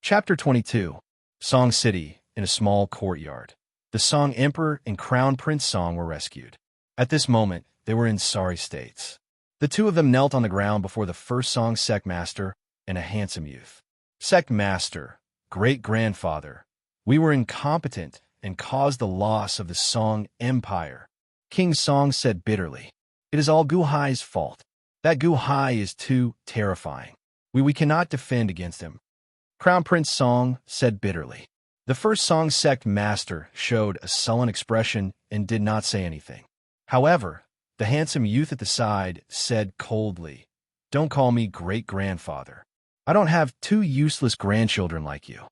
Chapter 22. Song City, in a small courtyard. The Song Emperor and Crown Prince Song were rescued. At this moment, they were in sorry states. The two of them knelt on the ground before the first Song Sect Master and a handsome youth. Sect Master, great-grandfather, we were incompetent and caused the loss of the Song Empire. King Song said bitterly. It is all Gu Hai's fault. That Gu Hai is too terrifying. We cannot defend against him. Crown Prince Song said bitterly. The first Song Sect Master showed a sullen expression and did not say anything. However, the handsome youth at the side said coldly, "Don't call me great-grandfather. I don't have two useless grandchildren like you.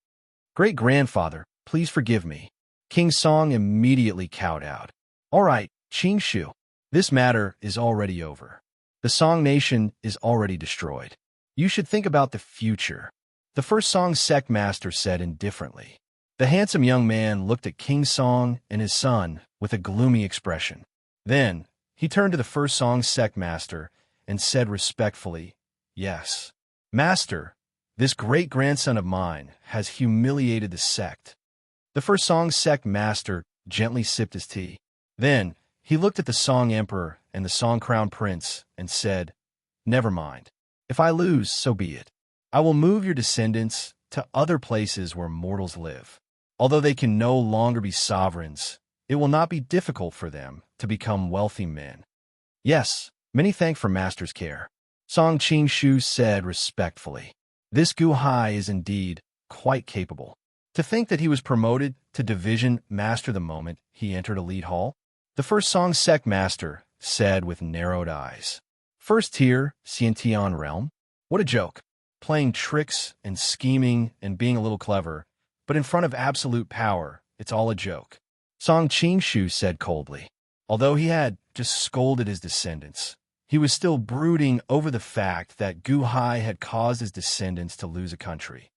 Great-grandfather, please forgive me." King Song immediately kowtowed. "All right, Qing Shu. This matter is already over. The Song Nation is already destroyed. You should think about the future," the first Song Sect Master said indifferently. The handsome young man looked at King Song and his son with a gloomy expression. Then, he turned to the first Song Sect Master and said respectfully, "Yes, Master, this great-grandson of mine has humiliated the sect." The first Song Sect Master gently sipped his tea. Then, he looked at the Song Emperor and the Song Crown Prince and said, "Never mind. If I lose, so be it. I will move your descendants to other places where mortals live. Although they can no longer be sovereigns, it will not be difficult for them to become wealthy men." "Yes, many thanks for Master's care," Song Qing Shu said respectfully. "This Gu Hai is indeed quite capable." To think that he was promoted to Division Master the moment he entered Elite Hall, the first Song Sect Master said with narrowed eyes. "First tier, Xiantian realm? What a joke. Playing tricks and scheming and being a little clever, but in front of absolute power, it's all a joke," Song Qing Shu said coldly. Although he had just scolded his descendants, he was still brooding over the fact that Gu Hai had caused his descendants to lose a country.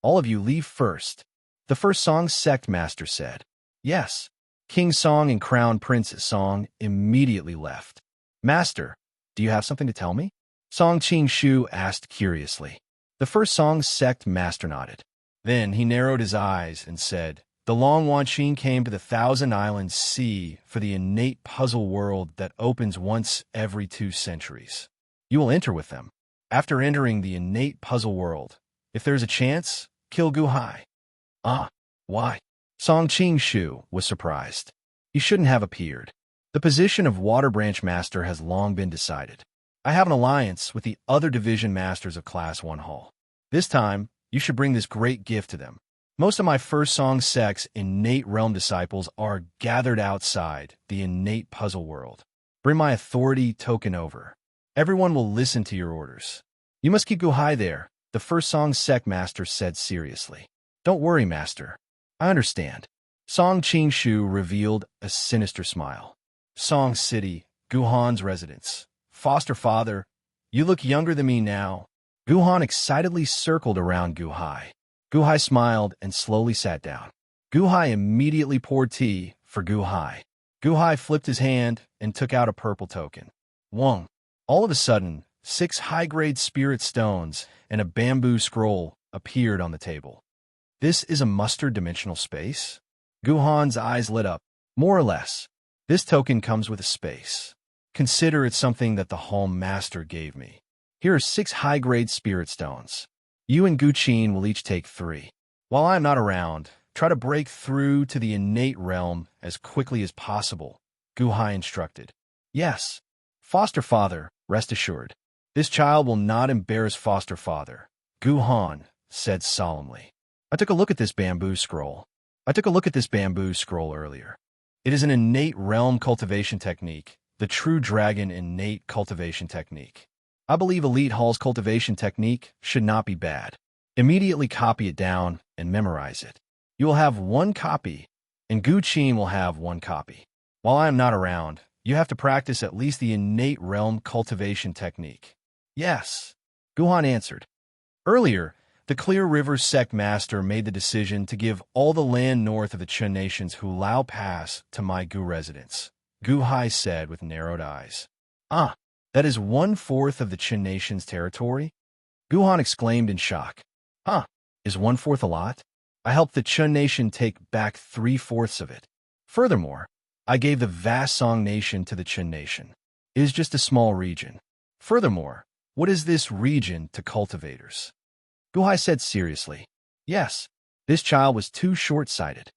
"All of you leave first," the first Song Sect Master said. "Yes." King Song and Crown Prince Song immediately left. "Master, do you have something to tell me?" Song Qing Shu asked curiously. The first Song Sect Master nodded. Then he narrowed his eyes and said, "The Long Wanqing came to the Thousand Islands Sea for the innate puzzle world that opens once every 2 centuries. You will enter with them. After entering the innate puzzle world, if there is a chance, kill Gu Hai." "Ah, why?" Song Qing Shu was surprised. He shouldn't have appeared. The position of Water Branch Master has long been decided. I have an alliance with the other Division Masters of Class 1 Hall. This time, you should bring this great gift to them. Most of my first Song Sect's innate realm disciples are gathered outside the innate puzzle world. Bring my authority token over. Everyone will listen to your orders. You must keep Gu Hai there, the first Song Sect Master said seriously. "Don't worry, Master. I understand." Song Qing Shu revealed a sinister smile. "Song City, Gu Han's residence. Foster father, you look younger than me now." Gu Han excitedly circled around Gu Hai. Gu Hai smiled and slowly sat down. Gu Hai immediately poured tea for Gu Hai. Gu Hai flipped his hand and took out a purple token. Wong. All of a sudden, 6 high-grade spirit stones and a bamboo scroll appeared on the table. "This is a mustard dimensional space?" Gu Han's eyes lit up. "More or less. This token comes with a space. Consider it something that the Hall Master gave me. Here are 6 high-grade spirit stones. You and Gu Qin will each take 3. While I am not around, try to break through to the innate realm as quickly as possible," Gu Hai instructed. "Yes. Foster father, rest assured. This child will not embarrass foster father," Gu Han said solemnly. "I took a look at this bamboo scroll. Earlier. It is an innate realm cultivation technique, the true dragon innate cultivation technique. I believe Elite Hall's cultivation technique should not be bad. Immediately copy it down and memorize it. You will have 1 copy, and Gu Qin will have 1 copy. While I am not around, you have to practice at least the innate realm cultivation technique." "Yes," Gu Han answered. Earlier, the Clear River Sect Master made the decision to give all the land north of the Chen Nation's Hulao Pass to my Gu residents, Gu Hai said with narrowed eyes. "Ah, that is 1/4 of the Chen Nation's territory?" Gu Han exclaimed in shock. "Huh, Is 1/4 a lot? I helped the Chun nation take back 3/4 of it. Furthermore, I gave the vast Song nation to the Chun nation. It is just a small region. Furthermore, what is this region to cultivators? Guhai said seriously. Yes, this child was too short-sighted.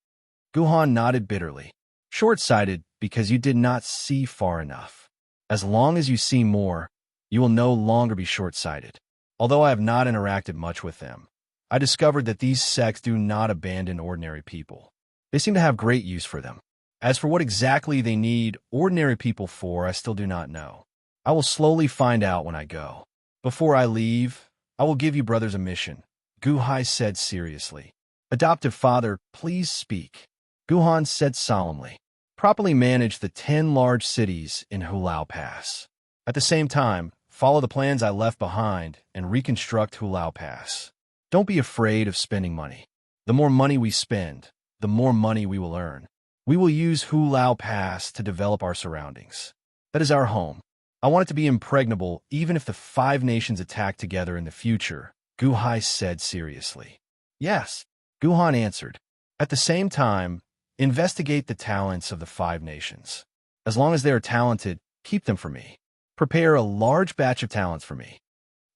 Guhan nodded bitterly. Short-sighted because you did not see far enough. As long as you see more, you will no longer be short-sighted. Although I have not interacted much with them, I discovered that these sects do not abandon ordinary people. They seem to have great use for them. As for what exactly they need ordinary people for, I still do not know. I will slowly find out when I go. Before I leave, I will give you brothers a mission, Guhai said seriously. Adoptive father, please speak. Guhan said solemnly. Properly manage the 10 large cities in Hulao Pass. At the same time, follow the plans I left behind and reconstruct Hulao Pass. Don't be afraid of spending money. The more money we spend, the more money we will earn. We will use Hulao Pass to develop our surroundings. That is our home. I want it to be impregnable even if the 5 nations attack together in the future, Guhai said seriously. Yes, Guhan answered. At the same time, investigate the talents of the 5 nations. As long as they are talented, keep them for me. Prepare a large batch of talents for me.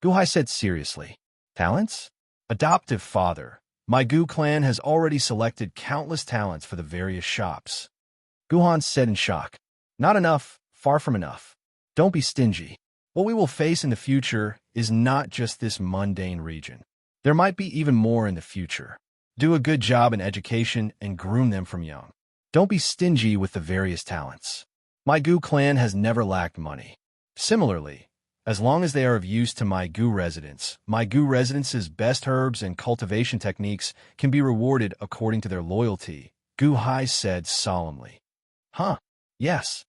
Guhai said seriously. Talents? Adoptive father, my Gu clan has already selected countless talents for the various shops. Guhan said in shock. Not enough, far from enough. Don't be stingy. What we will face in the future is not just this mundane region. There might be even more in the future. Do a good job in education and groom them from young. Don't be stingy with the various talents. My Gu clan has never lacked money. Similarly, as long as they are of use to my Gu residents' best herbs and cultivation techniques can be rewarded according to their loyalty, Guhai said solemnly. Huh, yes.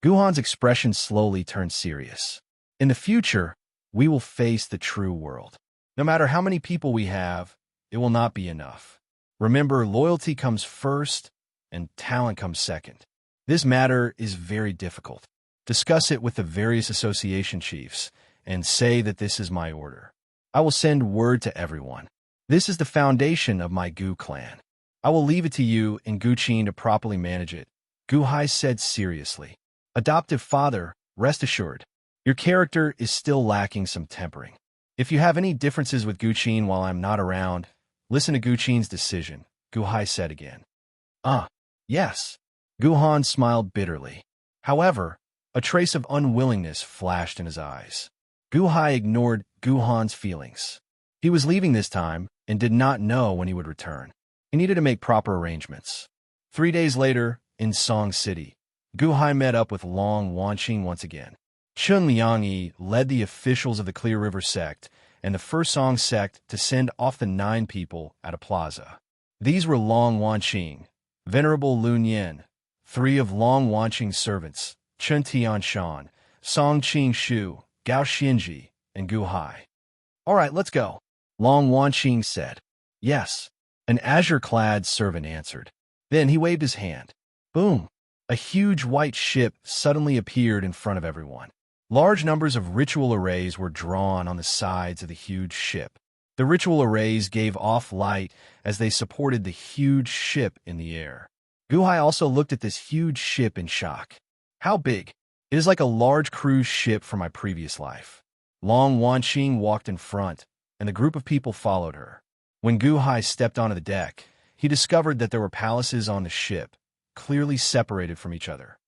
Guhan's expression slowly turned serious. In the future, we will face the true world. No matter how many people we have, it will not be enough. Remember, loyalty comes first and talent comes second. This matter is very difficult. Discuss it with the various association chiefs and say that this is my order. I will send word to everyone. This is the foundation of my Gu clan. I will leave it to you and Guqin to properly manage it, Guhai said seriously. Adoptive father, rest assured, your character is still lacking some tempering. If you have any differences with Guqin while I'm not around, listen to Guqin's decision, Guhai said again. Yes. Guhan smiled bitterly. However, a trace of unwillingness flashed in his eyes. Guhai ignored Guhan's feelings. He was leaving this time and did not know when he would return. He needed to make proper arrangements. 3 days later, in Song City, Guhai met up with Long Wanqing once again. Chun Liangyi led the officials of the Clear River sect and the first Song sect to send off the 9 people at a plaza. These were Long Wanqing, Venerable Lun Yin, 3 of Long Wanqing's servants, Chun Tianshan, Song Qing Shu, Gao Xinji, and Guhai. All right, let's go, Long Wanqing said. Yes, an azure-clad servant answered. Then he waved his hand. Boom! A huge white ship suddenly appeared in front of everyone. Large numbers of ritual arrays were drawn on the sides of the huge ship. The ritual arrays gave off light as they supported the huge ship in the air. Guhai also looked at this huge ship in shock. How big? It is like a large cruise ship from my previous life. Long Wanqing walked in front, and the group of people followed her. When Guhai stepped onto the deck, he discovered that there were palaces on the ship, clearly separated from each other.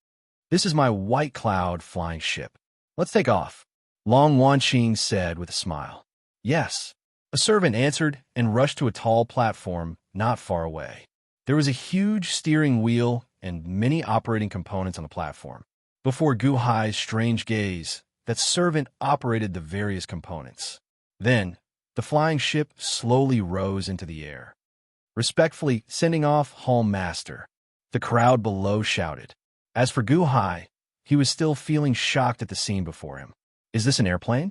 This is my white cloud flying ship. Let's take off, Long Wanqing said with a smile. Yes, a servant answered and rushed to a tall platform not far away. There was a huge steering wheel and many operating components on the platform. Before Guhai's strange gaze, that servant operated the various components. Then, the flying ship slowly rose into the air. Respectfully sending off Hall Master, the crowd below shouted. As for Guhai, he was still feeling shocked at the scene before him. Is this an airplane?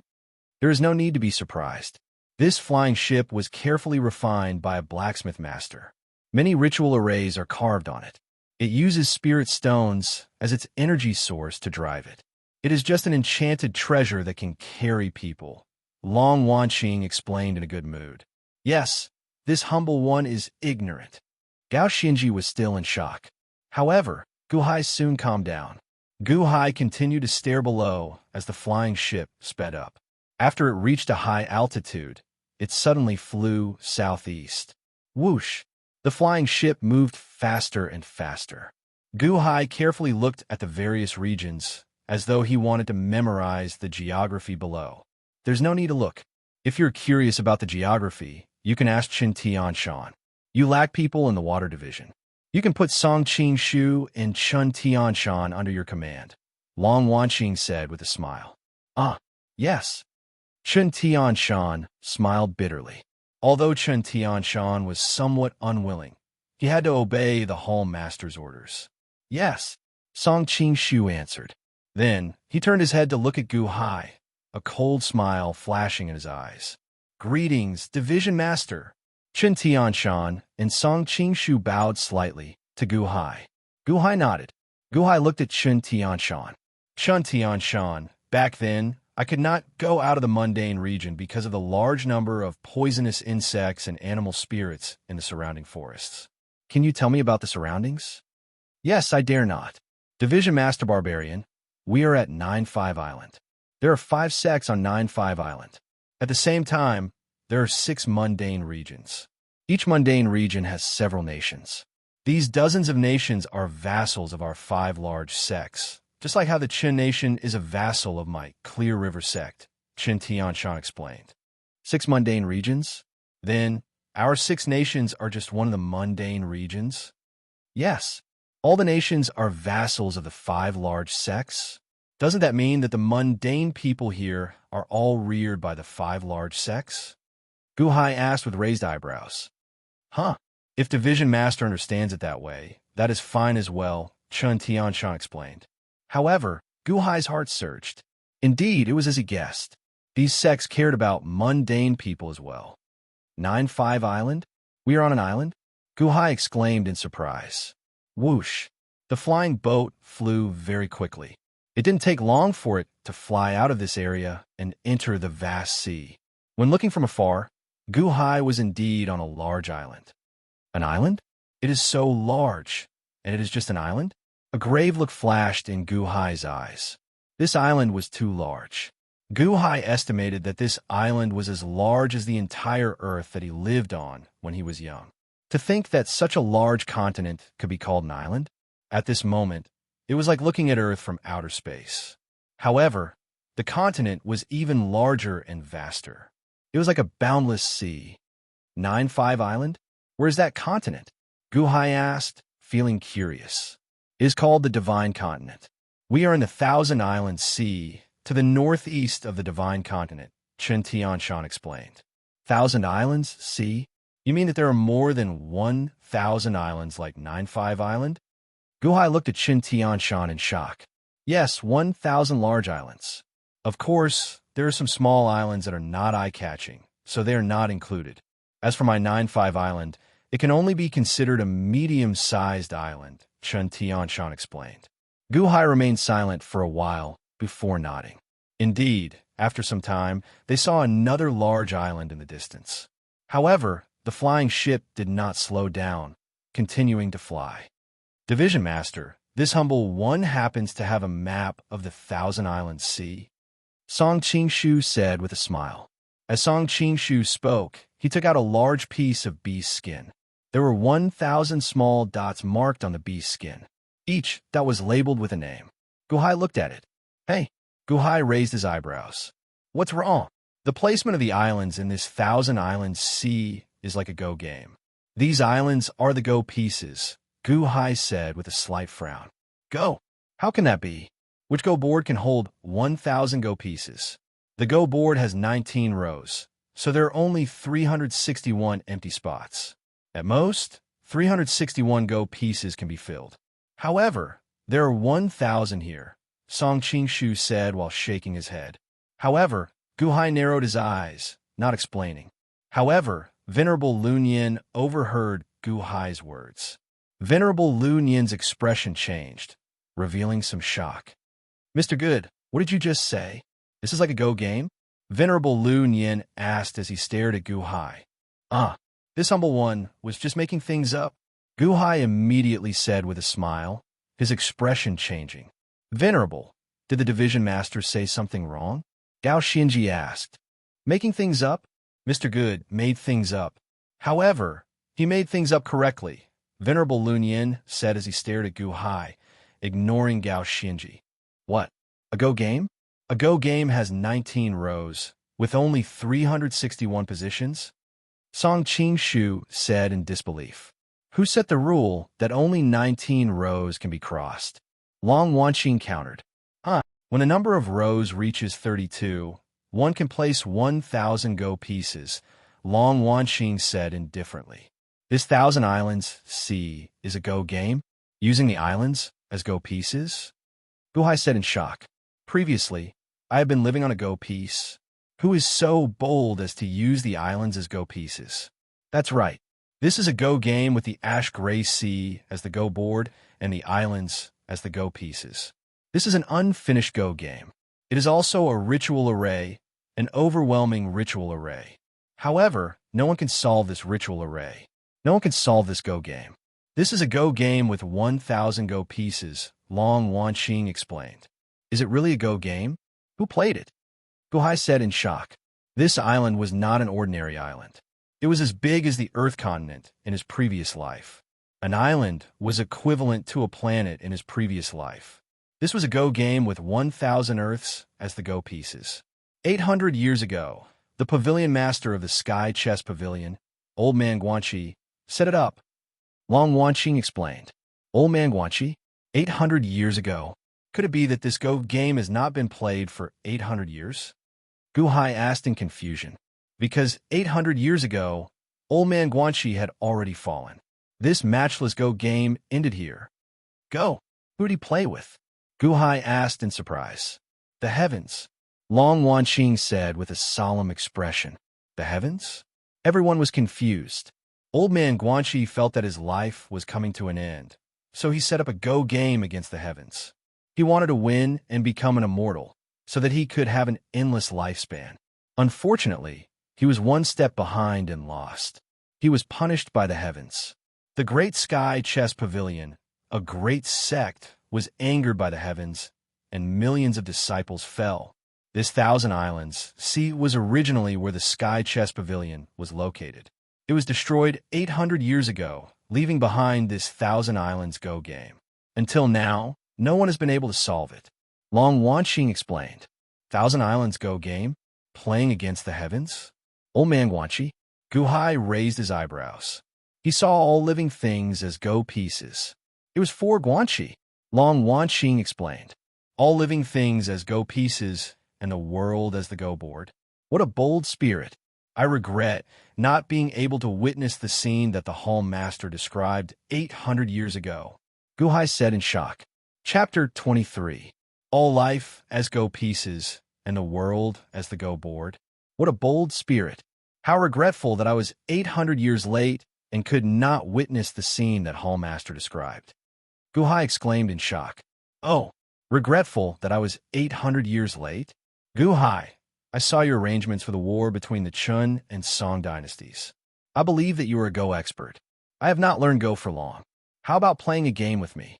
There is no need to be surprised. This flying ship was carefully refined by a blacksmith master. Many ritual arrays are carved on it. It uses spirit stones as its energy source to drive it. It is just an enchanted treasure that can carry people, Long Wanqing explained in a good mood. Yes, this humble one is ignorant. Gao Xinji was still in shock. However, Gu Hai soon calmed down. Gu Hai continued to stare below as the flying ship sped up. After it reached a high altitude, it suddenly flew southeast. Whoosh! The flying ship moved faster and faster. Gu Hai carefully looked at the various regions, as though he wanted to memorize the geography below. There's no need to look. If you're curious about the geography, you can ask Qin Tianshan. You lack people in the water division. You can put Song Qing Shu and Chun Tianshan under your command, Long Wanqing said with a smile. Ah, yes. Chun Tianshan smiled bitterly. Although Chun Tianshan was somewhat unwilling, he had to obey the Hall Master's orders. Yes, Song Qing Shu answered. Then, he turned his head to look at Gu Hai, a cold smile flashing in his eyes. Greetings, Division Master. Chun Tianshan and Song Qing Shu bowed slightly to Gu Hai. Gu Hai nodded. Gu Hai looked at Chun Tianshan. Chun Tianshan, back then, I could not go out of the mundane region because of the large number of poisonous insects and animal spirits in the surrounding forests. Can you tell me about the surroundings? Yes, I dare not. Division Master Barbarian, we are at 9-5 Island. There are 5 sects on 9-5 Island. At the same time, there are 6 mundane regions. Each mundane region has several nations. These dozens of nations are vassals of our 5 large sects, just like how the Qin nation is a vassal of my Clear River sect, Qin Tianshan explained. 6 mundane regions? Then, our 6 nations are just one of the mundane regions? Yes. All the nations are vassals of the 5 large sects? Doesn't that mean that the mundane people here are all reared by the 5 large sects? Gu Hai asked with raised eyebrows. Huh. If Division Master understands it that way, that is fine as well, Chun Tianshan explained. However, Gu Hai's heart surged. Indeed, it was as he guessed. These sects cared about mundane people as well. 9-5 Island? We are on an island? Gu Hai exclaimed in surprise. Whoosh! The flying boat flew very quickly. It didn't take long for it to fly out of this area and enter the vast sea. When looking from afar, Gu Hai was indeed on a large island. An island? It is so large, and it is just an island? A grave look flashed in Gu Hai's eyes. This island was too large. Gu Hai estimated that this island was as large as the entire Earth that he lived on when he was young. To think that such a large continent could be called an island? At this moment, it was like looking at Earth from outer space. However, the continent was even larger and vaster. It was like a boundless sea. 9-5 Island? Where is that continent? Gu Hai asked, feeling curious. It is called the Divine Continent. We are in the Thousand Islands Sea, to the northeast of the Divine Continent, Qin Tianshan explained. 1,000 Islands Sea? You mean that there are more than 1,000 islands like 9-5 Island? Gu Hai looked at Qin Tianshan in shock. Yes, 1,000 large islands. Of course, there are some small islands that are not eye-catching, so they are not included. As for my 9-5 Island, it can only be considered a medium-sized island, Qin Tianshan explained. Gu Hai remained silent for a while before nodding. Indeed, after some time, they saw another large island in the distance. However, the flying ship did not slow down, continuing to fly. Division Master, this humble one happens to have a map of the Thousand Islands Sea. Song Qing Shu said with a smile. As Song Qing Shu spoke, he took out a large piece of beast skin. There were 1,000 small dots marked on the beast skin. Each dot was labeled with a name. Gu Hai looked at it. Hey, Gu Hai raised his eyebrows. What's wrong? The placement of the islands in this Thousand Islands Sea is like a Go game. These islands are the Go pieces, Gu Hai said with a slight frown. Go? How can that be? Which Go board can hold 1,000 Go pieces? The Go board has 19 rows, so there are only 361 empty spots. At most, 361 Go pieces can be filled. However, there are 1,000 here, Song Qing Shu said while shaking his head. However, Gu Hai narrowed his eyes, not explaining. However, Venerable Lu Nian overheard Gu Hai's words. Venerable Lu Nian's expression changed, revealing some shock. Mr. Good, what did you just say? This is like a Go game? Venerable Lu Nian asked as he stared at Gu Hai. This humble one was just making things up. Gu Hai immediately said with a smile, his expression changing. Venerable, did the division master say something wrong? Gao Xinji asked. Making things up? Mr. Good made things up. However, he made things up correctly, Venerable Lun Yin said as he stared at Gu Hai, ignoring Gao Xinji. What? A Go game? A Go game has 19 rows, with only 361 positions? Song Qing-shu said in disbelief. Who set the rule that only 19 rows can be crossed? Long Wanqing countered. When a number of rows reaches 32, one can place 1,000 Go pieces, Long Wanqing said indifferently. This 1,000 islands, see, is a Go game? Using the islands as Go pieces? Gu Hai said in shock. Previously, I have been living on a Go piece. Who is so bold as to use the islands as Go pieces? That's right. This is a Go game with the ash-gray sea as the Go board and the islands as the Go pieces. This is an unfinished Go game. It is also a ritual array, an overwhelming ritual array. However, no one can solve this ritual array. No one can solve this Go game. This is a Go game with 1,000 Go pieces, Long Wanqing explained. Is it really a Go game? Who played it? Gu Hai said in shock. This island was not an ordinary island. It was as big as the Earth continent in his previous life. An island was equivalent to a planet in his previous life. This was a Go game with 1,000 Earths as the Go pieces. 800 years ago, the pavilion master of the Sky Chess Pavilion, Old Man Guanxi, set it up. Long Wanqing explained. Old Man Guanxi? 800 years ago. Could it be that this Go game has not been played for 800 years? Gu Hai asked in confusion. Because 800 years ago, Old Man Guanxi had already fallen. This matchless Go game ended here. Go. Who did he play with? Gu Hai asked in surprise. The heavens. Long Wanqing said with a solemn expression. The heavens? Everyone was confused. Old Man Guanxi felt that his life was coming to an end, so he set up a Go game against the heavens. He wanted to win and become an immortal, so that he could have an endless lifespan. Unfortunately, he was one step behind and lost. He was punished by the heavens. The Great Sky Chess Pavilion, a great sect, was angered by the heavens, and millions of disciples fell. This 1,000 islands, see, was originally where the Sky Chess Pavilion was located. It was destroyed 800 years ago, leaving behind this 1,000 islands Go game. Until now, no one has been able to solve it. Long Wanqing explained. 1,000 islands Go game? Playing against the heavens? Old Man Guanxi? Gu Hai raised his eyebrows. He saw all living things as Go pieces. It was for Guanxi. Long Wanqing explained. All living things as Go pieces and the world as the Go board. What a bold spirit. I regret not being able to witness the scene that the Hall Master described 800 years ago. Gu Hai said in shock. Chapter 23. All life as Go pieces and the world as the Go board. What a bold spirit. How regretful that I was 800 years late and could not witness the scene that Hall Master described. Gu Hai exclaimed in shock. Oh, regretful that I was 800 years late? Gu Hai, I saw your arrangements for the war between the Chun and Song dynasties. I believe that you are a Go expert. I have not learned Go for long. How about playing a game with me?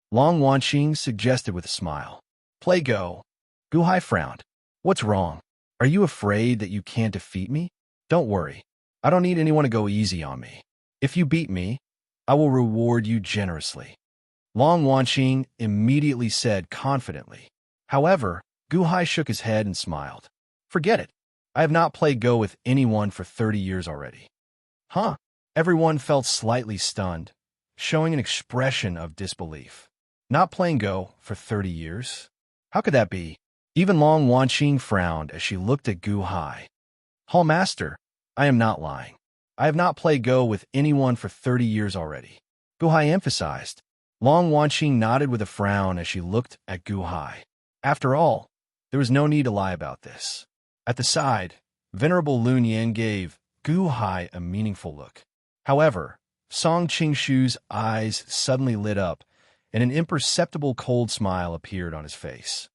Long Wanqing suggested with a smile. Play Go. Gu Hai frowned. What's wrong? Are you afraid that you can't defeat me? Don't worry. I don't need anyone to go easy on me. If you beat me, I will reward you generously. Long Wanqing immediately said confidently. However, Gu Hai shook his head and smiled. Forget it. I have not played Go with anyone for 30 years already. Huh? Everyone felt slightly stunned, showing an expression of disbelief. Not playing Go for 30 years? How could that be? Even Long Wanqing frowned as she looked at Gu Hai. Hall Master, I am not lying. I have not played Go with anyone for 30 years already. Gu Hai emphasized. Long Wanqing nodded with a frown as she looked at Gu Hai. After all, there was no need to lie about this. At the side, Venerable Lun Yin gave Gu Hai a meaningful look. However, Song Qingshu's eyes suddenly lit up, and an imperceptible cold smile appeared on his face.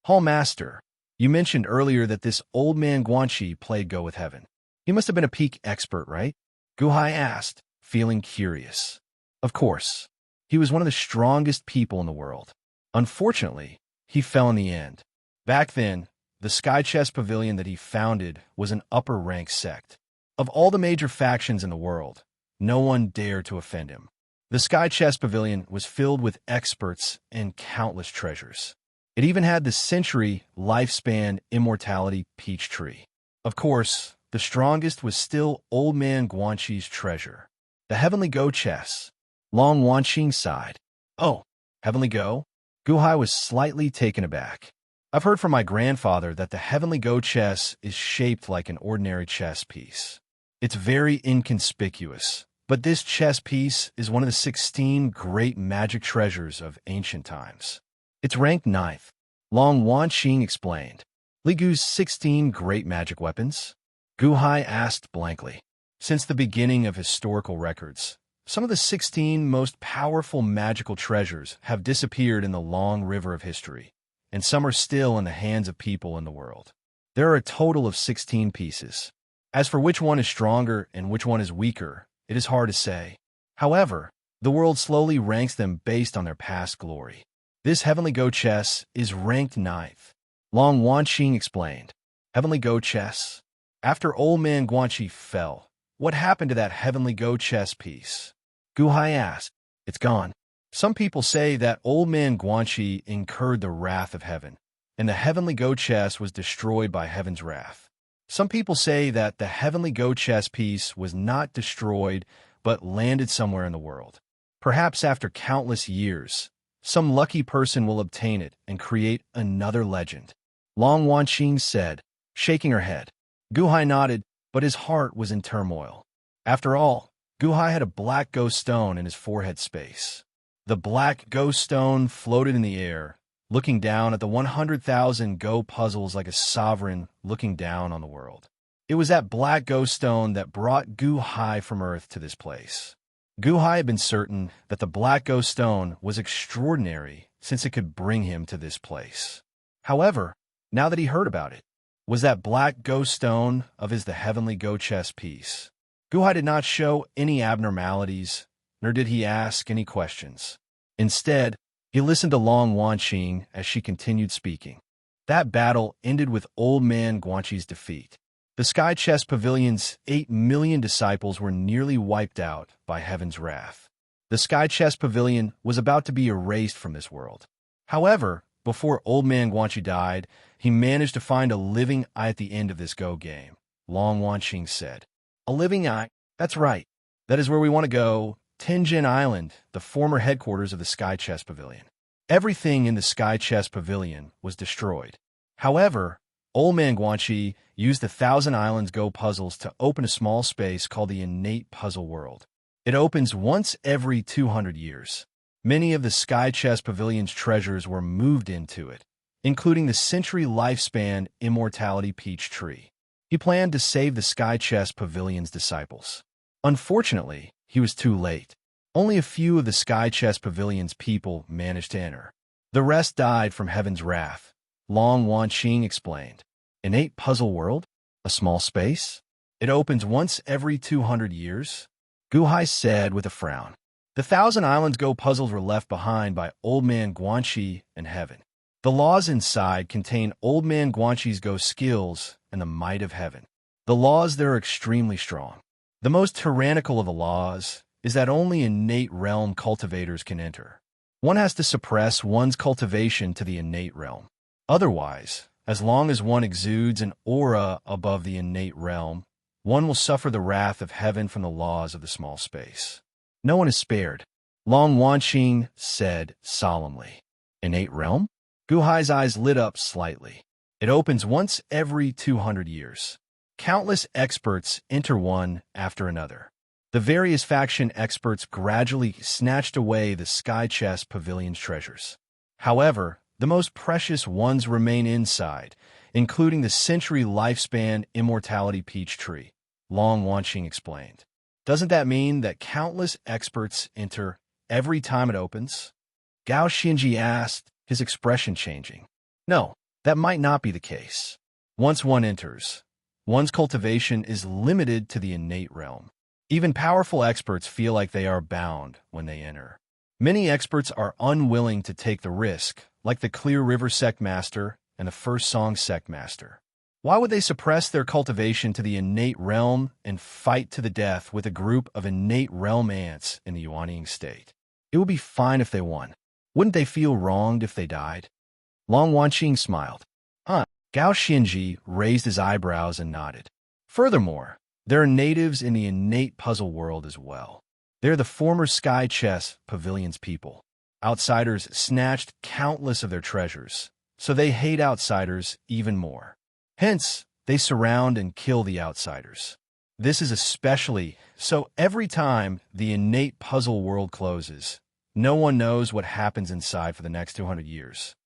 Hall Master, you mentioned earlier that this Old Man Guanxi played Go with Heaven. He must have been a peak expert, right? Guhai asked, feeling curious. Of course. He was one of the strongest people in the world. Unfortunately, he fell in the end. Back then, the Sky Chest Pavilion that he founded was an upper-rank sect. Of all the major factions in the world, no one dared to offend him. The Sky Chest Pavilion was filled with experts and countless treasures. It even had the century lifespan immortality peach tree. Of course, the strongest was still Old Man Guanxi's treasure, the Heavenly Go chest. Long Wanqing sighed. Oh, Heavenly Go? Guhai was slightly taken aback. I've heard from my grandfather that the Heavenly Go chess is shaped like an ordinary chess piece. It's very inconspicuous, but this chess piece is one of the 16 great magic treasures of ancient times. It's ranked 9th. Long Wanqing explained. Li Gu's 16 great magic weapons? Guhai asked blankly. Since the beginning of historical records, some of the 16 most powerful magical treasures have disappeared in the long river of history, and some are still in the hands of people in the world. There are a total of 16 pieces. As for which one is stronger and which one is weaker, it is hard to say. However, the world slowly ranks them based on their past glory. This Heavenly Go chess is ranked 9th. Long Wanqing explained. Heavenly Go chess? After Old Man Guanxi fell, what happened to that Heavenly Go chess piece? Guhai asked. It's gone. Some people say that Old Man Guanxi incurred the wrath of heaven, and the Heavenly Go chess was destroyed by heaven's wrath. Some people say that the Heavenly Go chess piece was not destroyed, but landed somewhere in the world. Perhaps after countless years, some lucky person will obtain it and create another legend. Long Wanqing said, shaking her head. Guhai nodded, but his heart was in turmoil. After all, Guhai had a black ghost stone in his forehead space. The black ghost stone floated in the air, looking down at the 100,000 Go puzzles like a sovereign looking down on the world. It was that black ghost stone that brought Guhai from Earth to this place. Guhai had been certain that the black ghost stone was extraordinary since it could bring him to this place. However, now that he heard about it, was that black ghost stone of his the Heavenly Go chess piece? Guhai did not show any abnormalities, nor did he ask any questions. Instead, he listened to Long Wanqing as she continued speaking. That battle ended with Old Man Guanxi's defeat. The Sky Chess Pavilion's 8 million disciples were nearly wiped out by heaven's wrath. The Sky Chess Pavilion was about to be erased from this world. However, before Old Man Guanxi died, he managed to find a living eye at the end of this Go game. Long Wanqing said. A living eye? That's right. That is where we want to go. Tianjin Island, the former headquarters of the Sky Chess Pavilion. Everything in the Sky Chess Pavilion was destroyed. However, Old Man Guanxi used the Thousand Islands Go puzzles to open a small space called the Innate Puzzle World. It opens once every 200 years. Many of the Sky Chess Pavilion's treasures were moved into it, including the century lifespan immortality peach tree. He planned to save the Sky Chess Pavilion's disciples. Unfortunately, he was too late. Only a few of the Sky Chess Pavilion's people managed to enter. The rest died from heaven's wrath. Long Wanqing explained. Innate Puzzle World? A small space? It opens once every 200 years? Guhai said with a frown. The Thousand Islands Go puzzles were left behind by Old Man Guanxi and heaven. The laws inside contain Old Man Guanxi's Go skills and the might of heaven. The laws there are extremely strong. The most tyrannical of the laws is that only innate realm cultivators can enter. One has to suppress one's cultivation to the innate realm. Otherwise, as long as one exudes an aura above the innate realm, one will suffer the wrath of heaven from the laws of the small space. No one is spared. Long Wanqing said solemnly. Innate realm? Guhai's eyes lit up slightly. It opens once every 200 years. Countless experts enter one after another. The various faction experts gradually snatched away the Sky Chess Pavilion's treasures. However, the most precious ones remain inside, including the century lifespan immortality peach tree, Long Wanqing explained. Doesn't that mean that countless experts enter every time it opens? Gao Xinji asked, his expression changing. No, that might not be the case. Once one enters, one's cultivation is limited to the innate realm. Even powerful experts feel like they are bound when they enter. Many experts are unwilling to take the risk, like the Clear River Sect Master and the First Song Sect Master. Why would they suppress their cultivation to the innate realm and fight to the death with a group of innate realm ants in the Yuanying state? It would be fine if they won. Wouldn't they feel wronged if they died? Long Wanqing smiled. Gao Xinji raised his eyebrows and nodded. Furthermore, there are natives in the innate puzzle world as well. They're the former Sky Chess Pavilion's people. Outsiders snatched countless of their treasures, so they hate outsiders even more. Hence, they surround and kill the outsiders. This is especially so every time the innate puzzle world closes, no one knows what happens inside for the next 200 years.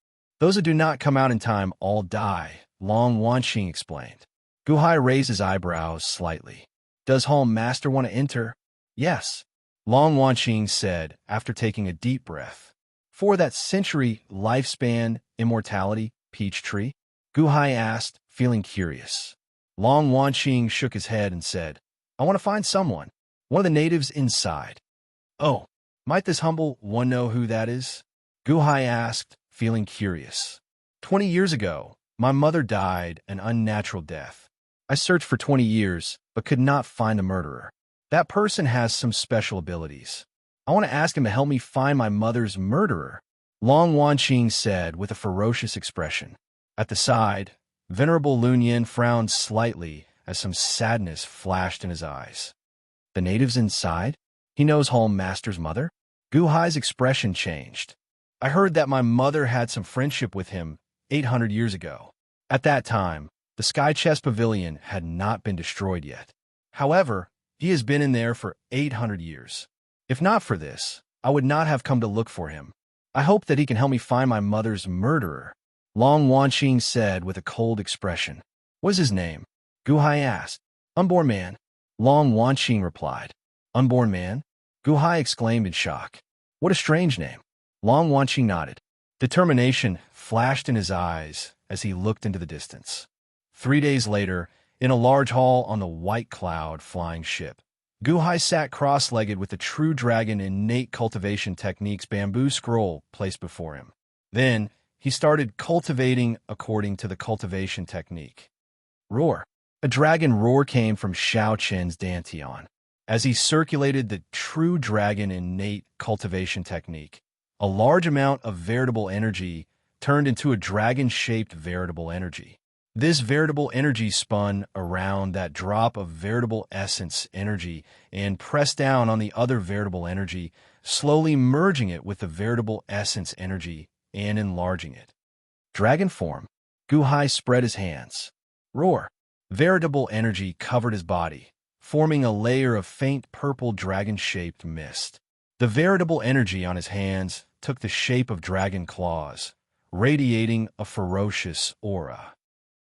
Those who do not come out in time all die, Long Wanqing explained. Guhai raised his eyebrows slightly. Does Home Master want to enter? Yes, Long Wanqing said after taking a deep breath. For that century lifespan immortality, peach tree? Guhai asked, feeling curious. Long Wanqing shook his head and said, I want to find someone, one of the natives inside. Oh, might this humble one know who that is? Guhai asked, feeling curious. 20 years ago, my mother died an unnatural death. I searched for 20 years, but could not find the murderer. That person has some special abilities. I want to ask him to help me find my mother's murderer, Long Wanqing said with a ferocious expression. At the side, Venerable Lunyan frowned slightly as some sadness flashed in his eyes. The natives inside? He knows Home Master's mother? Guhai's expression changed. I heard that my mother had some friendship with him 800 years ago. At that time, the Sky Chess Pavilion had not been destroyed yet. However, he has been in there for 800 years. If not for this, I would not have come to look for him. I hope that he can help me find my mother's murderer, Long Wanqing said with a cold expression. What is his name? Guhai asked. Unborn man. Long Wanqing replied. Unborn man? Guhai exclaimed in shock. What a strange name. Long Wanqing nodded. Determination flashed in his eyes as he looked into the distance. 3 days later, in a large hall on the White Cloud flying ship, Guhai sat cross-legged with the True Dragon innate cultivation technique's bamboo scroll placed before him. Then, he started cultivating according to the cultivation technique. Roar. A dragon roar came from Xiao Chen's dantian. As he circulated the True Dragon innate cultivation technique, a large amount of veritable energy turned into a dragon-shaped veritable energy. This veritable energy spun around that drop of veritable essence energy and pressed down on the other veritable energy, slowly merging it with the veritable essence energy and enlarging it. Dragon form. Guhai spread his hands. Roar. Veritable energy covered his body, forming a layer of faint purple dragon-shaped mist. The veritable energy on his hands took the shape of dragon claws, radiating a ferocious aura.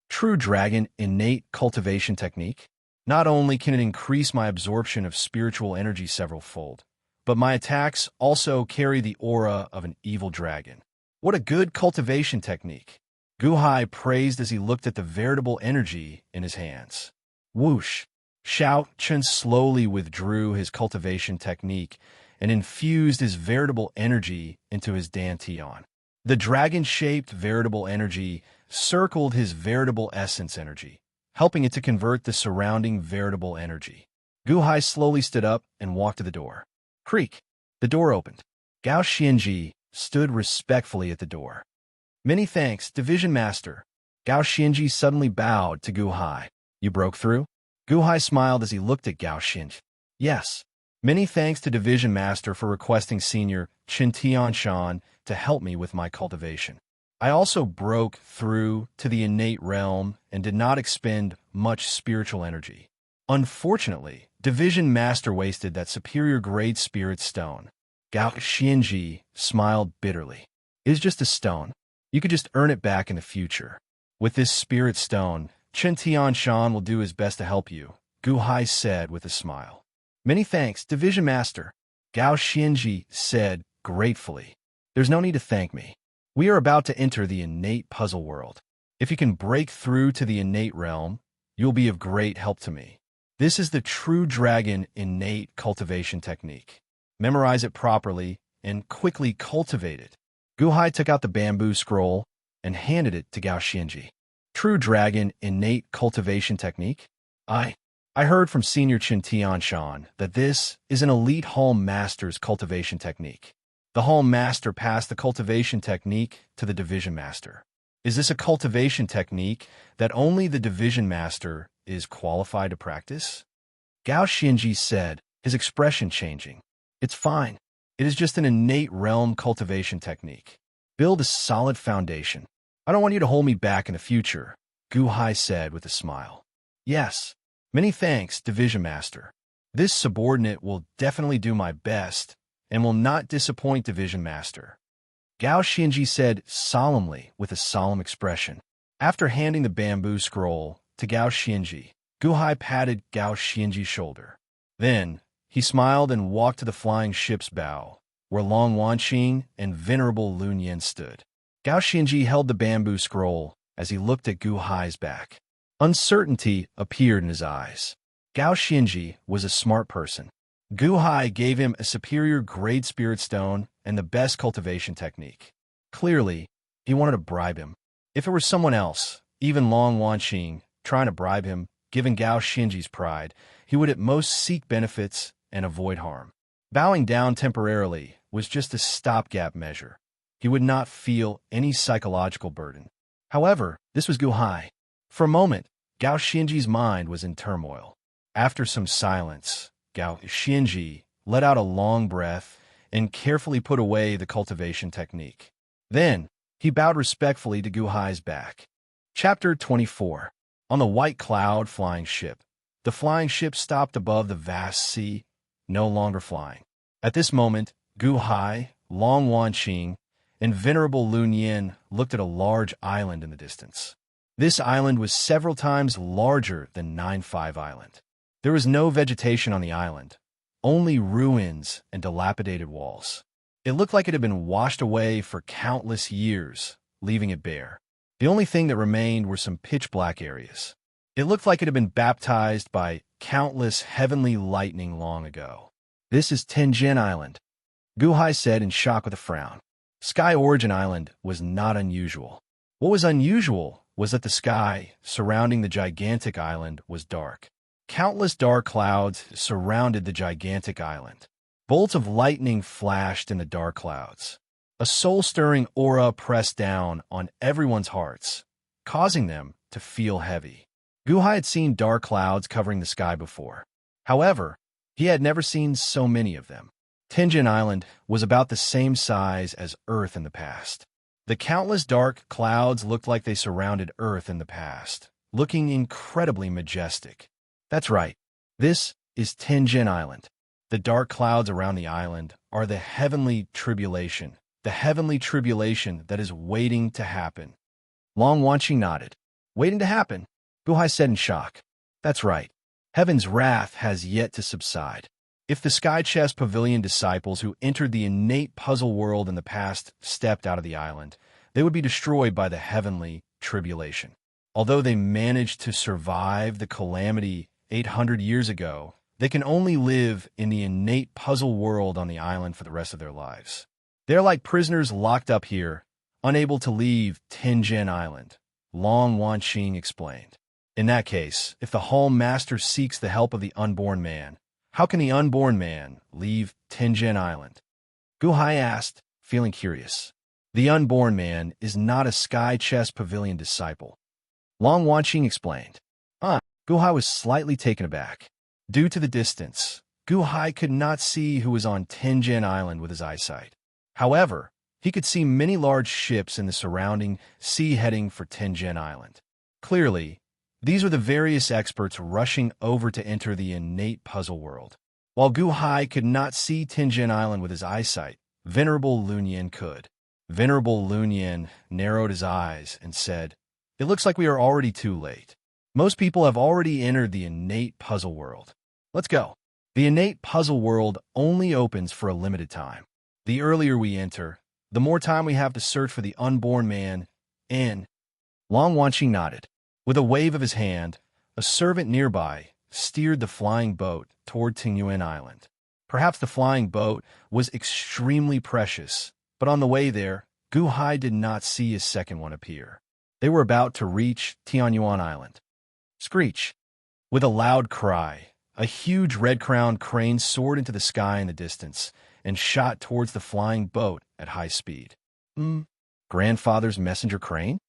True Dragon innate cultivation technique. Not only can it increase my absorption of spiritual energy several-fold, but my attacks also carry the aura of an evil dragon. What a good cultivation technique. Guhai praised as he looked at the veritable energy in his hands. Whoosh! Xiao Chen slowly withdrew his cultivation technique and infused his veritable energy into his dantian. The dragon-shaped veritable energy circled his veritable essence energy, helping it to convert the surrounding veritable energy. Guhai slowly stood up and walked to the door. Creak! The door opened. Gao Xianji stood respectfully at the door. Many thanks, Division Master. Gao Xianji suddenly bowed to Guhai. You broke through? Guhai smiled as he looked at Gao Xianji. Yes. Many thanks to Division Master for requesting Senior Qin Tianshan to help me with my cultivation. I also broke through to the innate realm and did not expend much spiritual energy. Unfortunately, Division Master wasted that superior grade spirit stone. Gao Xianji smiled bitterly. It is just a stone. You could just earn it back in the future. With this spirit stone, Qin Tianshan will do his best to help you, Guhai said with a smile. Many thanks, Division Master. Gao Xianji said gratefully. There's no need to thank me. We are about to enter the innate puzzle world. If you can break through to the innate realm, you'll be of great help to me. This is the true dragon innate cultivation technique. Memorize it properly and quickly cultivate it. Guhai took out the bamboo scroll and handed it to Gao Xianji. True dragon innate cultivation technique? I heard from Senior Chen Tianshan that this is an elite Hall Master's cultivation technique. The Hall Master passed the cultivation technique to the Division Master. Is this a cultivation technique that only the Division Master is qualified to practice? Gao Xianji said, his expression changing. It's fine. It is just an innate realm cultivation technique. Build a solid foundation. I don't want you to hold me back in the future, Guhai said with a smile. Yes. Many thanks, Division Master. This subordinate will definitely do my best and will not disappoint Division Master. Gao Xianji said solemnly with a solemn expression. After handing the bamboo scroll to Gao Xianji, Guhai patted Gao Xianji's shoulder. Then, he smiled and walked to the flying ship's bow, where Long Wanqing and Venerable Lun Yin stood. Gao Xianji held the bamboo scroll as he looked at Guhai's back. Uncertainty appeared in his eyes. Gao Xianji was a smart person. Guhai gave him a superior grade spirit stone and the best cultivation technique. Clearly, he wanted to bribe him. If it were someone else, even Long Wanqing, trying to bribe him, given Gao Xianji's pride, he would at most seek benefits and avoid harm. Bowing down temporarily was just a stopgap measure. He would not feel any psychological burden. However, this was Guhai. For a moment, Gao Xianji's mind was in turmoil. After some silence, Gao Xianji let out a long breath and carefully put away the cultivation technique. Then, he bowed respectfully to Guhai's back. Chapter 24. On the white cloud flying ship. The flying ship stopped above the vast sea, no longer flying. At this moment, Guhai, Long Wanqing, and Venerable Lun Yin looked at a large island in the distance. This island was several times larger than 9-5 Island. There was no vegetation on the island, only ruins and dilapidated walls. It looked like it had been washed away for countless years, leaving it bare. The only thing that remained were some pitch-black areas. It looked like it had been baptized by countless heavenly lightning long ago. This is Tenjin Island, Guhai said in shock with a frown. Sky Origin Island was not unusual. What was unusual was that the sky surrounding the gigantic island was dark. Countless dark clouds surrounded the gigantic island. Bolts of lightning flashed in the dark clouds. A soul-stirring aura pressed down on everyone's hearts, causing them to feel heavy. Guhai had seen dark clouds covering the sky before. However, he had never seen so many of them. Tenjin Island was about the same size as Earth in the past. The countless dark clouds looked like they surrounded Earth in the past, looking incredibly majestic. That's right. This is Tenjin Island. The dark clouds around the island are the heavenly tribulation that is waiting to happen. Long Wanqing nodded. Waiting to happen? Guhai said in shock. That's right. Heaven's wrath has yet to subside. If the Sky Chess Pavilion disciples who entered the innate puzzle world in the past stepped out of the island, they would be destroyed by the heavenly tribulation. Although they managed to survive the calamity 800 years ago, they can only live in the innate puzzle world on the island for the rest of their lives. They're like prisoners locked up here, unable to leave Tenjin Island, Long Wanqing explained. In that case, if the Hall Master seeks the help of the unborn man, how can the unborn man leave Tenjin Island? Guhai asked, feeling curious. The unborn man is not a Sky Chess Pavilion disciple. Long Wanqing explained. Guhai was slightly taken aback. Due to the distance, Guhai could not see who was on Tenjin Island with his eyesight. However, he could see many large ships in the surrounding sea heading for Tenjin Island. Clearly, these were the various experts rushing over to enter the innate puzzle world. While Guhai could not see Tenjin Island with his eyesight, Venerable Lun Yin could. Venerable Lun Yin narrowed his eyes and said, "It looks like we are already too late. Most people have already entered the innate puzzle world. Let's go." The innate puzzle world only opens for a limited time. The earlier we enter, the more time we have to search for the unborn man in. Long Wanqing nodded. With a wave of his hand, a servant nearby steered the flying boat toward Tingyuan Island. Perhaps the flying boat was extremely precious, but on the way there, Gu Hai did not see his second one appear. They were about to reach Tianyuan Island. Screech! With a loud cry, a huge red-crowned crane soared into the sky in the distance and shot towards the flying boat at high speed. Grandfather's messenger crane?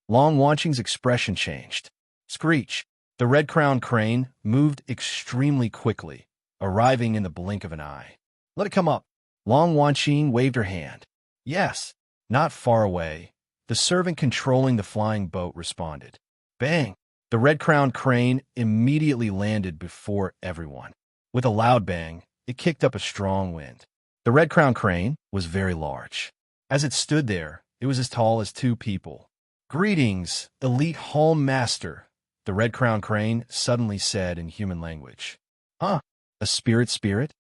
Long Wanqing's expression changed. Screech! The red-crowned crane moved extremely quickly, arriving in the blink of an eye. Let it come up. Long Wanqing waved her hand. Yes. Not far away, the servant controlling the flying boat responded. Bang! The red-crowned crane immediately landed before everyone. With a loud bang, it kicked up a strong wind. The red-crowned crane was very large. As it stood there, it was as tall as two people. Greetings, elite Hall Master, the red-crowned crane suddenly said in human language. Huh? A spirit?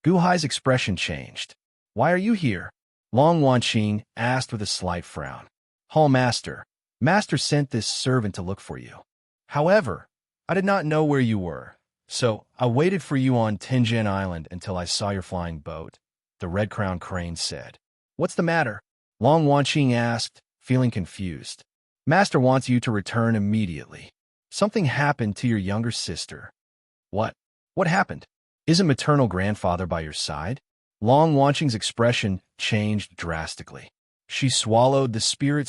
Gu Hai's expression changed. Why are you here? Long Wanqing asked with a slight frown. Hall Master, Master sent this servant to look for you. However, I did not know where you were, so I waited for you on Tingyuan Island until I saw your flying boat, the red-crowned crane said. What's the matter? Long Wanqing asked, feeling confused. Master wants you to return immediately. Something happened to your younger sister. What? What happened? Isn't maternal grandfather by your side? Long Wanqing's expression changed drastically. She swallowed the spirit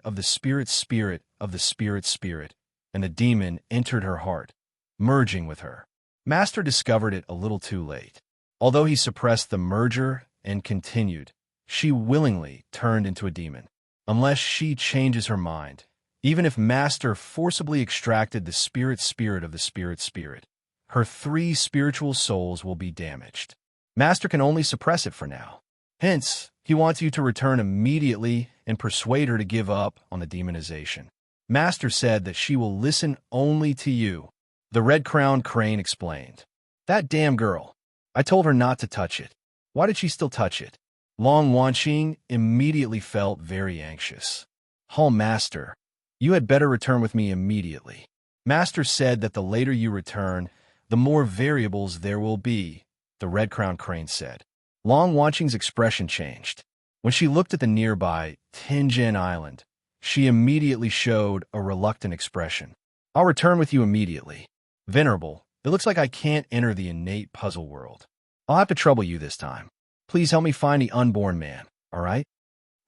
of the spirit of the spirit, and the demon entered her heart, merging with her. Master discovered it a little too late. Although he suppressed the merger and continued, she willingly turned into a demon. Unless she changes her mind, even if Master forcibly extracted the spirit of the spirit, her 3 spiritual souls will be damaged. Master can only suppress it for now. Hence, he wants you to return immediately and persuade her to give up on the demonization. Master said that she will listen only to you, the red-crowned crane explained. That damn girl. I told her not to touch it. Why did she still touch it? Long Wanqing immediately felt very anxious. Hall Master, you had better return with me immediately. Master said that the later you return, the more variables there will be, the red-crowned crane said. Long Wanqing's expression changed. When she looked at the nearby Tingyuan Island, she immediately showed a reluctant expression. I'll return with you immediately. Venerable, it looks like I can't enter the innate puzzle world. I'll have to trouble you this time. Please help me find the unborn man, all right?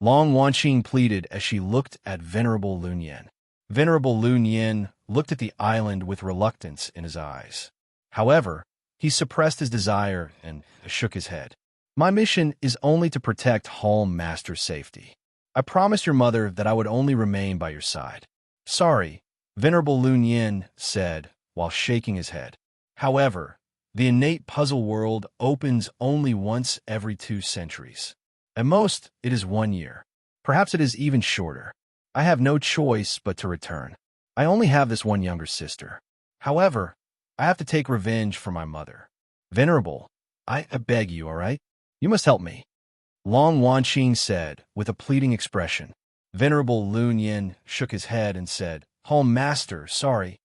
Long Wanqing pleaded as she looked at Venerable Lunyan. Venerable Lunyan looked at the island with reluctance in his eyes. However, he suppressed his desire and shook his head. My mission is only to protect Hall Master's safety. I promised your mother that I would only remain by your side. Sorry, Venerable Lunyan said while shaking his head. However, the innate puzzle world opens only once every 2 centuries. At most, it is 1 year. Perhaps it is even shorter. I have no choice but to return. I only have this one younger sister. However, I have to take revenge for my mother. Venerable, I beg you, all right? You must help me. Long Wanqing said, with a pleading expression. Venerable Lunyan shook his head and said, Hall Master, sorry.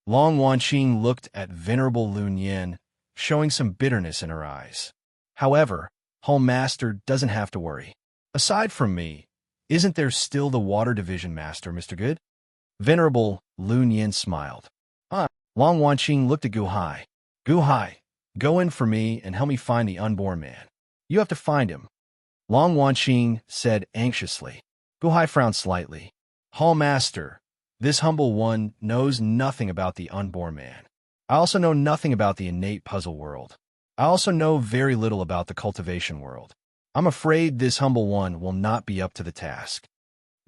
Long Wanqing looked at Venerable Lunyan, showing some bitterness in her eyes. However, Hall Master doesn't have to worry. Aside from me, isn't there still the Water Division Master, Mr. Good? Venerable Lunyan smiled. Long Wanqing looked at Gu Hai. Gu Hai, go in for me and help me find the unborn man. You have to find him. Long Wanqing said anxiously. Gu Hai frowned slightly. Hall Master, this humble one knows nothing about the unborn man. I also know nothing about the innate puzzle world. I also know very little about the cultivation world. I'm afraid this humble one will not be up to the task.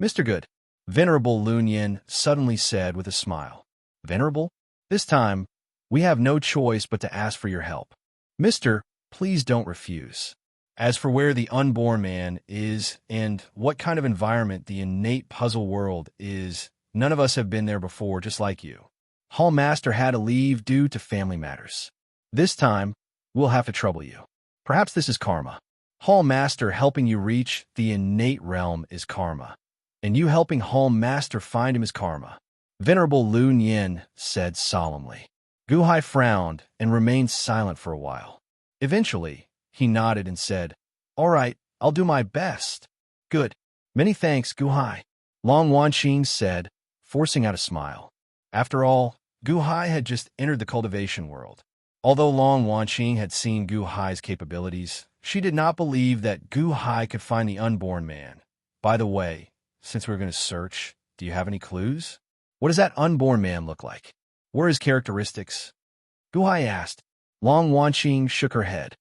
Mr. Good, Venerable Lunyan suddenly said with a smile. Venerable? This time, we have no choice but to ask for your help. Mister, please don't refuse. As for where the unborn man is and what kind of environment the innate puzzle world is, none of us have been there before, just like you. Hall Master had to leave due to family matters. This time, we'll have to trouble you. Perhaps this is karma. Hall Master helping you reach the innate realm is karma, and you helping Hall Master find him is karma. Venerable Lunyan said solemnly. Gu Hai frowned and remained silent for a while. Eventually, he nodded and said, "All right, I'll do my best." "Good. Many thanks, Gu Hai," Long Wanqing said, forcing out a smile. After all, Gu Hai had just entered the cultivation world. Although Long Wanqing had seen Gu Hai's capabilities, she did not believe that Gu Hai could find the unborn man. "By the way, since we're going to search, do you have any clues? What does that unborn man look like? What are his characteristics?" Gu Hai asked. Long Wanqing shook her head.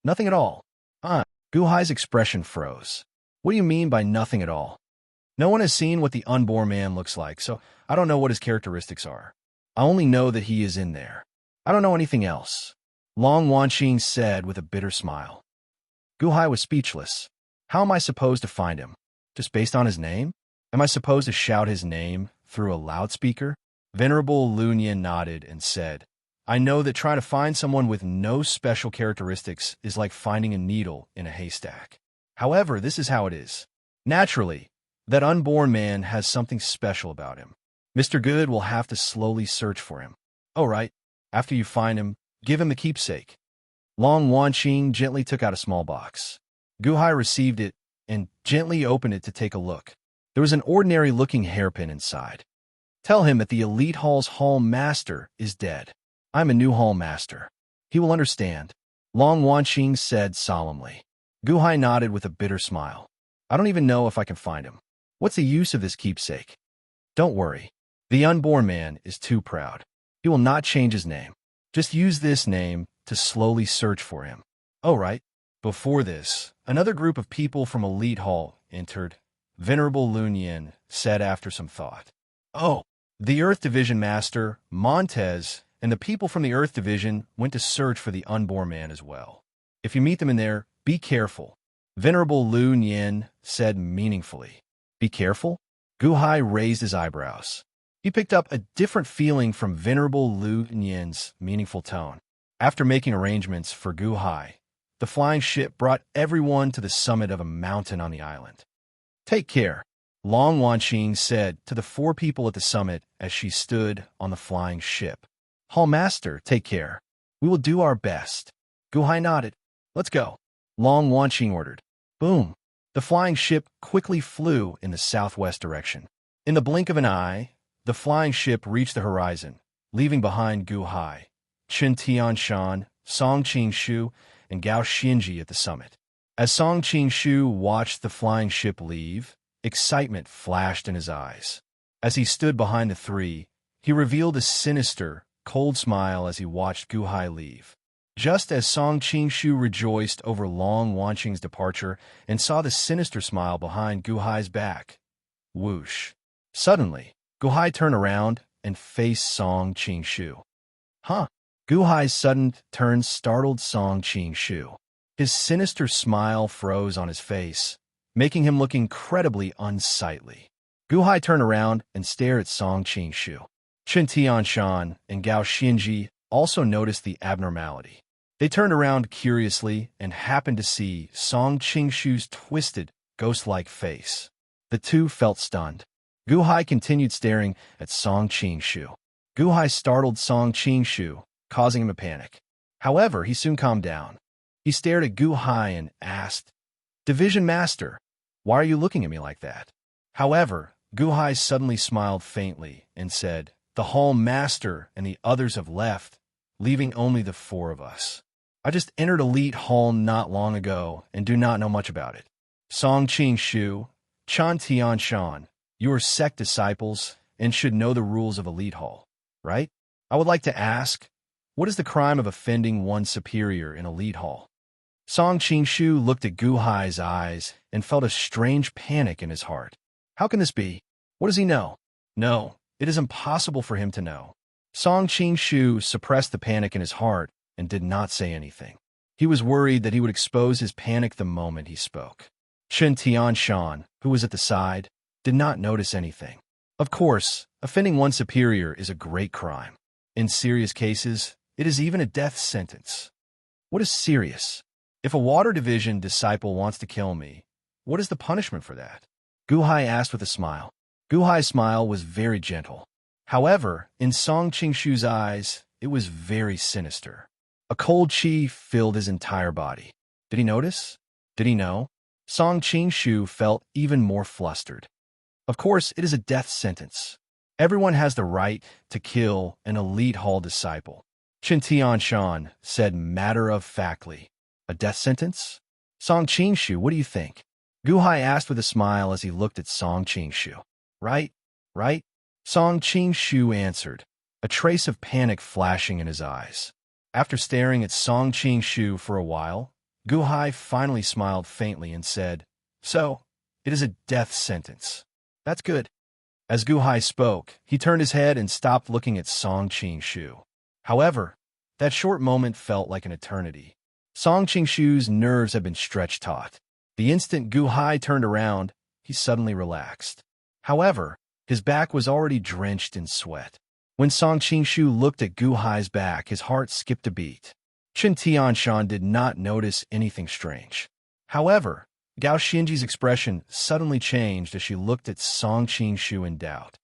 "Nothing at all." Gu Hai's expression froze. "What do you mean by nothing at all?" "No one has seen what the unborn man looks like, so I don't know what his characteristics are. I only know that he is in there. I don't know anything else," Long Wanqing said with a bitter smile. Gu Hai was speechless. "How am I supposed to find him? Just based on his name? Am I supposed to shout his name through a loudspeaker?" Venerable Lunyan nodded and said, "I know that trying to find someone with no special characteristics is like finding a needle in a haystack. However, this is how it is. Naturally, that unborn man has something special about him. Mr. Good will have to slowly search for him. All right, after you find him, give him the keepsake." Long Wanqing gently took out a small box. Gu Hai received it and gently opened it to take a look. There was an ordinary-looking hairpin inside. "Tell him that the Elite Hall's Hall Master is dead. I'm a new Hall Master. He will understand," Long Wanqing said solemnly. Gu Hai nodded with a bitter smile. "I don't even know if I can find him. What's the use of this keepsake?" "Don't worry. The unborn man is too proud. He will not change his name. Just use this name to slowly search for him." "Oh, right." Before this, another group of people from Elite Hall entered. Venerable Lunyan said after some thought, "Oh, the Earth Division Master, Montez, and the people from the Earth Division went to search for the unborn man as well. If you meet them in there, be careful." Venerable Lunyan said meaningfully. "Be careful?" Gu Hai raised his eyebrows. He picked up a different feeling from Venerable Lunyan's meaningful tone. After making arrangements for Gu Hai, the flying ship brought everyone to the summit of a mountain on the island. "Take care," Long Wanqing said to the 4 people at the summit as she stood on the flying ship. "Hall Master, take care. We will do our best." Gu Hai nodded. "Let's go," Long Wanqing ordered. Boom! The flying ship quickly flew in the southwest direction. In the blink of an eye, the flying ship reached the horizon, leaving behind Gu Hai, Chen Tianshan, Song Qingshu, and Gao Xinji at the summit. As Song Qingshu watched the flying ship leave, excitement flashed in his eyes. As he stood behind the 3, he revealed a sinister, cold smile as he watched Gu Hai leave. Just as Song Qingshu rejoiced over Long Wanqing's departure and saw the sinister smile behind Gu Hai's back. Whoosh! Suddenly, Gu Hai turned around and faced Song Qingshu. "Huh?" Gu Hai's sudden turn startled Song Qingshu. His sinister smile froze on his face, making him look incredibly unsightly. Gu Hai turned around and stared at Song Qingshu. Chen Tianshan and Gao Xinji also noticed the abnormality. They turned around curiously and happened to see Song Qingshu's twisted, ghost-like face. The 2 felt stunned. Gu Hai continued staring at Song Qingshu. Gu Hai startled Song Qingshu, causing him to panic. However, he soon calmed down. He stared at Gu Hai and asked, "Division Master, why are you looking at me like that?" However, Gu Hai suddenly smiled faintly and said, "The Hall Master and the others have left, leaving only the 4 of us. I just entered Elite Hall not long ago and do not know much about it. Song Qingshu, Chan Tianshan, you are sect disciples and should know the rules of Elite Hall, right? I would like to ask, what is the crime of offending one's superior in Elite Hall?" Song Qingshu looked at Gu Hai's eyes and felt a strange panic in his heart. How can this be? What does he know? No, it is impossible for him to know. Song Qingshu suppressed the panic in his heart and did not say anything. He was worried that he would expose his panic the moment he spoke. Chen Tianshan, who was at the side, did not notice anything. Of course, offending one's superior is a great crime. In serious cases, it is even a death sentence. What is serious? If a Water Division disciple wants to kill me, what is the punishment for that? Gu Hai asked with a smile. Gu Hai's smile was very gentle. However, in Song Qingshu's eyes, it was very sinister. A cold chi filled his entire body. Did he notice? Did he know? Song Qing-shu felt even more flustered. Of course, it is a death sentence. Everyone has the right to kill an elite hall disciple. Chen Tianshan said matter-of-factly. A death sentence? Song Qing-shu, what do you think? Gu Hai asked with a smile as he looked at Song Qing-shu. Right? Right? Song Qing-shu answered, a trace of panic flashing in his eyes. After staring at Song Qing-shu for a while, Gu Hai finally smiled faintly and said, So, it is a death sentence. That's good. As Gu Hai spoke, he turned his head and stopped looking at Song Qing-shu. However, that short moment felt like an eternity. Song Qing-shu's nerves had been stretched taut. The instant Gu Hai turned around, he suddenly relaxed. However, his back was already drenched in sweat. When Song Qing-shu looked at Gu Hai's back, his heart skipped a beat. Chen Tianshan did not notice anything strange. However, Gao Xinji's expression suddenly changed as she looked at Song Qing-shu in doubt.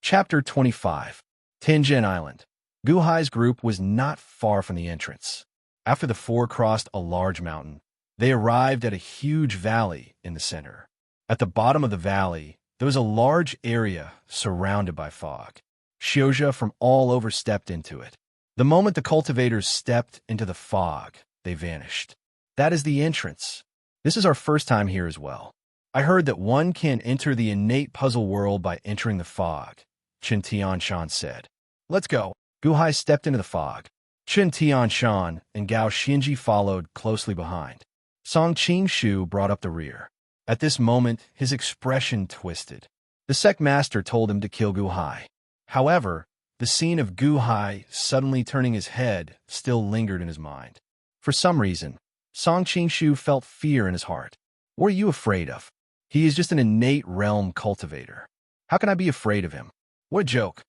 Chapter 25. Tianjin Island. Gu Hai's group was not far from the entrance. After the four crossed a large mountain, they arrived at a huge valley in the center. At the bottom of the valley, there was a large area surrounded by fog. Xiozha from all over stepped into it. The moment the cultivators stepped into the fog, they vanished. That is the entrance. This is our first time here as well. I heard that one can enter the innate puzzle world by entering the fog, Chen Tianshan said. Let's go. Gu Hai stepped into the fog. Chen Tianshan and Gao Xinji followed closely behind. Song Qing-shu brought up the rear. At this moment, his expression twisted. The sect master told him to kill Gu Hai. However, the scene of Gu Hai suddenly turning his head still lingered in his mind. For some reason, Song Qing-shu felt fear in his heart. What are you afraid of? He is just an innate realm cultivator. How can I be afraid of him? What a joke.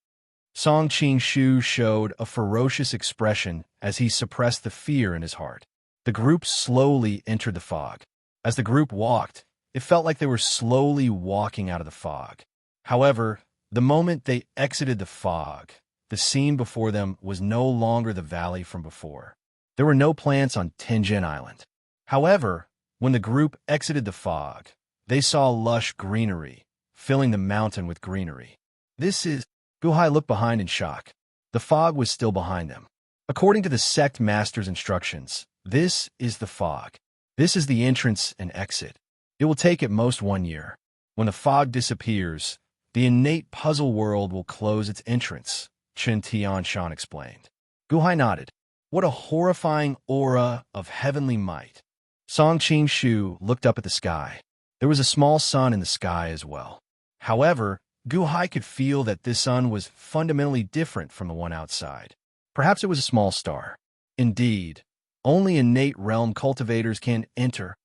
Song Qing-shu showed a ferocious expression as he suppressed the fear in his heart. The group slowly entered the fog. As the group walked, it felt like they were slowly walking out of the fog. However, the moment they exited the fog, the scene before them was no longer the valley from before. There were no plants on Tianjin Island. However, when the group exited the fog, they saw lush greenery, filling the mountain with greenery. This is... Gu Hai looked behind in shock. The fog was still behind them. According to the sect master's instructions, this is the fog. This is the entrance and exit. It will take at most 1 year. When the fog disappears, the innate puzzle world will close its entrance, Chen Tianshan explained. Gu Hai nodded. What a horrifying aura of heavenly might. Song Qing-shu looked up at the sky. There was a small sun in the sky as well. However, Gu Hai could feel that this sun was fundamentally different from the one outside. Perhaps it was a small star. Indeed, only innate realm cultivators can enter.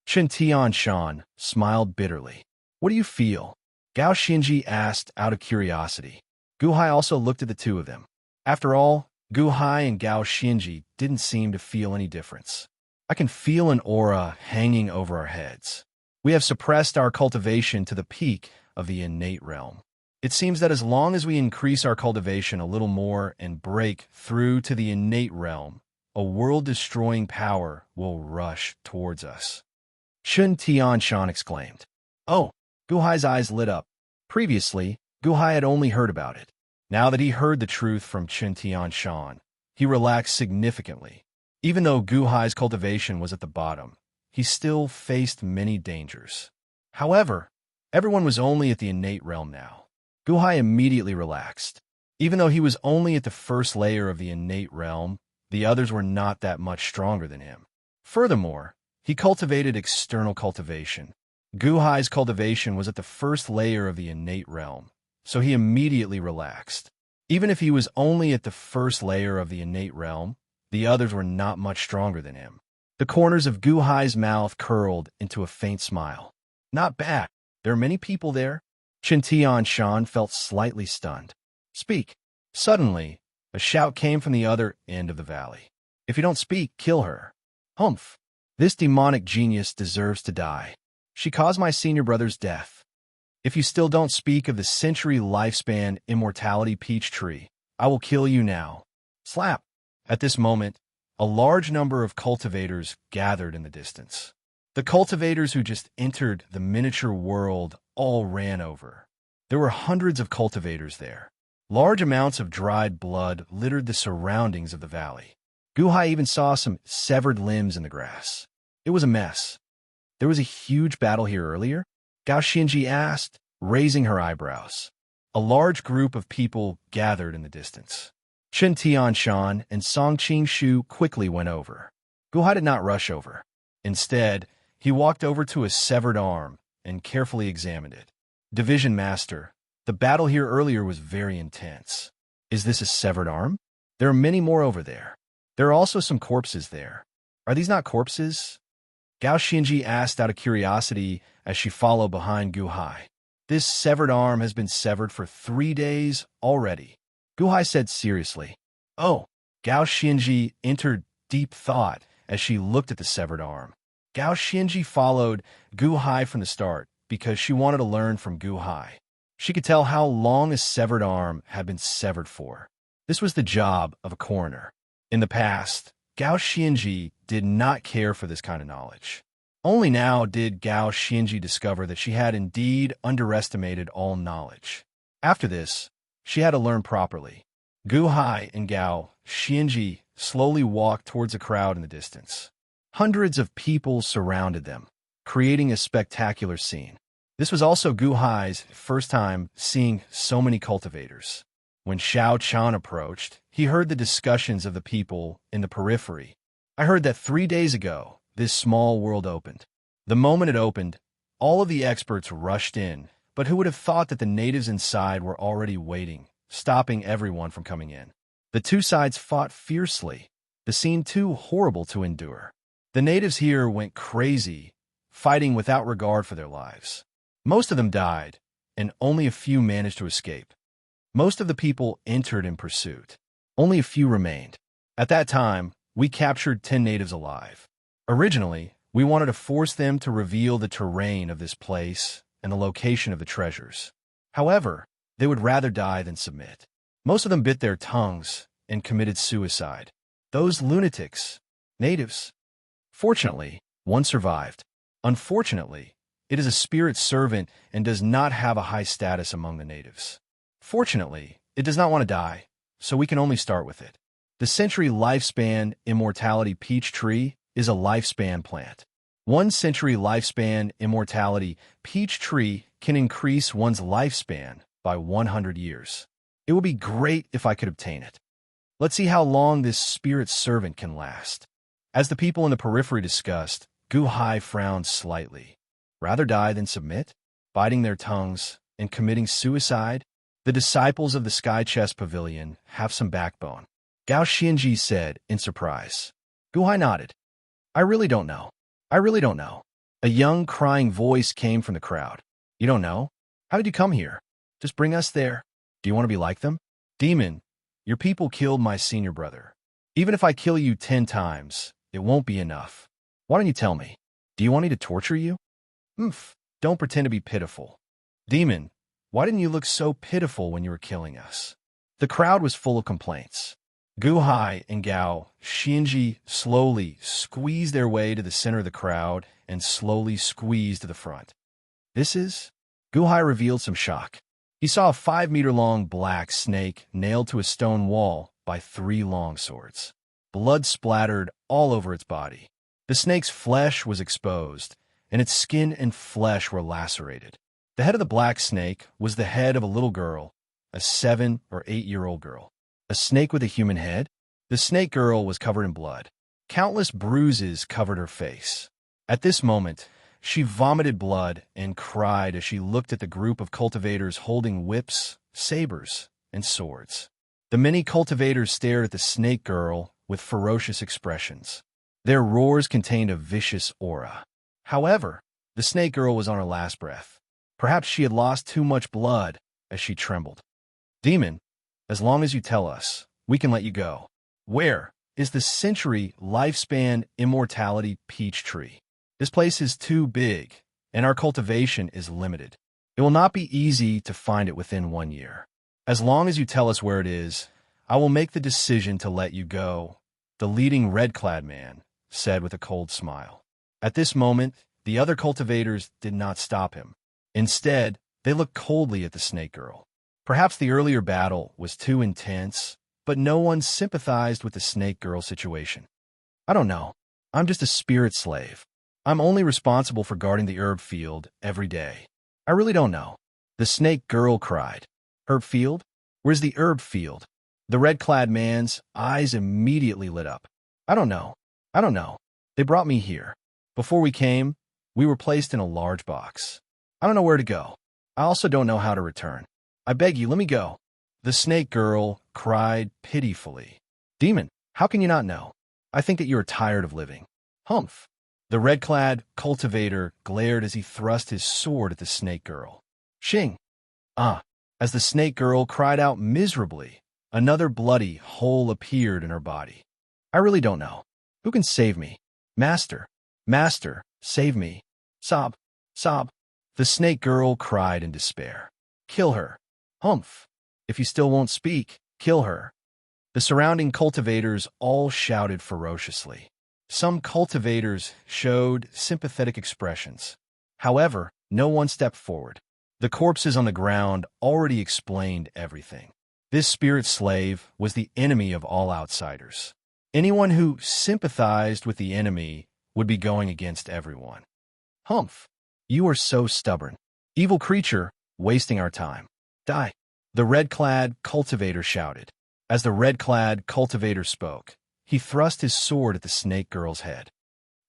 Chen Tianshan smiled bitterly. What do you feel? Gao Xinji asked out of curiosity. Gu Hai also looked at the two of them. After all, Gu Hai and Gao Xinji didn't seem to feel any difference. I can feel an aura hanging over our heads. We have suppressed our cultivation to the peak of the innate realm. It seems that as long as we increase our cultivation a little more and break through to the innate realm, a world-destroying power will rush towards us. Chen Tianshan exclaimed. Oh, Gu Hai's eyes lit up. Previously, Gu Hai had only heard about it. Now that he heard the truth from Chen Tianshan, he relaxed significantly. Even though Gu Hai's cultivation was at the bottom, he still faced many dangers. However, everyone was only at the innate realm now. Gu Hai immediately relaxed. Even though he was only at the first layer of the innate realm, the others were not that much stronger than him. Furthermore, he cultivated external cultivation. Gu Hai's cultivation was at the first layer of the innate realm, so he immediately relaxed. Even if he was only at the first layer of the innate realm, the others were not much stronger than him. The corners of Gu Hai's mouth curled into a faint smile. Not bad. There are many people there. Chen Tianshan felt slightly stunned. Speak. Suddenly, a shout came from the other end of the valley. If you don't speak, kill her. Humph. This demonic genius deserves to die. She caused my senior brother's death. If you still don't speak of the century lifespan immortality peach tree, I will kill you now. Slap! At this moment, a large number of cultivators gathered in the distance. The cultivators who just entered the miniature world all ran over. There were hundreds of cultivators there. Large amounts of dried blood littered the surroundings of the valley. Guhai even saw some severed limbs in the grass. It was a mess. There was a huge battle here earlier? Gao Xinji asked, raising her eyebrows. A large group of people gathered in the distance. Chen Tianshan and Song Qing quickly went over. Guhai did not rush over. Instead, he walked over to a severed arm and carefully examined it. Division Master, the battle here earlier was very intense. Is this a severed arm? There are many more over there. There are also some corpses there. Are these not corpses? Gao Xinji asked out of curiosity as she followed behind Guhai. This severed arm has been severed for 3 days already. Guhai said seriously. Oh, Gao Xinji entered deep thought as she looked at the severed arm. Gao Xinji followed Guhai from the start because she wanted to learn from Guhai. She could tell how long a severed arm had been severed for. This was the job of a coroner. In the past, Gao Xinji did not care for this kind of knowledge. Only now did Gao Xinji discover that she had indeed underestimated all knowledge. After this, she had to learn properly. Guhai and Gao Xinji slowly walked towards a crowd in the distance. Hundreds of people surrounded them, creating a spectacular scene. This was also Guhai's first time seeing so many cultivators. When Xiao Chan approached, he heard the discussions of the people in the periphery. I heard that 3 days ago, this small world opened. The moment it opened, all of the experts rushed in, but who would have thought that the natives inside were already waiting, stopping everyone from coming in? The two sides fought fiercely, the scene too horrible to endure. The natives here went crazy, fighting without regard for their lives. Most of them died, and only a few managed to escape. Most of the people entered in pursuit. Only a few remained. At that time, we captured 10 natives alive. Originally, we wanted to force them to reveal the terrain of this place and the location of the treasures. However, they would rather die than submit. Most of them bit their tongues and committed suicide. Those lunatics, natives. Fortunately, one survived. Unfortunately, it is a spirit servant and does not have a high status among the natives. Fortunately, it does not want to die, so we can only start with it. The century lifespan immortality peach tree is a lifespan plant. 1 century lifespan immortality peach tree can increase one's lifespan by 100 years. It would be great if I could obtain it. Let's see how long this spirit servant can last. As the people in the periphery discussed, Guhai frowned slightly. Rather die than submit? Biting their tongues and committing suicide? The disciples of the Sky Chest Pavilion have some backbone. Gao Xinji said in surprise. Guhai nodded. I really don't know. I really don't know. A young crying voice came from the crowd. You don't know? How did you come here? Just bring us there. Do you want to be like them? Demon, your people killed my senior brother. Even if I kill you 10 times, it won't be enough. Why don't you tell me? Do you want me to torture you? Don't pretend to be pitiful. Demon, why didn't you look so pitiful when you were killing us? The crowd was full of complaints. Guhai and Gao Xinji slowly squeezed their way to the center of the crowd and slowly squeezed to the front. This is? Guhai revealed some shock. He saw a 5-meter-long black snake nailed to a stone wall by 3 long swords. Blood splattered all over its body. The snake's flesh was exposed, and its skin and flesh were lacerated. The head of the black snake was the head of a little girl, a 7 or 8-year-old girl. A snake with a human head? The snake girl was covered in blood. Countless bruises covered her face. At this moment, she vomited blood and cried as she looked at the group of cultivators holding whips, sabers, and swords. The many cultivators stared at the snake girl with ferocious expressions. Their roars contained a vicious aura. However, the snake girl was on her last breath. Perhaps she had lost too much blood as she trembled. Demon, as long as you tell us, we can let you go. Where is the century lifespan immortality peach tree? This place is too big, and our cultivation is limited. It will not be easy to find it within 1 year. As long as you tell us where it is, I will make the decision to let you go, the leading red-clad man said with a cold smile. At this moment, the other cultivators did not stop him. Instead, they looked coldly at the snake girl. Perhaps the earlier battle was too intense, but no one sympathized with the snake girl situation. I don't know. I'm just a spirit slave. I'm only responsible for guarding the herb field every day. I really don't know. The snake girl cried. Herb field? Where's the herb field? The red-clad man's eyes immediately lit up. I don't know. I don't know. They brought me here. Before we came, we were placed in a large box. I don't know where to go. I also don't know how to return. I beg you, let me go. The snake girl cried pitifully. Demon, how can you not know? I think that you are tired of living. Humph. The red-clad cultivator glared as he thrust his sword at the snake girl. Shing. As the snake girl cried out miserably, another bloody hole appeared in her body. I really don't know. Who can save me? Master, Master, save me. Sob, sob. The snake girl cried in despair. Kill her. Humph. If you still won't speak, kill her. The surrounding cultivators all shouted ferociously. Some cultivators showed sympathetic expressions. However, no one stepped forward. The corpses on the ground already explained everything. This spirit slave was the enemy of all outsiders. Anyone who sympathized with the enemy would be going against everyone. Humph, you are so stubborn. Evil creature, wasting our time. Die. The red-clad cultivator shouted. As the red-clad cultivator spoke, he thrust his sword at the snake girl's head.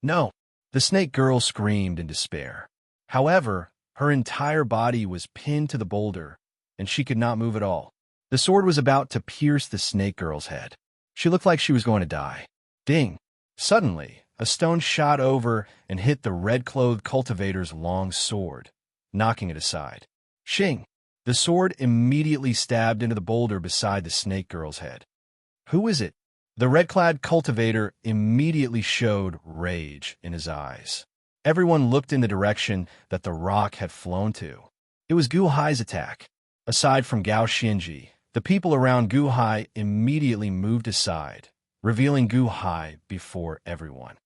No, the snake girl screamed in despair. However, her entire body was pinned to the boulder, and she could not move at all. The sword was about to pierce the snake girl's head. She looked like she was going to die. Ding! Suddenly, a stone shot over and hit the red-clothed cultivator's long sword, knocking it aside. Shing! The sword immediately stabbed into the boulder beside the snake girl's head. Who is it? The red-clad cultivator immediately showed rage in his eyes. Everyone looked in the direction that the rock had flown to. It was Gu Hai's attack. Aside from Gao Xinji, the people around Gu Hai immediately moved aside, revealing Gu Hai before everyone.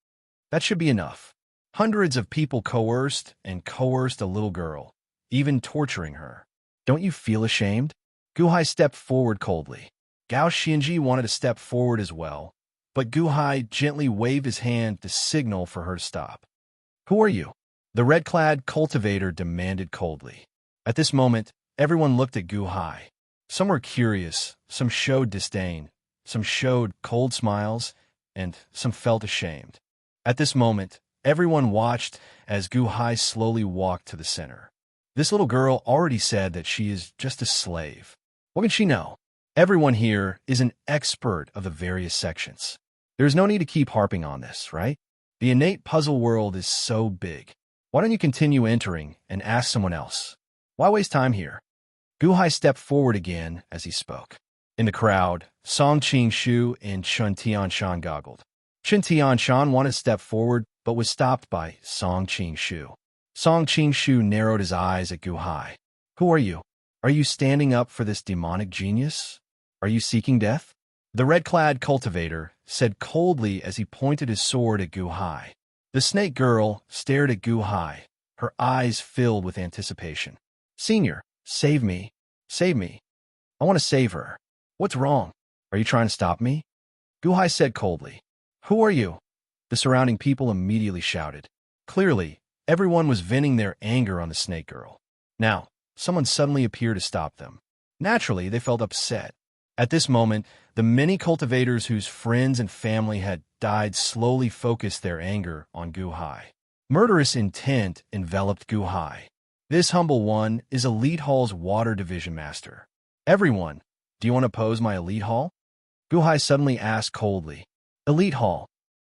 That should be enough. Hundreds of people coerced a little girl, even torturing her. Don't you feel ashamed? Gu Hai stepped forward coldly. Gao Xinji wanted to step forward as well, but Gu Hai gently waved his hand to signal for her to stop. Who are you? The red-clad cultivator demanded coldly. At this moment, everyone looked at Gu Hai. Some were curious, some showed disdain, some showed cold smiles, and some felt ashamed. At this moment, everyone watched as Gu Hai slowly walked to the center. This little girl already said that she is just a slave. What can she know? Everyone here is an expert of the various sections. There's no need to keep harping on this, right? The innate puzzle world is so big. Why don't you continue entering and ask someone else? Why waste time here? Gu Hai stepped forward again as he spoke. In the crowd, Song Qing-shu and Chun Tianshan goggled. Chun Tianshan wanted to step forward, but was stopped by Song Qing-shu. Song Qing-shu narrowed his eyes at Gu Hai. Who are you? Are you standing up for this demonic genius? Are you seeking death? The red-clad cultivator said coldly as he pointed his sword at Gu Hai. The snake girl stared at Gu Hai, her eyes filled with anticipation. Senior, save me. Save me. I want to save her. What's wrong? Are you trying to stop me? Gu Hai said coldly. Who are you? The surrounding people immediately shouted. Clearly, everyone was venting their anger on the snake girl. Now, someone suddenly appeared to stop them. Naturally, they felt upset. At this moment, the many cultivators whose friends and family had died slowly focused their anger on Gu Hai. Murderous intent enveloped Gu Hai. This humble one is Elite Hall's water division master. Everyone, do you want to oppose my Elite Hall? Gu Hai suddenly asked coldly. Elite Hall.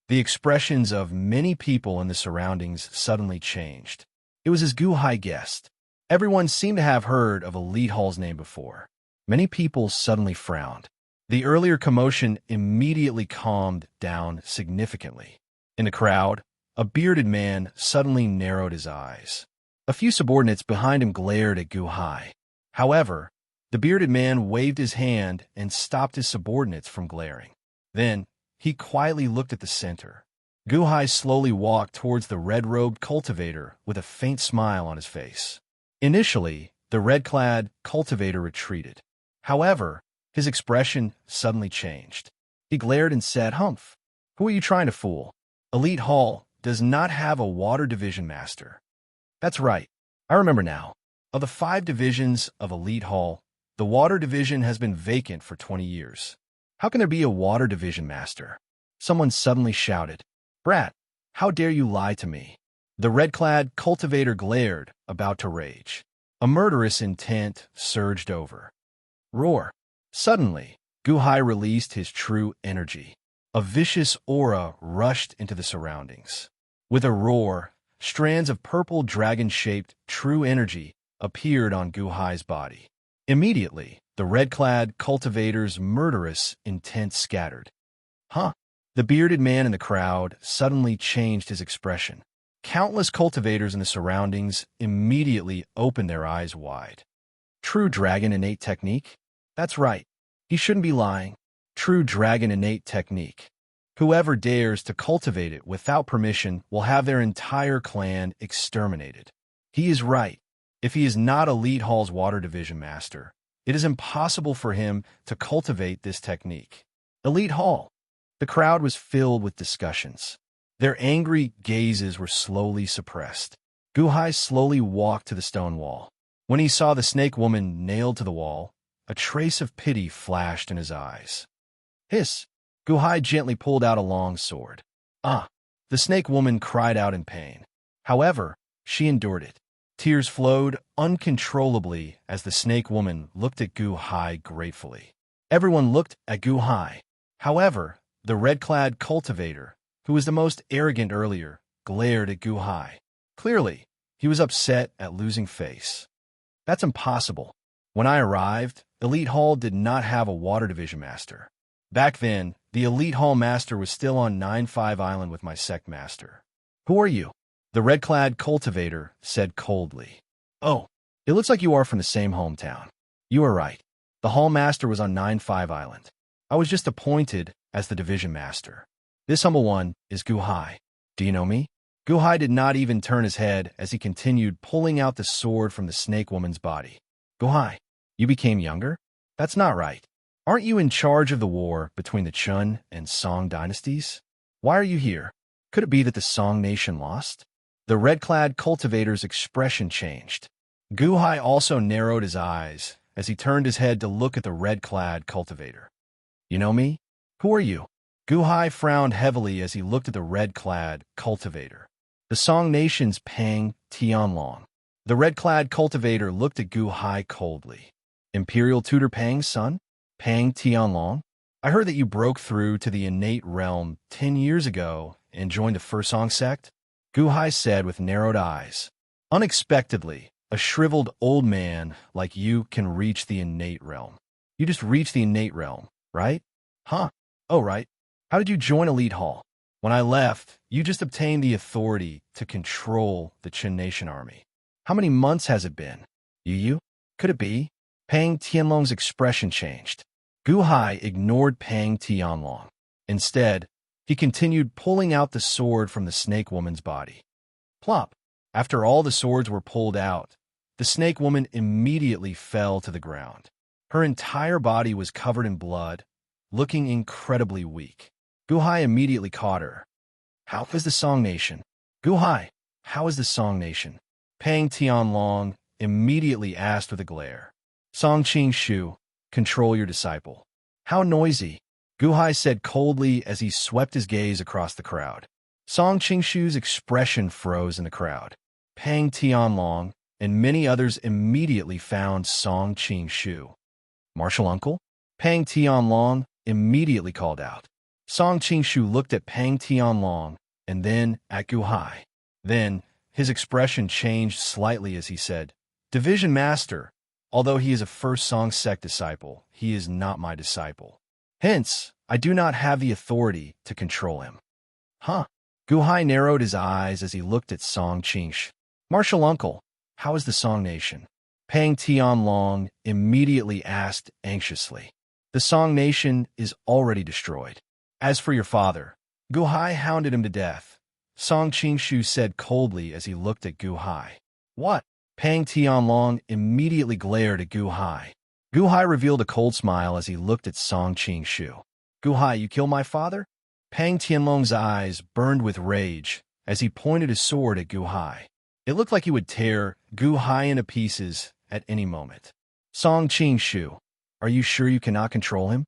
The expressions of many people in the surroundings suddenly changed. It was as Gu Hai guessed. Everyone seemed to have heard of Elite Hall's name before. Many people suddenly frowned. The earlier commotion immediately calmed down significantly. In the crowd, a bearded man suddenly narrowed his eyes. A few subordinates behind him glared at Gu Hai. However, The bearded man waved his hand and stopped his subordinates from glaring. Then, he quietly looked at the center. Guhai slowly walked towards the red-robed cultivator with a faint smile on his face. Initially, the red-clad cultivator retreated. However, his expression suddenly changed. He glared and said, "Humph, who are you trying to fool? Elite Hall does not have a water division master." That's right. I remember now. Of the 5 divisions of Elite Hall, the water division has been vacant for 20 years. How can there be a water division master? Someone suddenly shouted. "Brat, how dare you lie to me?" The red-clad cultivator glared, about to rage. A murderous intent surged over. Roar. Suddenly, Guhai released his true energy. A vicious aura rushed into the surroundings. With a roar, strands of purple dragon-shaped true energy appeared on Guhai's body. Immediately, the red-clad cultivator's murderous intent scattered. Huh? The bearded man in the crowd suddenly changed his expression. Countless cultivators in the surroundings immediately opened their eyes wide. True dragon innate technique? That's right. He shouldn't be lying. True dragon innate technique. Whoever dares to cultivate it without permission will have their entire clan exterminated. He is right. If he is not Elite Hall's water division master, it is impossible for him to cultivate this technique. Elite Hall. The crowd was filled with discussions. Their angry gazes were slowly suppressed. Guhai slowly walked to the stone wall. When he saw the snake woman nailed to the wall, a trace of pity flashed in his eyes. Hiss! Guhai gently pulled out a long sword. Ah! The snake woman cried out in pain. However, she endured it. Tears flowed uncontrollably as the snake woman looked at Guhai gratefully. Everyone looked at Guhai. However, the red-clad cultivator, who was the most arrogant earlier, glared at Guhai. Clearly, he was upset at losing face. That's impossible. When I arrived, Elite Hall did not have a water division master. Back then, the Elite Hall master was still on 9-5 Island with my sect master. Who are you? The red-clad cultivator said coldly. Oh, it looks like you are from the same hometown. You are right. The Hall master was on 9-5 Island. I was just appointed as the division master. This humble one is Guhai. Do you know me? Guhai did not even turn his head as he continued pulling out the sword from the snake woman's body. Guhai, you became younger? That's not right. Aren't you in charge of the war between the Chun and Song dynasties? Why are you here? Could it be that the Song nation lost? The red-clad cultivator's expression changed. Guhai also narrowed his eyes as he turned his head to look at the red-clad cultivator. You know me? Who are you? Guhai frowned heavily as he looked at the red-clad cultivator. The Song nation's Pang Tianlong. The red-clad cultivator looked at Guhai coldly. Imperial tutor Pang's son? Pang Tianlong? I heard that you broke through to the innate realm 10 years ago and joined the First Song sect? Guhai said with narrowed eyes. Unexpectedly, a shriveled old man like you can reach the innate realm. You just reached the innate realm, right? Huh. Oh, right. How did you join Elite Hall? When I left, you just obtained the authority to control the Qin Nation army. How many months has it been? You? Could it be? Pang Tianlong's expression changed. Guhai ignored Pang Tianlong. Instead, he continued pulling out the sword from the snake woman's body. Plop! After all the swords were pulled out, the snake woman immediately fell to the ground. Her entire body was covered in blood, looking incredibly weak. Guhai immediately caught her. How is the Song Nation? Guhai, how is the Song Nation? Pang Tianlong immediately asked with a glare. Song Qing-shu, control your disciple. How noisy, Guhai said coldly as he swept his gaze across the crowd. Song Qing-shu's expression froze in the crowd. Pang Tianlong and many others immediately found Song Qing-shu. Martial uncle? Pang Tianlong immediately called out. Song Qing-shu looked at Pang Tianlong and then at Guhai. Then, his expression changed slightly as he said, Division Master, although he is a First Song sect disciple, he is not my disciple. Hence, I do not have the authority to control him. Huh? Guhai narrowed his eyes as he looked at Song Qing-shu. Martial uncle, how is the Song Nation? Pang Tianlong immediately asked anxiously. The Song Nation is already destroyed. As for your father, Gu Hai hounded him to death, Song Qingshu said coldly as he looked at Gu Hai. What? Pang Tianlong immediately glared at Gu Hai. Gu Hai revealed a cold smile as he looked at Song Qingshu. Gu Hai, you kill my father? Pang Tianlong's eyes burned with rage as he pointed his sword at Gu Hai. It looked like he would tear Gu Hai into pieces at any moment. Song Qingshu, are you sure you cannot control him?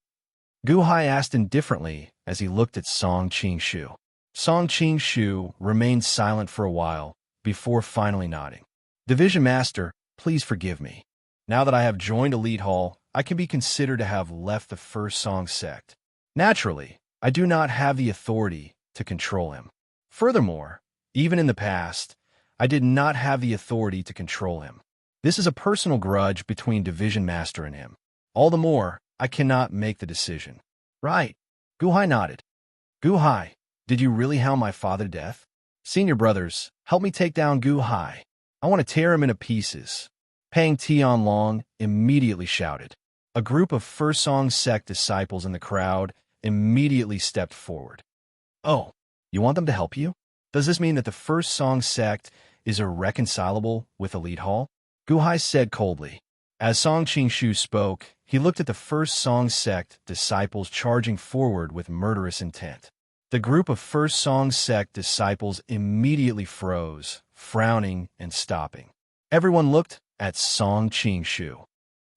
Gu Hai asked indifferently as he looked at Song Qingshu. Song Qingshu remained silent for a while before finally nodding. Division Master, please forgive me. Now that I have joined Elite Hall, I can be considered to have left the First Song sect. Naturally, I do not have the authority to control him. Furthermore, even in the past, I did not have the authority to control him. This is a personal grudge between Division Master and him. All the more, I cannot make the decision. Right. Gu Hai nodded. Gu Hai, did you really hound my father to death? Senior brothers, help me take down Gu Hai. I want to tear him into pieces. Pang Tianlong immediately shouted. A group of First Song sect disciples in the crowd immediately stepped forward. Oh, you want them to help you? Does this mean that the First Song sect is irreconcilable with Elite Hall? Gu Hai said coldly. As Song Qingshu spoke, he looked at the First Song sect disciples charging forward with murderous intent. The group of First Song sect disciples immediately froze, frowning and stopping. Everyone looked at Song Qingshu.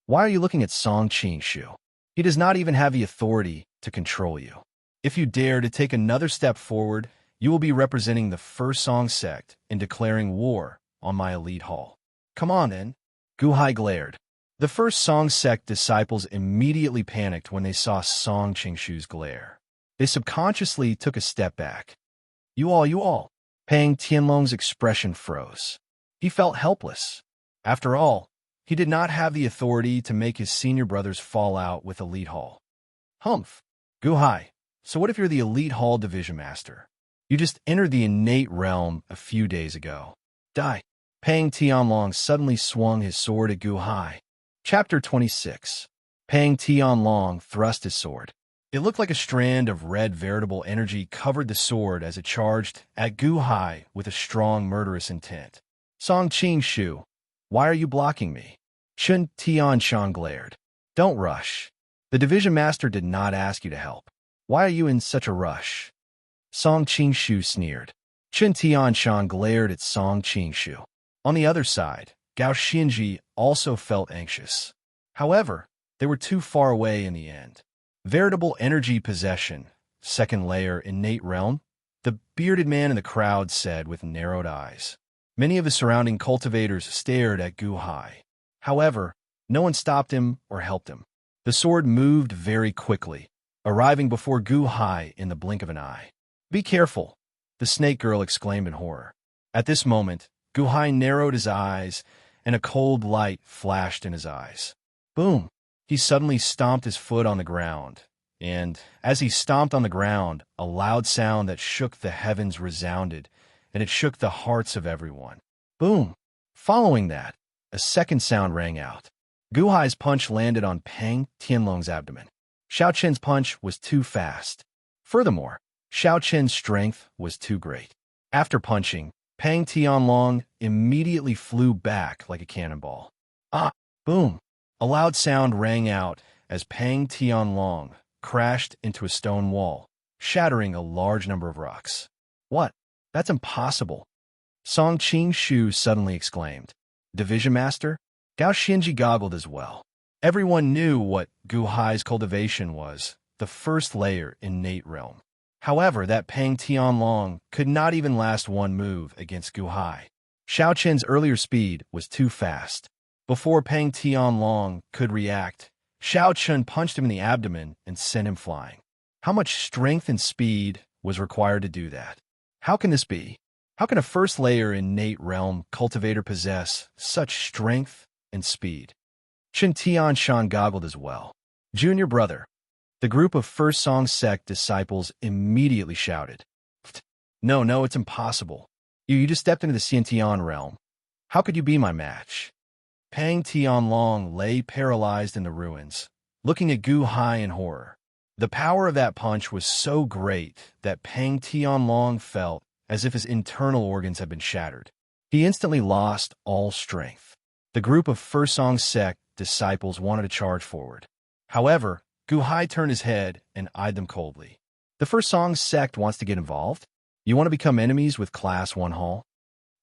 Why are you looking at Song Qingshu? He does not even have the authority to control you. If you dare to take another step forward, you will be representing the First Song sect in declaring war on my Elite Hall. Come on, then. Gu Hai glared. The First Song sect disciples immediately panicked when they saw Song Qingshu's glare. They subconsciously took a step back. You all. Pang Tianlong's expression froze. He felt helpless. After all, he did not have the authority to make his senior brothers fall out with Elite Hall. Humph. Gu Hai, so what if you're the Elite Hall Division Master? You just entered the innate realm a few days ago. Die. Pang Tianlong suddenly swung his sword at Gu Hai. Chapter 26. Pang Tianlong thrust his sword. It looked like a strand of red veritable energy covered the sword as it charged at Gu Hai with a strong murderous intent. Song Qingshu, why are you blocking me? Chen Tianshan glared. Don't rush. The Division Master did not ask you to help. Why are you in such a rush? Song Qingshu sneered. Chen Tianshan glared at Song Qingshu. On the other side, Gao Xinji also felt anxious. However, they were too far away in the end. Veritable energy possession, second layer innate realm, the bearded man in the crowd said with narrowed eyes. Many of the surrounding cultivators stared at Gu Hai. However, no one stopped him or helped him. The sword moved very quickly, arriving before Gu Hai in the blink of an eye. Be careful, the snake girl exclaimed in horror. At this moment, Gu Hai narrowed his eyes, and a cold light flashed in his eyes. Boom! He suddenly stomped his foot on the ground, and, as he stomped on the ground, a loud sound that shook the heavens resounded, and it shook the hearts of everyone. Boom! Following that, a second sound rang out. Gu Hai's punch landed on Pang Tianlong's abdomen. Xiao Chen's punch was too fast. Furthermore, Xiao Chen's strength was too great. After punching, Pang Tianlong immediately flew back like a cannonball. Ah! Boom! A loud sound rang out as Pang Tianlong crashed into a stone wall, shattering a large number of rocks. What? That's impossible! Song Qingshu suddenly exclaimed. Division Master? Gao Xinji goggled as well. Everyone knew what Gu Hai's cultivation was, the first layer innate realm. However, that Pang Tianlong could not even last one move against Gu Hai. Xiao Chen's earlier speed was too fast. Before Pang Tianlong could react, Xiao Chen punched him in the abdomen and sent him flying. How much strength and speed was required to do that? How can this be? How can a first layer innate realm cultivator possess such strength and speed? Chen Tianshan goggled as well. Junior brother. The group of First Song sect disciples immediately shouted. No, it's impossible. You just stepped into the Xiantian realm. How could you be my match? Pang Tianlong lay paralyzed in the ruins, looking at Gu Hai in horror. The power of that punch was so great that Pang Tianlong felt as if his internal organs had been shattered. He instantly lost all strength. The group of First Song sect disciples wanted to charge forward. However, Gu Hai turned his head and eyed them coldly. The First Song sect wants to get involved? You want to become enemies with Class 1 Hall?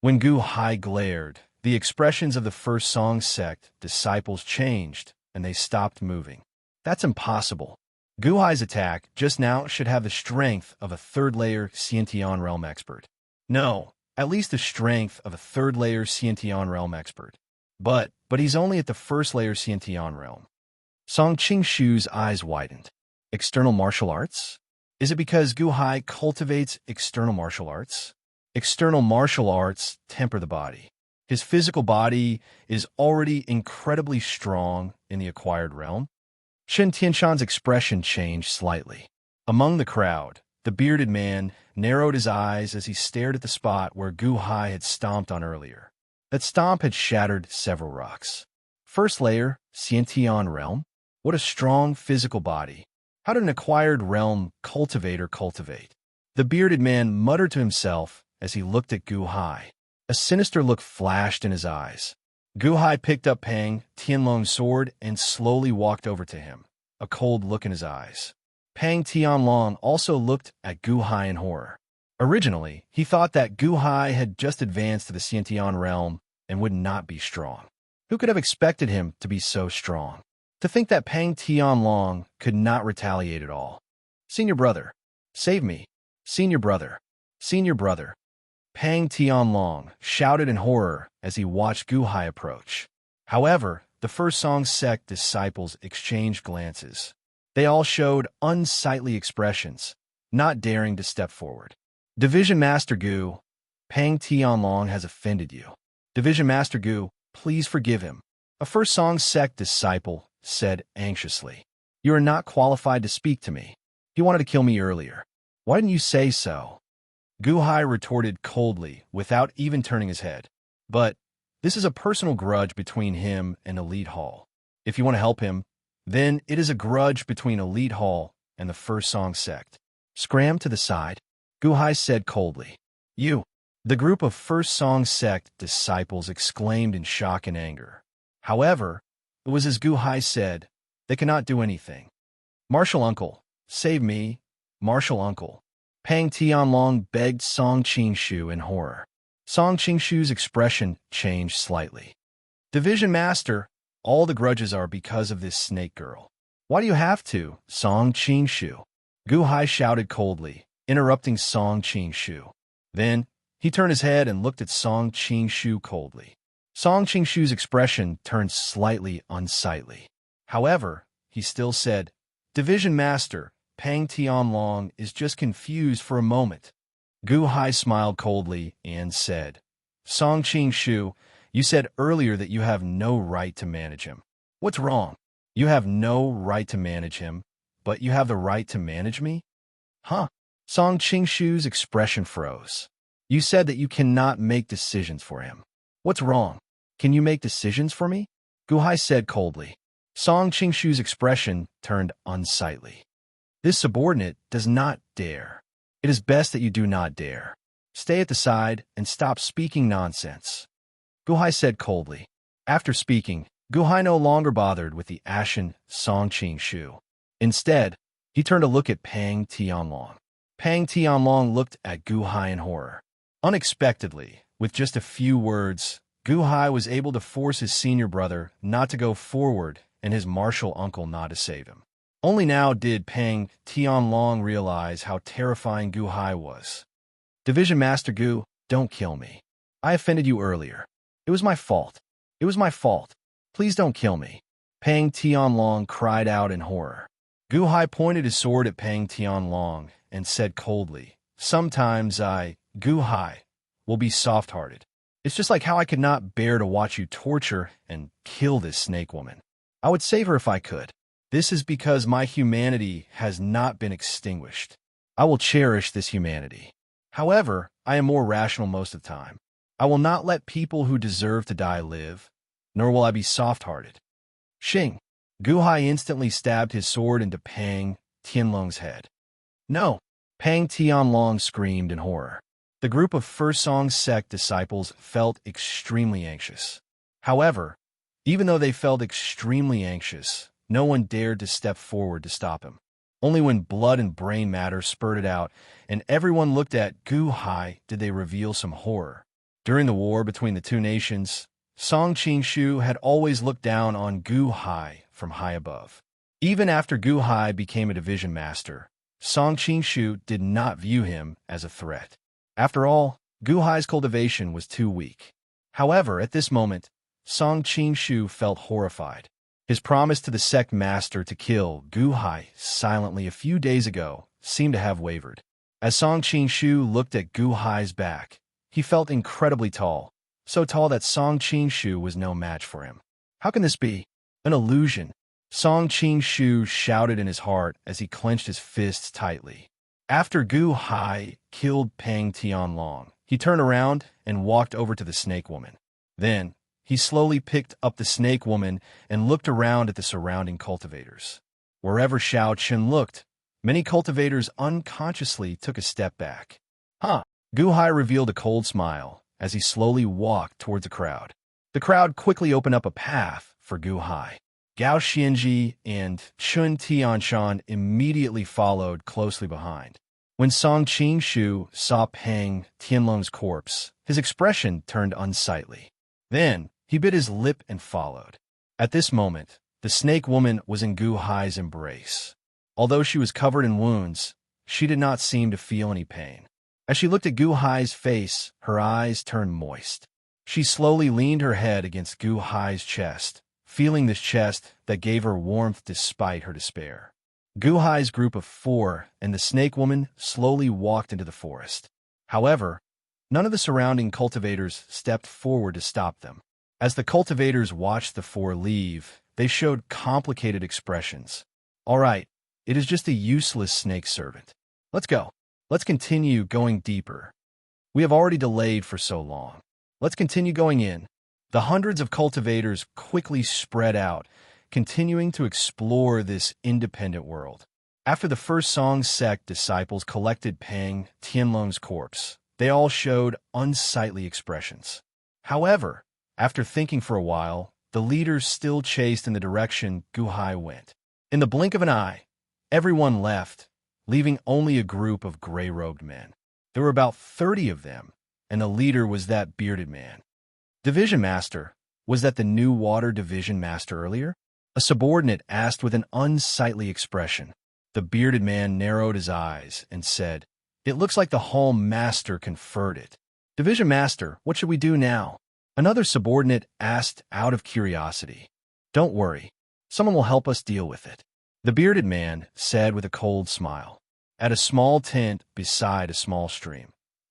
When Gu Hai glared, the expressions of the First Song sect disciples changed, and they stopped moving. That's impossible. Gu Hai's attack just now should have the strength of a third-layer Xiantian realm expert. No, at least the strength of a third-layer Xiantian realm expert. But he's only at the first-layer Xiantian realm. Song Qingshu's eyes widened. External martial arts? Is it because Gu Hai cultivates external martial arts? External martial arts temper the body. His physical body is already incredibly strong in the acquired realm. Shen Tianshan's expression changed slightly. Among the crowd, the bearded man narrowed his eyes as he stared at the spot where Gu Hai had stomped on earlier. That stomp had shattered several rocks. First layer, Xiantian realm? What a strong physical body. How did an acquired realm cultivator cultivate? The bearded man muttered to himself as he looked at Gu Hai. A sinister look flashed in his eyes. Gu Hai picked up Pang Tianlong's sword and slowly walked over to him, a cold look in his eyes. Pang Tianlong also looked at Gu Hai in horror. Originally, he thought that Gu Hai had just advanced to the Xiantian realm and would not be strong. Who could have expected him to be so strong? To think that Pang Tianlong could not retaliate at all. Senior brother, save me. Senior brother, senior brother. Pang Tianlong shouted in horror as he watched Gu Hai approach. However, the First Song sect disciples exchanged glances. They all showed unsightly expressions, not daring to step forward. Division Master Gu, Pang Tianlong has offended you. Division Master Gu, please forgive him. A First Song sect disciple said anxiously. You are not qualified to speak to me. He wanted to kill me earlier. Why didn't you say so? Gu Hai retorted coldly, without even turning his head. But this is a personal grudge between him and Elite Hall. If you want to help him, then it is a grudge between Elite Hall and the First Song sect. Scram to the side, Gu Hai said coldly. You! The group of First Song sect disciples exclaimed in shock and anger. However, it was as Gu Hai said, they cannot do anything. Martial uncle, save me, martial uncle. Pang Tianlong begged Song Qingshu in horror. Song Qingshu's expression changed slightly. Division Master, all the grudges are because of this snake girl. Why do you have to, Song Qingshu? Gu Hai shouted coldly, interrupting Song Qingshu. Then, he turned his head and looked at Song Qingshu coldly. Song Qingshu's expression turned slightly unsightly. However, he still said, Division Master, Pang Tianlong is just confused for a moment. Gu Hai smiled coldly and said, Song Qingshu, you said earlier that you have no right to manage him. What's wrong? You have no right to manage him, but you have the right to manage me? Huh? Song Qingshu's expression froze. You said that you cannot make decisions for him. What's wrong? Can you make decisions for me? Gu Hai said coldly. Song Qingshu's expression turned unsightly. This subordinate does not dare. It is best that you do not dare. Stay at the side and stop speaking nonsense. Gu Hai said coldly. After speaking, Gu Hai no longer bothered with the ashen Song Qingshu. Instead, he turned to look at Pang Tianlong. Pang Tianlong looked at Gu Hai in horror. Unexpectedly, with just a few words, Gu Hai was able to force his senior brother not to go forward and his martial uncle not to save him. Only now did Pang Tianlong realize how terrifying Gu Hai was. Division Master Gu, don't kill me. I offended you earlier. It was my fault. It was my fault. Please don't kill me. Pang Tianlong cried out in horror. Gu Hai pointed his sword at Pang Tianlong and said coldly, Sometimes Gu Hai, will be soft-hearted. It's just like how I could not bear to watch you torture and kill this snake woman. I would save her if I could. This is because my humanity has not been extinguished. I will cherish this humanity. However, I am more rational most of the time. I will not let people who deserve to die live. nor will I be soft-hearted. Xing. Guhai instantly stabbed his sword into Pang Tianlong's head. No! Pang Tianlong screamed in horror. The group of First Song sect disciples felt extremely anxious. However, even though they felt extremely anxious, no one dared to step forward to stop him. Only when blood and brain matter spurted out and everyone looked at Guhai did they reveal some horror. During the war between the two nations, Song Qingshu had always looked down on Guhai from high above. Even after Guhai became a division master, Song Qingshu did not view him as a threat. After all, Guhai's cultivation was too weak. However, at this moment, Song Qingshu felt horrified. His promise to the sect master to kill Guhai silently a few days ago seemed to have wavered. As Song Qingshu looked at Guhai's back, he felt incredibly tall, so tall that Song Qingshu was no match for him. How can this be? An illusion. Song Qingshu shouted in his heart as he clenched his fists tightly. After Guhai killed Pang Tianlong, he turned around and walked over to the snake woman. Then, he slowly picked up the snake woman and looked around at the surrounding cultivators. Wherever Xiao Chen looked, many cultivators unconsciously took a step back. Huh! Guhai revealed a cold smile as he slowly walked towards the crowd. The crowd quickly opened up a path for Guhai. Gao Xianji and Chun Tianshan immediately followed closely behind. When Song Qingshu saw Pang Tianlong's corpse, his expression turned unsightly. Then, he bit his lip and followed. At this moment, the snake woman was in Guhai's embrace. Although she was covered in wounds, she did not seem to feel any pain. As she looked at Guhai's face, her eyes turned moist. She slowly leaned her head against Guhai's chest, feeling this chest that gave her warmth despite her despair. Guhai's group of 4 and the snake woman slowly walked into the forest. However, none of the surrounding cultivators stepped forward to stop them. As the cultivators watched the 4 leave, they showed complicated expressions. All right, it is just a useless snake servant. Let's go. Let's continue going deeper. We have already delayed for so long. Let's continue going in. The hundreds of cultivators quickly spread out, continuing to explore this independent world. After the First Song sect disciples collected Pang Tianlong's corpse, they all showed unsightly expressions. However, after thinking for a while, the leaders still chased in the direction Guhai went. In the blink of an eye, everyone left, leaving only a group of gray-robed men. There were about 30 of them, and the leader was that bearded man. Division Master, was that the new water division master earlier? A subordinate asked with an unsightly expression. The bearded man narrowed his eyes and said, "It looks like the Hall Master conferred it." Division Master, what should we do now? Another subordinate asked out of curiosity. Don't worry, someone will help us deal with it. The bearded man said with a cold smile. At a small tent beside a small stream.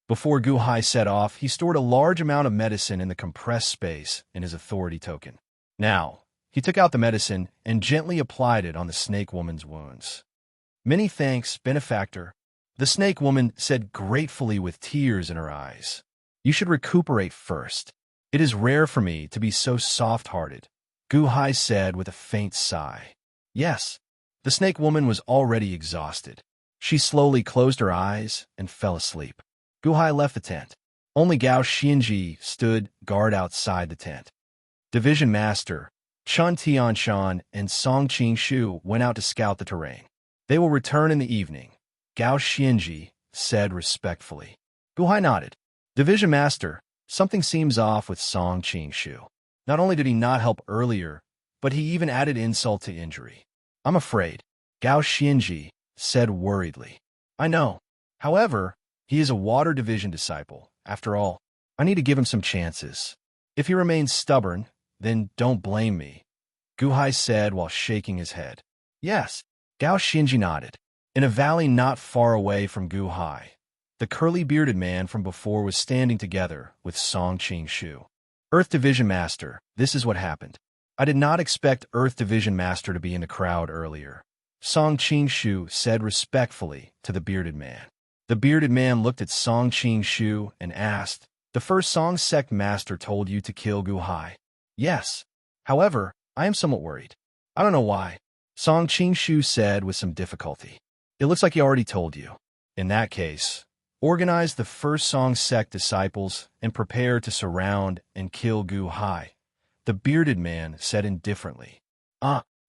Before Guhai set off, he stored a large amount of medicine in the compressed space in his authority token. Now, he took out the medicine and gently applied it on the snake woman's wounds. Many thanks, benefactor. The snake woman said gratefully with tears in her eyes. You should recuperate first. It is rare for me to be so soft-hearted, Guhai said with a faint sigh. Yes, the snake woman was already exhausted. She slowly closed her eyes and fell asleep. Guhai left the tent. Only Gao Xianji stood guard outside the tent. Division Master, Chun Tianshan and Song Qingshu went out to scout the terrain. They will return in the evening, Gao Xianji said respectfully. Guhai nodded. Division Master, something seems off with Song Qingshu. Not only did he not help earlier, but he even added insult to injury. I'm afraid, Gao Xianji said worriedly. I know. However, he is a water division disciple. After all, I need to give him some chances. If he remains stubborn, then don't blame me, Guhai said while shaking his head. Yes, Gao Xianji nodded. In a valley not far away from Guhai, the curly-bearded man from before was standing together with Song Qingshu. Earth Division Master, this is what happened. I did not expect Earth Division Master to be in the crowd earlier, Song Qingshu said respectfully to the bearded man. The bearded man looked at Song Qingshu and asked, The First Song Sect Master told you to kill Guhai? Yes, However, I am somewhat worried. I don't know why, Song Qingshu said with some difficulty. It looks like he already told you. In that case, organize the first Song sect disciples and prepare to surround and kill Gu Hai, the bearded man said indifferently.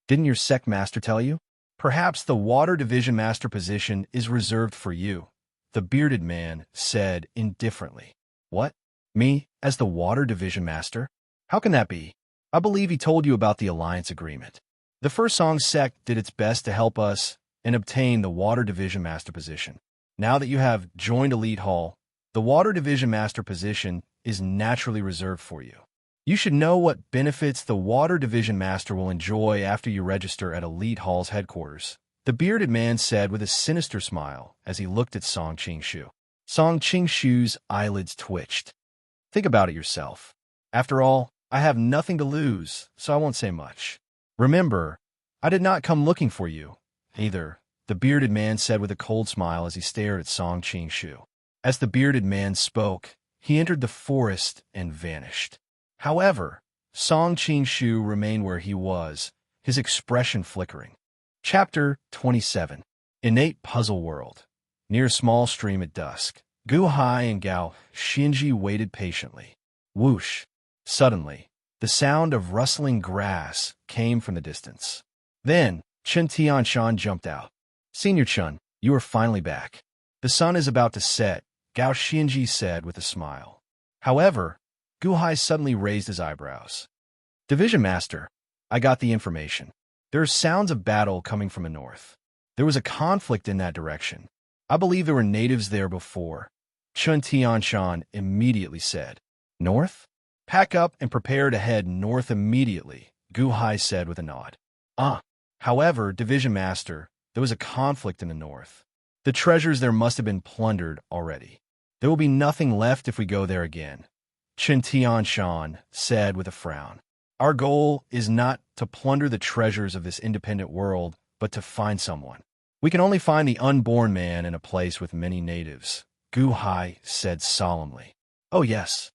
Didn't your sect master tell you? Perhaps the water division master position is reserved for you, the bearded man said indifferently. What? Me, as the water division master? How can that be? I believe he told you about the alliance agreement. The first Song sect did its best to help us and obtain the water division master position. Now that you have joined Elite Hall, the water division master position is naturally reserved for you. You should know what benefits the water division master will enjoy after you register at Elite Hall's headquarters, the bearded man said with a sinister smile as he looked at Song Qingshu. Song Qingshu's eyelids twitched. Think about it yourself. After all, I have nothing to lose, so I won't say much. Remember, I did not come looking for you, either, the bearded man said with a cold smile as he stared at Song Qingshu. As the bearded man spoke, he entered the forest and vanished. However, Song Qingshu remained where he was, his expression flickering. Chapter 27. Innate Puzzle World. Near a small stream at dusk, Gu Hai and Gao Xinji waited patiently. Whoosh! Suddenly, the sound of rustling grass came from the distance. Then, Chen Tianshan jumped out. Senior Chun, you are finally back. The sun is about to set, Gao Xinji said with a smile. However, Gu Hai suddenly raised his eyebrows. Division Master, I got the information. There are sounds of battle coming from the north. There was a conflict in that direction. I believe there were natives there before. Chen Tianshan immediately said. North? Pack up and prepare to head north immediately, Gu Hai said with a nod. However, Division Master, there was a conflict in the north. The treasures there must have been plundered already. There will be nothing left if we go there again, Chen Tianshan said with a frown. Our goal is not to plunder the treasures of this independent world, but to find someone. We can only find the unborn man in a place with many natives, Gu Hai said solemnly. Oh yes.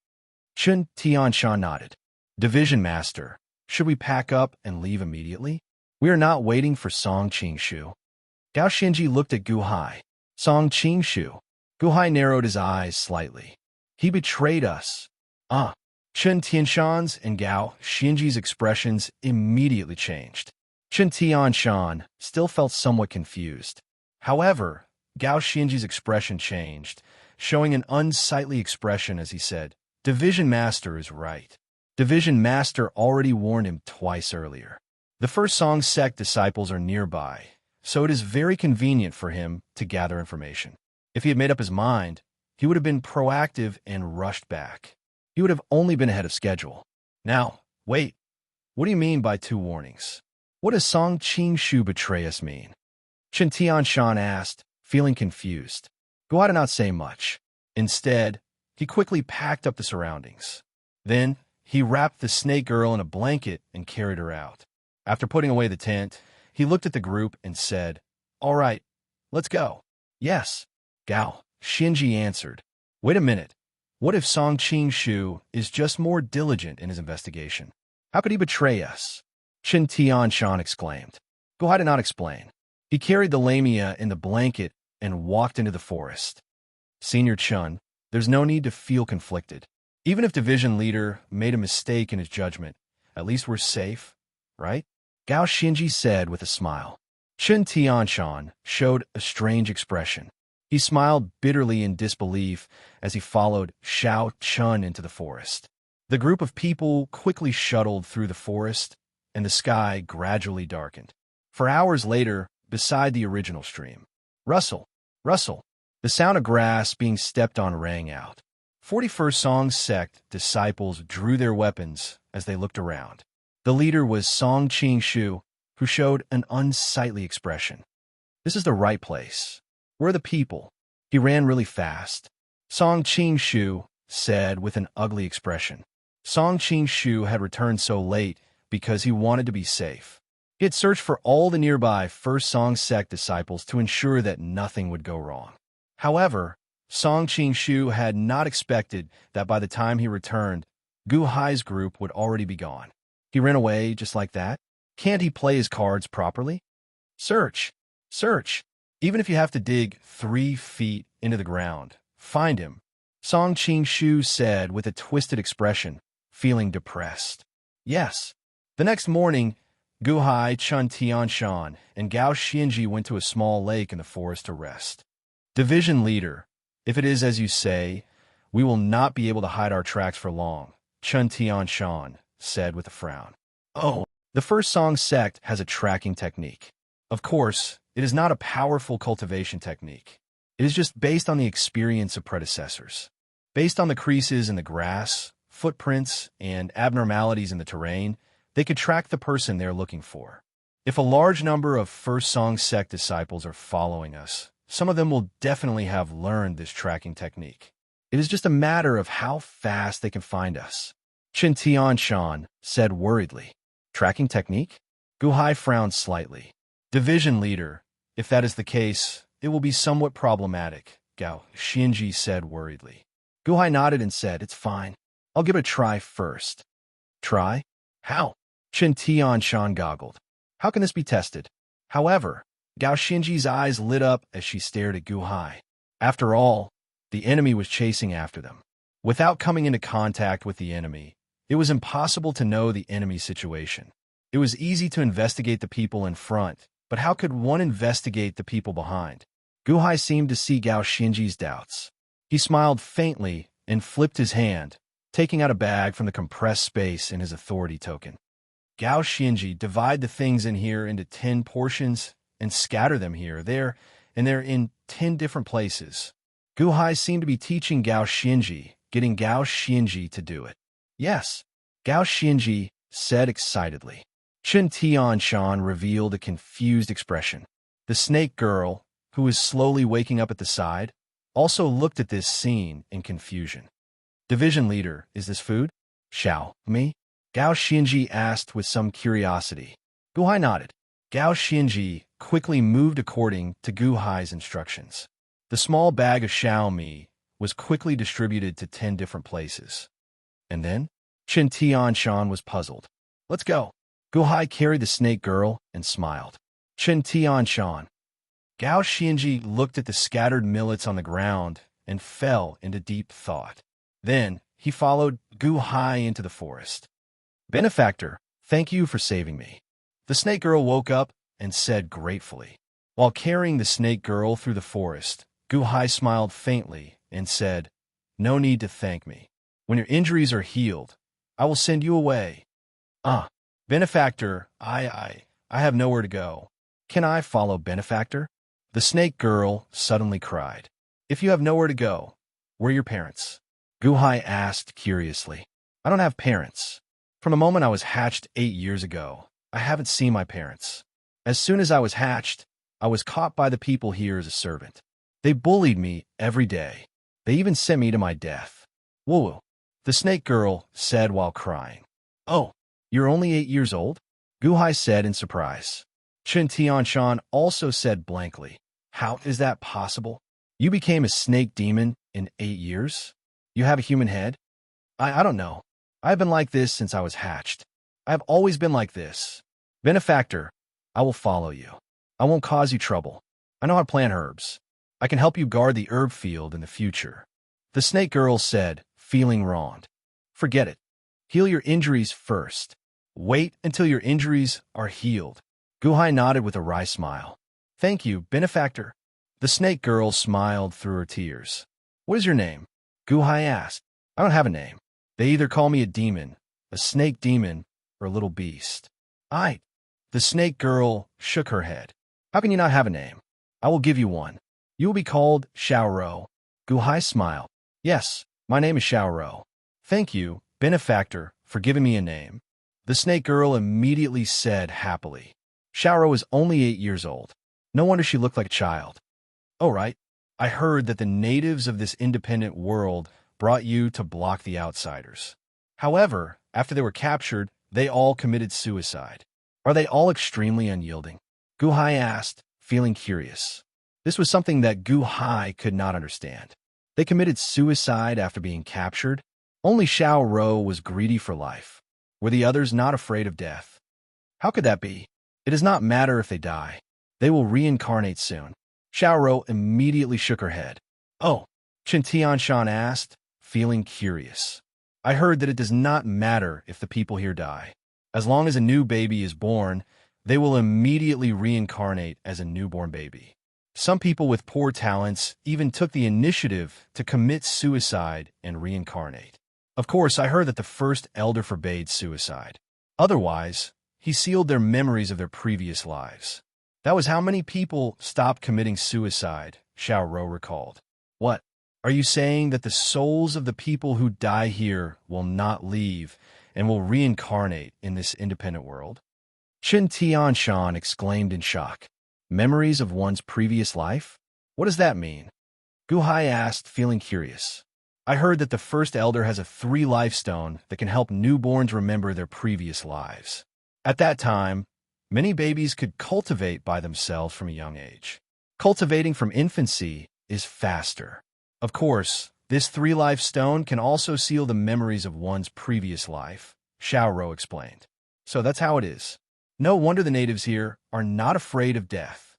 Chen Tianshan nodded. Division Master, should we pack up and leave immediately? We are not waiting for Song Qingshu. Gao Xinji looked at Gu Hai. Song Qingshu. Gu Hai narrowed his eyes slightly. He betrayed us. Chen Tianshan's and Gao Xinji's expressions immediately changed. Chen Tianshan still felt somewhat confused. However, Gao Xinji's expression changed, showing an unsightly expression as he said, Division Master is right. Division Master already warned him twice earlier. The first Song sect disciples are nearby, so it is very convenient for him to gather information. If he had made up his mind, he would have been proactive and rushed back. He would have only been ahead of schedule. Now, wait. What do you mean by 2 warnings? What does Song Qingshu betray us mean? Chen Tianshan asked, feeling confused. Gu Hai did not say much. Instead, he quickly packed up the surroundings. Then, he wrapped the snake girl in a blanket and carried her out. After putting away the tent, he looked at the group and said, All right, let's go. Yes, Gao Xinji answered. Wait a minute. What if Song Qingshu is just more diligent in his investigation? How could he betray us? Chen Tianshan exclaimed. Gu Hai did not explain. He carried the lamia in the blanket and walked into the forest. Senior Chun, there's no need to feel conflicted. Even if division leader made a mistake in his judgment, at least we're safe, right? Gao Xinji said with a smile. Chen Tianshan showed a strange expression. He smiled bitterly in disbelief as he followed Xiao Chun into the forest. The group of people quickly shuttled through the forest, and the sky gradually darkened. For hours later, beside the original stream, rustle, rustle, the sound of grass being stepped on rang out. 41st Song sect disciples drew their weapons as they looked around. The leader was Song Qingshu, who showed an unsightly expression. This is the right place. Where are the people? He ran really fast. Song Qingshu said with an ugly expression. Song Qingshu had returned so late because he wanted to be safe. He had searched for all the nearby First Song sect disciples to ensure that nothing would go wrong. However, Song Qingshu had not expected that by the time he returned, Gu Hai's group would already be gone. He ran away just like that? Can't he play his cards properly? Search. Search. Even if you have to dig 3 feet into the ground, find him, Song Qing-shu said with a twisted expression, feeling depressed. Yes. The next morning, Guhai, Chun Tianshan, and Gao Xianji went to a small lake in the forest to rest. Division leader, if it is as you say, we will not be able to hide our tracks for long, Chun Tianshan said with a frown. Oh, the first Song sect has a tracking technique. Of course, it is not a powerful cultivation technique. It is just based on the experience of predecessors. Based on the creases in the grass, footprints, and abnormalities in the terrain, they could track the person they're looking for. If a large number of First Song sect disciples are following us, some of them will definitely have learned this tracking technique. It is just a matter of how fast they can find us. Qin Tianshan said worriedly. Tracking technique? Guhai frowned slightly. Division leader, if that is the case, it will be somewhat problematic, Gao Xianji said worriedly. Guhai nodded and said, it's fine. I'll give it a try first. Try? How? Qin Tianshan goggled. How can this be tested? However, Gao Xianji's eyes lit up as she stared at Guhai. After all, the enemy was chasing after them. Without coming into contact with the enemy, it was impossible to know the enemy's situation. It was easy to investigate the people in front, but how could one investigate the people behind? Guhai seemed to see Gao Xianji's doubts. He smiled faintly and flipped his hand, taking out a bag from the compressed space in his authority token. Gao Xianji, divide the things in here into 10 portions and scatter them here, there, and they're in 10 different places. Guhai seemed to be teaching Gao Xianji, getting Gao Xianji to do it. Yes, Gao Xianji said excitedly. Qin Tianshan revealed a confused expression. The snake girl, who was slowly waking up at the side, also looked at this scene in confusion. Division leader, is this food? Xiao, me? Gao Xianji asked with some curiosity. Guhai nodded. Gao Xianji quickly moved according to Guhai's instructions. The small bag of Xiao Mi was quickly distributed to 10 different places. And then, Qin Tianshan was puzzled. Let's go. Guhai carried the snake girl and smiled. Qin Tianshan. Gao Xianji looked at the scattered millets on the ground and fell into deep thought. Then, he followed Guhai into the forest. Benefactor, thank you for saving me. The snake girl woke up and said gratefully. While carrying the snake girl through the forest, Guhai smiled faintly and said, no need to thank me. When your injuries are healed, I will send you away. Benefactor, I have nowhere to go. Can I follow Benefactor? The snake girl suddenly cried. If you have nowhere to go, where are your parents? Guhai asked curiously. I don't have parents. From the moment I was hatched 8 years ago, I haven't seen my parents. As soon as I was hatched, I was caught by the people here as a servant. They bullied me every day. They even sent me to my death. Woo-woo, the snake girl said while crying. Oh, you're only 8 years old? Guhai said in surprise. Qin Tianshan also said blankly. How is that possible? You became a snake demon in 8 years? You have a human head? I don't know. I've been like this since I was hatched. I have always been like this. Benefactor, I will follow you. I won't cause you trouble. I know how to plant herbs. I can help you guard the herb field in the future. The snake girl said, feeling wronged. Forget it. Heal your injuries first. Wait until your injuries are healed. Guhai nodded with a wry smile. Thank you, Benefactor. The snake girl smiled through her tears. What is your name? Guhai asked. I don't have a name. They either call me a demon, a snake demon, or a little beast. The snake girl shook her head. How can you not have a name? I will give you one. You will be called Xiaoro. Guhai smiled. Yes, my name is Xiaoro. Thank you, Benefactor, for giving me a name. The snake girl immediately said happily. Xiaoro is only 8 years old. No wonder she looked like a child. Oh, right. I heard that the natives of this independent world brought you to block the outsiders. However, after they were captured, they all committed suicide. Are they all extremely unyielding? Guhai asked, feeling curious. This was something that Guhai could not understand. They committed suicide after being captured. Only Xiao Ro was greedy for life. Were the others not afraid of death? How could that be? It does not matter if they die. They will reincarnate soon. Xiaoro immediately shook her head. Oh, Chen Tianshan asked, feeling curious. I heard that it does not matter if the people here die. As long as a new baby is born, they will immediately reincarnate as a newborn baby. Some people with poor talents even took the initiative to commit suicide and reincarnate. Of course, I heard that the first elder forbade suicide. Otherwise, he sealed their memories of their previous lives. That was how many people stopped committing suicide, Xiaoro recalled. What? Are you saying that the souls of the people who die here will not leave and will reincarnate in this independent world? Chen Tianshan exclaimed in shock. Memories of one's previous life? What does that mean? Guhai asked, feeling curious. I heard that the first elder has a 3-life stone that can help newborns remember their previous lives. At that time, many babies could cultivate by themselves from a young age. Cultivating from infancy is faster. Of course, this 3-life stone can also seal the memories of one's previous life, Xiaoro explained. So that's how it is. No wonder the natives here are not afraid of death.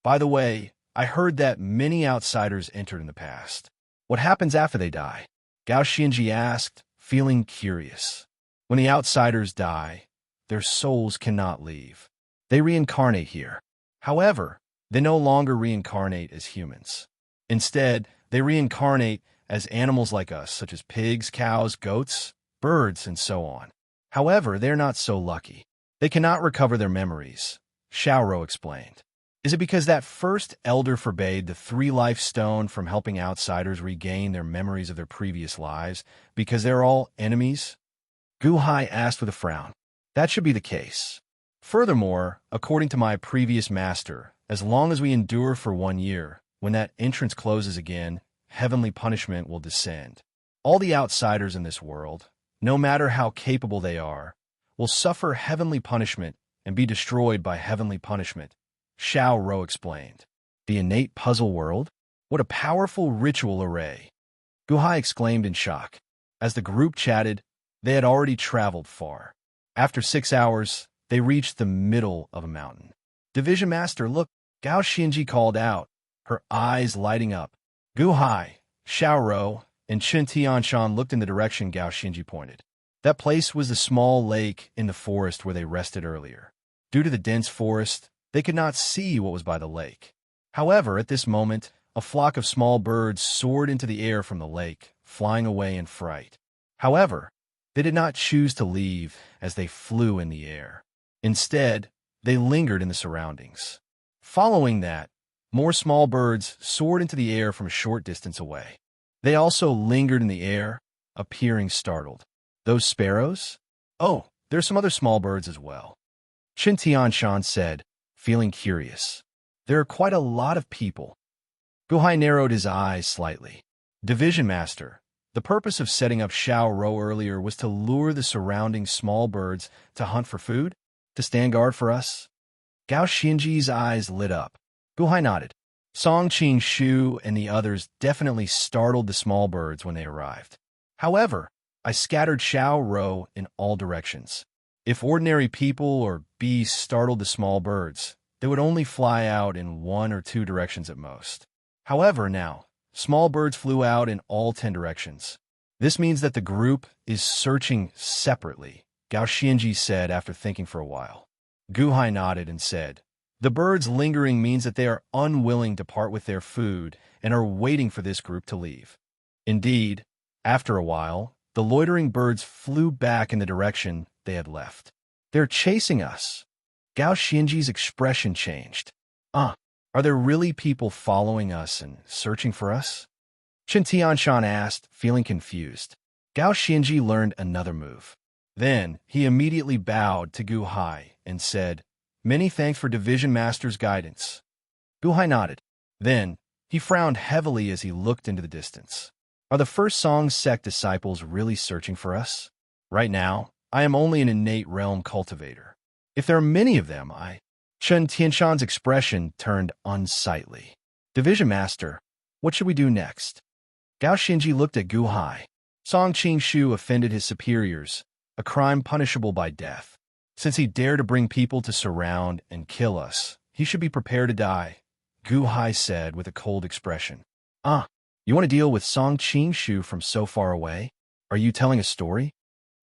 By the way, I heard that many outsiders entered in the past. What happens after they die? Gao Xinji asked, feeling curious. When the outsiders die, their souls cannot leave. They reincarnate here. However, they no longer reincarnate as humans. Instead, they reincarnate as animals like us, such as pigs, cows, goats, birds, and so on. However, they're not so lucky. They cannot recover their memories, Xiaoro explained. Is it because that first elder forbade the 3-life stone from helping outsiders regain their memories of their previous lives because they're all enemies? Guhai asked with a frown. That should be the case. Furthermore, according to my previous master, as long as we endure for 1 year, when that entrance closes again, heavenly punishment will descend. All the outsiders in this world, no matter how capable they are, will suffer heavenly punishment and be destroyed by heavenly punishment, Xiaoro explained. The innate puzzle world? What a powerful ritual array! Guhai exclaimed in shock. As the group chatted, they had already traveled far. After 6 hours, they reached the middle of a mountain. Division Master, look, Gao Xinji called out, her eyes lighting up. Guhai, Xiaoro, and Chen Tianshan looked in the direction Gao Xinji pointed. That place was the small lake in the forest where they rested earlier. Due to the dense forest, they could not see what was by the lake. However, at this moment, a flock of small birds soared into the air from the lake, flying away in fright. However, they did not choose to leave as they flew in the air. Instead, they lingered in the surroundings. Following that, more small birds soared into the air from a short distance away. They also lingered in the air, appearing startled. Those sparrows? Oh, there's some other small birds as well. Chen Tianshan said, feeling curious. There are quite a lot of people. Guhai narrowed his eyes slightly. Division Master, the purpose of setting up Xiaoro earlier was to lure the surrounding small birds to hunt for food? To stand guard for us? Gao Xinji's eyes lit up. Guhai nodded. Song Qing Shu and the others definitely startled the small birds when they arrived. However, I scattered Xiaoro in all directions. If ordinary people or beasts startled the small birds, they would only fly out in 1 or 2 directions at most. However, now, small birds flew out in all 10 directions. This means that the group is searching separately, Gao Xinji said after thinking for a while. Guhai nodded and said, the birds lingering means that they are unwilling to part with their food and are waiting for this group to leave. Indeed, after a while, the loitering birds flew back in the direction they had left. They're chasing us. Gao Xinji's expression changed. Are there really people following us and searching for us? Chen Tianshan asked, feeling confused. Gao Xinji learned another move. Then, he immediately bowed to Guhai and said, many thanks for Division Master's guidance. Guhai nodded. Then, he frowned heavily as he looked into the distance. Are the first Song sect disciples really searching for us? Right now, I am only an innate realm cultivator. If there are many of them, Chen Tianshan's expression turned unsightly. Division Master, what should we do next? Gao Xinji looked at Guhai. Song Qing Shu offended his superiors, a crime punishable by death. Since he dared to bring people to surround and kill us, he should be prepared to die, Gu Hai said with a cold expression. Ah, you want to deal with Song Qing-shu from so far away? Are you telling a story?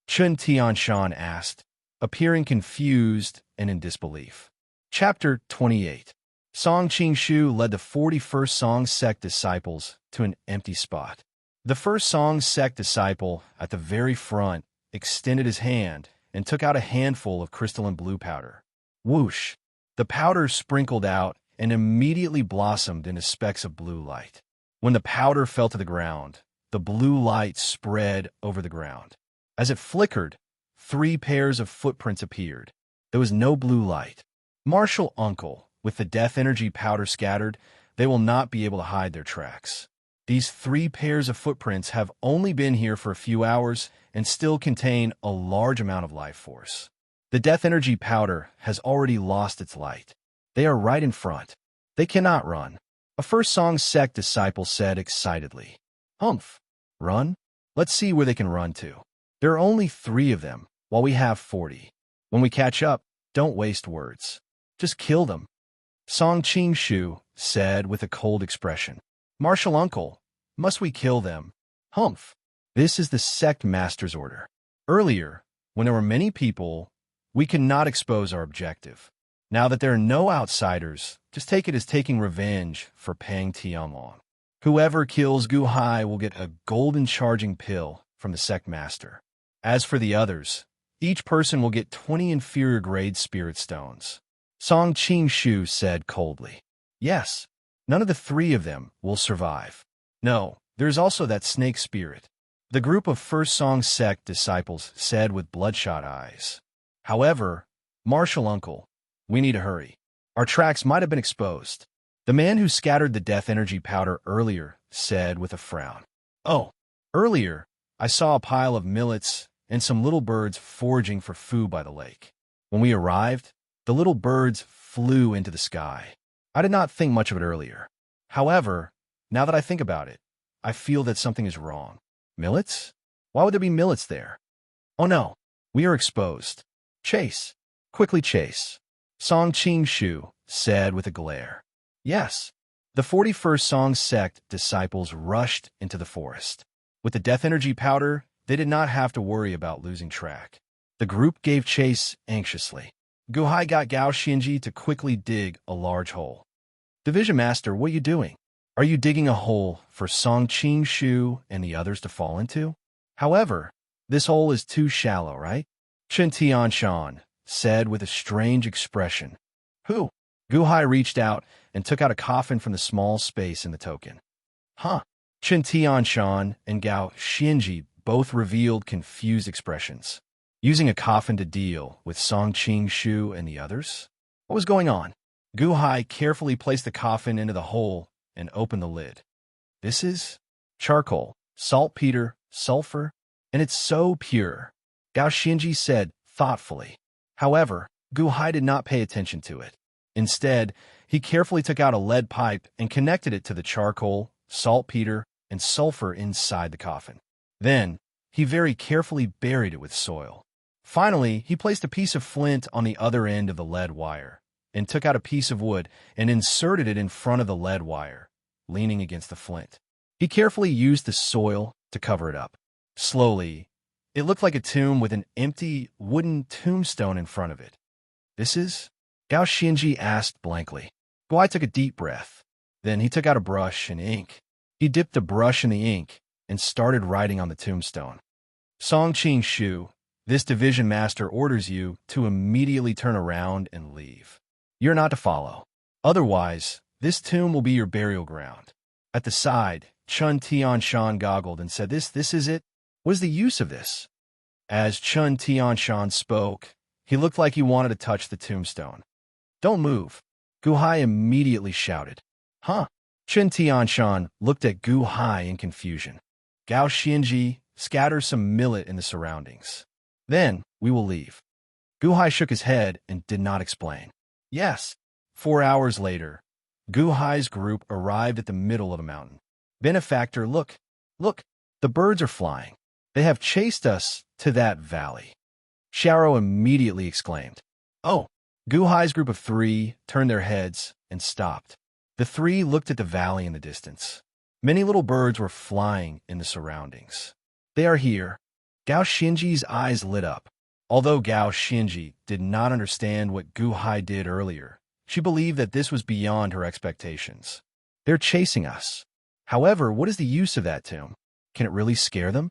Chun Tianshan asked, appearing confused and in disbelief. Chapter 28. Song Qing-shu led the 41st Song sect disciples to an empty spot. The first Song sect disciple, at the very front, extended his hand and took out a handful of crystalline blue powder. Whoosh! The powder sprinkled out and immediately blossomed into specks of blue light. When the powder fell to the ground, the blue light spread over the ground. As it flickered, 3 pairs of footprints appeared. There was no blue light. Martial uncle, with the death energy powder scattered, they will not be able to hide their tracks. These 3 pairs of footprints have only been here for a few hours and still contain a large amount of life force. The death energy powder has already lost its light. They are right in front. They cannot run. A first Song sect disciple said excitedly. Humph! Run? Let's see where they can run to. There are only 3 of them, while we have 40. When we catch up, don't waste words. Just kill them. Song Qing-shu said with a cold expression. Martial uncle, must we kill them? Humph! This is the sect master's order. Earlier, when there were many people, we could not expose our objective. Now that there are no outsiders, just take it as taking revenge for Pang Tianlong. Whoever kills Gu Hai will get a golden charging pill from the sect master. As for the others, each person will get 20 inferior grade spirit stones. Song Qing-shu said coldly. Yes, none of the 3 of them will survive. No, there's also that snake spirit. The group of First Song sect disciples said with bloodshot eyes. However, Martial uncle, we need to hurry. Our tracks might have been exposed. The man who scattered the death energy powder earlier said with a frown. Oh, earlier, I saw a pile of millets and some little birds foraging for food by the lake. When we arrived, the little birds flew into the sky. I did not think much of it earlier. However, now that I think about it, I feel that something is wrong. Millets? Why would there be millets there? Oh no, we are exposed. Chase. Quickly chase. Song Qing-shu said with a glare. Yes. The 41st Song sect disciples rushed into the forest. With the death energy powder, they did not have to worry about losing track. The group gave chase anxiously. Gu Hai got Gao Xinji to quickly dig a large hole. Division Master, what are you doing? Are you digging a hole for Song Qing-shu and the others to fall into? However, this hole is too shallow, right? Chen Tianshan said with a strange expression. Who? Gu Hai reached out and took out a coffin from the small space in the token. Huh? Chen Tianshan and Gao Xinji both revealed confused expressions. Using a coffin to deal with Song Qing-shu and the others? What was going on? Gu Hai carefully placed the coffin into the hole and opened the lid. This is charcoal, saltpeter, sulfur, and it's so pure, Gao Xinji said thoughtfully. However, Gu Hai did not pay attention to it. Instead, he carefully took out a lead pipe and connected it to the charcoal, saltpeter, and sulfur inside the coffin. Then, he very carefully buried it with soil. Finally, he placed a piece of flint on the other end of the lead wire and took out a piece of wood and inserted it in front of the lead wire, leaning against the flint. He carefully used the soil to cover it up. Slowly, it looked like a tomb with an empty wooden tombstone in front of it. This is? Gao Xinji asked blankly. Guai took a deep breath. Then he took out a brush and ink. He dipped the brush in the ink and started writing on the tombstone. Song Qing-shu, this division master orders you to immediately turn around and leave. You're not to follow. Otherwise, this tomb will be your burial ground. At the side, Chun Tianshan goggled and said, This is it? What is the use of this? As Chun Tianshan spoke, he looked like he wanted to touch the tombstone. Don't move. Gu Hai immediately shouted. Huh? Chun Tianshan looked at Gu Hai in confusion. Gao Xinji, scatter some millet in the surroundings. Then, we will leave. Gu Hai shook his head and did not explain. Yes. 4 hours later, Gu Hai's group arrived at the middle of a mountain. Benefactor, look, the birds are flying. They have chased us to that valley. Xiao immediately exclaimed. Oh! Gu Hai's group of three turned their heads and stopped. The three looked at the valley in the distance. Many little birds were flying in the surroundings. They are here. Gao Xinji's eyes lit up. Although Gao Xinji did not understand what Gu Hai did earlier, she believed that this was beyond her expectations. They're chasing us. However, what is the use of that tomb? Can it really scare them?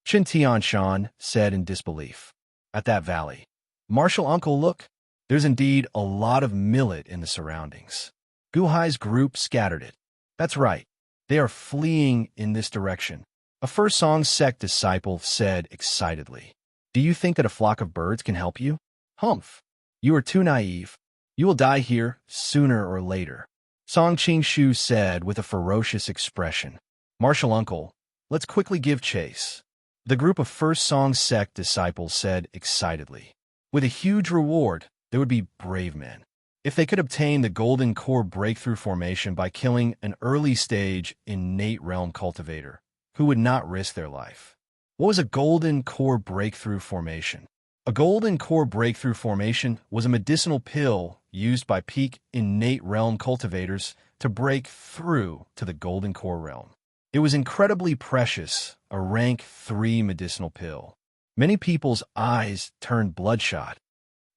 Chen Tianshan said in disbelief. At that valley. Martial uncle, look. There's indeed a lot of millet in the surroundings. Gu Hai's group scattered it. That's right. They are fleeing in this direction. A First Song sect disciple said excitedly. Do you think that a flock of birds can help you? Humph. You are too naive. You will die here sooner or later. Song Qingshu said with a ferocious expression. Martial uncle, let's quickly give chase. The group of First Song sect disciples said excitedly. With a huge reward, there would be brave men. If they could obtain the Golden Core Breakthrough Formation by killing an early-stage innate realm cultivator, who would not risk their life. What was a Golden Core Breakthrough Formation? A Golden Core Breakthrough Formation was a medicinal pill used by peak innate realm cultivators to break through to the Golden Core realm. It was incredibly precious, a rank 3 medicinal pill. Many people's eyes turned bloodshot.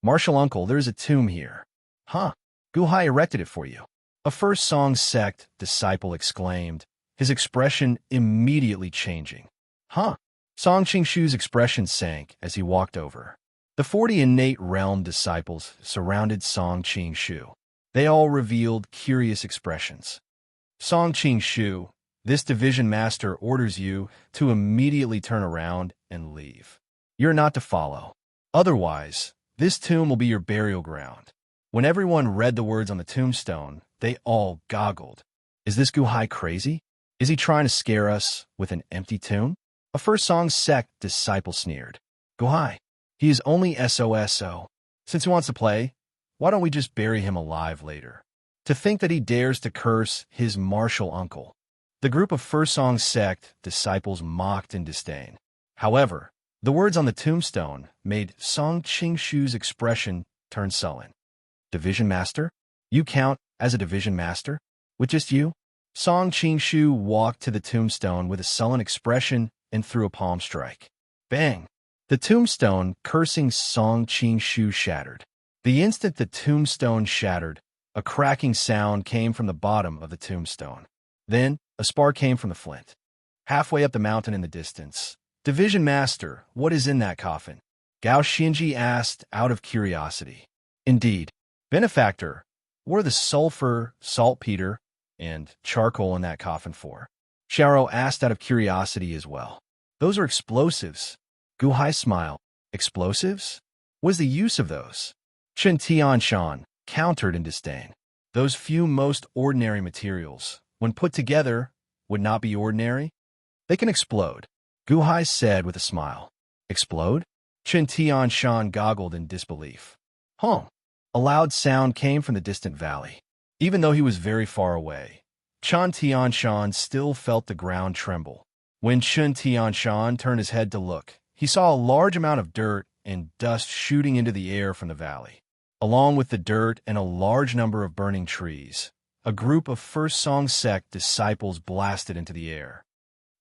Martial uncle, there's a tomb here. Huh? Gu Hai erected it for you. A First Song sect disciple exclaimed, his expression immediately changing. Huh? Song Qingshu's expression sank as he walked over. The 40 innate realm disciples surrounded Song Qingshu. They all revealed curious expressions. Song Qingshu, this division master orders you to immediately turn around and leave. You're not to follow. Otherwise, this tomb will be your burial ground. When everyone read the words on the tombstone, they all goggled. Is this Gu Hai crazy? Is he trying to scare us with an empty tomb? A First Song sect disciple sneered. Gu Hai, he is only SOSO. Since he wants to play, why don't we just bury him alive later? To think that he dares to curse his martial uncle. The group of First Song sect disciples mocked in disdain. However, the words on the tombstone made Song Qingshu's expression turn sullen. Division Master? You count as a Division Master? With just you? Song Qingshu walked to the tombstone with a sullen expression and threw a palm strike. Bang! The tombstone, cursing Song Qingshu, shattered. The instant the tombstone shattered, a cracking sound came from the bottom of the tombstone. Then, a spark came from the flint. Halfway up the mountain in the distance, Division Master, what is in that coffin? Gao Xinji asked out of curiosity. Indeed. Benefactor, what are the sulfur, saltpeter, and charcoal in that coffin for? Xiao asked out of curiosity as well. Those are explosives. Gu Hai smiled. Explosives? What is the use of those? Chen Tianshan countered in disdain. Those few most ordinary materials, when put together, would not be ordinary? They can explode, Gu Hai said with a smile. Explode? Chen Tianshan goggled in disbelief. Huh. A loud sound came from the distant valley. Even though he was very far away, Chen Tianshan still felt the ground tremble. When Chen Tianshan turned his head to look, he saw a large amount of dirt and dust shooting into the air from the valley. Along with the dirt and a large number of burning trees, a group of First Song sect disciples blasted into the air.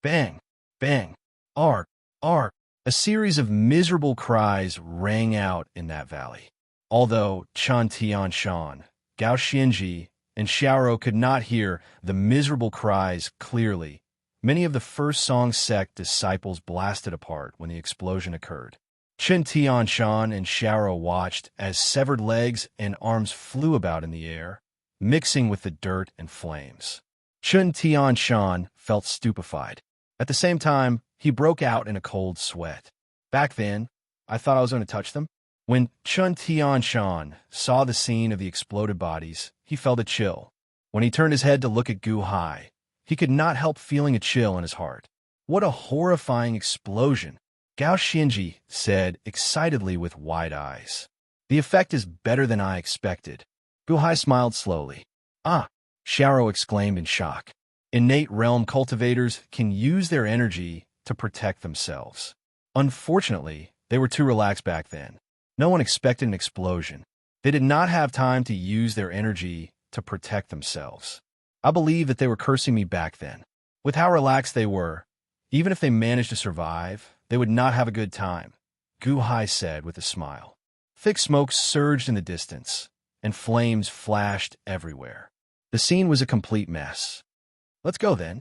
Bang! Bang! Ark! Ark! A series of miserable cries rang out in that valley. Although Chen Tianshan, Gao Xinji, and Xiao could not hear the miserable cries clearly, many of the First Song sect disciples blasted apart when the explosion occurred. Chen Tianshan and Xiao watched as severed legs and arms flew about in the air, mixing with the dirt and flames. Chen Tianshan felt stupefied. At the same time, he broke out in a cold sweat. Back then, I thought I was going to touch them. When Chen Tianshan saw the scene of the exploded bodies, he felt a chill. When he turned his head to look at Gu Hai, he could not help feeling a chill in his heart. What a horrifying explosion, Gao Xinji said excitedly with wide eyes. The effect is better than I expected. Gu Hai smiled slowly. Ah, Xiao exclaimed in shock. Innate realm cultivators can use their energy to protect themselves. Unfortunately, They were too relaxed back then. No one expected an explosion. They did not have time to use their energy to protect themselves. I believe that they were cursing me back then. With how relaxed they were, even if they managed to survive, they would not have a good time, Gu Hai said with a smile. Thick smoke surged in the distance, and flames flashed everywhere. The scene was a complete mess. Let's go then,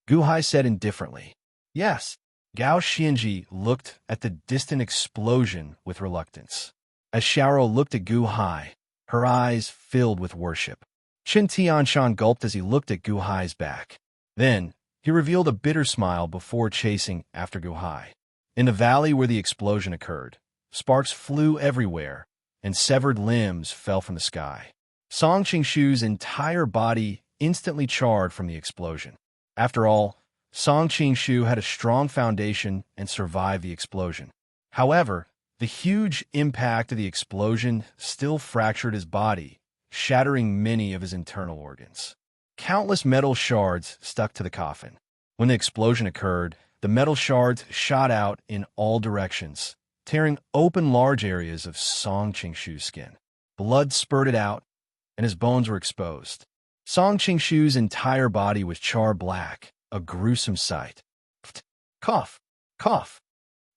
Gu Hai said indifferently. Yes. Gao Xianji looked at the distant explosion with reluctance. As Xiaoro looked at Gu Hai, her eyes filled with worship. Qin Tianshan gulped as he looked at Gu Hai's back. Then, he revealed a bitter smile before chasing after Gu Hai. In the valley where the explosion occurred, sparks flew everywhere, and severed limbs fell from the sky. Song Qingshu's entire body instantly charred from the explosion. After all, Song Qingshu had a strong foundation and survived the explosion. However, the huge impact of the explosion still fractured his body, shattering many of his internal organs. Countless metal shards stuck to the coffin. When the explosion occurred, the metal shards shot out in all directions, tearing open large areas of Song Qingshu's skin. Blood spurted out, and his bones were exposed. Song Qingshu's entire body was charred black, a gruesome sight. Cough, cough.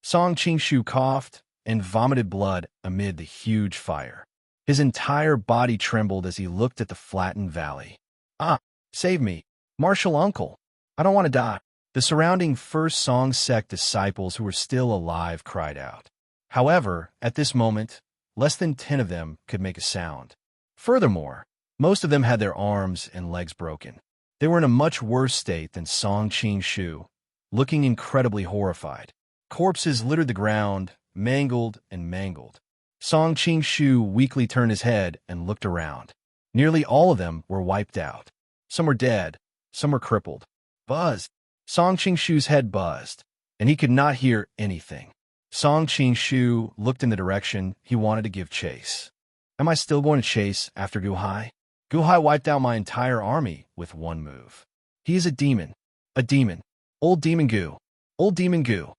Song Qingshu coughed and vomited blood amid the huge fire. His entire body trembled as he looked at the flattened valley. Ah, save me, martial uncle. I don't want to die. The surrounding First Song sect disciples who were still alive cried out. However, at this moment, less than 10 of them could make a sound. Furthermore, most of them had their arms and legs broken. They were in a much worse state than Song Qingshu, looking incredibly horrified. Corpses littered the ground, mangled and mangled. Song Qingshu weakly turned his head and looked around. Nearly all of them were wiped out. Some were dead, some were crippled. Buzz! Song Qingshu's head buzzed, and he could not hear anything. Song Qingshu looked in the direction he wanted to give chase. Am I still going to chase after Gu Hai? Gu Hai wiped out my entire army with one move. He is a demon. A demon. Old Demon Gu. Old Demon Gu.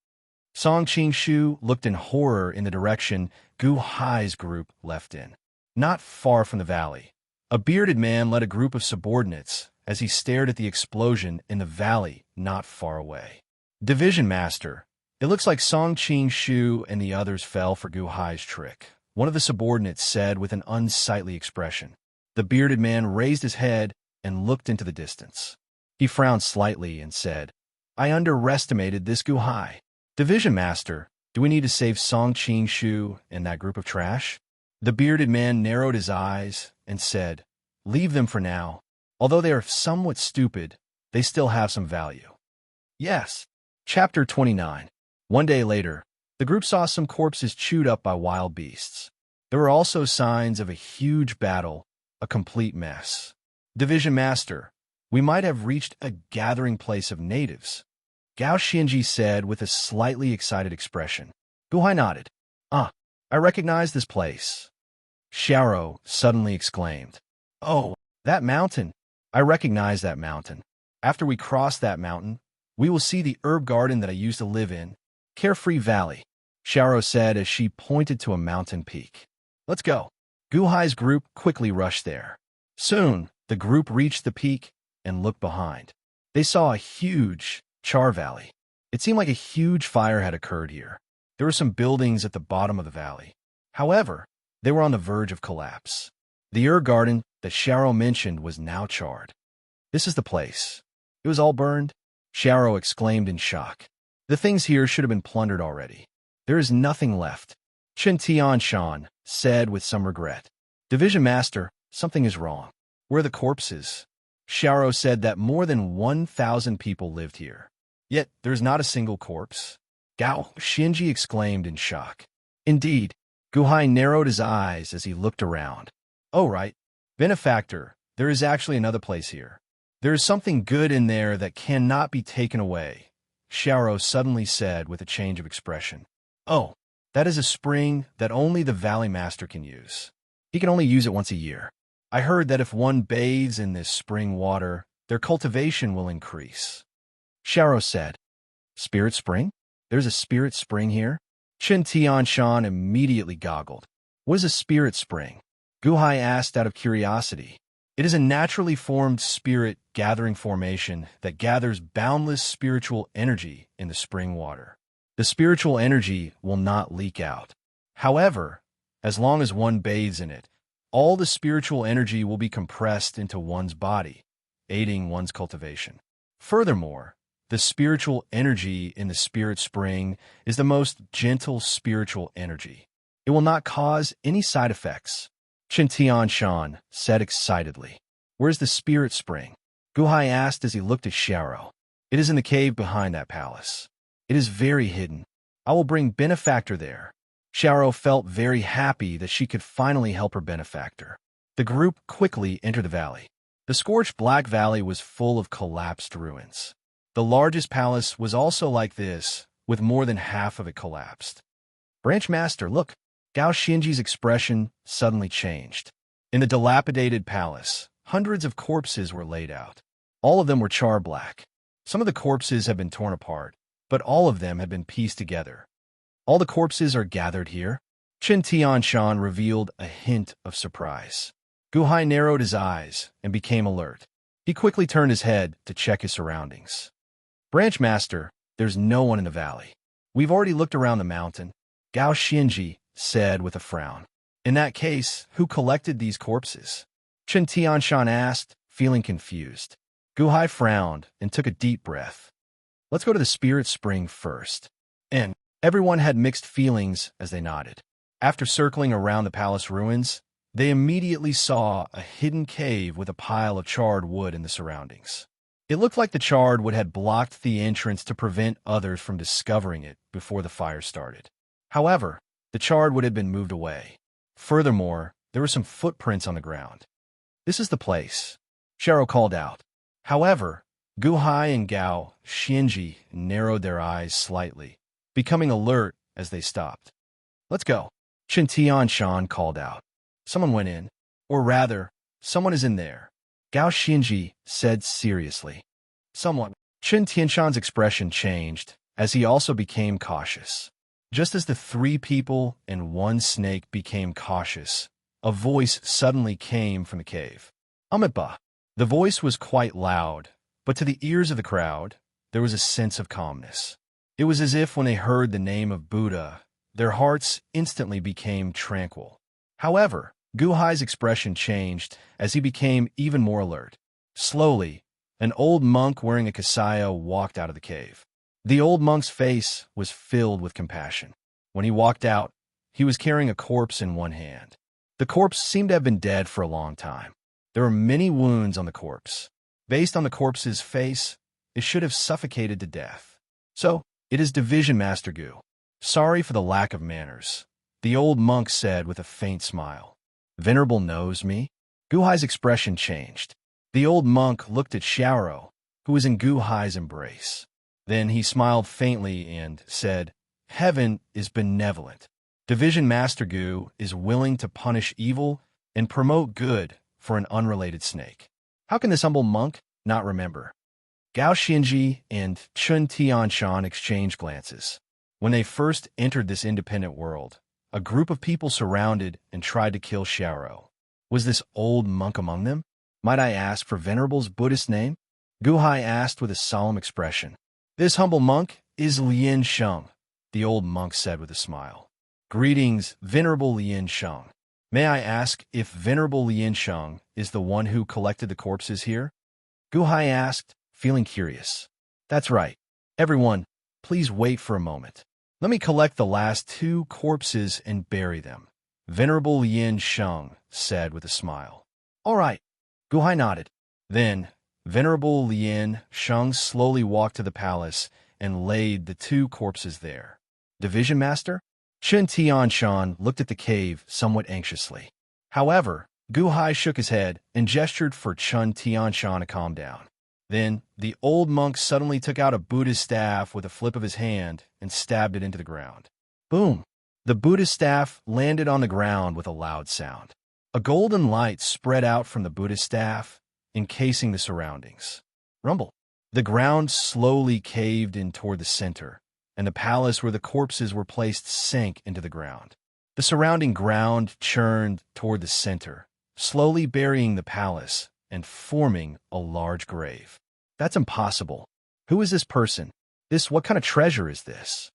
Song Qingshu looked in horror in the direction Gu Hai's group left in. Not far from the valley, a bearded man led a group of subordinates as he stared at the explosion in the valley not far away. Division Master, it looks like Song Qingshu and the others fell for Gu Hai's trick, one of the subordinates said with an unsightly expression. The bearded man raised his head and looked into the distance. He frowned slightly and said, I underestimated this Gu Hai. Division Master, do we need to save Song Qingshu and that group of trash? The bearded man narrowed his eyes and said, Leave them for now. Although they are somewhat stupid, they still have some value. Yes. Chapter 29. One day later, the group saw some corpses chewed up by wild beasts. There were also signs of a huge battle, a complete mess. Division Master, we might have reached a gathering place of natives, Gao Xianji said with a slightly excited expression. Gu Hai nodded. Ah, I recognize this place. Xiaoro suddenly exclaimed. Oh, that mountain. I recognize that mountain. After we cross that mountain, we will see the herb garden that I used to live in, Carefree Valley, Xiaoro said as she pointed to a mountain peak. Let's go. Gu Hai's group quickly rushed there. Soon, the group reached the peak and looked behind. They saw a huge char valley. It seemed like a huge fire had occurred here. There were some buildings at the bottom of the valley. However, they were on the verge of collapse. The herb garden that Xiaoro mentioned was now charred. This is the place. It was all burned? Xiaoro exclaimed in shock. The things here should have been plundered already. There is nothing left, Qin Tianshan said with some regret. Division Master, something is wrong. Where are the corpses? Xiaoro said that more than 1,000 people lived here. Yet there is not a single corpse. Gao Xianji exclaimed in shock. Indeed, Gu Hai narrowed his eyes as he looked around. Oh right, Benefactor, there is actually another place here. There is something good in there that cannot be taken away, Xiaoro suddenly said with a change of expression. Oh, that is a spring that only the Valley Master can use. He can only use it once a year. I heard that if one bathes in this spring water, their cultivation will increase. Xiaoro said, Spirit Spring? There's a spirit spring here? Chen Tianshan immediately goggled. What is a spirit spring? Guhai asked out of curiosity. It is a naturally formed spirit gathering formation that gathers boundless spiritual energy in the spring water. The spiritual energy will not leak out. However, as long as one bathes in it, all the spiritual energy will be compressed into one's body, aiding one's cultivation. Furthermore, the spiritual energy in the spirit spring is the most gentle spiritual energy. It will not cause any side effects. Chen Tianshan said excitedly. Where's the spirit spring? Guhai asked as he looked at Xiao. It is in the cave behind that palace. It is very hidden. I will bring benefactor there. Xiao felt very happy that she could finally help her benefactor. The group quickly entered the valley. The scorched black valley was full of collapsed ruins. The largest palace was also like this, with more than half of it collapsed. Branch Master, look! Gao Xinji's expression suddenly changed. In the dilapidated palace, hundreds of corpses were laid out. All of them were char-black. Some of the corpses had been torn apart, but all of them had been pieced together. All the corpses are gathered here? Chen Tianshan revealed a hint of surprise. Guhai narrowed his eyes and became alert. He quickly turned his head to check his surroundings. Branch Master, there's no one in the valley. We've already looked around the mountain, Gao Xinji said with a frown. In that case, who collected these corpses? Chen Tianshan asked, feeling confused. Guhai frowned and took a deep breath. Let's go to the spirit spring first. And everyone had mixed feelings as they nodded. After circling around the palace ruins, they immediately saw a hidden cave with a pile of charred wood in the surroundings. It looked like the charred wood had blocked the entrance to prevent others from discovering it before the fire started. However, the charred wood had been moved away. Furthermore, there were some footprints on the ground. This is the place, Xiao called out. However, Guhai and Gao Xinji narrowed their eyes slightly, becoming alert as they stopped. Let's go, Chen Tianshan called out. Someone went in, or rather, someone is in there, Gao Xinji said seriously. Someone. Chen Tianshan's expression changed as he also became cautious. Just as the three people and one snake became cautious, a voice suddenly came from the cave. Amitabha. The voice was quite loud, but to the ears of the crowd, there was a sense of calmness. It was as if when they heard the name of Buddha, their hearts instantly became tranquil. However, Guhai's expression changed as he became even more alert. Slowly, an old monk wearing a kasaya walked out of the cave. The old monk's face was filled with compassion. When he walked out, he was carrying a corpse in one hand. The corpse seemed to have been dead for a long time. There were many wounds on the corpse. Based on the corpse's face, it should have suffocated to death. So, it is Division Master Gu. Sorry for the lack of manners, the old monk said with a faint smile. Venerable knows me? Guhai's expression changed. The old monk looked at Xiao, who was in Guhai's embrace. Then he smiled faintly and said, Heaven is benevolent. Division Master Gu is willing to punish evil and promote good for an unrelated snake. How can this humble monk not remember? Gao Xinji and Chen Tianshan exchanged glances. When they first entered this independent world, a group of people surrounded and tried to kill Xiao. Was this old monk among them? Might I ask for Venerable's Buddhist name? Guhai asked with a solemn expression. This humble monk is Lian Sheng, the old monk said with a smile. Greetings, Venerable Lian Sheng. May I ask if Venerable Lian Sheng is the one who collected the corpses here? Guhai asked, feeling curious. That's right. Everyone, please wait for a moment. Let me collect the last 2 corpses and bury them, Venerable Lian Sheng said with a smile. All right. Guhai nodded. Then, Venerable Lian Sheng slowly walked to the palace and laid the 2 corpses there. Division Master? Chen Tianshan looked at the cave somewhat anxiously. However, Guhai shook his head and gestured for Chen Tianshan to calm down. Then, the old monk suddenly took out a Buddhist staff with a flip of his hand and stabbed it into the ground. Boom! The Buddhist staff landed on the ground with a loud sound. A golden light spread out from the Buddhist staff, encasing the surroundings. Rumble. The ground slowly caved in toward the center, and the palace where the corpses were placed sank into the ground. The surrounding ground churned toward the center, slowly burying the palace and forming a large grave. That's impossible. Who is this person? What kind of treasure is this?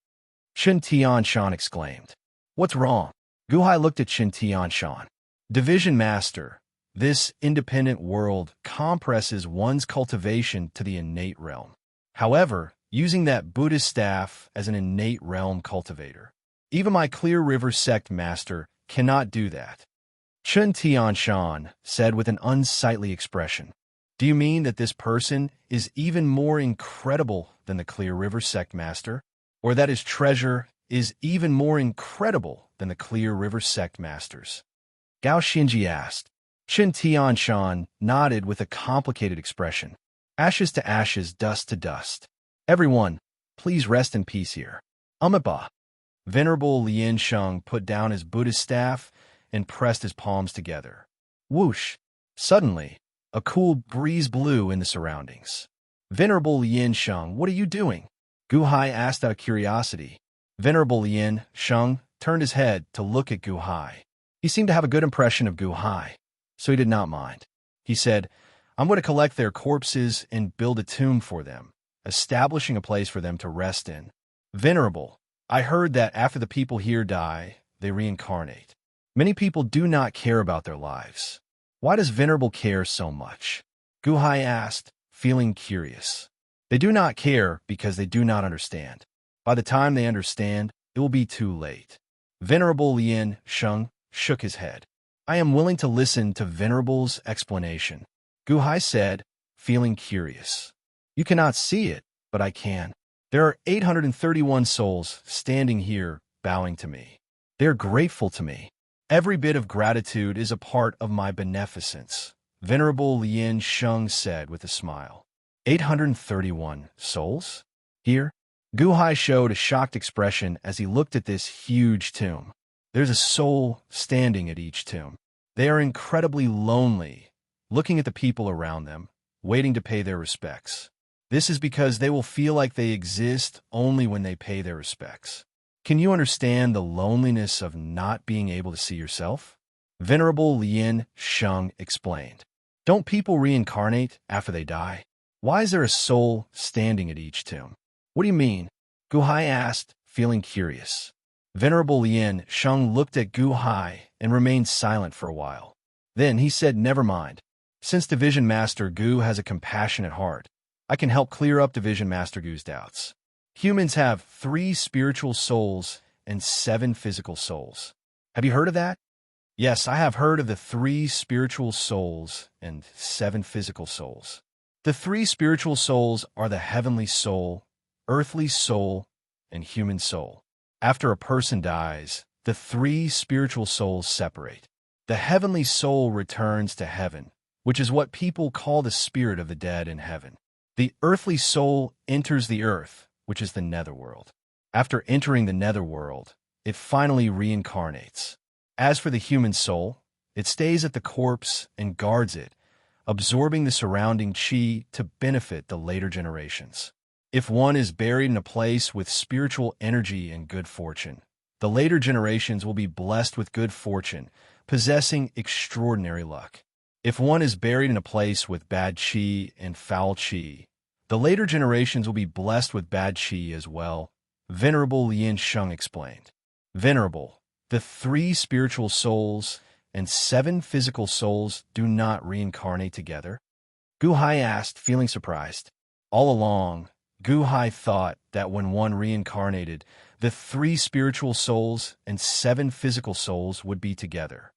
Chen Tianshan exclaimed. What's wrong? Guhai looked at Chen Tianshan. Division Master, this independent world compresses one's cultivation to the innate realm. However, using that Buddhist staff as an innate realm cultivator, even my Clear River Sect Master cannot do that. Chen Tianshan said with an unsightly expression. Do you mean that this person is even more incredible than the Clear River Sect Master? Or that his treasure is even more incredible than the Clear River Sect Masters? Gao Xinji asked. Chen Tianshan nodded with a complicated expression. Ashes to ashes, dust to dust. Everyone, please rest in peace here. Amitabha. Venerable Lien Sheng put down his Buddhist staff and pressed his palms together. Whoosh! Suddenly, a cool breeze blew in the surroundings. Venerable Lien Sheng, what are you doing? Guhai asked out of curiosity. Venerable Lien Sheng turned his head to look at Guhai. He seemed to have a good impression of Guhai, so he did not mind. He said, I'm going to collect their corpses and build a tomb for them, establishing a place for them to rest in. Venerable, I heard that after the people here die, they reincarnate. Many people do not care about their lives. Why does Venerable care so much? Guhai asked, feeling curious. They do not care because they do not understand. By the time they understand, it will be too late. Venerable Lien Sheng shook his head. I am willing to listen to Venerable's explanation. Guhai said, feeling curious. You cannot see it, but I can. There are 831 souls standing here, bowing to me. They are grateful to me. Every bit of gratitude is a part of my beneficence, Venerable Lien Sheng said with a smile. 831 souls? Here? Guhai showed a shocked expression as he looked at this huge tomb. There's a soul standing at each tomb. They are incredibly lonely, looking at the people around them, waiting to pay their respects. This is because they will feel like they exist only when they pay their respects. Can you understand the loneliness of not being able to see yourself? Venerable Lien Sheng explained. Don't people reincarnate after they die? Why is there a soul standing at each tomb? What do you mean? Guhai asked, feeling curious. Venerable Lien Sheng looked at Guhai and remained silent for a while. Then he said, never mind. Since Division Master Gu has a compassionate heart, I can help clear up Division Master Gu's doubts. Humans have 3 spiritual souls and 7 physical souls. Have you heard of that? Yes, I have heard of the 3 spiritual souls and 7 physical souls. The 3 spiritual souls are the heavenly soul, earthly soul, and human soul. After a person dies, the 3 spiritual souls separate. The heavenly soul returns to heaven, which is what people call the spirit of the dead in heaven. The earthly soul enters the earth, which is the netherworld. After entering the netherworld, it finally reincarnates. As for the human soul, it stays at the corpse and guards it, absorbing the surrounding chi to benefit the later generations. If one is buried in a place with spiritual energy and good fortune, the later generations will be blessed with good fortune, possessing extraordinary luck. If one is buried in a place with bad chi and foul chi, the later generations will be blessed with bad chi as well, Venerable Lien Sheng explained. Venerable, the 3 spiritual souls and 7 physical souls do not reincarnate together? Guhai asked, feeling surprised. All along, Guhai thought that when one reincarnated, the 3 spiritual souls and 7 physical souls would be together.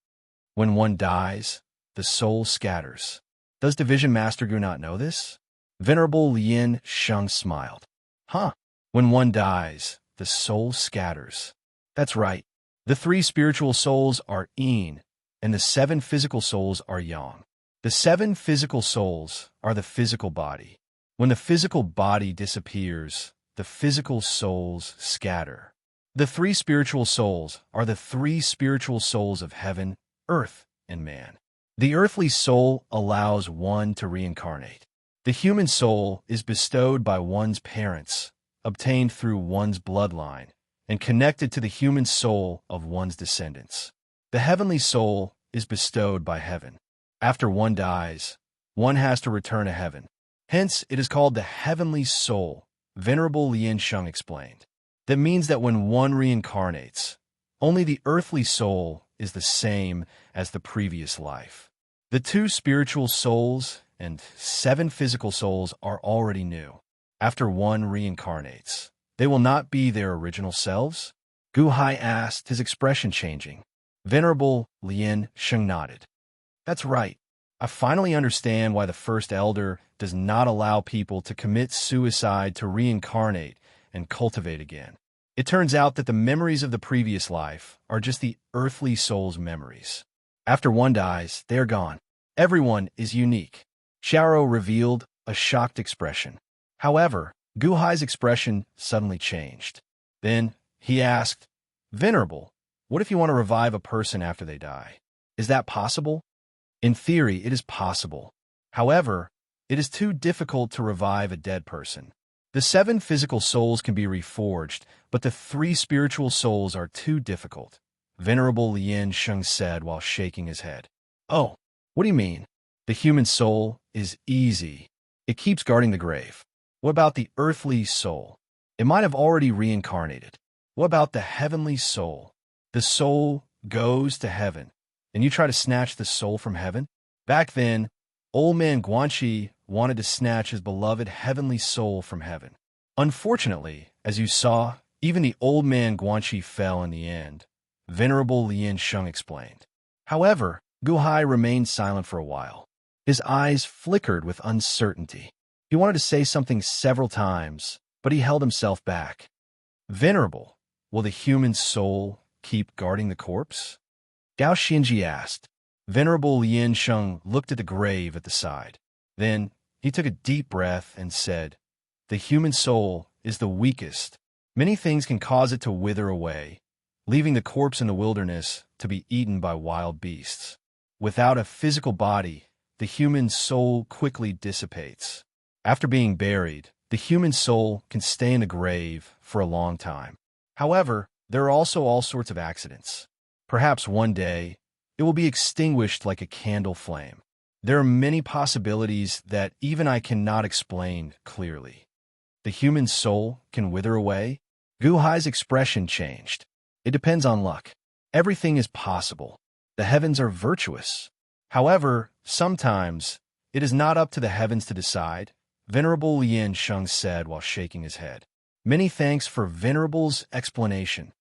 When one dies, the soul scatters. Does Division Master Gu not know this? Venerable Lien Sheng smiled. Huh. When one dies, the soul scatters. That's right. The 3 spiritual souls are yin, and the 7 physical souls are yang. The 7 physical souls are the physical body. When the physical body disappears, the physical souls scatter. The 3 spiritual souls are the 3 spiritual souls of heaven, earth, and man. The earthly soul allows one to reincarnate. The human soul is bestowed by one's parents, obtained through one's bloodline and connected to the human soul of one's descendants. The heavenly soul is bestowed by heaven. After one dies, one has to return to heaven. Hence, it is called the heavenly soul, Venerable Lien Sheng explained. That means that when one reincarnates, only the earthly soul is the same as the previous life. The 2 spiritual souls and 7 physical souls are already new. After one reincarnates, they will not be their original selves? Gu Hai asked, his expression changing. Venerable Lien Sheng nodded. That's right. I finally understand why the first elder does not allow people to commit suicide to reincarnate and cultivate again. It turns out that the memories of the previous life are just the earthly soul's memories. After one dies, they are gone. Everyone is unique. Xiaoro revealed a shocked expression. However, Gu Hai's expression suddenly changed. Then he asked, Venerable, what if you want to revive a person after they die? Is that possible? In theory, it is possible. However, it is too difficult to revive a dead person. The 7 physical souls can be reforged, but the 3 spiritual souls are too difficult, Venerable Lien Sheng said while shaking his head. Oh, what do you mean? The human soul is easy. It keeps guarding the grave. What about the earthly soul? It might have already reincarnated. What about the heavenly soul? The soul goes to heaven, and you try to snatch the soul from heaven? Back then, old man Guanxi wanted to snatch his beloved heavenly soul from heaven. Unfortunately, as you saw, even the old man Guanxi fell in the end, Venerable Lien Sheng explained. However, Gu Hai remained silent for a while. His eyes flickered with uncertainty. He wanted to say something several times, but he held himself back. Venerable, will the human soul keep guarding the corpse? Gao Xinji asked. Venerable Lien Sheng looked at the grave at the side. Then he took a deep breath and said, The human soul is the weakest. Many things can cause it to wither away, leaving the corpse in the wilderness to be eaten by wild beasts. Without a physical body, the human soul quickly dissipates. After being buried, the human soul can stay in the grave for a long time. However, there are also all sorts of accidents. Perhaps one day, it will be extinguished like a candle flame. There are many possibilities that even I cannot explain clearly. The human soul can wither away? Gu Hai's expression changed. It depends on luck. Everything is possible. The heavens are virtuous. However, sometimes, it is not up to the heavens to decide, Venerable Lien Sheng said while shaking his head. Many thanks for Venerable's explanation.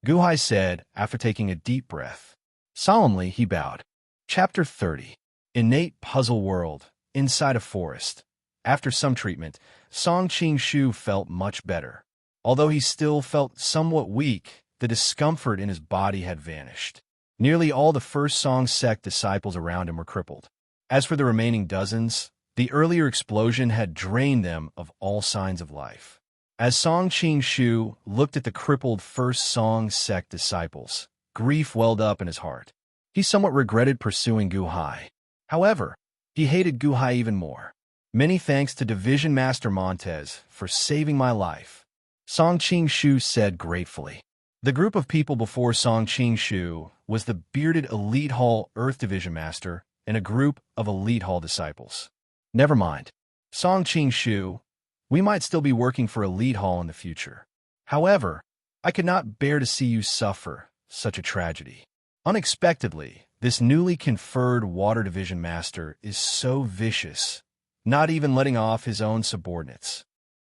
Gu Hai said after taking a deep breath. Solemnly, he bowed. Chapter 30. Innate Puzzle World, Inside a Forest. After some treatment, Song Qing Shu felt much better. Although he still felt somewhat weak, the discomfort in his body had vanished. Nearly all the first Song sect disciples around him were crippled. As for the remaining dozens, the earlier explosion had drained them of all signs of life. As Song Qing Shu looked at the crippled first Song sect disciples, grief welled up in his heart. He somewhat regretted pursuing Gu Hai. However, he hated Gu Hai even more. Many thanks to Division Master Montez for saving my life, Song Qing Shu said gratefully. The group of people before Song Qing Shu was the bearded Elite Hall Earth Division Master and a group of Elite Hall disciples. Never mind. Song Qing Shu, we might still be working for Elite Hall in the future. However, I could not bear to see you suffer such a tragedy. Unexpectedly, this newly conferred Water Division Master is so vicious, not even letting off his own subordinates,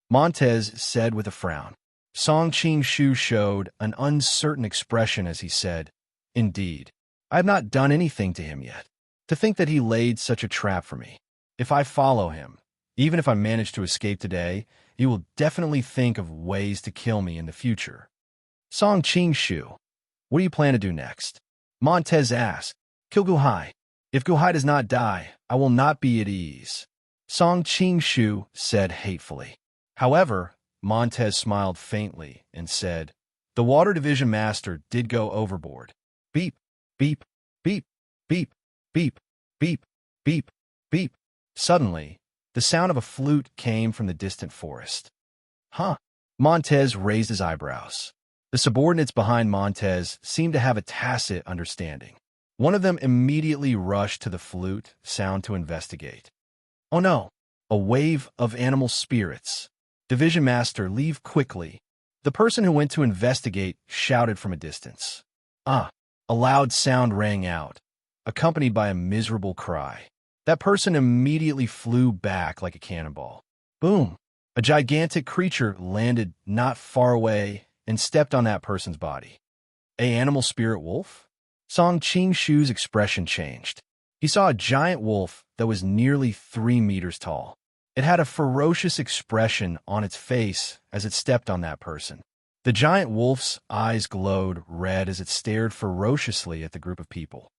Montez said with a frown. Song Qing Shu showed an uncertain expression as he said, Indeed, I have not done anything to him yet. To think that he laid such a trap for me. If I follow him, even if I manage to escape today, he will definitely think of ways to kill me in the future. Song Qing Shu, what do you plan to do next? Montez asked. Kill Gu Hai. If Gu Hai does not die, I will not be at ease, Song Qing Shu said hatefully. However, Montez smiled faintly and said, The Water Division Master did go overboard. Beep, beep, beep, beep, beep, beep, beep, beep. Suddenly, the sound of a flute came from the distant forest. Huh, Montez raised his eyebrows. The subordinates behind Montez seemed to have a tacit understanding. One of them immediately rushed to the flute sound to investigate. Oh no! A wave of animal spirits. Division Master, leave quickly. The person who went to investigate shouted from a distance. Ah! A loud sound rang out, accompanied by a miserable cry. That person immediately flew back like a cannonball. Boom! A gigantic creature landed not far away and stepped on that person's body. A animal spirit wolf? Song Qing-Shu's expression changed. He saw a giant wolf that was nearly 3 meters tall. It had a ferocious expression on its face as it stepped on that person. The giant wolf's eyes glowed red as it stared ferociously at the group of people.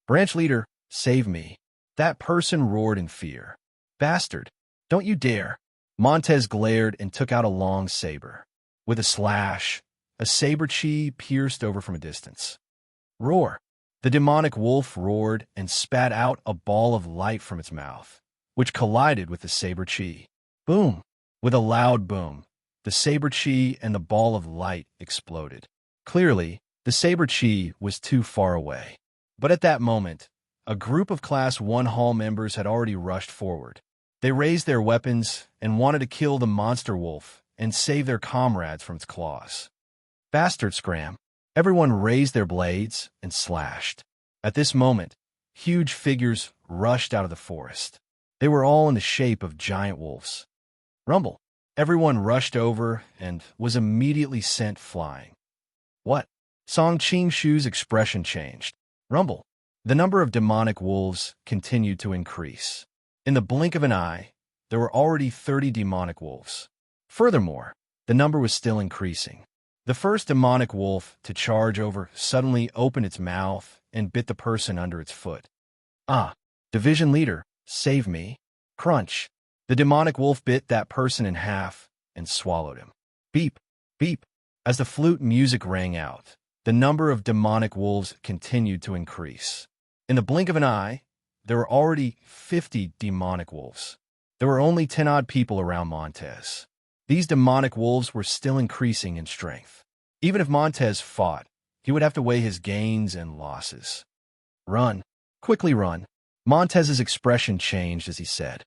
Branch leader, save me. That person roared in fear. Bastard, don't you dare. Montez glared and took out a long saber. With a slash, a saber chi pierced over from a distance. Roar! The demonic wolf roared and spat out a ball of light from its mouth, which collided with the saber chi. Boom! With a loud boom, the saber chi and the ball of light exploded. Clearly, the saber chi was too far away. But at that moment, a group of Class 1 Hall members had already rushed forward. They raised their weapons and wanted to kill the monster wolf and save their comrades from its claws. Bastard scram! Everyone raised their blades and slashed. At this moment, huge figures rushed out of the forest. They were all in the shape of giant wolves. Rumble! Everyone rushed over and was immediately sent flying. What? Song Qing-Shu's expression changed. Rumble! The number of demonic wolves continued to increase. In the blink of an eye, there were already 30 demonic wolves. Furthermore, the number was still increasing. The first demonic wolf to charge over suddenly opened its mouth and bit the person under its foot. Ah! Division leader, save me. Crunch! The demonic wolf bit that person in half and swallowed him. Beep! Beep! As the flute music rang out, the number of demonic wolves continued to increase. In the blink of an eye, there were already 50 demonic wolves. There were only 10-odd people around Montez. These demonic wolves were still increasing in strength. Even if Montez fought, he would have to weigh his gains and losses. Run. Quickly run. Montez's expression changed as he said,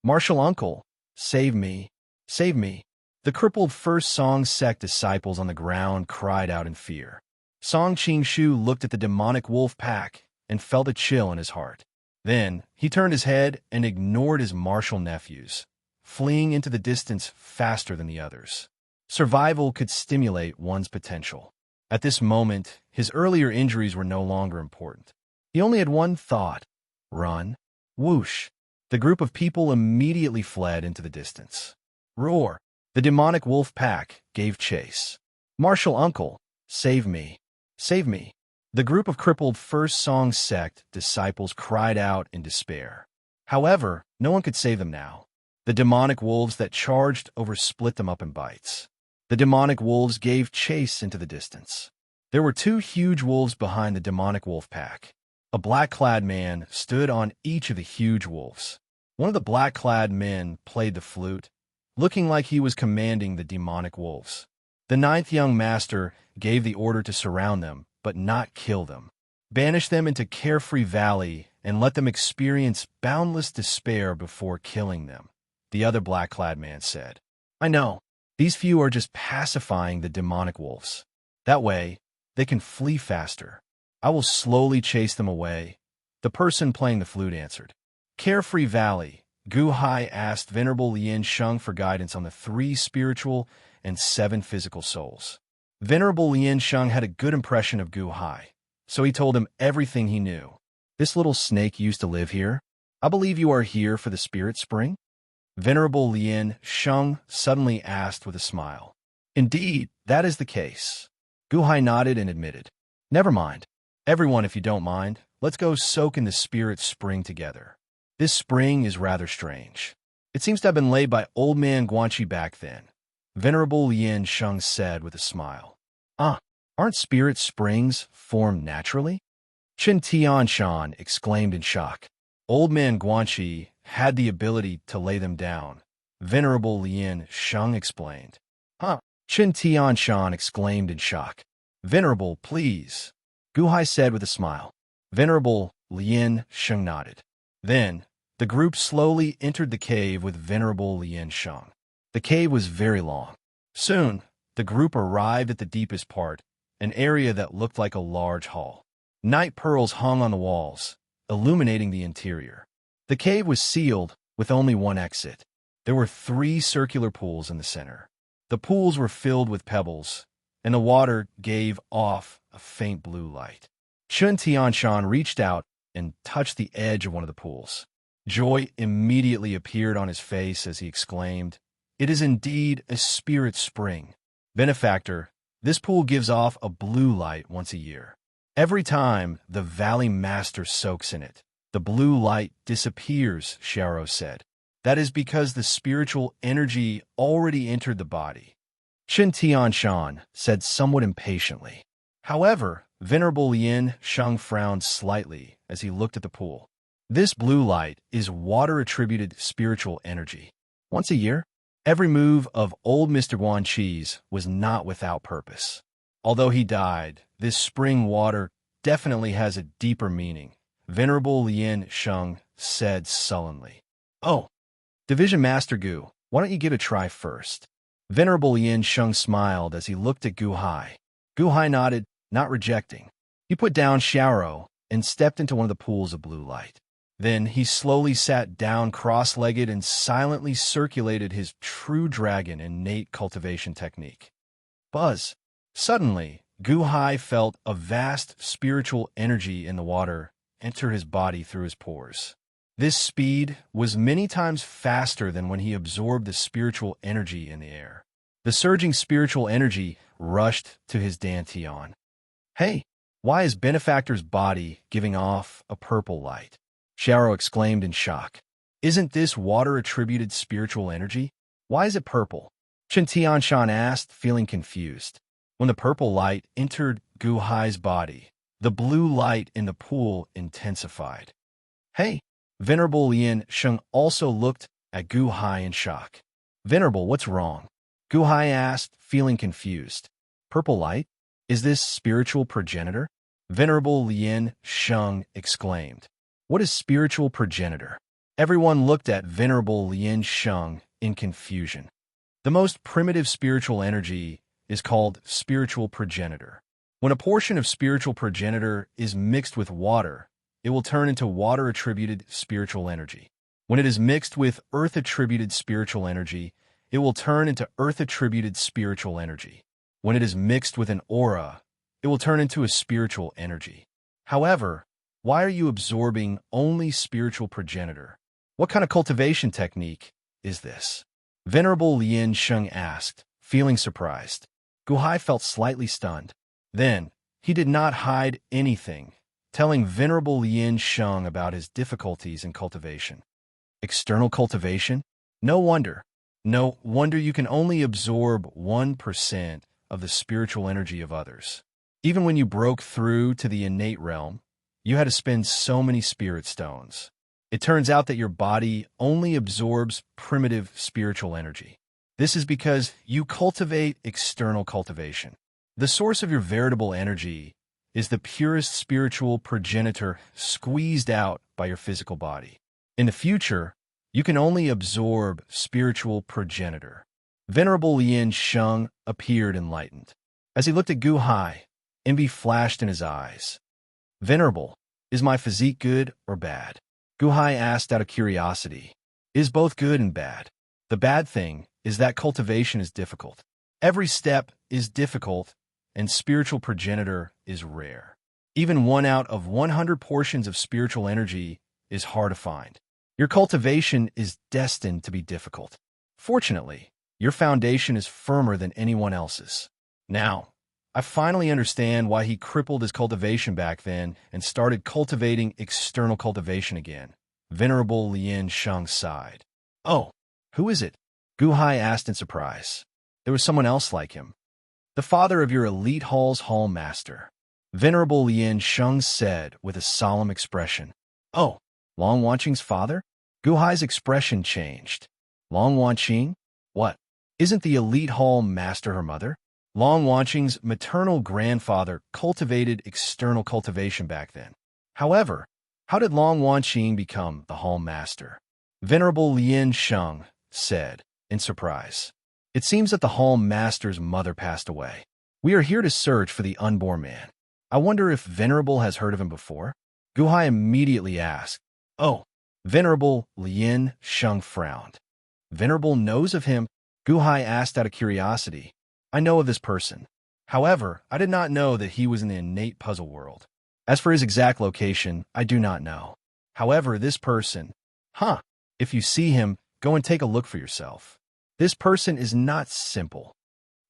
Martial uncle, save me. Save me. The crippled First Song sect disciples on the ground cried out in fear. Song Qing-Shu looked at the demonic wolf pack and felt a chill in his heart. Then, he turned his head and ignored his martial nephews, fleeing into the distance faster than the others. Survival could stimulate one's potential. At this moment, his earlier injuries were no longer important. He only had one thought. Run. Whoosh. The group of people immediately fled into the distance. Roar. The demonic wolf pack gave chase. Martial uncle, save me. Save me. The group of crippled First Song sect disciples cried out in despair. However, no one could save them now. The demonic wolves that charged over split them up in bites. The demonic wolves gave chase into the distance. There were 2 huge wolves behind the demonic wolf pack. A black-clad man stood on each of the huge wolves. One of the black-clad men played the flute, looking like he was commanding the demonic wolves. The 9th young master gave the order to surround them, but not kill them. Banish them into Carefree Valley and let them experience boundless despair before killing them, the other black-clad man said. I know. These few are just pacifying the demonic wolves. That way, they can flee faster. I will slowly chase them away. The person playing the flute answered. Carefree Valley, Gu Hai asked Venerable Lien Sheng for guidance on the 3 spiritual and 7 physical souls. Venerable Lien Sheng had a good impression of Gu Hai, so he told him everything he knew. This little snake used to live here. I believe you are here for the spirit spring? Venerable Lien Sheng suddenly asked with a smile. Indeed, that is the case. Gu Hai nodded and admitted. Never mind. Everyone, if you don't mind, let's go soak in the spirit spring together. This spring is rather strange. It seems to have been laid by old man Guanxi back then. Venerable Lien Sheng said with a smile. Aren't spirit springs formed naturally? Chen Tianshan exclaimed in shock. Old man Guanxi had the ability to lay them down. Venerable Lien Sheng explained. Chen Tianshan exclaimed in shock. Venerable, please, Guhai said with a smile. Venerable Lien Sheng nodded. Then, the group slowly entered the cave with Venerable Lien Sheng. The cave was very long. Soon, the group arrived at the deepest part, an area that looked like a large hall. Night pearls hung on the walls, illuminating the interior. The cave was sealed, with only one exit. There were 3 circular pools in the center. The pools were filled with pebbles, and the water gave off a faint blue light. Chen Tianshan reached out and touched the edge of one of the pools. Joy immediately appeared on his face as he exclaimed, "It is indeed a spirit spring. Benefactor, this pool gives off a blue light once a year. Every time the Valley Master soaks in it, the blue light disappears," Xiao said. "That is because the spiritual energy already entered the body." Chen Tianshan said somewhat impatiently. However, Venerable Lien Sheng frowned slightly as he looked at the pool. This blue light is water-attributed spiritual energy. Once a year, every move of old Mr. Guanqi's was not without purpose. Although he died, this spring water definitely has a deeper meaning, Venerable Lien Sheng said sullenly. "Oh, Division Master Gu, why don't you give it a try first?" Venerable Lien Sheng smiled as he looked at Gu Hai. Gu Hai nodded, not rejecting. He put down Xiao and stepped into one of the pools of blue light. Then he slowly sat down cross-legged and silently circulated his true dragon innate cultivation technique. Buzz! Suddenly, Gu Hai felt a vast spiritual energy in the water enter his body through his pores. This speed was many times faster than when he absorbed the spiritual energy in the air. The surging spiritual energy rushed to his dantian. "Hey, why is Benefactor's body giving off a purple light?" Xiao exclaimed in shock. "Isn't this water-attributed spiritual energy? Why is it purple?" Chen Tianshan asked, feeling confused. When the purple light entered Gu Hai's body, the blue light in the pool intensified. "Hey!" Venerable Lien Sheng also looked at Gu Hai in shock. "Venerable, what's wrong?" Gu Hai asked, feeling confused. "Purple light? Is this spiritual progenitor?" Venerable Lien Sheng exclaimed. "What is spiritual progenitor?" Everyone looked at Venerable Lien Sheng in confusion. The most primitive spiritual energy is called spiritual progenitor. When a portion of spiritual progenitor is mixed with water, it will turn into water-attributed spiritual energy. When it is mixed with earth-attributed spiritual energy, it will turn into earth-attributed spiritual energy. When it is mixed with an aura, it will turn into a spiritual energy. However, why are you absorbing only spiritual progenitor? What kind of cultivation technique is this? Venerable Lien Sheng asked, feeling surprised. Gu Hai felt slightly stunned. Then, he did not hide anything, telling Venerable Lien Sheng about his difficulties in cultivation. External cultivation? No wonder. No wonder you can only absorb 1% of the spiritual energy of others. Even when you broke through to the innate realm, you had to spend so many spirit stones. It turns out that your body only absorbs primitive spiritual energy. This is because you cultivate external cultivation. The source of your veritable energy is the purest spiritual progenitor squeezed out by your physical body. In the future, you can only absorb spiritual progenitor. Venerable Lien Sheng appeared enlightened. As he looked at Gu Hai, envy flashed in his eyes. "Venerable, is my physique good or bad?" Gu Hai asked out of curiosity. "It is both good and bad. The bad thing is that cultivation is difficult. Every step is difficult, and spiritual progenitor is rare. Even 1 out of 100 portions of spiritual energy is hard to find. Your cultivation is destined to be difficult. Fortunately, your foundation is firmer than anyone else's. Now, I finally understand why he crippled his cultivation back then and started cultivating external cultivation again." Venerable Lien Sheng sighed. "Oh, who is it?" Gu Hai asked in surprise. There was someone else like him. "The father of your elite hall's hall master," Venerable Lien Sheng said with a solemn expression. "Oh, Long Wanqing's father?" Gu Hai's expression changed. "Long Wanqing? What? Isn't the elite hall master her mother? Long Wanqing's maternal grandfather cultivated external cultivation back then. However, how did Long Wanqing become the hall master? Venerable Lien Sheng said, in surprise. It seems that the hall master's mother passed away. We are here to search for the unborn man. I wonder if Venerable has heard of him before? Guhai immediately asked. Oh, Venerable Lien Sheng frowned. Venerable knows of him? Guhai asked out of curiosity. I know of this person. However, I did not know that he was in the innate puzzle world. As for his exact location, I do not know. However, this person... If you see him, go and take a look for yourself. This person is not simple.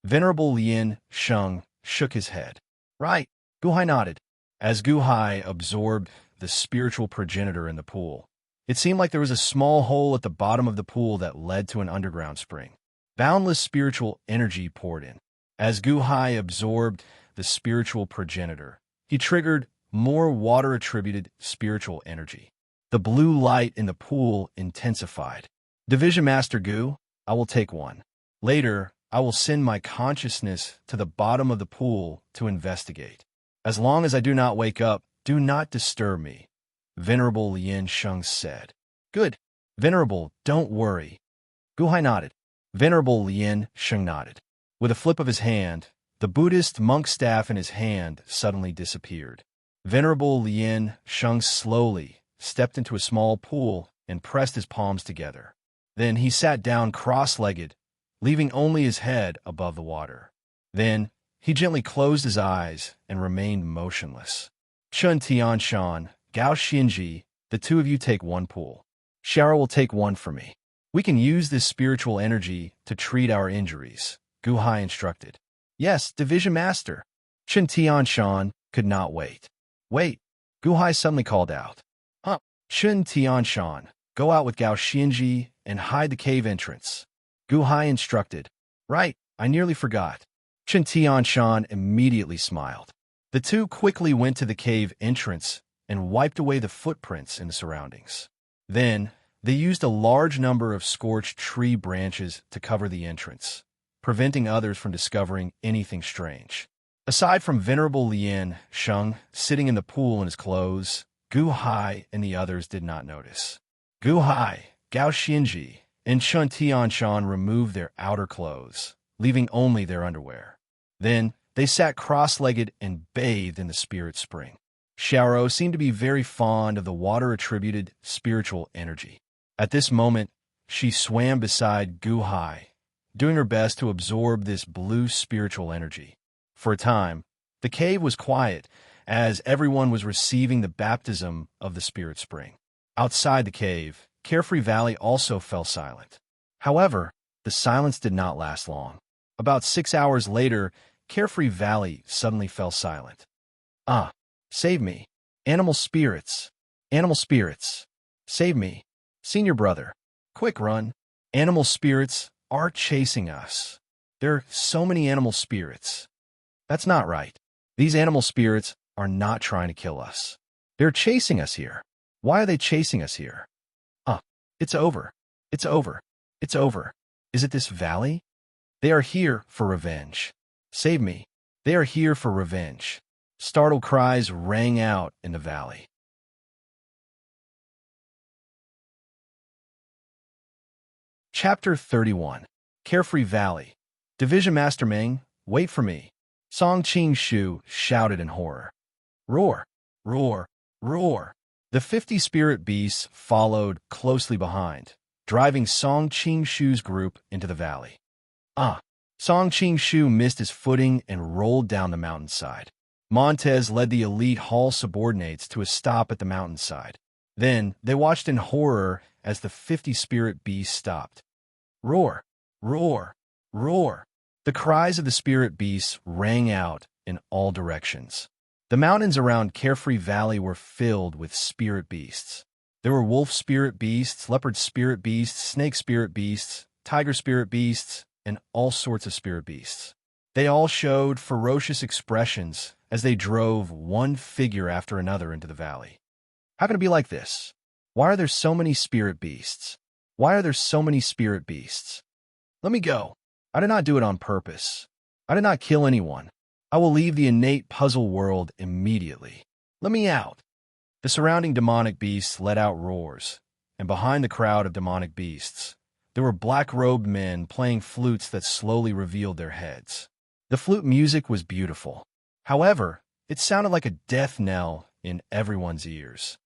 Venerable Lien Sheng shook his head. Right, Guhai nodded. As Guhai absorbed the spiritual progenitor in the pool, it seemed like there was a small hole at the bottom of the pool that led to an underground spring. Boundless spiritual energy poured in. As Guhai absorbed the spiritual progenitor, he triggered more water-attributed spiritual energy. The blue light in the pool intensified. Division Master Gu, I will take one. Later, I will send my consciousness to the bottom of the pool to investigate. As long as I do not wake up, do not disturb me, Venerable Lien Sheng said. Good. Venerable, don't worry. Guhai nodded. Venerable Lien Sheng nodded. With a flip of his hand, the Buddhist monk staff in his hand suddenly disappeared. Venerable Lien Sheng slowly stepped into a small pool and pressed his palms together. Then he sat down cross-legged, leaving only his head above the water. Then he gently closed his eyes and remained motionless. Chun Tianshan, Gao Xinji, the two of you take one pool. Xiao will take one for me. We can use this spiritual energy to treat our injuries, Guhai instructed. Yes, Division Master. Chun Tianshan could not wait. Wait, Guhai suddenly called out. Chun Tianshan, go out with Gao Xinji and hide the cave entrance. Guhai instructed. Right, I nearly forgot. Chun Tianshan immediately smiled. The two quickly went to the cave entrance and wiped away the footprints in the surroundings. Then, they used a large number of scorched tree branches to cover the entrance, preventing others from discovering anything strange. Aside from Venerable Lien Sheng sitting in the pool in his clothes, Guhai and the others did not notice. Guhai, Gao Xinji, and Chun Tianshan removed their outer clothes, leaving only their underwear. Then, they sat cross-legged and bathed in the spirit spring. Xiaoro seemed to be very fond of the water-attributed spiritual energy. At this moment, she swam beside Guhai, doing her best to absorb this blue spiritual energy. For a time, the cave was quiet, as everyone was receiving the baptism of the spirit spring. Outside the cave, Carefree Valley also fell silent. However, the silence did not last long. About 6 hours later, Carefree Valley suddenly fell silent. Save me. Animal spirits. Animal spirits. Save me. Senior brother. Quick run. Animal spirits are chasing us. There are so many animal spirits. That's not right. These animal spirits are not trying to kill us. They're chasing us here. Why are they chasing us here? It's over. It's over. It's over. Is it this valley? They are here for revenge. Save me. They are here for revenge. Startled cries rang out in the valley. Chapter 31. Carefree Valley. Division Master Meng, wait for me. Song Qing Shu shouted in horror. Roar, roar, roar. The 50 spirit beasts followed closely behind, driving Song Qing Shu's group into the valley. Song Qing Shu missed his footing and rolled down the mountainside. Montez led the elite hall subordinates to a stop at the mountainside. Then they watched in horror as the 50 spirit beasts stopped. Roar, roar, roar. The cries of the spirit beasts rang out in all directions. The mountains around Carefree Valley were filled with spirit beasts. There were wolf spirit beasts, leopard spirit beasts, snake spirit beasts, tiger spirit beasts, and all sorts of spirit beasts. They all showed ferocious expressions as they drove one figure after another into the valley. How can it be like this? Why are there so many spirit beasts? Why are there so many spirit beasts? Let me go. I did not do it on purpose. I did not kill anyone. I will leave the innate puzzle world immediately. Let me out. The surrounding demonic beasts let out roars, and behind the crowd of demonic beasts, there were black-robed men playing flutes that slowly revealed their heads. The flute music was beautiful. However, it sounded like a death knell in everyone's ears.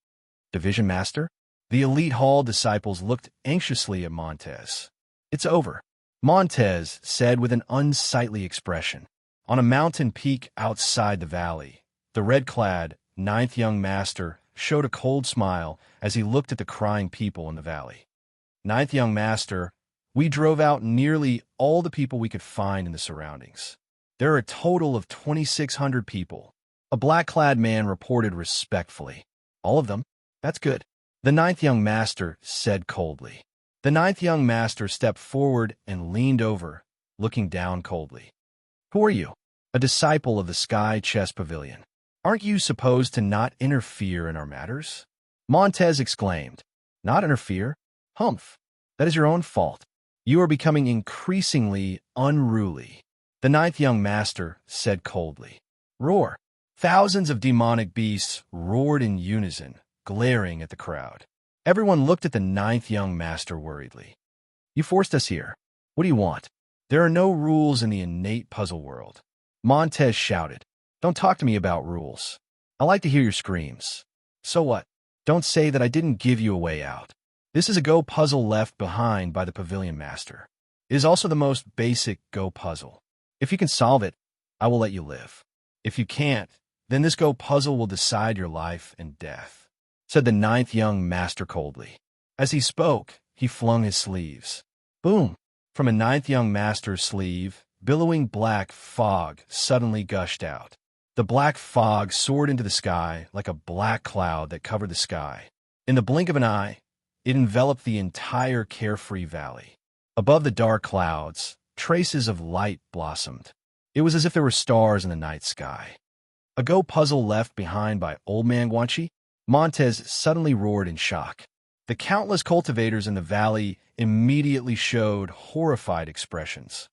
Division Master? The elite hall disciples looked anxiously at Montez. It's over, Montez said with an unsightly expression. On a mountain peak outside the valley, the red-clad, ninth young master showed a cold smile as he looked at the crying people in the valley. Ninth young master, we drove out nearly all the people we could find in the surroundings. There are a total of 2,600 people. A black-clad man reported respectfully. All of them? That's good. The ninth young master said coldly. The ninth young master stepped forward and leaned over, looking down coldly. Who are you? A disciple of the Sky Chess Pavilion. Aren't you supposed to not interfere in our matters? Montez exclaimed. Not interfere? Humph. That is your own fault. You are becoming increasingly unruly. The ninth young master said coldly. Roar. Thousands of demonic beasts roared in unison, glaring at the crowd. Everyone looked at the ninth young master worriedly. You forced us here. What do you want? There are no rules in the innate puzzle world. Montez shouted. Don't talk to me about rules. I like to hear your screams. So what? Don't say that I didn't give you a way out. This is a Go puzzle left behind by the Pavilion Master. It is also the most basic Go puzzle. If you can solve it, I will let you live. If you can't, then this Go puzzle will decide your life and death, said the ninth young master coldly. As he spoke, he flung his sleeves. Boom! From a ninth young master's sleeve, billowing black fog suddenly gushed out. The black fog soared into the sky like a black cloud that covered the sky. In the blink of an eye, it enveloped the entire carefree valley. Above the dark clouds, traces of light blossomed. It was as if there were stars in the night sky. A Go puzzle left behind by Old Man Guanchi? Montez suddenly roared in shock. The countless cultivators in the valley immediately showed horrified expressions.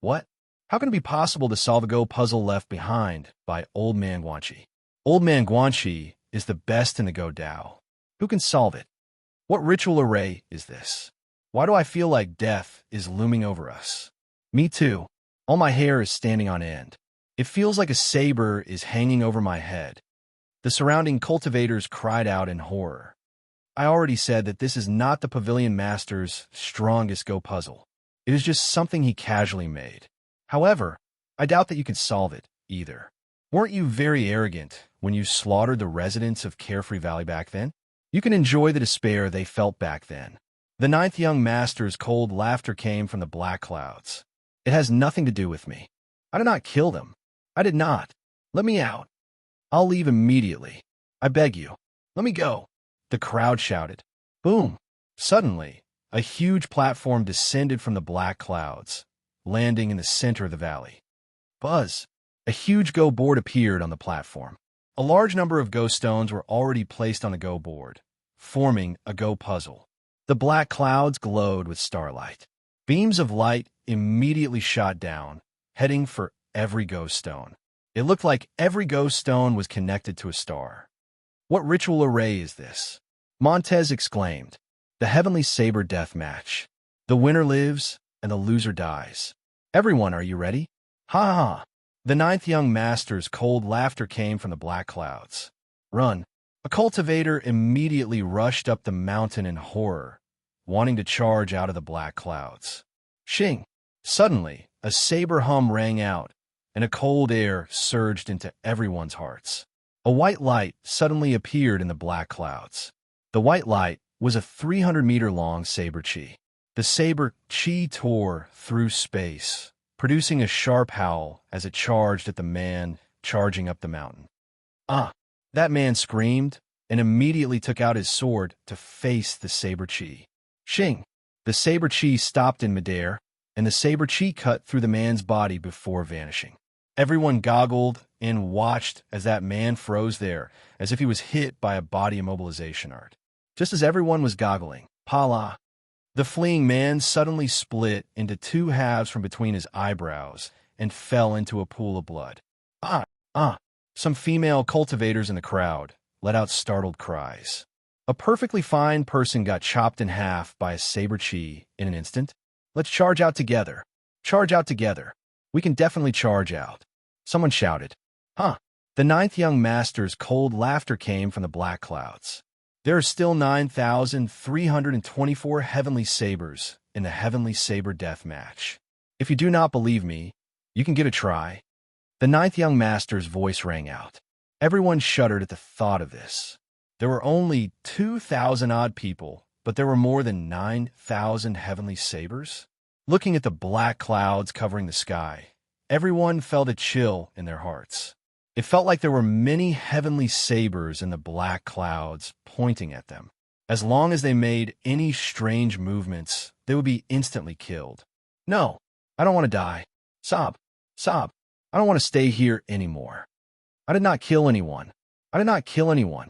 What? How can it be possible to solve a Go puzzle left behind by Old Man Guanchi? Old Man Guanchi is the best in the Go Dao. Who can solve it? What ritual array is this? Why do I feel like death is looming over us? Me too. All my hair is standing on end. It feels like a saber is hanging over my head. The surrounding cultivators cried out in horror. I already said that this is not the Pavilion Master's strongest Go puzzle. It is just something he casually made. However, I doubt that you can solve it, either. Weren't you very arrogant when you slaughtered the residents of Carefree Valley back then? You can enjoy the despair they felt back then. The ninth young master's cold laughter came from the black clouds. It has nothing to do with me. I did not kill them. I did not. Let me out. I'll leave immediately. I beg you. Let me go. The crowd shouted. Boom. Suddenly, a huge platform descended from the black clouds, landing in the center of the valley. Buzz. A huge Go board appeared on the platform. A large number of Go stones were already placed on the Go board, forming a Go puzzle. The black clouds glowed with starlight. Beams of light immediately shot down, heading for every Go stone. It looked like every Go stone was connected to a star. What ritual array is this? Montez exclaimed. The Heavenly Saber Death Match. The winner lives, and the loser dies. Everyone, are you ready? Ha ha ha. The ninth young master's cold laughter came from the black clouds. Run. A cultivator immediately rushed up the mountain in horror, wanting to charge out of the black clouds. Shing. Suddenly, a saber hum rang out, and a cold air surged into everyone's hearts. A white light suddenly appeared in the black clouds. The white light was a 300-meter-long saber chi. The saber chi tore through space, producing a sharp howl as it charged at the man charging up the mountain. Ah! That man screamed and immediately took out his sword to face the saber chi. Shing! The saber chi stopped in midair, and the saber chi cut through the man's body before vanishing. Everyone goggled and watched as that man froze there, as if he was hit by a body immobilization art. Just as everyone was goggling, Pala! The fleeing man suddenly split into two halves from between his eyebrows and fell into a pool of blood. Ah, ah! Some female cultivators in the crowd let out startled cries. A perfectly fine person got chopped in half by a saber chi in an instant. Let's charge out together. Charge out together. We can definitely charge out. Someone shouted. Huh. The ninth young master's cold laughter came from the black clouds. There are still 9,324 heavenly sabers in the heavenly saber death match. If you do not believe me, you can give it a try. The ninth young master's voice rang out. Everyone shuddered at the thought of this. There were only 2,000-odd people, but there were more than 9,000 heavenly sabers. Looking at the black clouds covering the sky, everyone felt a chill in their hearts. It felt like there were many heavenly sabers in the black clouds pointing at them. As long as they made any strange movements, they would be instantly killed. No, I don't want to die. Sob, sob. I don't want to stay here anymore. I did not kill anyone. I did not kill anyone.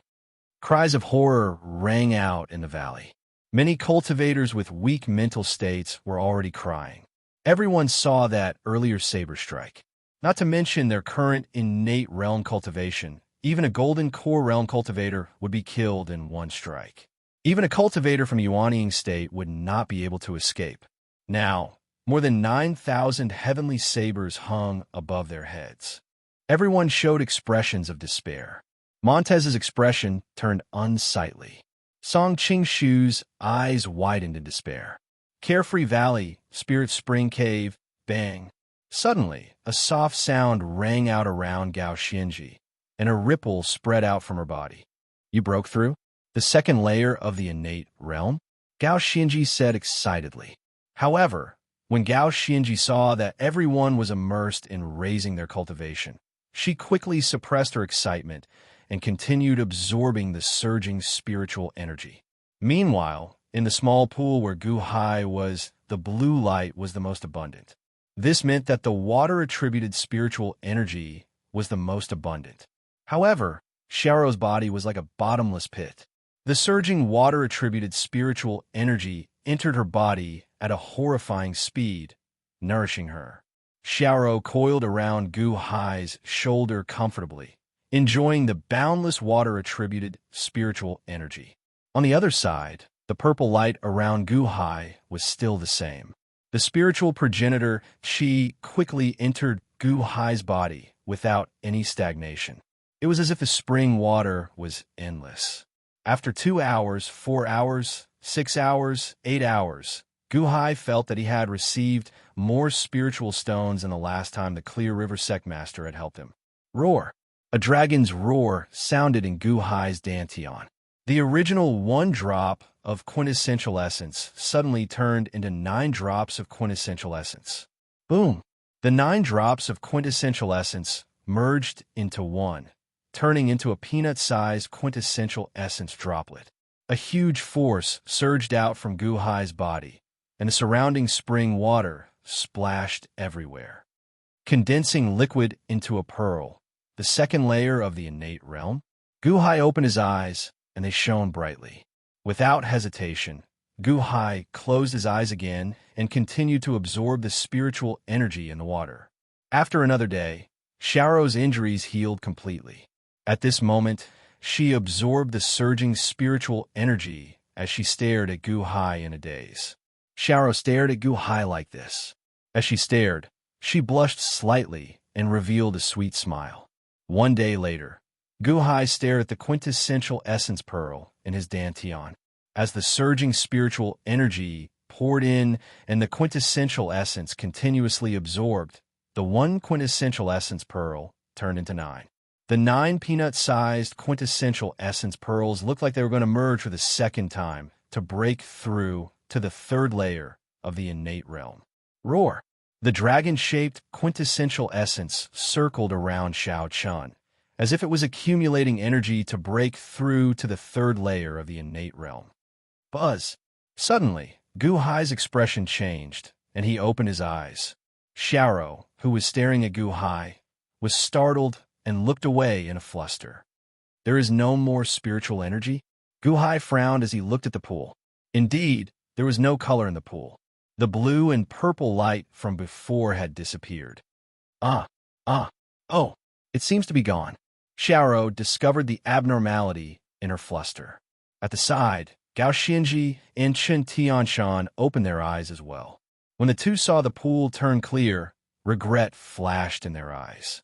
Cries of horror rang out in the valley. Many cultivators with weak mental states were already crying. Everyone saw that earlier saber strike. Not to mention their current innate realm cultivation, even a golden core realm cultivator would be killed in one strike. Even a cultivator from Yuanying state would not be able to escape. Now, more than 9,000 heavenly sabers hung above their heads. Everyone showed expressions of despair. Montez's expression turned unsightly. Song Qingshu's eyes widened in despair. Carefree Valley, Spirit Spring Cave, bang. Suddenly, a soft sound rang out around Gao Xianji, and a ripple spread out from her body. You broke through? The second layer of the innate realm? Gao Xianji said excitedly. However, when Gao Xianji saw that everyone was immersed in raising their cultivation, she quickly suppressed her excitement and continued absorbing the surging spiritual energy. Meanwhile, in the small pool where Gu Hai was, the blue light was the most abundant. This meant that the water-attributed spiritual energy was the most abundant. However, Xiaorou's body was like a bottomless pit. The surging water-attributed spiritual energy entered her body at a horrifying speed, nourishing her. Xiaorou coiled around Gu Hai's shoulder comfortably, enjoying the boundless water-attributed spiritual energy. On the other side, the purple light around Gu Hai was still the same. The spiritual progenitor Qi quickly entered Gu Hai's body without any stagnation. It was as if the spring water was endless. After 2 hours, 4 hours, 6 hours, 8 hours, Gu Hai felt that he had received more spiritual stones than the last time the Clear River Sect Master had helped him. Roar! A dragon's roar sounded in Gu Hai's dantian. The original 1 drop of quintessential essence suddenly turned into 9 drops of quintessential essence. Boom! The 9 drops of quintessential essence merged into 1, turning into a peanut-sized quintessential essence droplet. A huge force surged out from Gu Hai's body, and the surrounding spring water splashed everywhere. Condensing liquid into a pearl, the second layer of the innate realm, Gu Hai opened his eyes, and they shone brightly. Without hesitation, Gu Hai closed his eyes again and continued to absorb the spiritual energy in the water. After another day, Xiaorou's injuries healed completely. At this moment, she absorbed the surging spiritual energy as she stared at Gu Hai in a daze. Xiaorou stared at Gu Hai like this. As she stared, she blushed slightly and revealed a sweet smile. 1 day later, Gu Hai stared at the quintessential essence pearl in his dantian. As the surging spiritual energy poured in and the quintessential essence continuously absorbed, the 1 quintessential essence pearl turned into 9. The 9 peanut-sized quintessential essence pearls looked like they were going to merge for the second time to break through to the 3rd layer of the innate realm. Roar! The dragon-shaped quintessential essence circled around Xiao Chun, as if it was accumulating energy to break through to the 3rd layer of the innate realm. Buzz! Suddenly, Gu Hai's expression changed, and he opened his eyes. Xiaorou, who was staring at Gu Hai, was startled and looked away in a fluster. There is no more spiritual energy? Gu Hai frowned as he looked at the pool. Indeed, There was no color in the pool. The blue and purple light from before had disappeared. Ah, oh, it seems to be gone. Xiaoro discovered the abnormality in her fluster. At the side, Gao Xinji and Chen Tianshan opened their eyes as well. When the two saw the pool turn clear, regret flashed in their eyes.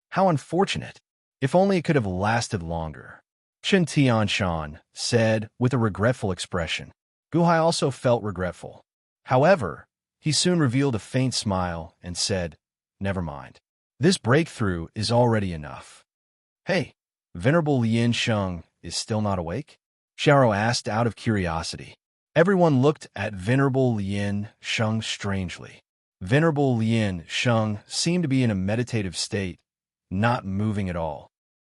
How unfortunate! If only it could have lasted longer. Chen Tianshan said with a regretful expression. Guhai also felt regretful. However, he soon revealed a faint smile and said, "Never mind. This breakthrough is already enough." "Hey, Venerable Lien Sheng is still not awake?" Xiaoro asked out of curiosity. Everyone looked at Venerable Lien Sheng strangely. Venerable Lien Sheng seemed to be in a meditative state, not moving at all.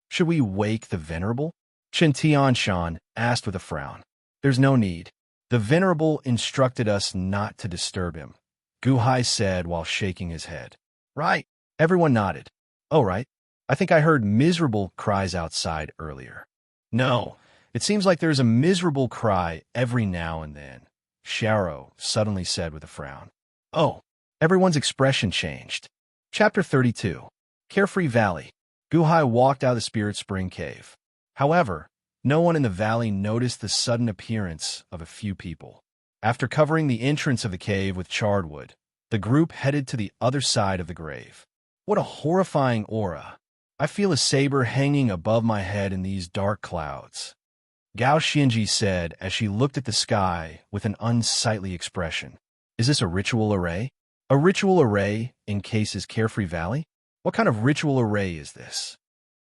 "Should we wake the Venerable?" Chen Tianshan asked with a frown. "There's no need. The Venerable instructed us not to disturb him," Guhai said while shaking his head. "Right." Everyone nodded. "Oh, right. I think I heard miserable cries outside earlier." "No, it seems like there's a miserable cry every now and then," Xiaoro suddenly said with a frown. "Oh." Everyone's expression changed. Chapter 32. Carefree Valley. Guhai walked out of the Spirit Spring Cave. However, no one in the valley noticed the sudden appearance of a few people. After covering the entrance of the cave with charred wood, the group headed to the other side of the grave. What a horrifying aura! I feel a saber hanging above my head in these dark clouds, Gao Xinji said as she looked at the sky with an unsightly expression. Is this a ritual array? A ritual array in Case's Carefree Valley? What kind of ritual array is this?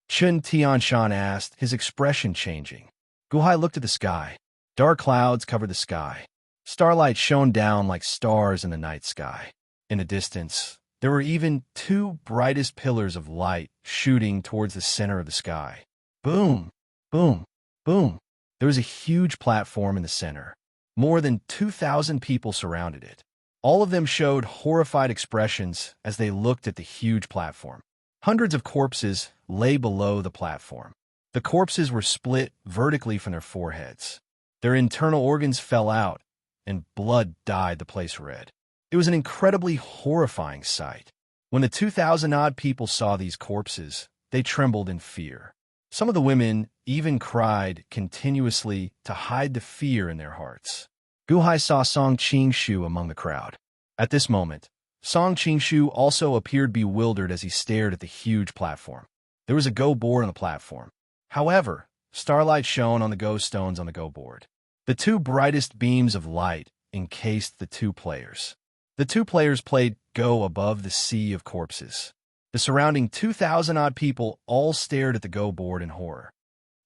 Chen Tianshan asked, his expression changing. Guhai looked at the sky. Dark clouds covered the sky. Starlight shone down like stars in the night sky. In the distance, there were even two brightest pillars of light shooting towards the center of the sky. Boom, boom, boom. There was a huge platform in the center. More than 2,000 people surrounded it. All of them showed horrified expressions as they looked at the huge platform. Hundreds of corpses lay below the platform. The corpses were split vertically from their foreheads. Their internal organs fell out, and blood dyed the place red. It was an incredibly horrifying sight. When the 2,000-odd people saw these corpses, they trembled in fear. Some of the women even cried continuously to hide the fear in their hearts. Guhai saw Song Qingshu among the crowd. At this moment, Song Qingshu also appeared bewildered as he stared at the huge platform. There was a go board on the platform. However, starlight shone on the go stones on the go board. The two brightest beams of light encased the two players. The two players played go above the sea of corpses. The surrounding 2,000-odd people all stared at the go board in horror.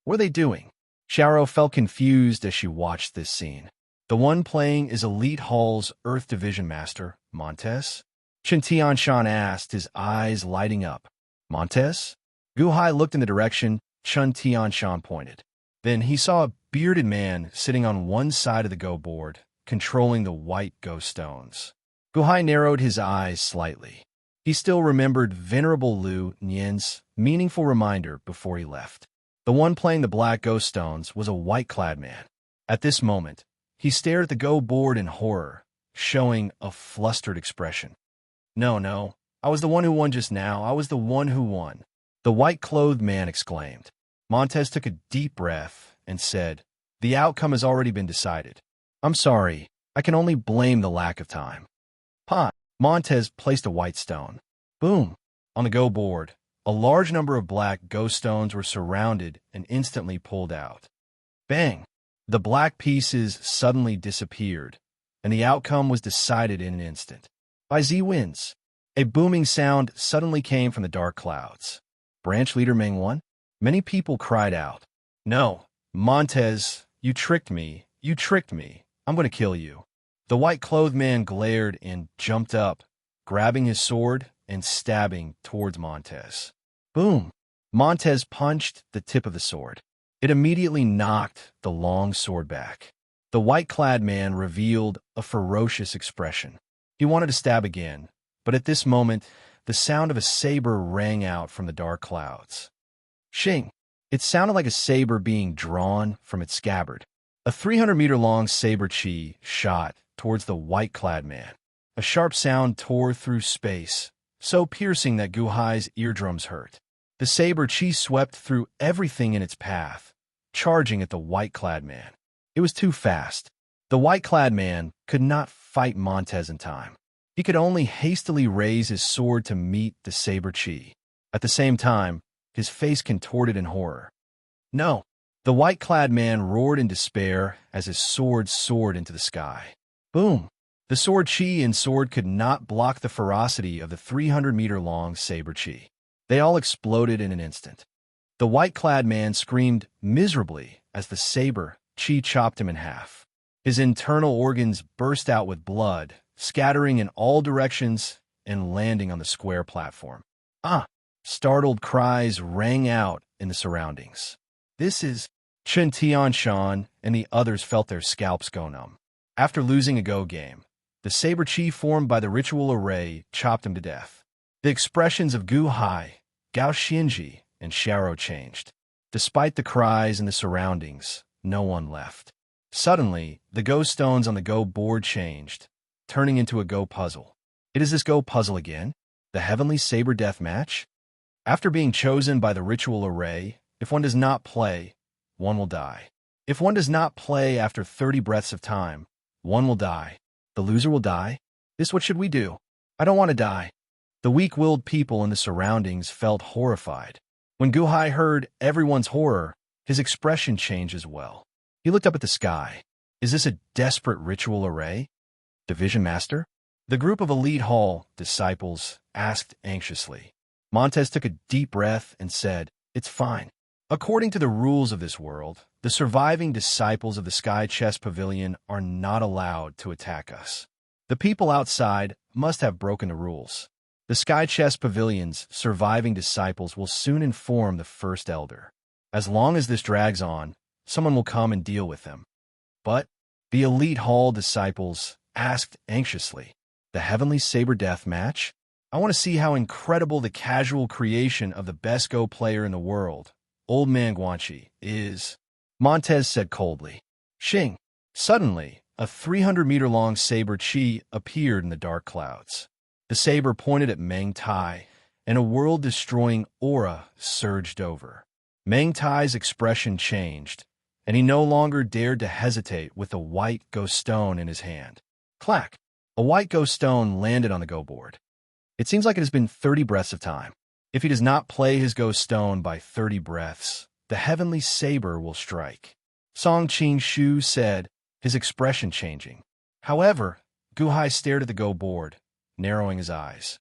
What are they doing? Xiaoro felt confused as she watched this scene. The one playing is Elite Hall's Earth Division Master, Montes? Chen Tianshan asked, his eyes lighting up. Montes? Guhai looked in the direction Chen Tianshan pointed. Then he saw a bearded man sitting on one side of the go board, controlling the white go stones. Guhai narrowed his eyes slightly. He still remembered Venerable Lu Nian's meaningful reminder before he left. The one playing the black go stones was a white-clad man. At this moment, he stared at the go board in horror, showing a flustered expression. No, I was the one who won just now. I was the one who won. The white-clothed man exclaimed. Montes took a deep breath and said, The outcome has already been decided. I'm sorry, I can only blame the lack of time. Montes placed a white stone. Boom! On the go board, a large number of black go stones were surrounded and instantly pulled out. Bang! The black pieces suddenly disappeared, and the outcome was decided in an instant. By Z wins. A booming sound suddenly came from the dark clouds. Branch leader Meng won? Many people cried out. No, Montes, you tricked me. You tricked me. I'm going to kill you. The white-clothed man glared and jumped up, grabbing his sword and stabbing towards Montes. Boom! Montes punched the tip of the sword. It immediately knocked the long sword back. The white-clad man revealed a ferocious expression. He wanted to stab again, but at this moment, the sound of a saber rang out from the dark clouds. Shing! It sounded like a saber being drawn from its scabbard. A 300-meter-long saber-chi shot towards the white-clad man. A sharp sound tore through space, so piercing that Guhai's eardrums hurt. The saber-chi swept through everything in its path, charging at the white-clad man. It was too fast. The white-clad man could not fight Montez in time. He could only hastily raise his sword to meet the saber-chi. At the same time, his face contorted in horror. No! The white-clad man roared in despair as his sword soared into the sky. Boom! The sword-chi and sword could not block the ferocity of the 300-meter-long saber-chi. They all exploded in an instant. The white-clad man screamed miserably as the saber-chi chopped him in half. His internal organs burst out with blood, scattering in all directions and landing on the square platform. Ah! Startled cries rang out in the surroundings. This is... Chen Tianshan and the others felt their scalps go numb. After losing a Go game, the saber-chi formed by the ritual array chopped him to death. The expressions of Gu Hai, Gao Xinji, and Xiao changed. Despite the cries and the surroundings, no one left. Suddenly, the Go stones on the Go board changed, turning into a Go puzzle. It is this Go puzzle again? The Heavenly Saber Death Match? After being chosen by the ritual array, if one does not play, one will die. If one does not play after 30 breaths of time, one will die. The loser will die? What should we do? I don't want to die. The weak-willed people in the surroundings felt horrified. When Guhai heard everyone's horror, his expression changed as well. He looked up at the sky. Is this a desperate ritual array? Division Master? The group of Elite Hall disciples asked anxiously. Montez took a deep breath and said, "It's fine. According to the rules of this world, the surviving disciples of the Sky Chess Pavilion are not allowed to attack us. The people outside must have broken the rules. The Sky Chess Pavilion's surviving disciples will soon inform the First Elder. As long as this drags on, someone will come and deal with them." But the Elite Hall disciples asked anxiously, "The Heavenly Saber Death Match? I want to see how incredible the casual creation of the best Go player in the world, Old Man Guanxi, is." Montez said coldly. Shing! Suddenly, a 300-meter-long saber-chi appeared in the dark clouds. The saber pointed at Meng Tai, and a world-destroying aura surged over. Meng Tai's expression changed, and he no longer dared to hesitate with the white Go stone in his hand. Clack! A white Go stone landed on the Go board. It seems like it has been 30 breaths of time. If he does not play his Go stone by 30 breaths, the heavenly saber will strike. Song Qing Shu said, his expression changing. However, Guhai stared at the Go board, narrowing his eyes.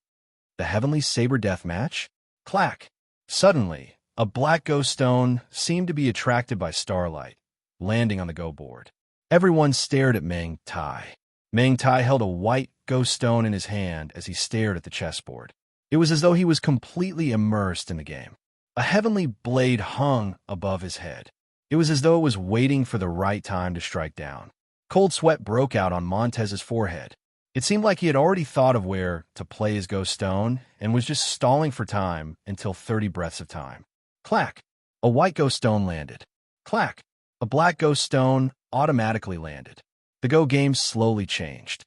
The heavenly saber death match? Clack! Suddenly, a black Go stone seemed to be attracted by starlight, landing on the Go board. Everyone stared at Meng Tai. Meng Tai held a white Go stone in his hand as he stared at the chessboard. It was as though he was completely immersed in the game. A heavenly blade hung above his head. It was as though it was waiting for the right time to strike down. Cold sweat broke out on Montez's forehead. It seemed like he had already thought of where to play his Go stone and was just stalling for time until 30 breaths of time. Clack! A white Go stone landed. Clack! A black Go stone automatically landed. The Go game slowly changed.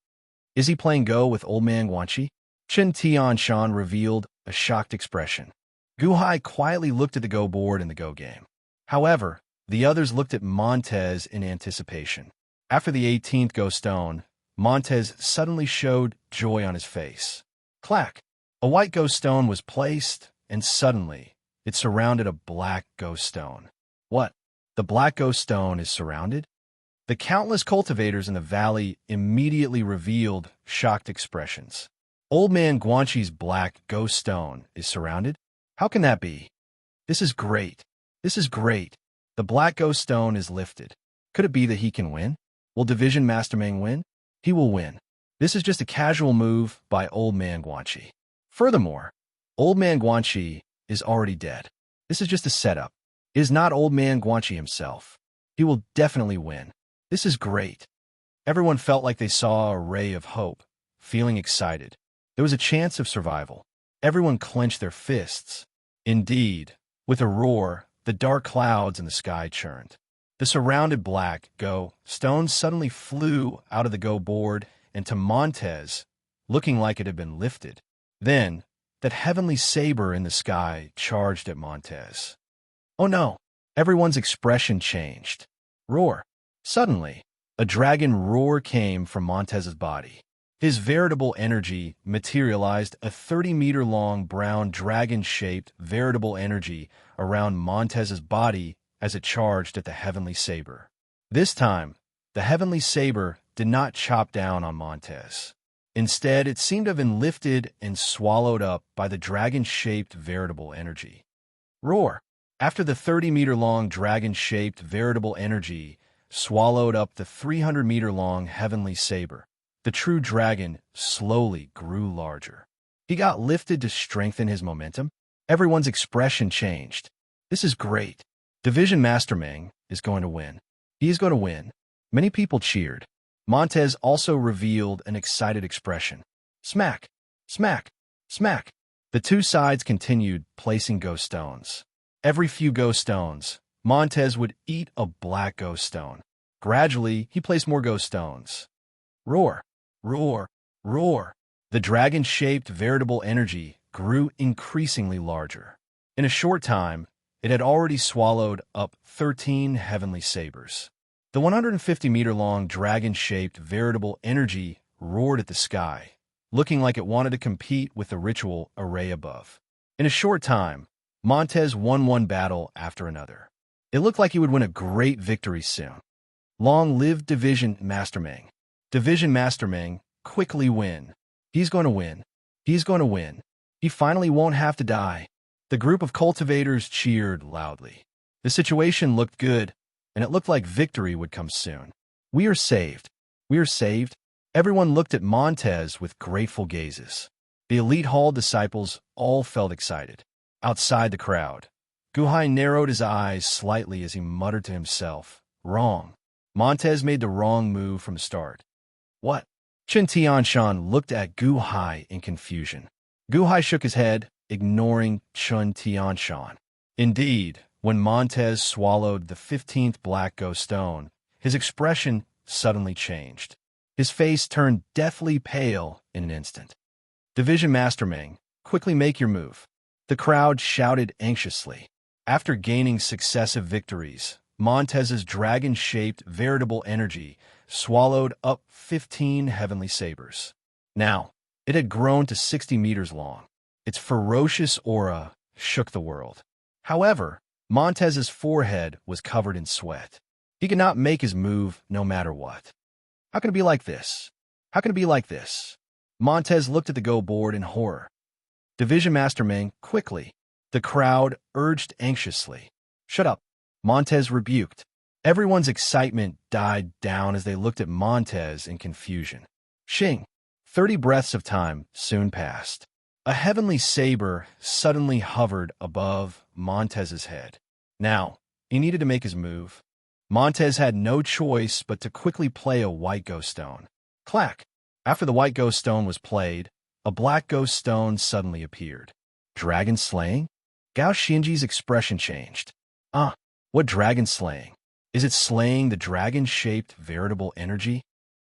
Is he playing Go with Old Man Guanxi? Chen Tianshan revealed a shocked expression. Guhai quietly looked at the Go board in the Go game. However, the others looked at Montez in anticipation. After the 18th Go stone, Montez suddenly showed joy on his face. Clack! A white Go stone was placed, and suddenly, it surrounded a black Go stone. What? The black Go stone is surrounded? The countless cultivators in the valley immediately revealed shocked expressions. Old Man Guanxi's black Go stone is surrounded? How can that be? This is great. This is great. The black Go stone is lifted. Could it be that he can win? Will Division Master Meng win? He will win. This is just a casual move by Old Man Guanxi. Furthermore, Old Man Guanxi is already dead. This is just a setup. It is not Old Man Guanxi himself. He will definitely win. This is great. Everyone felt like they saw a ray of hope, feeling excited. There was a chance of survival. Everyone clenched their fists. Indeed, with a roar, the dark clouds in the sky churned. The surrounded black go stones suddenly flew out of the go board into Montez, looking like it had been lifted. Then, that heavenly saber in the sky charged at Montez. Oh no! Everyone's expression changed. Roar! Suddenly, a dragon roar came from Montez's body. His veritable energy materialized a 30-meter-long brown dragon-shaped veritable energy around Montez's body as it charged at the heavenly saber. This time, the heavenly saber did not chop down on Montez. Instead, it seemed to have been lifted and swallowed up by the dragon-shaped veritable energy. Roar! After the 30-meter-long dragon-shaped veritable energy swallowed up the 300-meter-long heavenly saber, the true dragon slowly grew larger. He got lifted to strengthen his momentum. Everyone's expression changed. This is great. Division Master Meng is going to win. He is going to win. Many people cheered. Montez also revealed an excited expression. Smack! Smack! Smack! The two sides continued placing ghost stones. Every few ghost stones, Montez would eat a black ghost stone. Gradually, he placed more ghost stones. Roar! Roar! Roar! The dragon-shaped veritable energy grew increasingly larger. In a short time, it had already swallowed up 13 heavenly sabers. The 150-meter-long dragon-shaped veritable energy roared at the sky, looking like it wanted to compete with the ritual array above. In a short time, Montez won one battle after another. It looked like he would win a great victory soon. Long live Division Master Meng. Division Master Meng quickly win. He's going to win. He's going to win. He finally won't have to die. The group of cultivators cheered loudly. The situation looked good, and it looked like victory would come soon. We are saved. We are saved. Everyone looked at Montez with grateful gazes. The elite hall disciples all felt excited. Outside the crowd, Guhai narrowed his eyes slightly as he muttered to himself, "Wrong. Montez made the wrong move from the start." What? Chen Tianshan looked at Guhai in confusion. Guhai shook his head, ignoring Chen Tianshan. Indeed, when Montez swallowed the 15th black ghost stone, his expression suddenly changed. His face turned deathly pale in an instant. Division Master Meng, quickly make your move. The crowd shouted anxiously. After gaining successive victories, Montez's dragon-shaped veritable energy swallowed up 15 heavenly sabers. Now, it had grown to 60 meters long. Its ferocious aura shook the world. However, Montez's forehead was covered in sweat. He could not make his move no matter what. How can it be like this? How can it be like this? Montez looked at the go board in horror. Division Master Meng, quickly. The crowd urged anxiously. Shut up. Montez rebuked. Everyone's excitement died down as they looked at Montez in confusion. Shing. 30 breaths of time soon passed. A heavenly saber suddenly hovered above Montez's head. Now, he needed to make his move. Montez had no choice but to quickly play a white ghost stone. Clack! After the white ghost stone was played, a black ghost stone suddenly appeared. Dragon slaying? Gao Xinji's expression changed. What dragon slaying? Is it slaying the dragon-shaped veritable energy?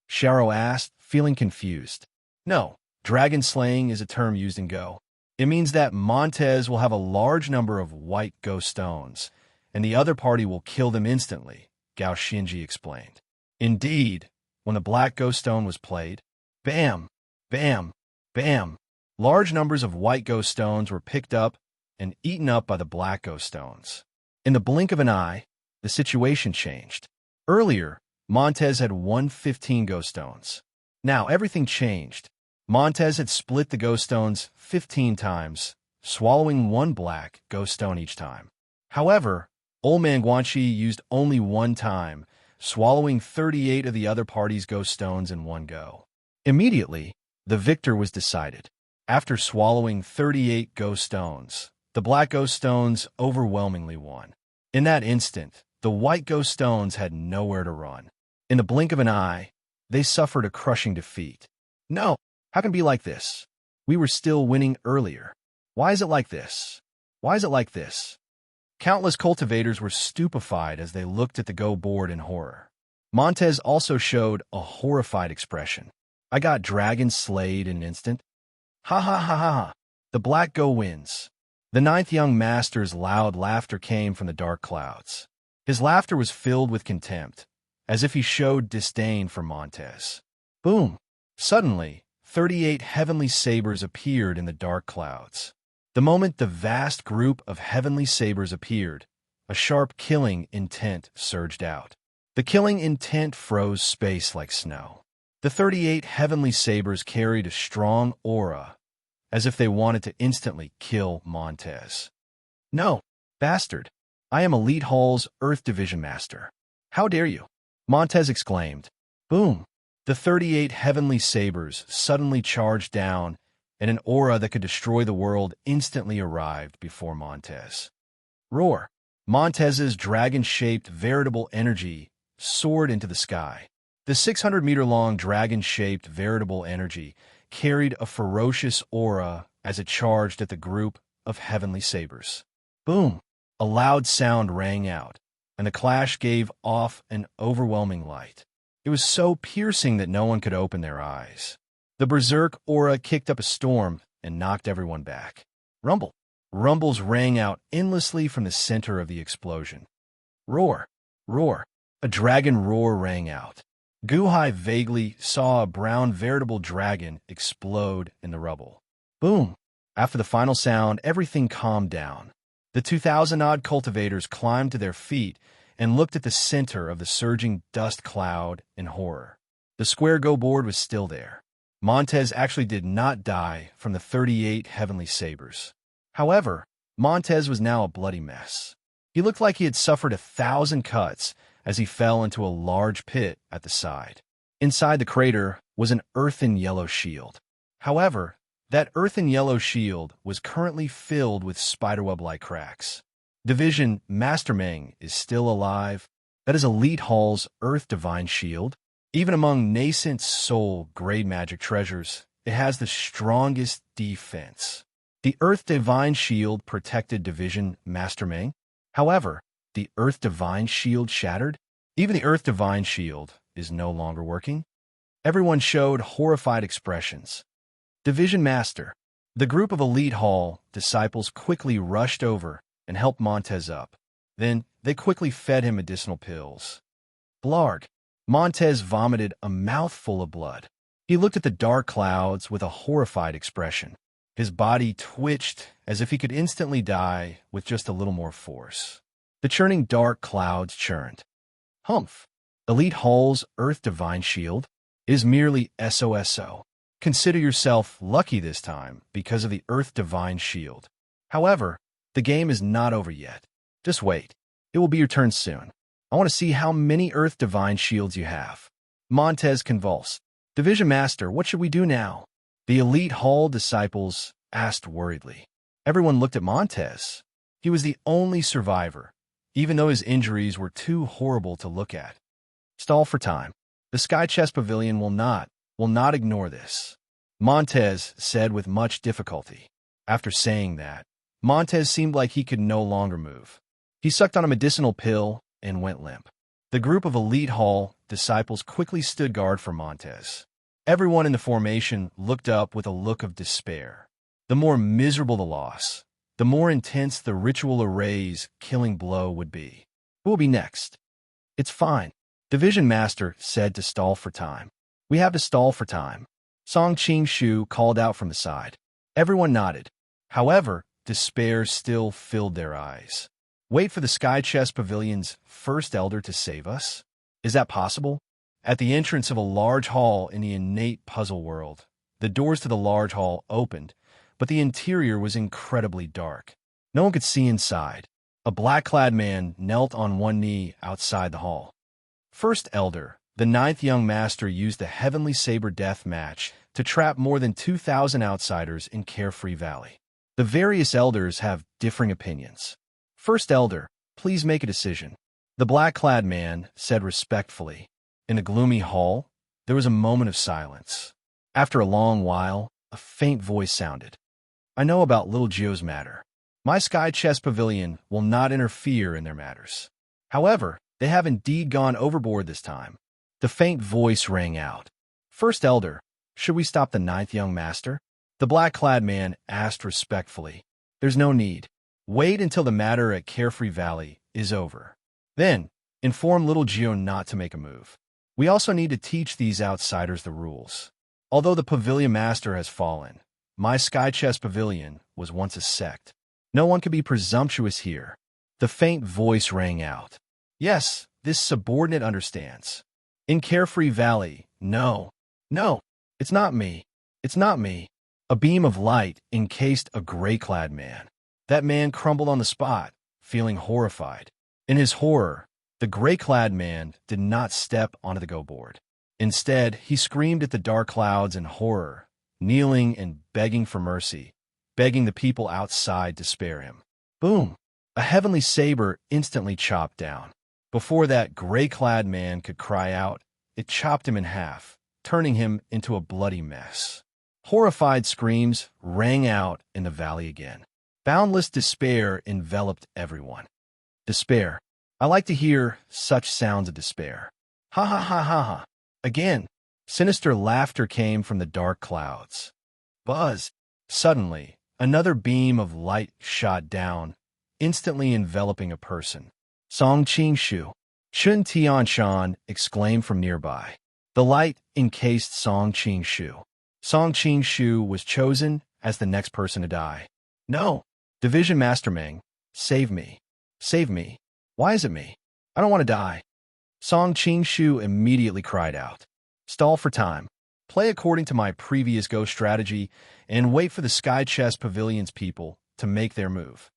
Sharo asked, feeling confused. No, dragon slaying is a term used in Go. It means that Montez will have a large number of white ghost stones, and the other party will kill them instantly, Gao Xinji explained. Indeed, when the black ghost stone was played, bam, bam, bam, large numbers of white ghost stones were picked up and eaten up by the black ghost stones. In the blink of an eye, the situation changed. Earlier, Montez had won 15 ghost stones. Now everything changed. Montez had split the ghost stones 15 times, swallowing one black ghost stone each time. However, Old Man Guanxi used only one time, swallowing 38 of the other party's ghost stones in one go. Immediately, the victor was decided. After swallowing 38 ghost stones, the black ghost stones overwhelmingly won. In that instant, the white ghost stones had nowhere to run. In the blink of an eye, they suffered a crushing defeat. No, how can it be like this? We were still winning earlier. Why is it like this? Why is it like this? Countless cultivators were stupefied as they looked at the go board in horror. Montez also showed a horrified expression. I got dragon slayed in an instant. Ha ha ha ha ha. The black go wins. The ninth young master's loud laughter came from the dark clouds. His laughter was filled with contempt, as if he showed disdain for Montez. Boom! Suddenly, 38 heavenly sabers appeared in the dark clouds. The moment the vast group of heavenly sabers appeared, a sharp killing intent surged out. The killing intent froze space like snow. The 38 heavenly sabers carried a strong aura, as if they wanted to instantly kill Montez. No, bastard. I am Elite Hall's Earth Division Master. How dare you? Montez exclaimed. Boom! The 38 heavenly sabers suddenly charged down, and an aura that could destroy the world instantly arrived before Montez. Roar! Montez's dragon-shaped veritable energy soared into the sky. The 600-meter-long dragon-shaped veritable energy carried a ferocious aura as it charged at the group of heavenly sabers. Boom! A loud sound rang out, and the clash gave off an overwhelming light. It was so piercing that no one could open their eyes. The berserk aura kicked up a storm and knocked everyone back. Rumble! Rumbles rang out endlessly from the center of the explosion. Roar! Roar! A dragon roar rang out. Guhai vaguely saw a brown veritable dragon explode in the rubble. Boom! After the final sound, everything calmed down. The 2,000-odd cultivators climbed to their feet and looked at the center of the surging dust cloud in horror. The square go board was still there. Montez actually did not die from the 38 heavenly sabers. However, Montez was now a bloody mess. He looked like he had suffered 1,000 cuts as he fell into a large pit at the side. Inside the crater was an earthen yellow shield. However, that earthen yellow shield was currently filled with spiderweb-like cracks. Division Master Meng is still alive. That is Elite Hall's Earth Divine Shield. Even among nascent soul grade magic treasures, it has the strongest defense. The Earth Divine Shield protected Division Master Meng. However, the Earth Divine Shield shattered. Even the Earth Divine Shield is no longer working. Everyone showed horrified expressions. Division Master. The group of Elite Hall disciples quickly rushed over and helped Montez up. Then they quickly fed him medicinal pills. Blarg. Montez vomited a mouthful of blood. He looked at the dark clouds with a horrified expression. His body twitched as if he could instantly die with just a little more force. The churning dark clouds churned. Humph! Elite Hall's Earth Divine Shield is merely SOSO. Consider yourself lucky this time because of the Earth Divine Shield. However, the game is not over yet. Just wait. It will be your turn soon. I want to see how many Earth Divine Shields you have. Montez convulsed. Division Master, what should we do now? The Elite Hall disciples asked worriedly. Everyone looked at Montez. He was the only survivor, even though his injuries were too horrible to look at. Stall for time. The Sky Chest Pavilion will not ignore this. Montez said with much difficulty. After saying that, Montez seemed like he could no longer move. He sucked on a medicinal pill and went limp. The group of Elite Hall disciples quickly stood guard for Montez. Everyone in the formation looked up with a look of despair. The more miserable the loss, the more intense the ritual array's killing blow would be. Who will be next? It's fine, Division Master said to stall for time. We have to stall for time. Song Ching Shu called out from the side. Everyone nodded. However, despair still filled their eyes. Wait for the Sky Chest Pavilion's first elder to save us? Is that possible? At the entrance of a large hall in the innate puzzle world, the doors to the large hall opened, but the interior was incredibly dark. No one could see inside. A black-clad man knelt on one knee outside the hall. First Elder, the ninth young master, used the Heavenly Saber Death Match to trap more than 2,000 outsiders in Carefree Valley. The various elders have differing opinions. First Elder, please make a decision. The black-clad man said respectfully. In a gloomy hall, there was a moment of silence. After a long while, a faint voice sounded. I know about Little Gio's matter. My Sky Chess Pavilion will not interfere in their matters. However, they have indeed gone overboard this time. The faint voice rang out. First Elder, should we stop the ninth young master? The black-clad man asked respectfully. There's no need. Wait until the matter at Carefree Valley is over. Then, inform little Geo not to make a move. We also need to teach these outsiders the rules. Although the pavilion master has fallen, my Sky Chess Pavilion was once a sect. No one could be presumptuous here. The faint voice rang out. Yes, this subordinate understands. In Carefree Valley, no, it's not me. It's not me. A beam of light encased a gray-clad man. That man crumbled on the spot, feeling horrified. In his horror, the gray-clad man did not step onto the go-board. Instead, he screamed at the dark clouds in horror, kneeling and begging for mercy, begging the people outside to spare him. Boom! A heavenly saber instantly chopped down. Before that gray-clad man could cry out, it chopped him in half, turning him into a bloody mess. Horrified screams rang out in the valley again. Boundless despair enveloped everyone. Despair. I like to hear such sounds of despair. Ha ha ha ha ha. Again, sinister laughter came from the dark clouds. Buzz. Suddenly, another beam of light shot down, instantly enveloping a person. Song Qing Shu. Chun Tianshan exclaimed from nearby. The light encased Song Qing Shu. Song Qing Shu was chosen as the next person to die. No! Division Master Meng, save me. Save me. Why is it me? I don't want to die. Song Qing Shu immediately cried out. Stall for time. Play according to my previous go strategy and wait for the Sky Chess Pavilion's people to make their move.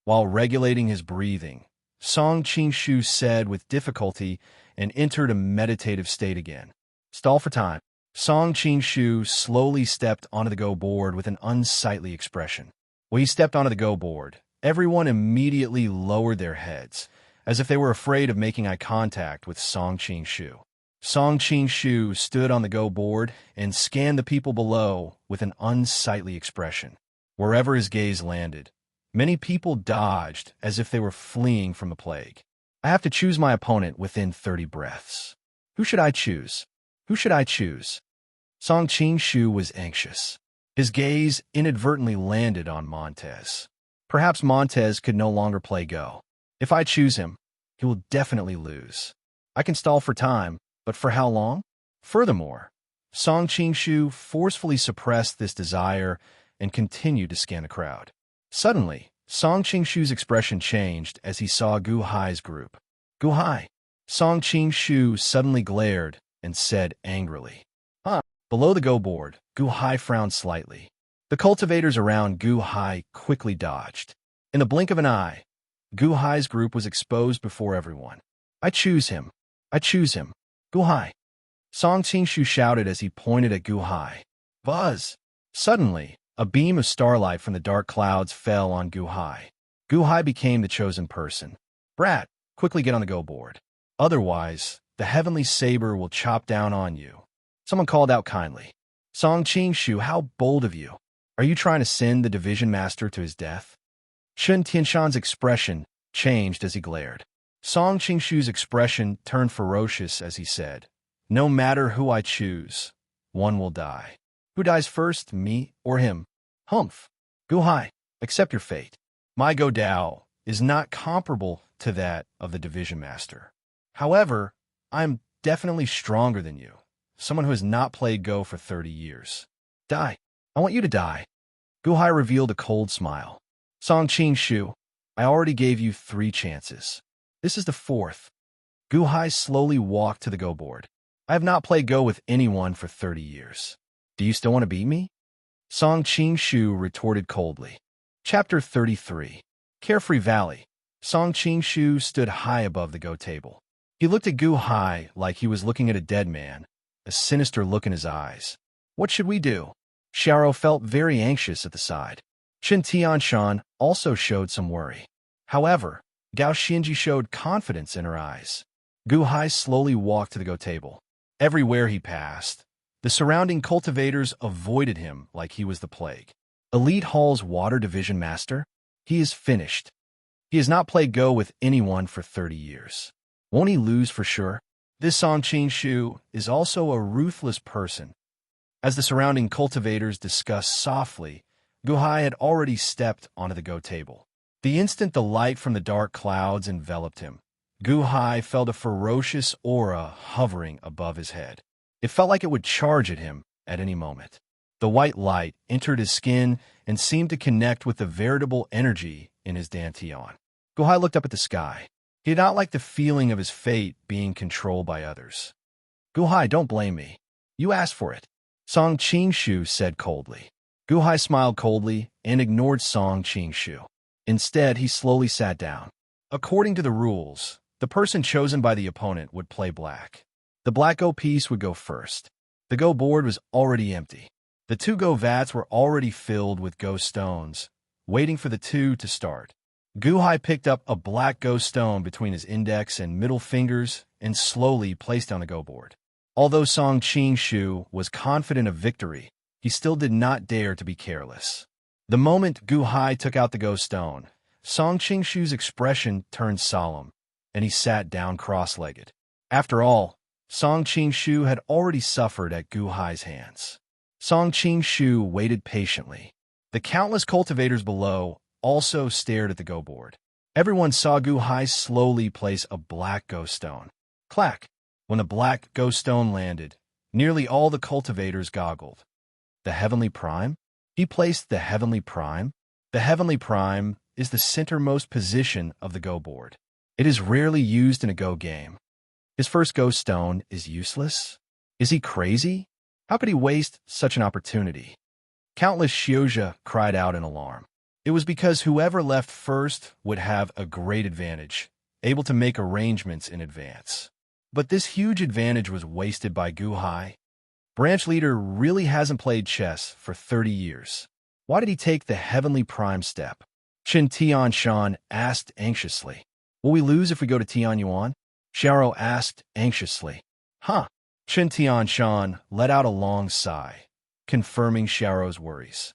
While regulating his breathing, Song Qing Shu said with difficulty and entered a meditative state again. Stall for time. Song Qing Shu slowly stepped onto the go board with an unsightly expression. When he stepped onto the go board, everyone immediately lowered their heads, as if they were afraid of making eye contact with Song Qing Shu. Song Qing Shu stood on the go board and scanned the people below with an unsightly expression. Wherever his gaze landed, many people dodged as if they were fleeing from the plague. I have to choose my opponent within 30 breaths. Who should I choose? Who should I choose? Song Qing Shu was anxious. His gaze inadvertently landed on Montez. Perhaps Montez could no longer play Go. If I choose him, he will definitely lose. I can stall for time, but for how long? Furthermore, Song Qing Shu forcefully suppressed this desire and continued to scan the crowd. Suddenly, Song Qing Shu's expression changed as he saw Gu Hai's group. Gu Hai. Song Qing Shu suddenly glared and said angrily. Below the go board, Gu Hai frowned slightly. The cultivators around Gu Hai quickly dodged. In the blink of an eye, Gu Hai's group was exposed before everyone. I choose him. I choose him. Gu Hai. Song Qing Shu shouted as he pointed at Gu Hai. Buzz! Suddenly, a beam of starlight from the dark clouds fell on Gu Hai. Gu Hai became the chosen person. Brat, quickly get on the go board. Otherwise, the heavenly saber will chop down on you. Someone called out kindly. Song Qing Shu, how bold of you. Are you trying to send the division master to his death? Chun Tianshan's expression changed as he glared. Song Qing Shu's expression turned ferocious as he said, no matter who I choose, one will die. Who dies first, me or him? Humph. Gu Hai, accept your fate. My Go Dao is not comparable to that of the division master. However, I'm definitely stronger than you. Someone who has not played Go for 30 years. Die. I want you to die. Gu Hai revealed a cold smile. Song Qing Shu, I already gave you 3 chances. This is the 4th. Gu Hai slowly walked to the Go board. I have not played Go with anyone for 30 years. Do you still want to beat me? Song Qing Shu retorted coldly. Chapter 33. Carefree Valley. Song Qing Shu stood high above the Go table. He looked at Gu Hai like he was looking at a dead man, a sinister look in his eyes. What should we do? Xiao felt very anxious at the side. Chun Tianshan also showed some worry. However, Gao Xinji showed confidence in her eyes. Gu Hai slowly walked to the Go table. Everywhere he passed, the surrounding cultivators avoided him like he was the plague. Elite Hall's Water Division Master? He is finished. He has not played Go with anyone for 30 years. Won't he lose for sure? This Song Qingshu is also a ruthless person. As the surrounding cultivators discussed softly, Guhai had already stepped onto the Go table. The instant the light from the dark clouds enveloped him, Guhai felt a ferocious aura hovering above his head. It felt like it would charge at him at any moment. The white light entered his skin and seemed to connect with the veritable energy in his dantian. Guhai looked up at the sky. He did not like the feeling of his fate being controlled by others. Guhai, don't blame me. You asked for it, Song Qingshu said coldly. Guhai smiled coldly and ignored Song Qingshu. Instead, he slowly sat down. According to the rules, the person chosen by the opponent would play black. The black Go piece would go first. The Go board was already empty. The two Go vats were already filled with Go stones, waiting for the two to start. Guhai picked up a black Go stone between his index and middle fingers and slowly placed on the Go board. Although Song Qingshu was confident of victory, he still did not dare to be careless. The moment Guhai took out the Go stone, Song Qingshu's expression turned solemn, and he sat down cross-legged. After all, Song Qingshu had already suffered at Guhai's hands. Song Qingshu waited patiently. The countless cultivators below also stared at the Go board. Everyone saw Guhai slowly place a black Go stone. Clack! When the black Go stone landed, nearly all the cultivators goggled. The Heavenly Prime? He placed the Heavenly Prime? The Heavenly Prime is the centermost position of the Go board. It is rarely used in a Go game. His first Go stone is useless? Is he crazy? How could he waste such an opportunity? Countless Shioja cried out in alarm. It was because whoever left first would have a great advantage, able to make arrangements in advance. But this huge advantage was wasted by Guhai. Branch leader really hasn't played chess for 30 years. Why did he take the Heavenly Prime step? Chen Tianshan asked anxiously. Will we lose if we go to Tianyuan? Xiao asked anxiously. Huh. Chen Tianshan let out a long sigh, confirming Xiao's worries.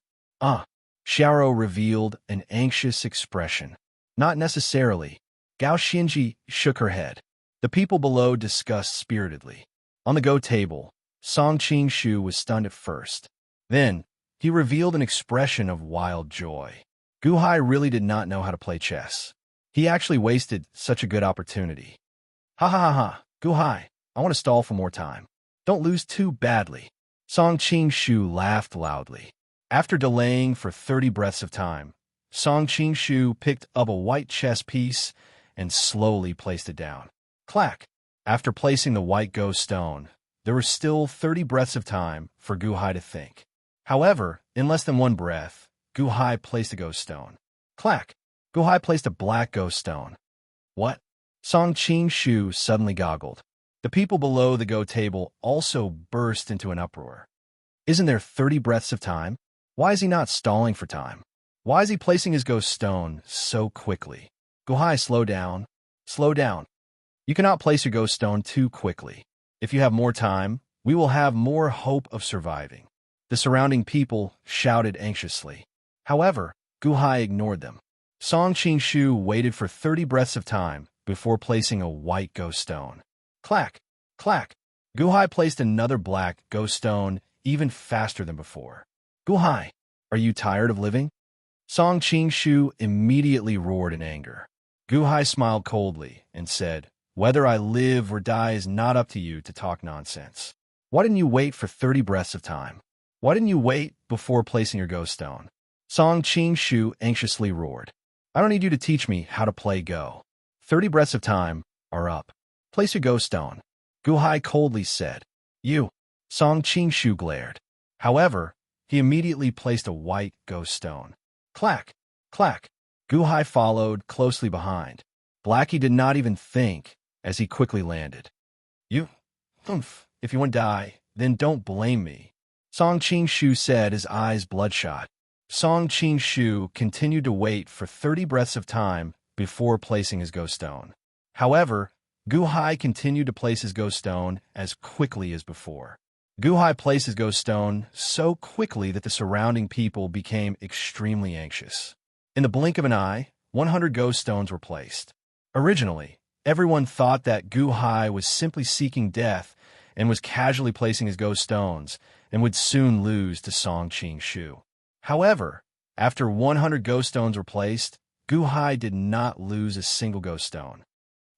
Xiao revealed an anxious expression. Not necessarily. Gao Xinji shook her head. The people below discussed spiritedly. On the Go table, Song Qingshu was stunned at first. Then, he revealed an expression of wild joy. Guhai really did not know how to play chess. He actually wasted such a good opportunity. Ha ha ha ha, Guhai, I want to stall for more time. Don't lose too badly. Song Qingshu laughed loudly. After delaying for 30 breaths of time, Song Qingshu picked up a white chess piece and slowly placed it down. Clack! After placing the white Go stone, there were still 30 breaths of time for Guhai to think. However, in less than one breath, Guhai placed a Go stone. Clack! Guhai placed a black Go stone. What? Song Qingshu suddenly goggled. The people below the Go table also burst into an uproar. Isn't there 30 breaths of time? Why is he not stalling for time? Why is he placing his Go stone so quickly? Guhai, slow down. Slow down. You cannot place your Go stone too quickly. If you have more time, we will have more hope of surviving. The surrounding people shouted anxiously. However, Guhai ignored them. Song Qingshu waited for 30 breaths of time before placing a white Go stone. Clack! Clack! Guhai placed another black Go stone even faster than before. Guhai, are you tired of living? Song Qingshu immediately roared in anger. Guhai smiled coldly and said, Whether I live or die is not up to you to talk nonsense. Why didn't you wait for 30 breaths of time? Why didn't you wait before placing your Go stone? Song Qingshu anxiously roared. I don't need you to teach me how to play Go. 30 breaths of time are up. Place your Go stone. Guhai coldly said. You. Song Qingshu glared. However, he immediately placed a white Go stone. Clack! Clack! Guhai followed closely behind. Blackie did not even think as he quickly landed. You. If you want to die, then don't blame me. Song Qingshu said, his eyes bloodshot. Song Qingshu continued to wait for 30 breaths of time before placing his Go stone. However, Guhai continued to place his Go stone as quickly as before. Guhai placed his Go stone so quickly that the surrounding people became extremely anxious. In the blink of an eye, 100 ghost stones were placed. Originally, everyone thought that Gu Hai was simply seeking death and was casually placing his ghost stones and would soon lose to Song Qing-shu. However, after 100 ghost stones were placed, Gu Hai did not lose a single ghost stone.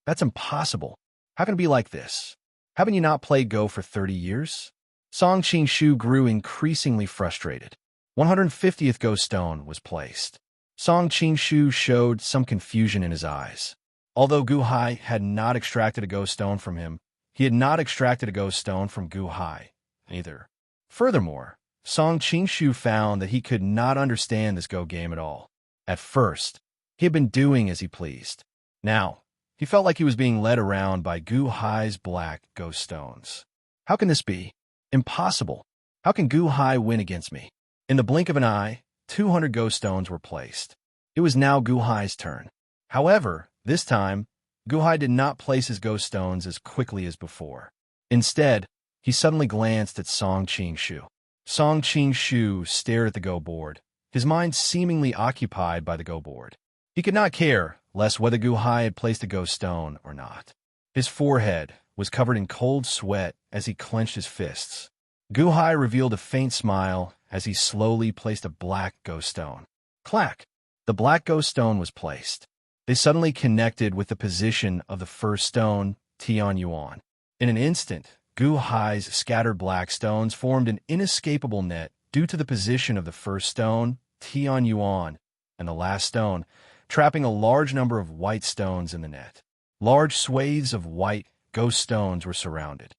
That's impossible. How can it be like this? Haven't you not played Go for 30 years? Song Qing-shu grew increasingly frustrated. 150th ghost stone was placed. Song Qing-shu showed some confusion in his eyes. Although Gu Hai had not extracted a ghost stone from him, he had not extracted a ghost stone from Gu Hai either. Furthermore, Song Qing-shu found that he could not understand this Go game at all. At first, he had been doing as he pleased. Now, he felt like he was being led around by Gu Hai's black ghost stones. How can this be? Impossible. How can Gu Hai win against me? In the blink of an eye, 200 ghost stones were placed. It was now Gu Hai's turn. However, this time, Gu Hai did not place his ghost stones as quickly as before. Instead, he suddenly glanced at Song Qing-shu. Song Qing-shu stared at the Go board, his mind seemingly occupied by the Go board. He could not care less whether Gu Hai had placed a ghost stone or not. His forehead was covered in cold sweat as he clenched his fists. Gu Hai revealed a faint smile as he slowly placed a black ghost stone. Clack! The black ghost stone was placed. They suddenly connected with the position of the first stone, Tian Yuan. In an instant, Gu Hai's scattered black stones formed an inescapable net due to the position of the first stone, Tian Yuan, and the last stone, trapping a large number of white stones in the net. Large swathes of white ghost stones were surrounded.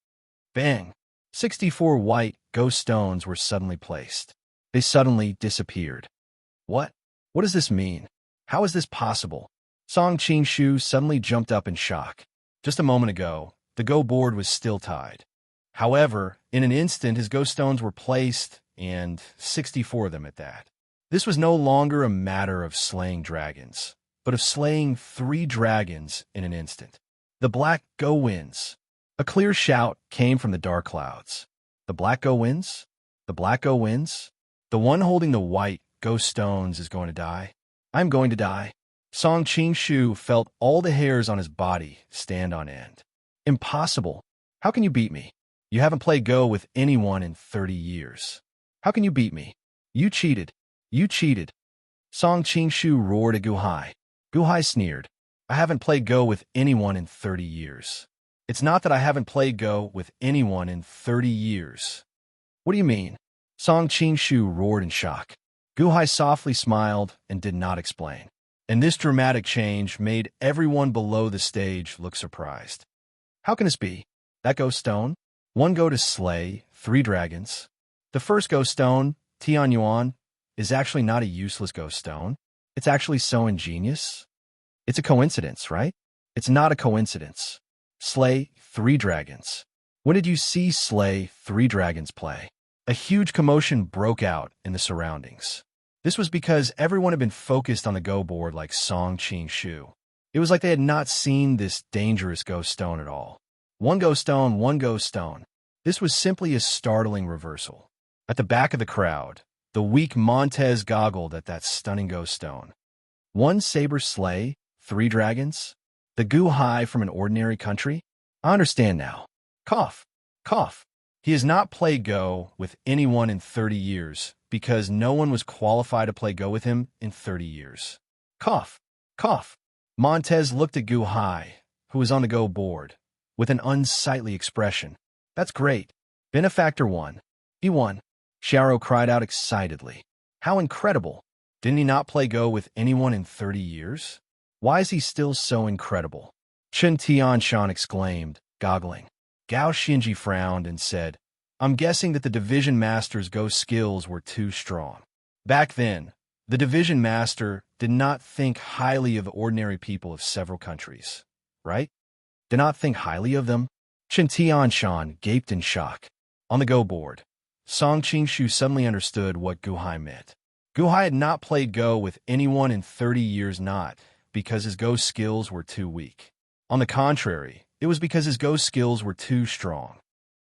Bang! 64 white ghost stones were suddenly placed. They suddenly disappeared. What? What does this mean? How is this possible? Song Qing-shu suddenly jumped up in shock. Just a moment ago, the Go board was still tied. However, in an instant his ghost stones were placed, and 64 of them at that. This was no longer a matter of slaying dragons, but of slaying 3 dragons in an instant. The black Go wins. A clear shout came from the dark clouds. The black Go wins? The black Go wins? The one holding the white ghost stones is going to die. I'm going to die. Song Qing-shu felt all the hairs on his body stand on end. Impossible. How can you beat me? You haven't played Go with anyone in 30 years. How can you beat me? You cheated. You cheated. Song Qing-shu roared at Gu Hai. Gu Hai sneered. I haven't played Go with anyone in 30 years. It's not that I haven't played Go with anyone in 30 years. What do you mean? Song Qing-shu roared in shock. Gu Hai softly smiled and did not explain. And this dramatic change made everyone below the stage look surprised. How can this be? That ghost stone? 1 Go to slay 3 dragons. The first ghost stone, Tian Yuan, is actually not a useless ghost stone. It's actually so ingenious. It's a coincidence, right? It's not a coincidence. Slay 3 dragons. When did you see slay 3 dragons play? A huge commotion broke out in the surroundings. This was because everyone had been focused on the Go board like Song Qing-shu. It was like they had not seen this dangerous ghost stone at all. 1 ghost stone, 1 ghost stone. This was simply a startling reversal. At the back of the crowd, the weak Montez goggled at that stunning ghost stone. 1 saber slay 3 dragons? The Gu Hai from an ordinary country? I understand now. Cough. Cough. He has not played Go with anyone in 30 years because no one was qualified to play Go with him in 30 years. Cough. Cough. Montez looked at Gu Hai, who was on the Go board, with an unsightly expression. That's great. Benefactor won. He won. Xiao cried out excitedly. How incredible. Didn't he not play Go with anyone in 30 years? Why is he still so incredible? Chen Tianshan exclaimed, goggling. Gao Xinji frowned and said, I'm guessing that the Division Master's Go skills were too strong. Back then, the Division Master did not think highly of ordinary people of several countries, right? Did not think highly of them? Chen Tianshan gaped in shock. On the Go board, Song Qing-shu suddenly understood what Gu Hai meant. Gu Hai had not played Go with anyone in 30 years, not because his Go skills were too weak. On the contrary, it was because his Go skills were too strong.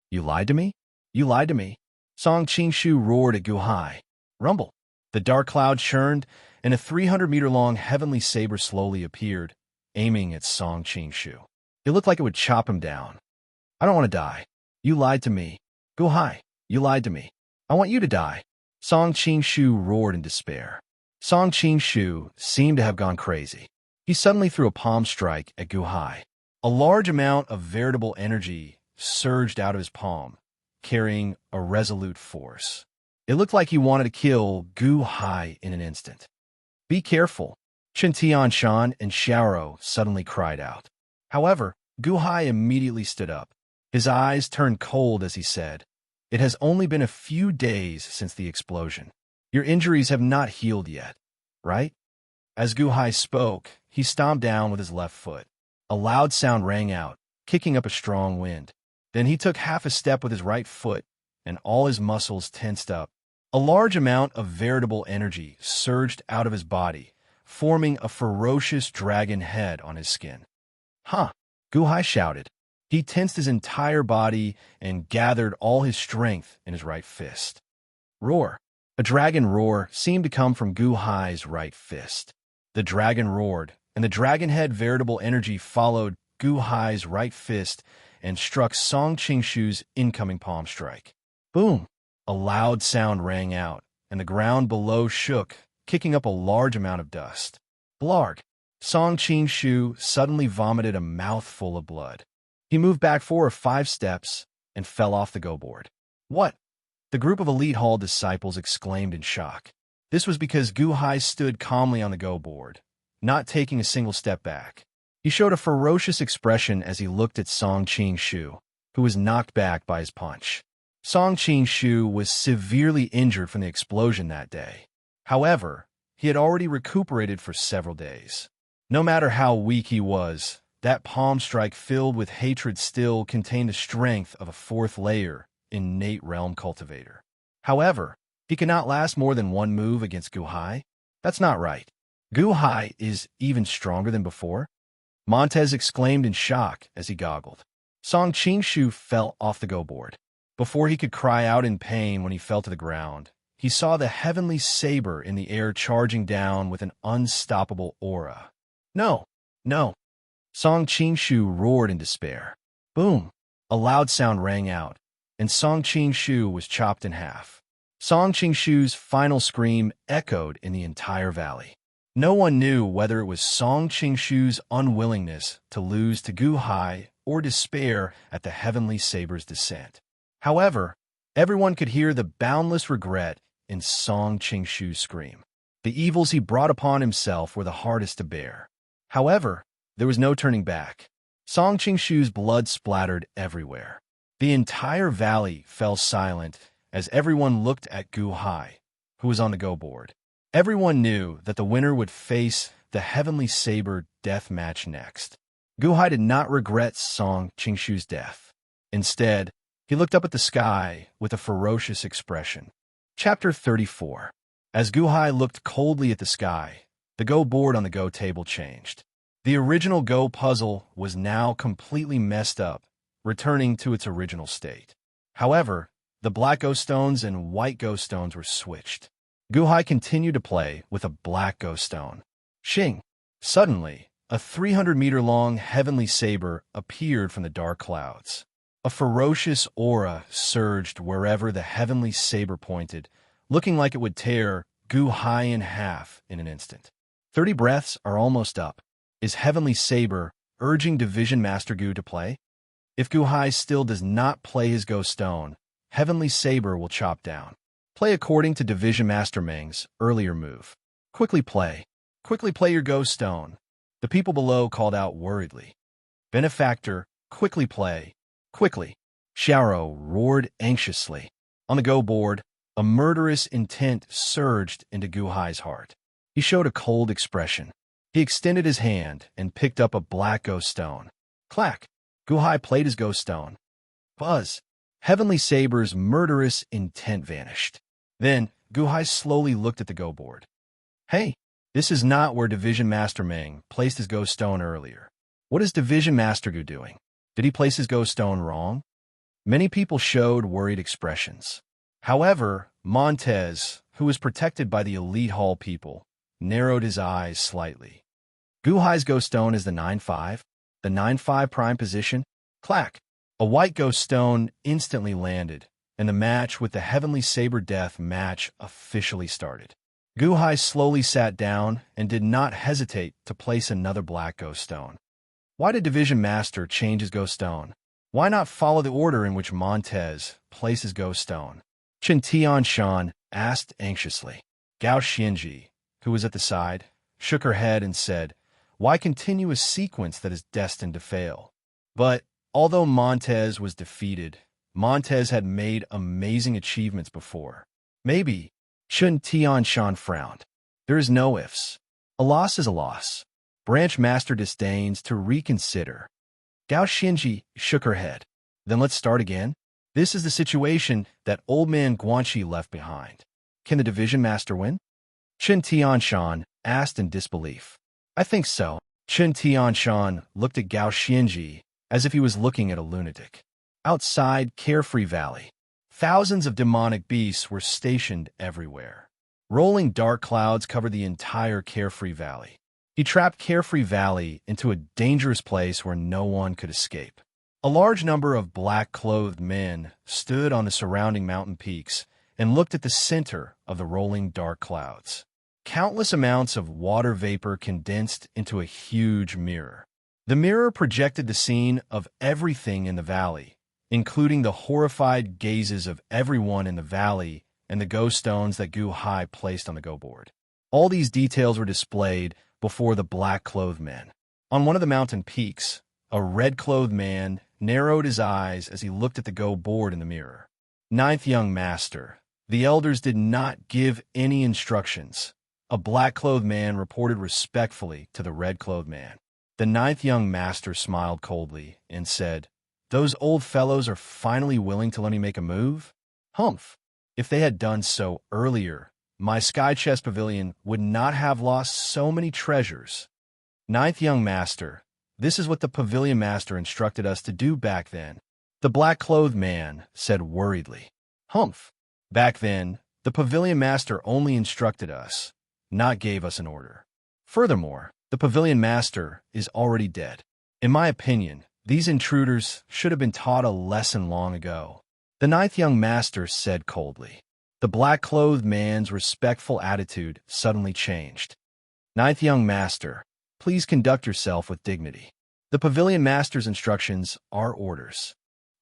You lied to me? You lied to me? Song Qing-shu roared at Gu Hai. Rumble. The dark cloud churned, and a 300-meter-long heavenly saber slowly appeared, aiming at Song Qingshu. It looked like it would chop him down. I don't want to die. You lied to me. Go high. You lied to me. I want you to die. Song Qingshu roared in despair. Song Qingshu seemed to have gone crazy. He suddenly threw a palm strike at Gu Hai. A large amount of veritable energy surged out of his palm, carrying a resolute force. It looked like he wanted to kill Gu Hai in an instant. Be careful, Chen Tianshan and Xiaoro suddenly cried out. However, Gu Hai immediately stood up. His eyes turned cold as he said, "It has only been a few days since the explosion. Your injuries have not healed yet, right?" As Gu Hai spoke, he stomped down with his left foot. A loud sound rang out, kicking up a strong wind. Then he took half a step with his right foot, and all his muscles tensed up. A large amount of veritable energy surged out of his body, forming a ferocious dragon head on his skin. "Huh!" Gu Hai shouted. He tensed his entire body and gathered all his strength in his right fist. Roar! A dragon roar seemed to come from Gu Hai's right fist. The dragon roared, and the dragon head veritable energy followed Gu Hai's right fist and struck Song Qingshu's incoming palm strike. Boom! A loud sound rang out, and the ground below shook, kicking up a large amount of dust. Blarg! Song Qingshu suddenly vomited a mouthful of blood. He moved back 4 or 5 steps and fell off the go-board. What? The group of Elite Hall disciples exclaimed in shock. This was because Gu Hai stood calmly on the go-board, not taking a single step back. He showed a ferocious expression as he looked at Song Qingshu, who was knocked back by his punch. Song Qingshu was severely injured from the explosion that day. However, he had already recuperated for several days. No matter how weak he was, that palm strike filled with hatred still contained the strength of a 4th layer innate realm cultivator. However, he cannot last more than one move against Gu Hai. That's not right. Gu Hai is even stronger than before? Montez exclaimed in shock as he goggled. Song Qingshu fell off the go-board. Before he could cry out in pain when he fell to the ground, he saw the heavenly saber in the air charging down with an unstoppable aura. No, no. Song Qingshu roared in despair. Boom! A loud sound rang out, and Song Qingshu was chopped in half. Song Qingshu's final scream echoed in the entire valley. No one knew whether it was Song Qingshu's unwillingness to lose to Gu Hai or despair at the heavenly saber's descent. However, everyone could hear the boundless regret in Song Qingshu's scream. The evils he brought upon himself were the hardest to bear. However, there was no turning back. Song Qingshu's blood splattered everywhere. The entire valley fell silent as everyone looked at Gu Hai, who was on the go-board. Everyone knew that the winner would face the Heavenly Saber death match next. Gu Hai did not regret Song Qingshu's death. Instead, he looked up at the sky with a ferocious expression. Chapter 34. As Gu Hai looked coldly at the sky, the Go board on the Go table changed. The original Go puzzle was now completely messed up, returning to its original state. However, the black Go stones and white Go stones were switched. Gu Hai continued to play with a black Go stone. Shing! Suddenly, a 300-meter-long heavenly saber appeared from the dark clouds. A ferocious aura surged wherever the heavenly saber pointed, looking like it would tear Gu Hai in half in an instant. 30 breaths are almost up. Is Heavenly Saber urging Division Master Gu to play? If Gu Hai still does not play his Go Stone, Heavenly Saber will chop down. Play according to Division Master Meng's earlier move. Quickly play. Quickly play your Go Stone. The people below called out worriedly. Benefactor, quickly play. Quickly. Xiaoro roared anxiously. On the Go board, a murderous intent surged into Gu Hai's heart. He showed a cold expression. He extended his hand and picked up a black Go Stone. Clack! Gu Hai played his Go Stone. Buzz! Heavenly Saber's murderous intent vanished. Then, Gu Hai slowly looked at the Go board. Hey, this is not where Division Master Meng placed his Go Stone earlier. What is Division Master Gu doing? Did he place his Go Stone wrong? Many people showed worried expressions. However, Montez, who was protected by the elite hall people, narrowed his eyes slightly. Guhai's ghost stone is the 9-5, the 9-5 prime position. Clack! A white ghost stone instantly landed, and the match with the Heavenly Saber Death match officially started. Guhai slowly sat down and did not hesitate to place another black ghost stone. Why did Division Master change his ghost stone? Why not follow the order in which Montez placed his ghost stone? Chen Tianshan asked anxiously. Gao Xianji, who was at the side, shook her head and said, "Why continue a sequence that is destined to fail?" But although Montez was defeated, Montez had made amazing achievements before. Maybe. Chen Tianshan frowned. There is no ifs. A loss is a loss. Branch Master disdains to reconsider. Gao Xianji shook her head. Then let's start again. This is the situation that old man Guanxi left behind. Can the Division Master win? Chen Tianshan asked in disbelief. I think so. Chen Tianshan looked at Gao Xianji as if he was looking at a lunatic. Outside Carefree Valley, thousands of demonic beasts were stationed everywhere. Rolling dark clouds covered the entire Carefree Valley. He trapped Carefree Valley into a dangerous place where no one could escape. A large number of black-clothed men stood on the surrounding mountain peaks and looked at the center of the rolling dark clouds. Countless amounts of water vapor condensed into a huge mirror. The mirror projected the scene of everything in the valley, including the horrified gazes of everyone in the valley and the ghost stones that Gu Hai placed on the go board. All these details were displayed before the black-clothed men. On one of the mountain peaks, a red-clothed man narrowed his eyes as he looked at the go board in the mirror. Ninth Young Master. The elders did not give any instructions. A black-clothed man reported respectfully to the red-clothed man. The Ninth Young Master smiled coldly and said, "Those old fellows are finally willing to let me make a move? Humph! If they had done so earlier, my Sky Chest Pavilion would not have lost so many treasures." Ninth Young Master, this is what the Pavilion Master instructed us to do back then. The black-clothed man said worriedly. Humph! Back then, the Pavilion Master only instructed us, not gave us an order. Furthermore, the Pavilion Master is already dead. In my opinion, these intruders should have been taught a lesson long ago. The Ninth Young Master said coldly. The black-clothed man's respectful attitude suddenly changed. Ninth Young Master, please conduct yourself with dignity. The Pavilion Master's instructions are orders.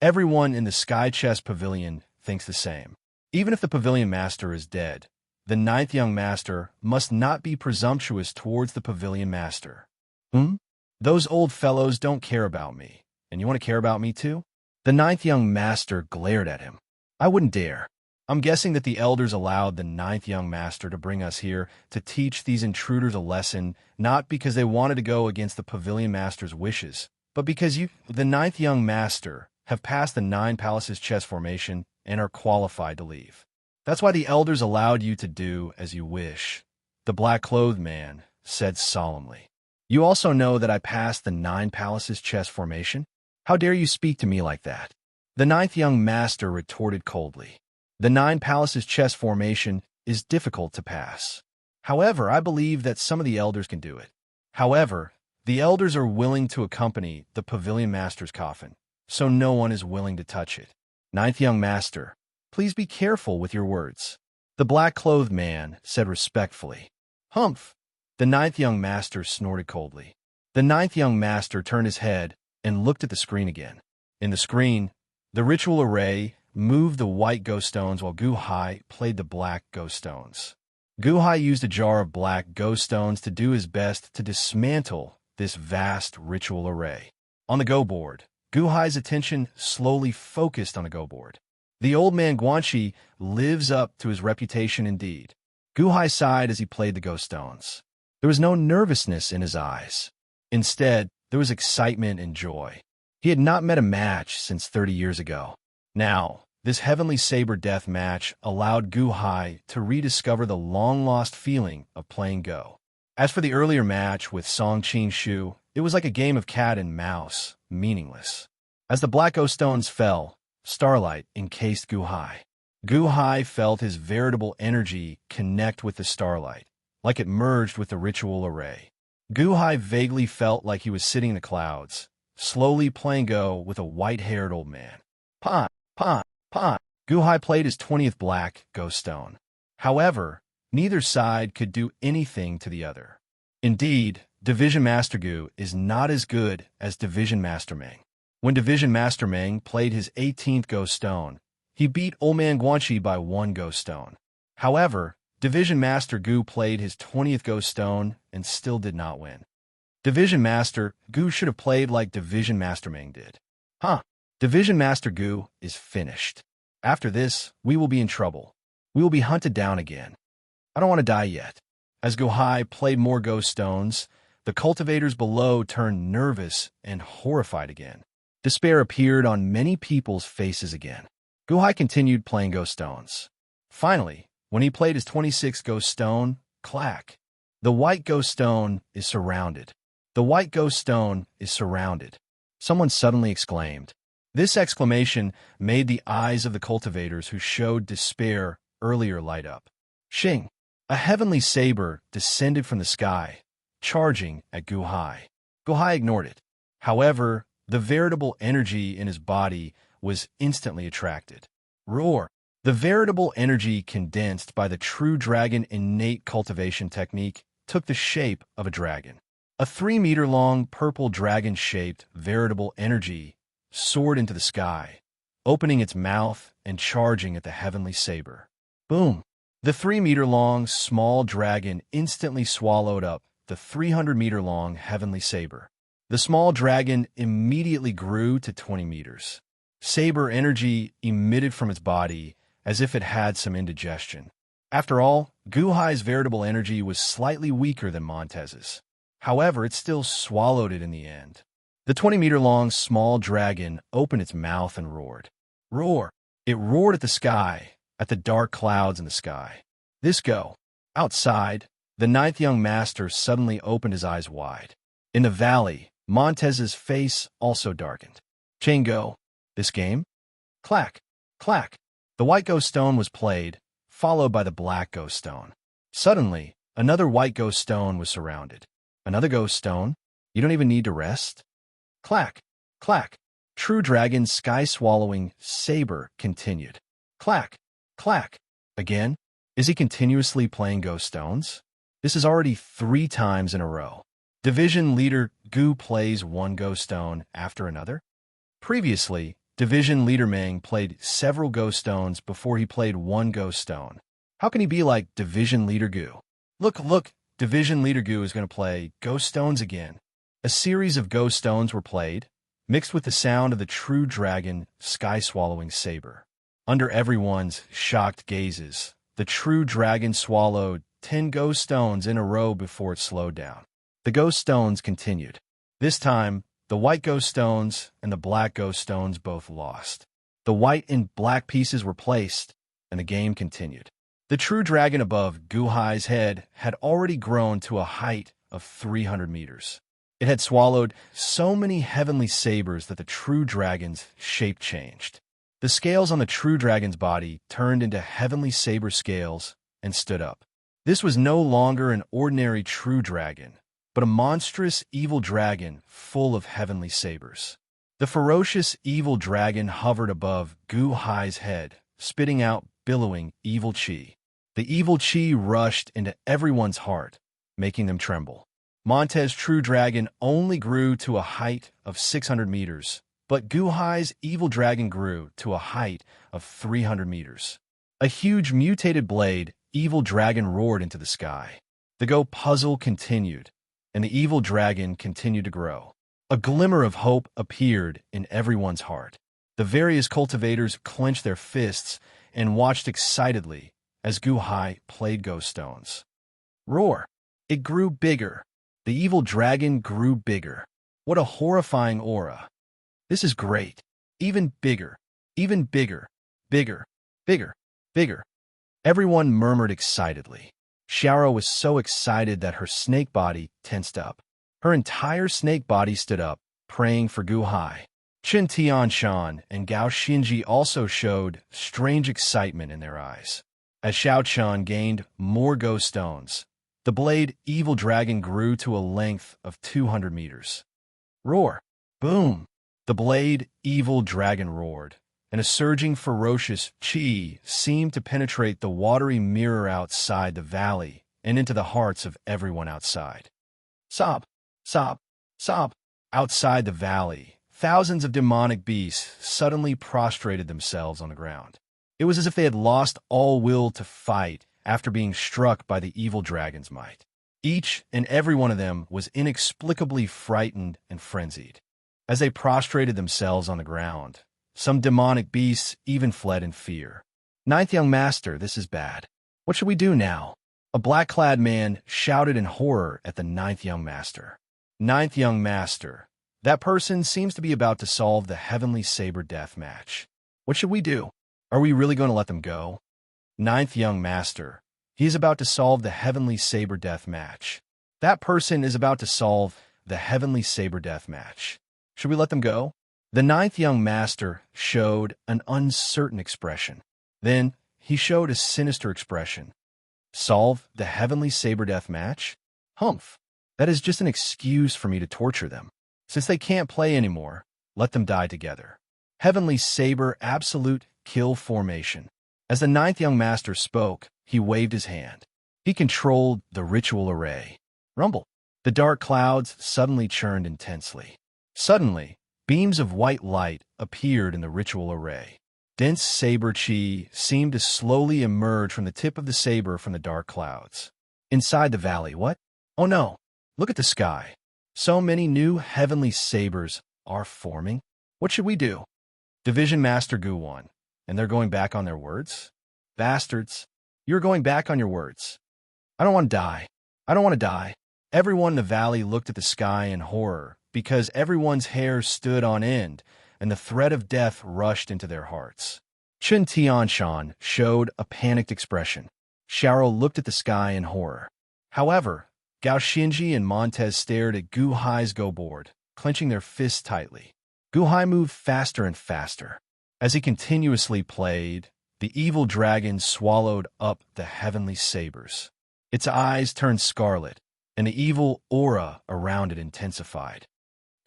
Everyone in the Sky Chest Pavilion thinks the same. Even if the Pavilion Master is dead, the Ninth Young Master must not be presumptuous towards the Pavilion Master. Those old fellows don't care about me, and you want to care about me too? The Ninth Young Master glared at him. I wouldn't dare. I'm guessing that the elders allowed the Ninth Young Master to bring us here to teach these intruders a lesson, not because they wanted to go against the Pavilion Master's wishes, but because you, the Ninth Young Master, have passed the 9 Palaces chess formation and are qualified to leave. That's why the elders allowed you to do as you wish, the black-clothed man said solemnly. You also know that I passed the 9 Palaces chess formation? How dare you speak to me like that? The Ninth Young Master retorted coldly. The 9 Palaces chess formation is difficult to pass. However, I believe that some of the elders can do it. However, the elders are willing to accompany the Pavilion Master's coffin, so no one is willing to touch it. Ninth Young Master, please be careful with your words. The black-clothed man said respectfully. Humph! The Ninth Young Master snorted coldly. The Ninth Young Master turned his head and looked at the screen again. In the screen, the ritual array moved the white ghost stones while Gu Hai played the black ghost stones. Gu Hai used a jar of black ghost stones to do his best to dismantle this vast ritual array. On the go board, Gu Hai's attention slowly focused on the go board. The old man Guanxi lives up to his reputation indeed. Gu Hai sighed as he played the ghost stones. There was no nervousness in his eyes. Instead, there was excitement and joy. He had not met a match since 30 years ago. Now, this Heavenly Saber Death match allowed Gu Hai to rediscover the long-lost feeling of playing Go. As for the earlier match with Song Qin Shu, it was like a game of cat and mouse, meaningless. As the black ghost stones fell, starlight encased Gu Hai. Gu Hai felt his veritable energy connect with the starlight, like it merged with the ritual array. Gu Hai vaguely felt like he was sitting in the clouds, slowly playing Go with a white-haired old man. Pawn, pawn, pawn. Gu Hai played his 20th black Go stone. However, neither side could do anything to the other. Indeed, Division Master Gu is not as good as Division Master Meng. When Division Master Meng played his 18th Go stone, he beat Old Man Guanxi by 1 Go stone. However, Division Master Gu played his 20th Go stone and still did not win. Division Master Gu should have played like Division Master Meng did. Division Master Gu is finished. After this, we will be in trouble. We will be hunted down again. I don't want to die yet. As Gu Hai played more Go stones, the cultivators below turned nervous and horrified again. Despair appeared on many people's faces again. Gu Hai continued playing Go stones. Finally, when he played his 26th Go stone, clack. The white Go stone is surrounded. The white Go stone is surrounded. Someone suddenly exclaimed. This exclamation made the eyes of the cultivators who showed despair earlier light up. Xing! A heavenly saber descended from the sky, charging at Gu Hai. Gu Hai ignored it. However, the veritable energy in his body was instantly attracted. Roar! The veritable energy condensed by the true dragon innate cultivation technique took the shape of a dragon. A 3-meter-long purple dragon-shaped veritable energy soared into the sky, opening its mouth and charging at the heavenly saber. Boom! The 3-meter-long small dragon instantly swallowed up the 300-meter-long heavenly saber. The small dragon immediately grew to 20 meters. Saber energy emitted from its body as if it had some indigestion. After all, Gu Hai's veritable energy was slightly weaker than Montez's. However, it still swallowed it in the end. The 20-meter-long small dragon opened its mouth and roared. Roar! It roared at the sky, at the dark clouds in the sky. This Go. Outside, the 9th young master suddenly opened his eyes wide. In the valley, Montez's face also darkened. Chain Go. This game? Clack, clack. The white Go stone was played, followed by the black Go stone. Suddenly, another white Go stone was surrounded. Another Go stone? You don't even need to rest? Clack, clack. True Dragon's sky-swallowing saber continued. Clack, clack. Again? Is he continuously playing Go stones? This is already 3 times in a row. Division Leader Gu plays 1 Go stone after another? Previously, Division Leader Meng played several Go stones before he played 1 Go stone. How can he be like Division Leader Gu? Look, Division Leader Gu is going to play Go stones again. A series of Go stones were played, mixed with the sound of the true dragon sky-swallowing saber. Under everyone's shocked gazes, the true dragon swallowed 10 Go stones in a row before it slowed down. The Go stones continued. This time, the white Go stones and the black Go stones both lost. The white and black pieces were placed, and the game continued. The true dragon above Gu Hai's head had already grown to a height of 300 meters. It had swallowed so many heavenly sabers that the true dragon's shape changed. The scales on the true dragon's body turned into heavenly saber scales and stood up. This was no longer an ordinary true dragon, but a monstrous evil dragon full of heavenly sabers. The ferocious evil dragon hovered above Gu Hai's head, spitting out billowing evil chi. The evil chi rushed into everyone's heart, making them tremble. Montez's true dragon only grew to a height of 600 meters, but Gu Hai's evil dragon grew to a height of 300 meters. A huge mutated blade, evil dragon roared into the sky. The Go puzzle continued, and the evil dragon continued to grow. A glimmer of hope appeared in everyone's heart. The various cultivators clenched their fists and watched excitedly as Gu Hai played Go stones. Roar! It grew bigger. The evil dragon grew bigger. What a horrifying aura. This is great. Even bigger. Even bigger. Bigger. Bigger. Bigger. Everyone murmured excitedly. Xiaoro was so excited that her snake body tensed up. Her entire snake body stood up, praying for Gu Hai. Qin Tianshan and Gao Xinji also showed strange excitement in their eyes. As Xiao Chun gained more ghost stones, the blade evil dragon grew to a length of 200 meters. Roar! Boom! The blade evil dragon roared, and a surging ferocious chi seemed to penetrate the watery mirror outside the valley and into the hearts of everyone outside. Sob! Sob! Sob! Outside the valley, thousands of demonic beasts suddenly prostrated themselves on the ground. It was as if they had lost all will to fight after being struck by the evil dragon's might. Each and every one of them was inexplicably frightened and frenzied. As they prostrated themselves on the ground, some demonic beasts even fled in fear. Ninth young master, this is bad. What should we do now? A black-clad man shouted in horror at the ninth young master. Ninth young master, that person seems to be about to solve the heavenly saber death match. What should we do? Are we really going to let them go? Ninth young master, he is about to solve the heavenly saber death match. That person is about to solve the heavenly saber death match. Should we let them go? The ninth young master showed an uncertain expression. Then he showed a sinister expression. Solve the heavenly saber death match? Humph. That is just an excuse for me to torture them. Since they can't play anymore, let them die together. Heavenly saber absolute kill formation. As the ninth young master spoke, he waved his hand. He controlled the ritual array. Rumble. The dark clouds suddenly churned intensely. Suddenly, beams of white light appeared in the ritual array. Dense saber chi seemed to slowly emerge from the tip of the saber from the dark clouds. Inside the valley, what? Oh no! Look at the sky. So many new heavenly sabers are forming. What should we do? Division Master Gu won, and they're going back on their words? Bastards, you're going back on your words. I don't want to die. I don't want to die. Everyone in the valley looked at the sky in horror because everyone's hair stood on end and the threat of death rushed into their hearts. Qin Tianshan showed a panicked expression. Xiao looked at the sky in horror. However, Gao Xinji and Montez stared at Gu Hai's go board, clenching their fists tightly. Gu Hai moved faster and faster. As he continuously played, the evil dragon swallowed up the heavenly sabers. Its eyes turned scarlet, and the evil aura around it intensified.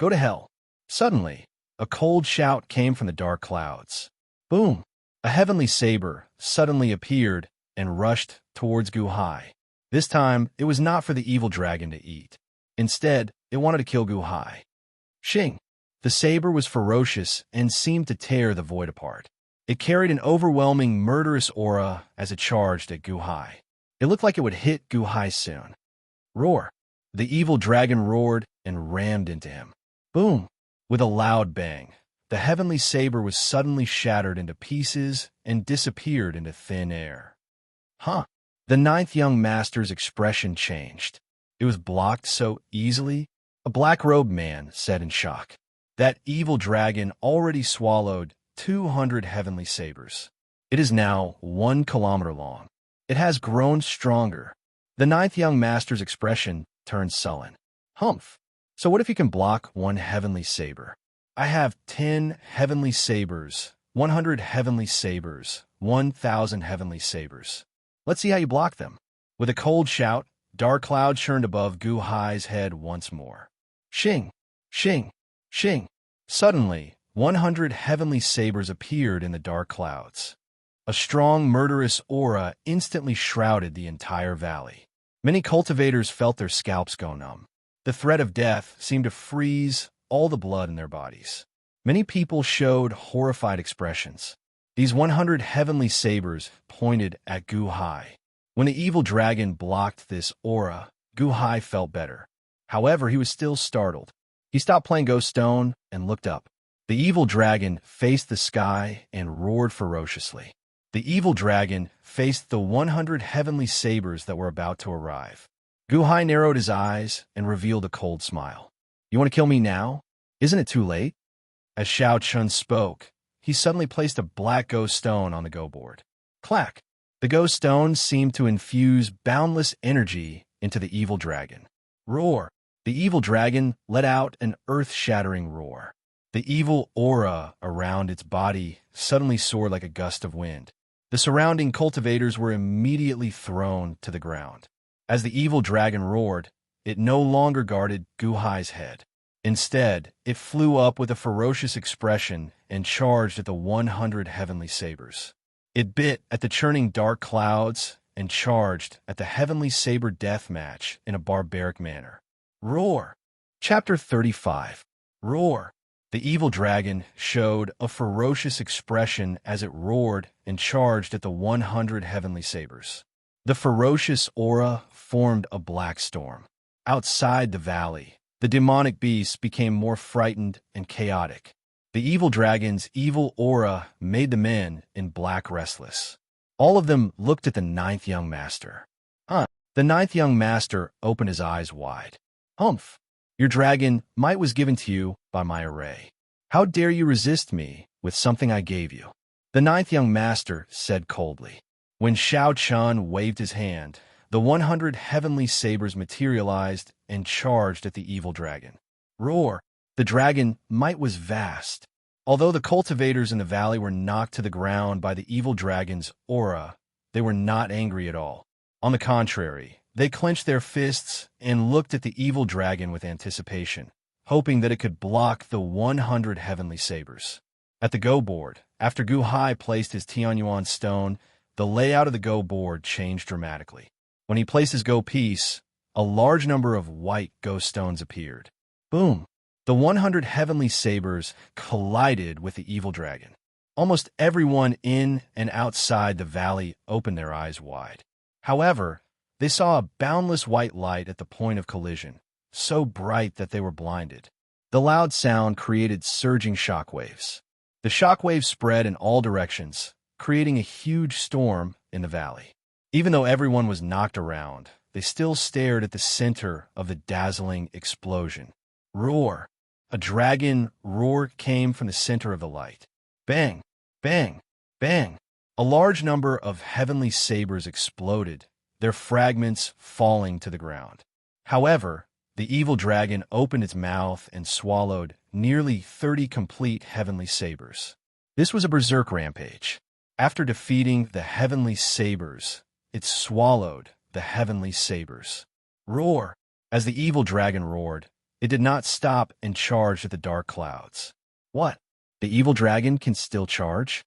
Go to hell. Suddenly, a cold shout came from the dark clouds. Boom! A heavenly saber suddenly appeared and rushed towards Gu Hai. This time, it was not for the evil dragon to eat. Instead, it wanted to kill Gu Hai. Xing! The saber was ferocious and seemed to tear the void apart. It carried an overwhelming, murderous aura as it charged at Gu Hai. It looked like it would hit Gu Hai soon. Roar! The evil dragon roared and rammed into him. Boom! With a loud bang, the heavenly saber was suddenly shattered into pieces and disappeared into thin air. Huh! The ninth young master's expression changed. It was blocked so easily. A black-robed man said in shock. That evil dragon already swallowed 200 heavenly sabers. It is now 1 kilometer long. It has grown stronger. The ninth young master's expression turned sullen. Humph! So what if you can block 1 heavenly saber? I have 10 heavenly sabers, 100 heavenly sabers, 1,000 heavenly sabers. Let's see how you block them. With a cold shout, dark cloud churned above Gu Hai's head once more. Xing! Xing! Xing! Suddenly, 100 heavenly sabers appeared in the dark clouds. A strong, murderous aura instantly shrouded the entire valley. Many cultivators felt their scalps go numb. The threat of death seemed to freeze all the blood in their bodies. Many people showed horrified expressions. These 100 heavenly sabers pointed at Gu Hai. When the evil dragon blocked this aura, Gu Hai felt better. However, he was still startled. He stopped playing Ghost Stone and looked up. The evil dragon faced the sky and roared ferociously. The evil dragon faced the 100 heavenly sabers that were about to arrive. Gu Hai narrowed his eyes and revealed a cold smile. You want to kill me now? Isn't it too late? As Xiao Chun spoke, he suddenly placed a black ghost stone on the go board. Clack! The ghost stone seemed to infuse boundless energy into the evil dragon. Roar! The evil dragon let out an earth-shattering roar. The evil aura around its body suddenly soared like a gust of wind. The surrounding cultivators were immediately thrown to the ground. As the evil dragon roared, it no longer guarded Guhai's head. Instead, it flew up with a ferocious expression and charged at the 100 heavenly sabers. It bit at the churning dark clouds and charged at the heavenly saber death match in a barbaric manner. Roar! Chapter 35. Roar! The evil dragon showed a ferocious expression as it roared and charged at the 100 heavenly sabers. The ferocious aura formed a black storm. Outside the valley, the demonic beasts became more frightened and chaotic. The evil dragon's evil aura made the men in black restless. All of them looked at the ninth young master. The ninth young master opened his eyes wide. Humph! Your dragon might was given to you by my array. How dare you resist me with something I gave you? The ninth young master said coldly. When Shao Chun waved his hand, the 100 heavenly sabers materialized and charged at the evil dragon. Roar! The dragon might was vast. Although the cultivators in the valley were knocked to the ground by the evil dragon's aura, they were not angry at all. On the contrary, they clenched their fists and looked at the evil dragon with anticipation, hoping that it could block the 100 heavenly sabers. At the go board, after Gu Hai placed his Tianyuan stone, the layout of the go board changed dramatically. When he placed his go piece, a large number of white go stones appeared. Boom! The 100 heavenly sabers collided with the evil dragon. Almost everyone in and outside the valley opened their eyes wide. However, they saw a boundless white light at the point of collision, so bright that they were blinded. The loud sound created surging shockwaves. The shockwaves spread in all directions, creating a huge storm in the valley. Even though everyone was knocked around, they still stared at the center of the dazzling explosion. Roar! A dragon roar came from the center of the light. Bang! Bang! Bang! A large number of heavenly sabers exploded, their fragments falling to the ground. However, the evil dragon opened its mouth and swallowed nearly 30 complete heavenly sabers. This was a berserk rampage. After defeating the heavenly sabers, it swallowed the heavenly sabers. Roar! As the evil dragon roared, it did not stop and charged at the dark clouds. What? The evil dragon can still charge?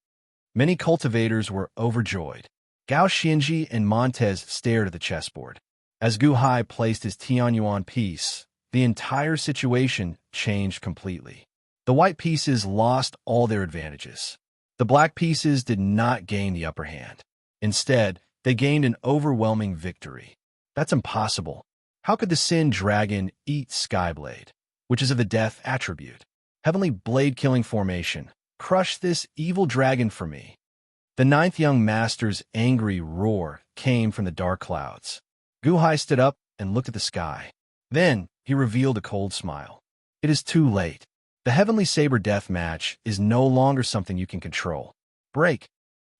Many cultivators were overjoyed. Gao Xianji and Montez stared at the chessboard. As Gu Hai placed his Tianyuan piece, the entire situation changed completely. The white pieces lost all their advantages. The black pieces did not gain the upper hand. Instead, they gained an overwhelming victory. That's impossible. How could the Sin Dragon eat Skyblade, which is of the death attribute? Heavenly blade-killing formation. Crush this evil dragon for me. The ninth young master's angry roar came from the dark clouds. Gu Hai stood up and looked at the sky. Then he revealed a cold smile. It is too late. The heavenly saber death match is no longer something you can control. Break.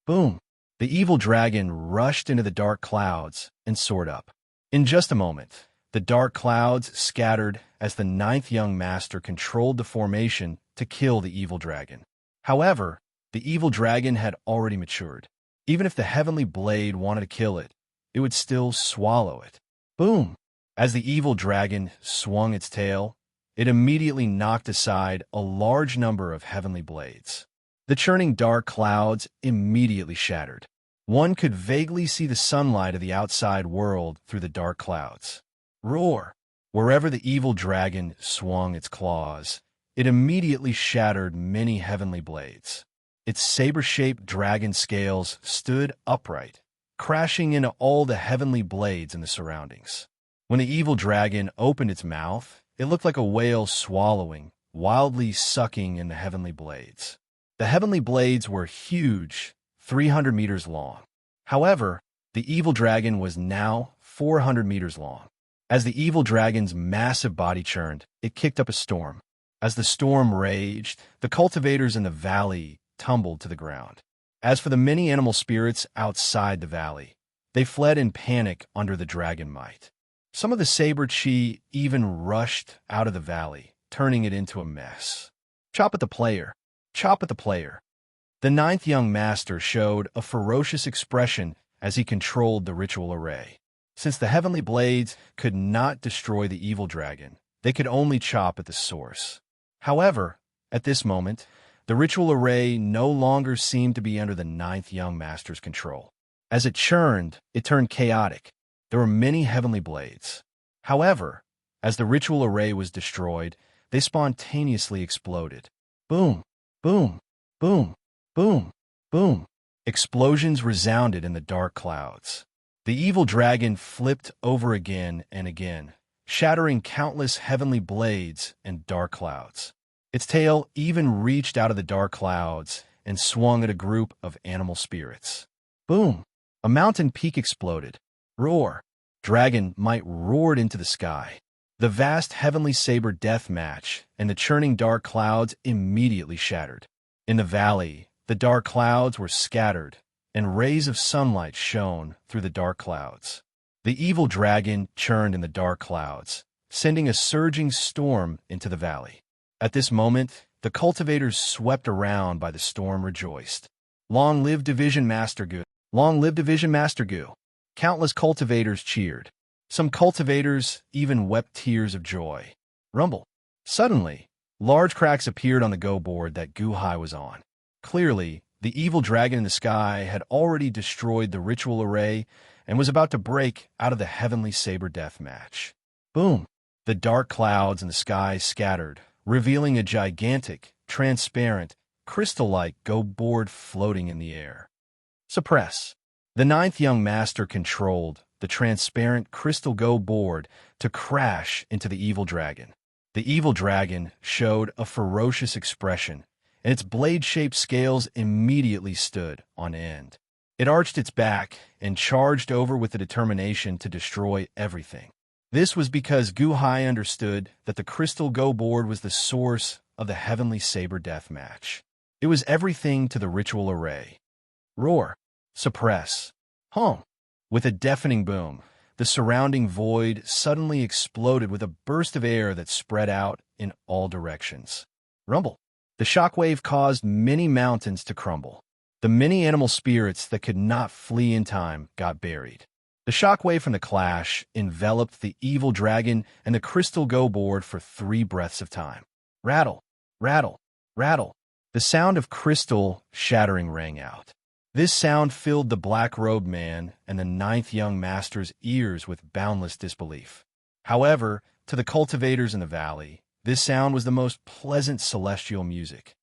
Boom. The evil dragon rushed into the dark clouds and soared up. In just a moment, the dark clouds scattered as the ninth young master controlled the formation to kill the evil dragon. However, the evil dragon had already matured. Even if the heavenly blade wanted to kill it, it would still swallow it. Boom! As the evil dragon swung its tail, it immediately knocked aside a large number of heavenly blades. The churning dark clouds immediately shattered. One could vaguely see the sunlight of the outside world through the dark clouds. Roar! Wherever the evil dragon swung its claws, it immediately shattered many heavenly blades. Its saber-shaped dragon scales stood upright, crashing into all the heavenly blades in the surroundings. When the evil dragon opened its mouth, it looked like a whale swallowing, wildly sucking in the heavenly blades. The heavenly blades were huge, 300 meters long. However, the evil dragon was now 400 meters long. As the evil dragon's massive body churned, it kicked up a storm. As the storm raged, the cultivators in the valley tumbled to the ground. As for the many animal spirits outside the valley, they fled in panic under the dragon might. Some of the saber chi even rushed out of the valley, turning it into a mess. Chop at the player. Chop at the player. The ninth young master showed a ferocious expression as he controlled the ritual array. Since the heavenly blades could not destroy the evil dragon, they could only chop at the source. However, at this moment, the ritual array no longer seemed to be under the ninth young master's control. As it churned, it turned chaotic. There were many heavenly blades. However, as the ritual array was destroyed, they spontaneously exploded. Boom, boom, boom, boom, boom. Explosions resounded in the dark clouds. The evil dragon flipped over again and again, shattering countless heavenly blades and dark clouds. Its tail even reached out of the dark clouds and swung at a group of animal spirits. Boom! A mountain peak exploded. Roar! Dragon might roared into the sky. The vast heavenly saber death match and the churning dark clouds immediately shattered. In the valley, the dark clouds were scattered, and rays of sunlight shone through the dark clouds. The evil dragon churned in the dark clouds, sending a surging storm into the valley. At this moment, the cultivators swept around by the storm rejoiced. Long live Division Master Gu! Long live Division Master Gu! Countless cultivators cheered. Some cultivators even wept tears of joy. Rumble. Suddenly, large cracks appeared on the go board that Gu-Hai was on. Clearly, the evil dragon in the sky had already destroyed the ritual array and was about to break out of the heavenly saber death match. Boom! The dark clouds in the sky scattered, revealing a gigantic, transparent, crystal-like go board floating in the air. Suppress. The ninth young master controlled the transparent crystal go board to crash into the evil dragon. The evil dragon showed a ferocious expression, and its blade-shaped scales immediately stood on end. It arched its back and charged over with the determination to destroy everything. This was because Gu-Hai understood that the crystal go board was the source of the heavenly saber death match. It was everything to the ritual array. Roar. Suppress. Hum. With a deafening boom, the surrounding void suddenly exploded with a burst of air that spread out in all directions. Rumble. The shockwave caused many mountains to crumble. The many animal spirits that could not flee in time got buried. The shockwave from the clash enveloped the evil dragon and the crystal go board for 3 breaths of time. Rattle, rattle, rattle. The sound of crystal shattering rang out. This sound filled the black-robed man and the ninth young master's ears with boundless disbelief. However, to the cultivators in the valley, this sound was the most pleasant celestial music.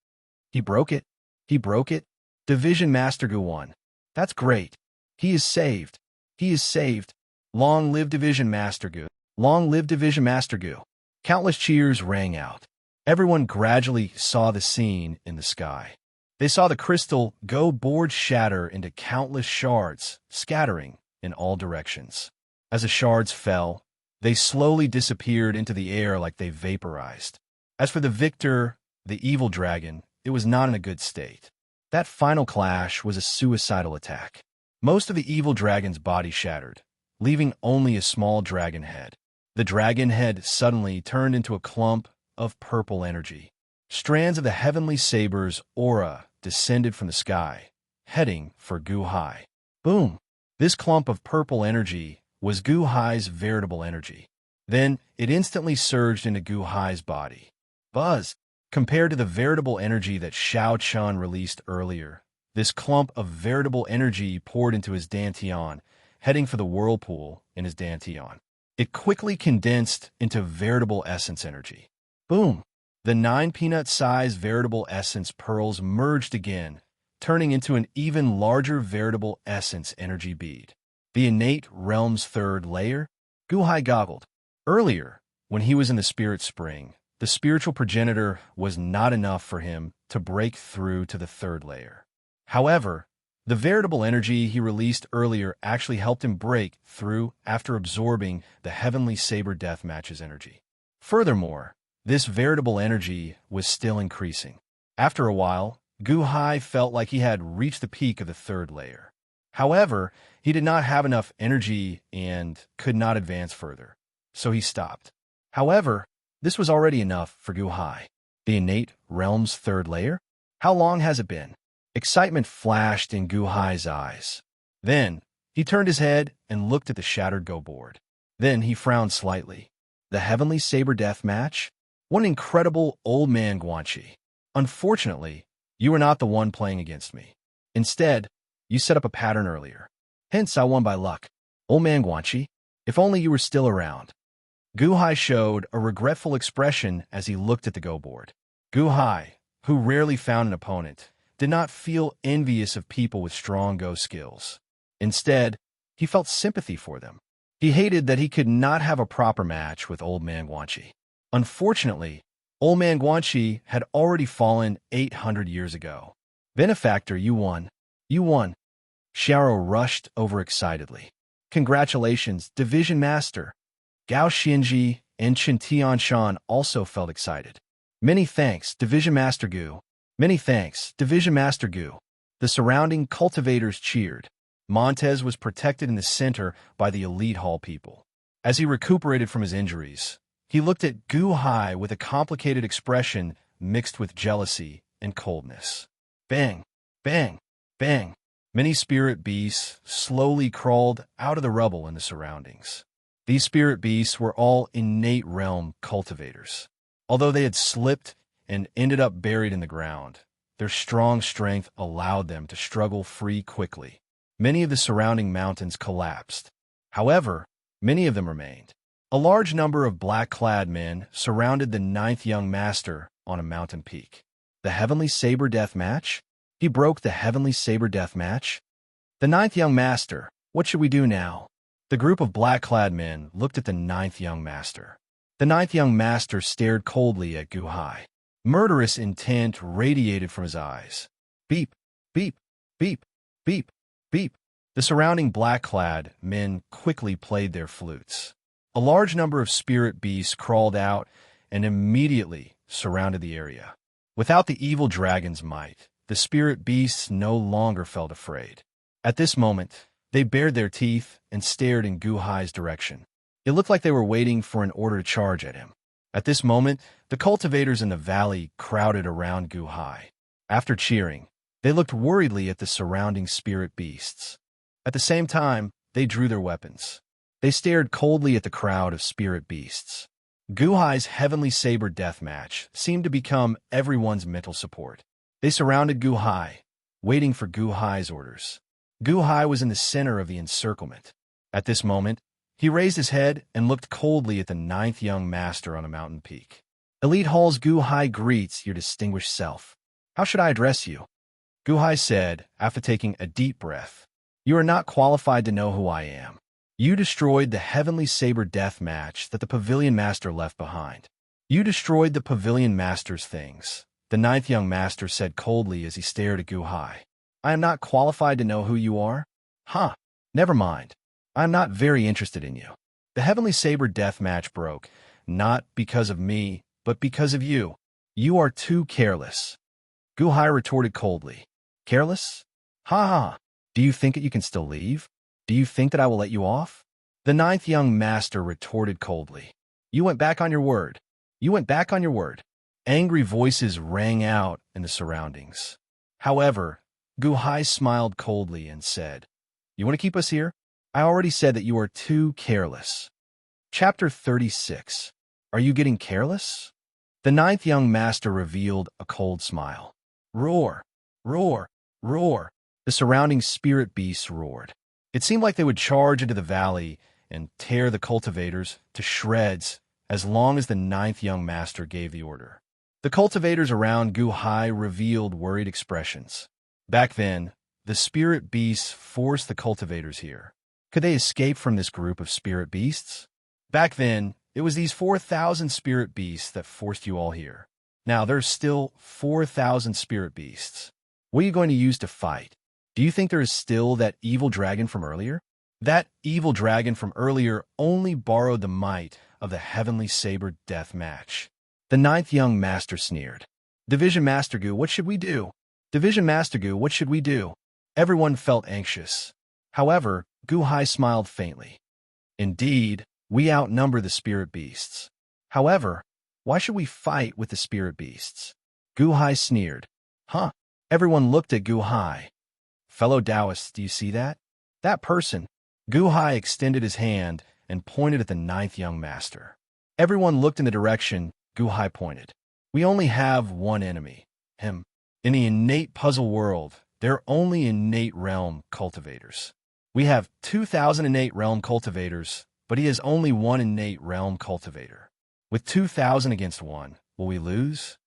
He broke it. He broke it. Division Master Gu won. That's great. He is saved. He is saved. Long live Division Master Gu. Long live Division Master Gu. Countless cheers rang out. Everyone gradually saw the scene in the sky. They saw the crystal go board shatter into countless shards, scattering in all directions. As the shards fell, they slowly disappeared into the air like they vaporized. As for the victor, the evil dragon, it was not in a good state. That final clash was a suicidal attack. Most of the evil dragon's body shattered, leaving only a small dragon head. The dragon head suddenly turned into a clump of purple energy. Strands of the heavenly saber's aura descended from the sky, heading for Gu-Hai. Boom! This clump of purple energy was Gu-Hai's veritable energy. Then it instantly surged into Gu-Hai's body. Buzz! Compared to the veritable energy that Shao Chun released earlier, this clump of veritable energy poured into his dantian, heading for the whirlpool in his dantian. It quickly condensed into veritable essence energy. Boom! The 9 peanut-sized veritable essence pearls merged again, turning into an even larger veritable essence energy bead. The innate realm's 3rd layer? Gu-Hai goggled. Earlier, when he was in the spirit spring, the spiritual progenitor was not enough for him to break through to the 3rd layer. However, the veritable energy he released earlier actually helped him break through after absorbing the heavenly saber death match's energy. Furthermore, this veritable energy was still increasing. After a while, Gu-Hai felt like he had reached the peak of the 3rd layer. However, he did not have enough energy and could not advance further, so he stopped. However, this was already enough for Gu-Hai. The innate realm's third layer? How long has it been? Excitement flashed in Guhai's eyes. Then, he turned his head and looked at the shattered go board. Then he frowned slightly. The Heavenly Saber Death Match? What an incredible old man Guanxi. Unfortunately, you were not the one playing against me. Instead, you set up a pattern earlier. Hence, I won by luck. Old man Guanxi, if only you were still around. Guhai showed a regretful expression as he looked at the go board. Guhai, who rarely found an opponent, did not feel envious of people with strong go skills. Instead, he felt sympathy for them. He hated that he could not have a proper match with Old Man Guanxi. Unfortunately, Old Man Guanxi had already fallen 800 years ago. Benefactor, you won. You won. Xiao rushed over excitedly. Congratulations, Division Master. Gao Xianji and Chen Tianshan also felt excited. Many thanks, Division Master Gu. Many thanks, Division Master Gu. The surrounding cultivators cheered. Montez was protected in the center by the elite hall people. As he recuperated from his injuries, he looked at Guhai with a complicated expression mixed with jealousy and coldness. Bang, bang, bang. Many spirit beasts slowly crawled out of the rubble in the surroundings. These spirit beasts were all innate realm cultivators. Although they had slipped and ended up buried in the ground, their strong strength allowed them to struggle free quickly. Many of the surrounding mountains collapsed. However, many of them remained. A large number of black-clad men surrounded the ninth young master on a mountain peak. The Heavenly Saber Death Match? He broke the Heavenly Saber Death Match? The ninth young master, what should we do now? The group of black-clad men looked at the ninth young master. The ninth young master stared coldly at Guhai. Murderous intent radiated from his eyes. Beep, beep, beep, beep, beep. The surrounding black-clad men quickly played their flutes. A large number of spirit beasts crawled out and immediately surrounded the area. Without the evil dragon's might, the spirit beasts no longer felt afraid. At this moment, they bared their teeth and stared in Guhai's direction. It looked like they were waiting for an order to charge at him. At this moment, the cultivators in the valley crowded around Guhai. After cheering, they looked worriedly at the surrounding spirit beasts. At the same time, they drew their weapons. They stared coldly at the crowd of spirit beasts. Guhai's Heavenly Saber Death Match seemed to become everyone's mental support. They surrounded Guhai, waiting for Guhai's orders. Guhai was in the center of the encirclement. At this moment, he raised his head and looked coldly at the ninth young master on a mountain peak. Elite Hall's Guhai greets your distinguished self. How should I address you? Guhai said, after taking a deep breath. You are not qualified to know who I am. You destroyed the Heavenly Saber Death Match that the Pavilion Master left behind. You destroyed the Pavilion Master's things, the ninth young master said coldly as he stared at Guhai. I am not qualified to know who you are? Huh, never mind. I am not very interested in you. The Heavenly Saber Death Match broke, not because of me, but because of you. You are too careless. Guhai retorted coldly. Careless? Ha ha. Do you think that you can still leave? Do you think that I will let you off? The ninth young master retorted coldly. You went back on your word. You went back on your word. Angry voices rang out in the surroundings. However, Guhai smiled coldly and said, You want to keep us here? I already said that you are too careless. Chapter 36. Are you getting careless? The ninth young master revealed a cold smile. Roar, roar, roar. The surrounding spirit beasts roared. It seemed like they would charge into the valley and tear the cultivators to shreds as long as the ninth young master gave the order. The cultivators around Guhai revealed worried expressions. Back then, the spirit beasts forced the cultivators here. Could they escape from this group of spirit beasts? Back then, it was these 4,000 spirit beasts that forced you all here. Now, there's still 4,000 spirit beasts. What are you going to use to fight? Do you think there is still that evil dragon from earlier? That evil dragon from earlier only borrowed the might of the Heavenly Saber Death Match. The ninth young master sneered. Division Master Gu, what should we do? Division Master Gu, what should we do? Everyone felt anxious. However, Guhai smiled faintly. Indeed, we outnumber the spirit beasts. However, Why should we fight with the spirit beasts? Gu Hai sneered. Huh? Everyone looked at Gu Hai. Fellow Taoists, do you see that? That person. Gu Hai extended his hand and pointed at the ninth young master. Everyone looked in the direction Gu Hai pointed. We only have one enemy, him. In the innate puzzle world, there are only innate realm cultivators. We have 2,000 innate realm cultivators, but he has only one innate realm cultivator. With 2,000 against one, will we lose?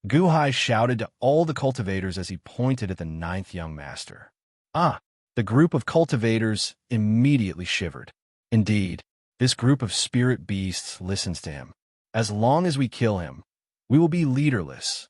Gu Hai shouted to all the cultivators as he pointed at the ninth young master. The group of cultivators immediately shivered. Indeed, this group of spirit beasts listens to him. As long as we kill him, we will be leaderless.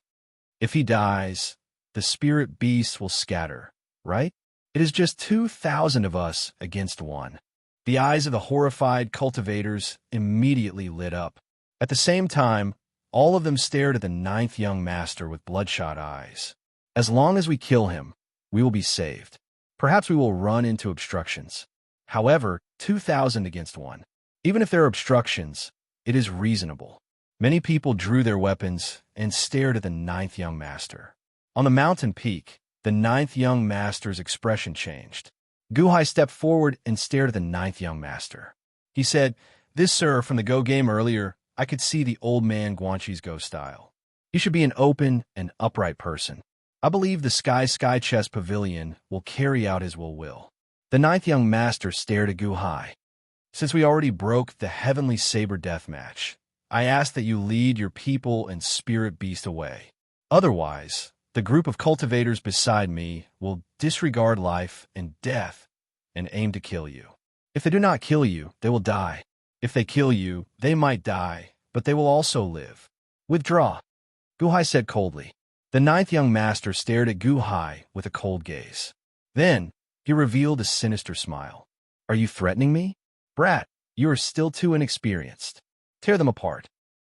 If he dies, the spirit beasts will scatter, right? It is just 2,000 of us against one. The eyes of the horrified cultivators immediately lit up. At the same time, all of them stared at the ninth young master with bloodshot eyes. As long as we kill him, we will be saved. Perhaps we will run into obstructions. However, 2,000 against one. Even if there are obstructions, it is reasonable. Many people drew their weapons and stared at the ninth young master. On the mountain peak, the ninth young master's expression changed. Gu Hai stepped forward and stared at the ninth young master. He said, "This, sir, from the Go game earlier, I could see the old man Guanxi's Go style. You should be an open and upright person. I believe the Sky Chess Pavilion will carry out his will." The ninth young master stared at Gu Hai. "Since we already broke the heavenly saber death match, I ask that you lead your people and spirit beast away. Otherwise, the group of cultivators beside me will disregard life and death and aim to kill you. If they do not kill you, they will die. If they kill you, they might die, but they will also live. Withdraw," Gu Hai said coldly. The ninth young master stared at Gu Hai with a cold gaze. Then, he revealed a sinister smile. "Are you threatening me? Brat, you are still too inexperienced. Tear them apart."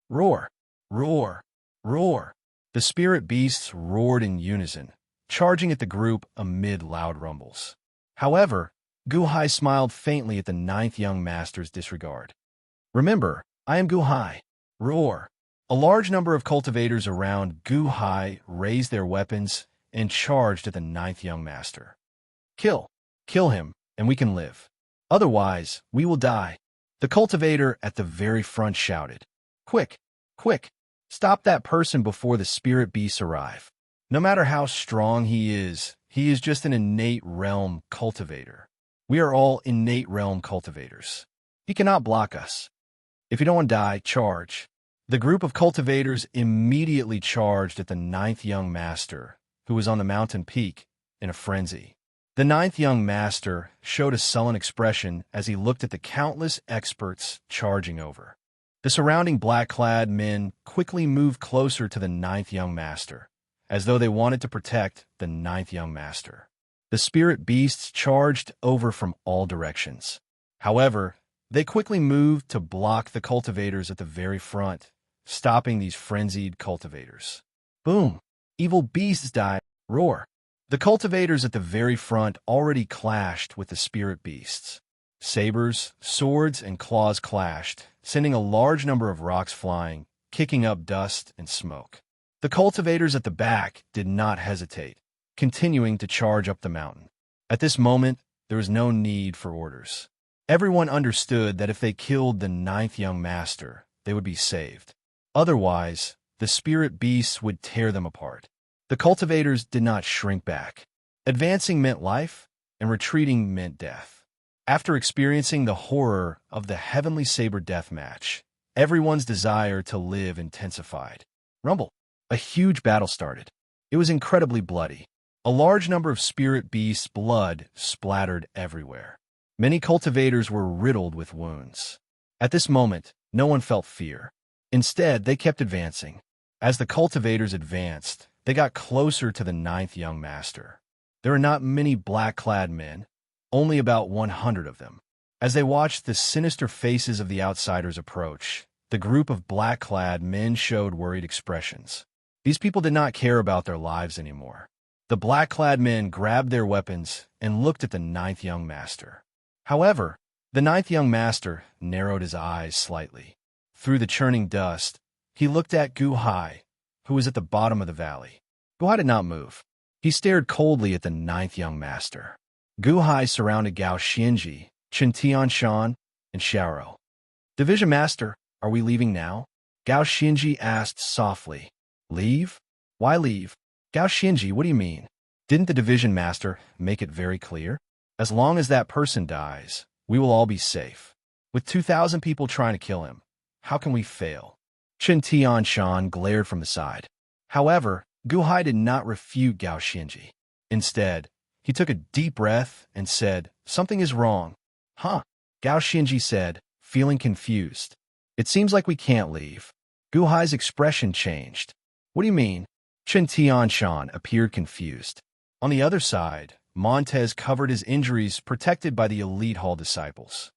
Roar, roar, roar. The spirit beasts roared in unison, charging at the group amid loud rumbles. However, Gu Hai smiled faintly at the ninth young master's disregard. "Remember, I am Gu Hai. Roar." A large number of cultivators around Gu Hai raised their weapons and charged at the ninth young master. Kill him, and we can live. Otherwise, we will die." The cultivator at the very front shouted, Quick, stop that person before the spirit beasts arrive. No matter how strong he is just an innate realm cultivator. We are all innate realm cultivators. He cannot block us. If you don't want to die, charge." The group of cultivators immediately charged at the ninth young master, who was on the mountain peak, in a frenzy. The ninth young master showed a sullen expression as he looked at the countless experts charging over. The surrounding black-clad men quickly moved closer to the ninth young master, as though they wanted to protect the ninth young master. The spirit beasts charged over from all directions. However, they quickly moved to block the cultivators at the very front, stopping these frenzied cultivators. Boom! Evil beasts die. Roar! The cultivators at the very front already clashed with the spirit beasts. Sabers, swords, and claws clashed, sending a large number of rocks flying, kicking up dust and smoke. The cultivators at the back did not hesitate, continuing to charge up the mountain. At this moment, there was no need for orders. Everyone understood that if they killed the ninth young master, they would be saved. Otherwise, the spirit beasts would tear them apart. The cultivators did not shrink back. Advancing meant life, and retreating meant death. After experiencing the horror of the heavenly saber death match, everyone's desire to live intensified. Rumble! A huge battle started. It was incredibly bloody. A large number of spirit beasts' blood splattered everywhere. Many cultivators were riddled with wounds. At this moment, no one felt fear. Instead, they kept advancing. As the cultivators advanced, they got closer to the ninth young master. There were not many black-clad men, only about 100 of them. As they watched the sinister faces of the outsiders approach, the group of black-clad men showed worried expressions. These people did not care about their lives anymore. The black-clad men grabbed their weapons and looked at the ninth young master. However, the ninth young master narrowed his eyes slightly. Through the churning dust, He looked at Gu Hai, who was at the bottom of the valley. Gu Hai did not move. He stared coldly at the ninth young master. Gu Hai surrounded Gao Xianji, Chen Tianshan, and Xiaoro. Division Master, are we leaving now? Gao Xianji asked softly. Leave? Why leave? Gao Xianji, what do you mean? Didn't the Division Master make it very clear? As long as that person dies, we will all be safe. With 2,000 people trying to kill him, how can we fail? Chen Tianshan glared from the side. However, Gu Hai did not refute Gao Xianji. Instead, he took a deep breath and said, something is wrong. Huh? Gao Xianji said, feeling confused. It seems like we can't leave. Gu Hai's expression changed. What do you mean? Chen Tianshan appeared confused. On the other side, Montez covered his injuries protected by the elite hall disciples.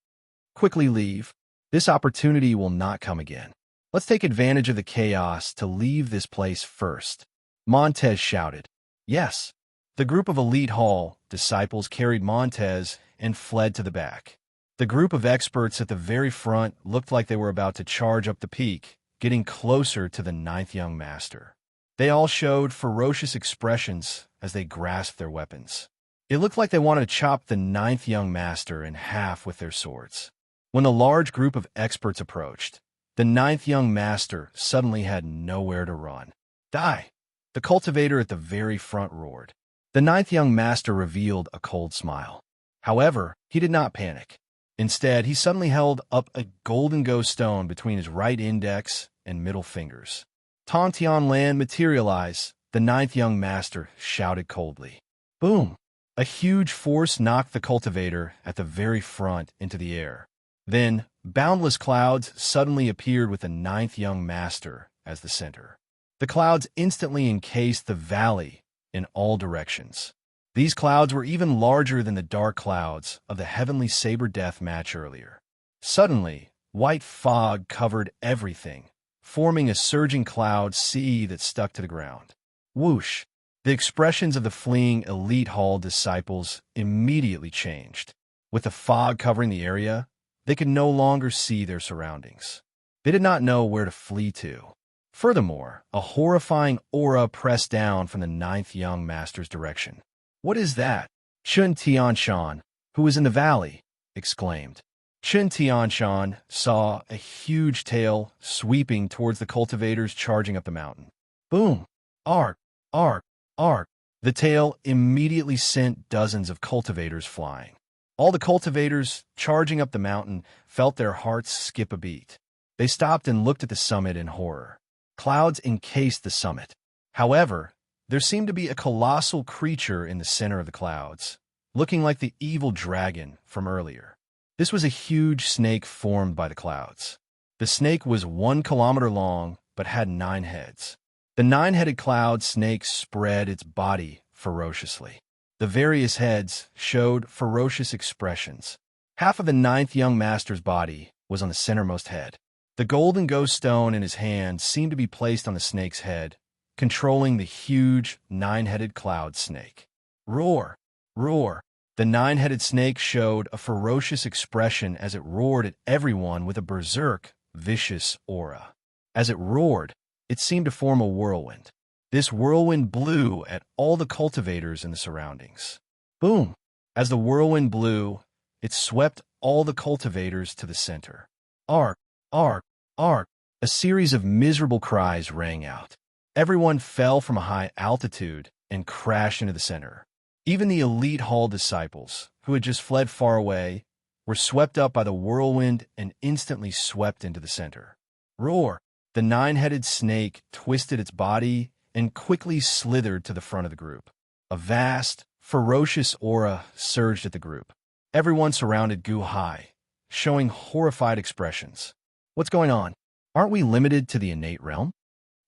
Quickly leave. This opportunity will not come again. Let's take advantage of the chaos to leave this place first. Montez shouted. Yes. The group of elite hall disciples carried Montez and fled to the back. The group of experts at the very front looked like they were about to charge up the peak, getting closer to the ninth young master. They all showed ferocious expressions as they grasped their weapons. It looked like they wanted to chop the ninth young master in half with their swords. When the large group of experts approached, the ninth young master suddenly had nowhere to run. Die! The cultivator at the very front roared. The ninth young master revealed a cold smile. However, he did not panic. Instead, he suddenly held up a golden ghost stone between his right index and middle fingers. Tontian land materialize, the ninth young master shouted coldly. Boom! A huge force knocked the cultivator at the very front into the air. Then, boundless clouds suddenly appeared with the ninth young master as the center. The clouds instantly encased the valley in all directions. These clouds were even larger than the dark clouds of the heavenly saber death match earlier. Suddenly, white fog covered everything, forming a surging cloud sea that stuck to the ground. Whoosh! The expressions of the fleeing elite hall disciples immediately changed. With the fog covering the area, they could no longer see their surroundings. They did not know where to flee to. Furthermore, a horrifying aura pressed down from the ninth young master's direction. What is that? Chen Tianshan, who was in the valley, exclaimed. Chen Tianshan saw a huge tail sweeping towards the cultivators charging up the mountain. Boom! Arc! Arc! Arc! The tail immediately sent dozens of cultivators flying. All the cultivators charging up the mountain felt their hearts skip a beat. They stopped and looked at the summit in horror. Clouds encased the summit. However, there seemed to be a colossal creature in the center of the clouds, looking like the evil dragon from earlier. This was a huge snake formed by the clouds. The snake was 1 kilometer long, but had 9 heads. The 9-headed cloud snake spread its body ferociously. The various heads showed ferocious expressions. Half of the ninth young master's body was on the centermost head. The golden ghost stone in his hand seemed to be placed on the snake's head, controlling the huge 9-headed cloud snake. Roar! Roar! The 9-headed snake showed a ferocious expression as it roared at everyone with a berserk, vicious aura. As it roared, it seemed to form a whirlwind. This whirlwind blew at all the cultivators in the surroundings. Boom! As the whirlwind blew, it swept all the cultivators to the center. Arc! Arc! Arc! A series of miserable cries rang out. Everyone fell from a high altitude and crashed into the center. Even the elite hall disciples, who had just fled far away, were swept up by the whirlwind and instantly swept into the center. Roar! The 9-headed snake twisted its body and quickly slithered to the front of the group. A vast, ferocious aura surged at the group. Everyone surrounded Gu Hai, showing horrified expressions. What's going on? Aren't we limited to the innate realm?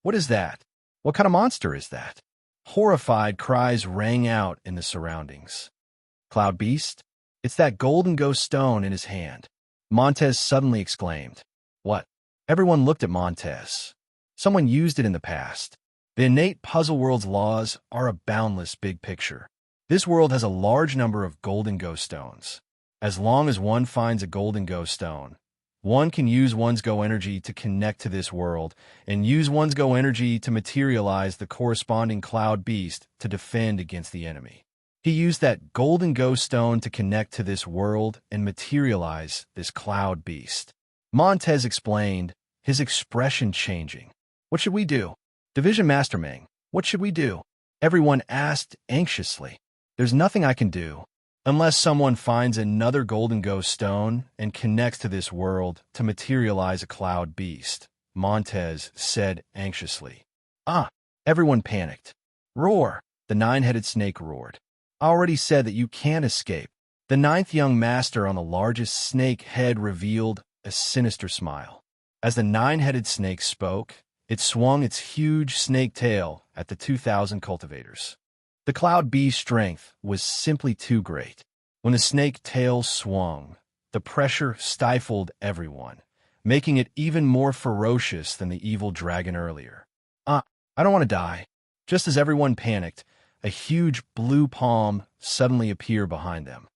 What is that? What kind of monster is that? Horrified cries rang out in the surroundings. Cloud Beast? It's that golden ghost stone in his hand. Montez suddenly exclaimed. What? Everyone looked at Montez. Someone used it in the past. The innate puzzle world's laws are a boundless big picture. This world has a large number of golden ghost stones. As long as one finds a golden ghost stone, One can use one's go energy to connect to this world, and use one's go energy to materialize the corresponding cloud beast to defend against the enemy. He used that golden go stone to connect to this world and materialize this cloud beast. Montez explained, his expression changing. What should we do? Division Master Ming, what should we do? Everyone asked anxiously. There's nothing I can do. Unless someone finds another golden go stone and connects to this world to materialize a cloud beast, Montez said anxiously. Everyone panicked. Roar! The nine-headed snake roared. I already said that you can't escape. The ninth young master on the largest snake head revealed a sinister smile. As the nine-headed snake spoke, it swung its huge snake tail at the 2,000 cultivators. The cloud beast's strength was simply too great. When the snake tail swung, the pressure stifled everyone, making it even more ferocious than the evil dragon earlier. I don't want to die. Just as everyone panicked, a huge blue palm suddenly appeared behind them.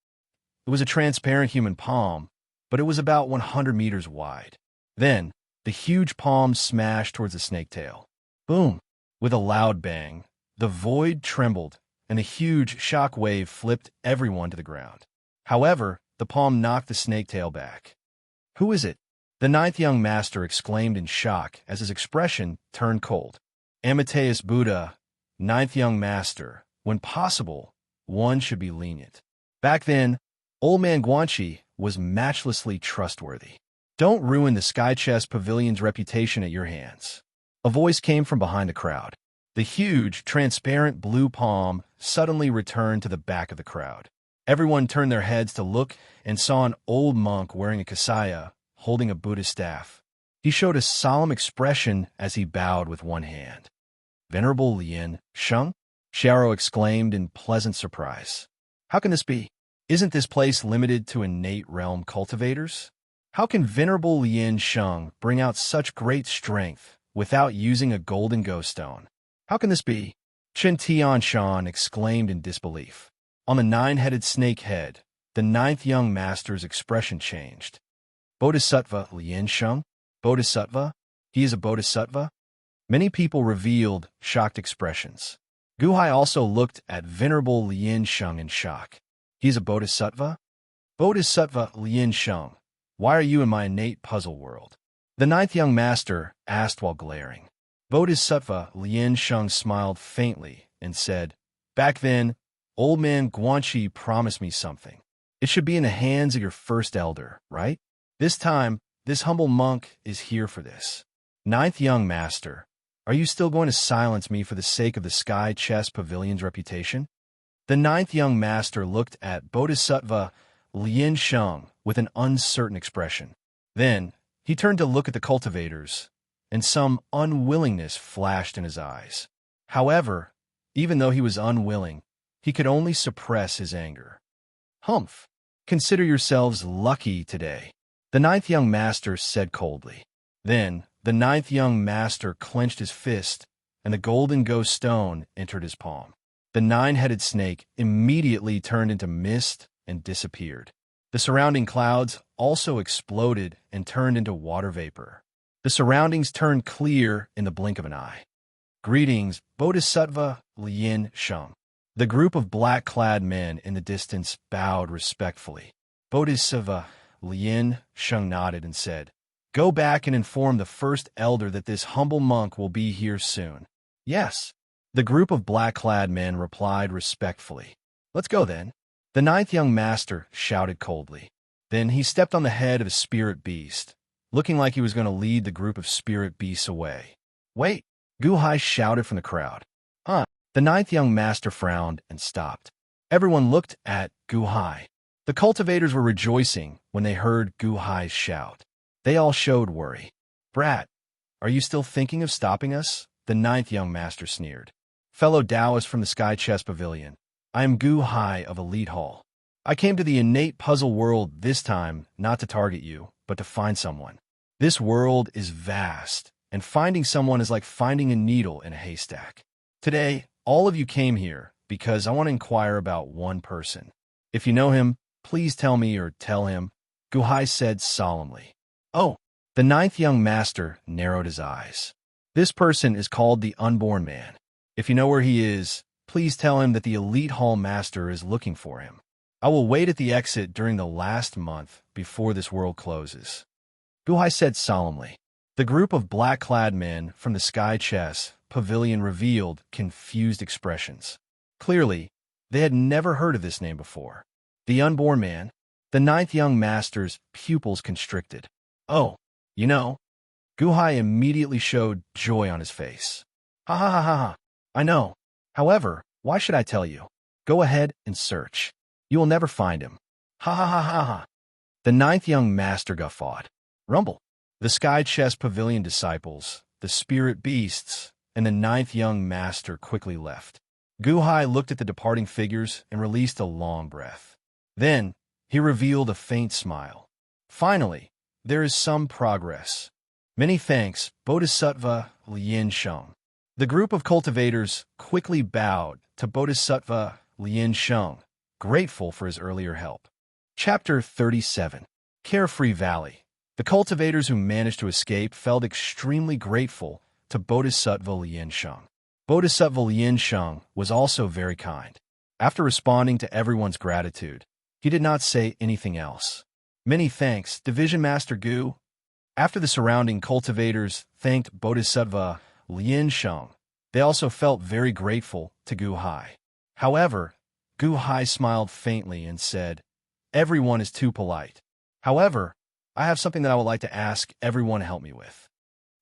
It was a transparent human palm, but it was about 100 meters wide. Then, the huge palm smashed towards the snake tail. Boom! With a loud bang, the void trembled, and a huge shock wave flipped everyone to the ground. However, the palm knocked the snake tail back. Who is it? The ninth young master exclaimed in shock as his expression turned cold. Amateus Buddha, ninth young master, when possible, one should be lenient. Back then, old man Guanxi was matchlessly trustworthy. Don't ruin the Sky Chess Pavilion's reputation at your hands. A voice came from behind the crowd. The huge, transparent blue palm suddenly returned to the back of the crowd. Everyone turned their heads to look and saw an old monk wearing a kasaya, holding a Buddhist staff. He showed a solemn expression as he bowed with one hand. Venerable Lien Sheng? Xiao exclaimed in pleasant surprise. How can this be? Isn't this place limited to innate realm cultivators? How can Venerable Lien Sheng bring out such great strength without using a golden go stone? How can this be? Chen Tianshan exclaimed in disbelief. On the nine-headed snake head, the ninth young master's expression changed. Bodhisattva Lien Sheng? Bodhisattva? He is a bodhisattva? Many people revealed shocked expressions. Guhai also looked at Venerable Lien Sheng in shock. He is a bodhisattva? Bodhisattva Lien Sheng, why are you in my innate puzzle world? The ninth young master asked while glaring. Bodhisattva Lien Sheng smiled faintly and said, Back then, old man Guanxi promised me something. It should be in the hands of your first elder, right? This time, this humble monk is here for this. Ninth young master, are you still going to silence me for the sake of the Sky Chess Pavilion's reputation? The ninth young master looked at Bodhisattva Lien Sheng with an uncertain expression. Then, he turned to look at the cultivators, and some unwillingness flashed in his eyes. However, even though he was unwilling, he could only suppress his anger. Humph! Consider yourselves lucky today, the ninth young master said coldly. Then, the ninth young master clenched his fist, and the golden ghost stone entered his palm. The nine-headed snake immediately turned into mist and disappeared. The surrounding clouds also exploded and turned into water vapor. The surroundings turned clear in the blink of an eye. Greetings, Bodhisattva Lien Sheng. The group of black-clad men in the distance bowed respectfully. Bodhisattva Lien Sheng nodded and said, Go back and inform the first elder that this humble monk will be here soon. Yes. The group of black-clad men replied respectfully. Let's go then. The ninth young master shouted coldly. Then he stepped on the head of a spirit beast, looking like he was going to lead the group of spirit beasts away. Wait! Guhai shouted from the crowd. The ninth young master frowned and stopped. Everyone looked at Guhai. The cultivators were rejoicing when they heard Guhai's shout. They all showed worry. Brat, are you still thinking of stopping us? The ninth young master sneered. Fellow Taoist from the Sky Chess Pavilion, I am Guhai of Elite Hall. I came to the innate puzzle world this time not to target you, but to find someone. This world is vast, and finding someone is like finding a needle in a haystack. Today, all of you came here because I want to inquire about one person. If you know him, please tell me or tell him, Guhai said solemnly. Oh, the ninth young master narrowed his eyes. This person is called the Unborn Man. If you know where he is, please tell him that the elite hall master is looking for him. I will wait at the exit during the last month before this world closes. Guhai said solemnly. The group of black-clad men from the Sky Chess Pavilion revealed confused expressions. Clearly, they had never heard of this name before. The Unborn Man. The ninth young master's pupils constricted. Oh, you know. Guhai immediately showed joy on his face. Ha ha ha ha ha. I know. However, why should I tell you? Go ahead and search. You will never find him. Ha ha ha ha ha. The ninth young master guffawed. Rumble. The Sky Chess Pavilion disciples, the spirit beasts, and the ninth young master quickly left. Guhai looked at the departing figures and released a long breath. Then, he revealed a faint smile. Finally, there is some progress. Many thanks, Bodhisattva Lien Sheng. The group of cultivators quickly bowed to Bodhisattva Lien Sheng, grateful for his earlier help. Chapter 37. Carefree Valley. The cultivators who managed to escape felt extremely grateful to Bodhisattva Lien Sheng. Bodhisattva Lien Sheng was also very kind. After responding to everyone's gratitude, he did not say anything else. Many thanks, Division Master Gu. After the surrounding cultivators thanked Bodhisattva Lien Sheng, they also felt very grateful to Guhai. However, Guhai smiled faintly and said, "Everyone is too polite. However, I have something that I would like to ask everyone to help me with."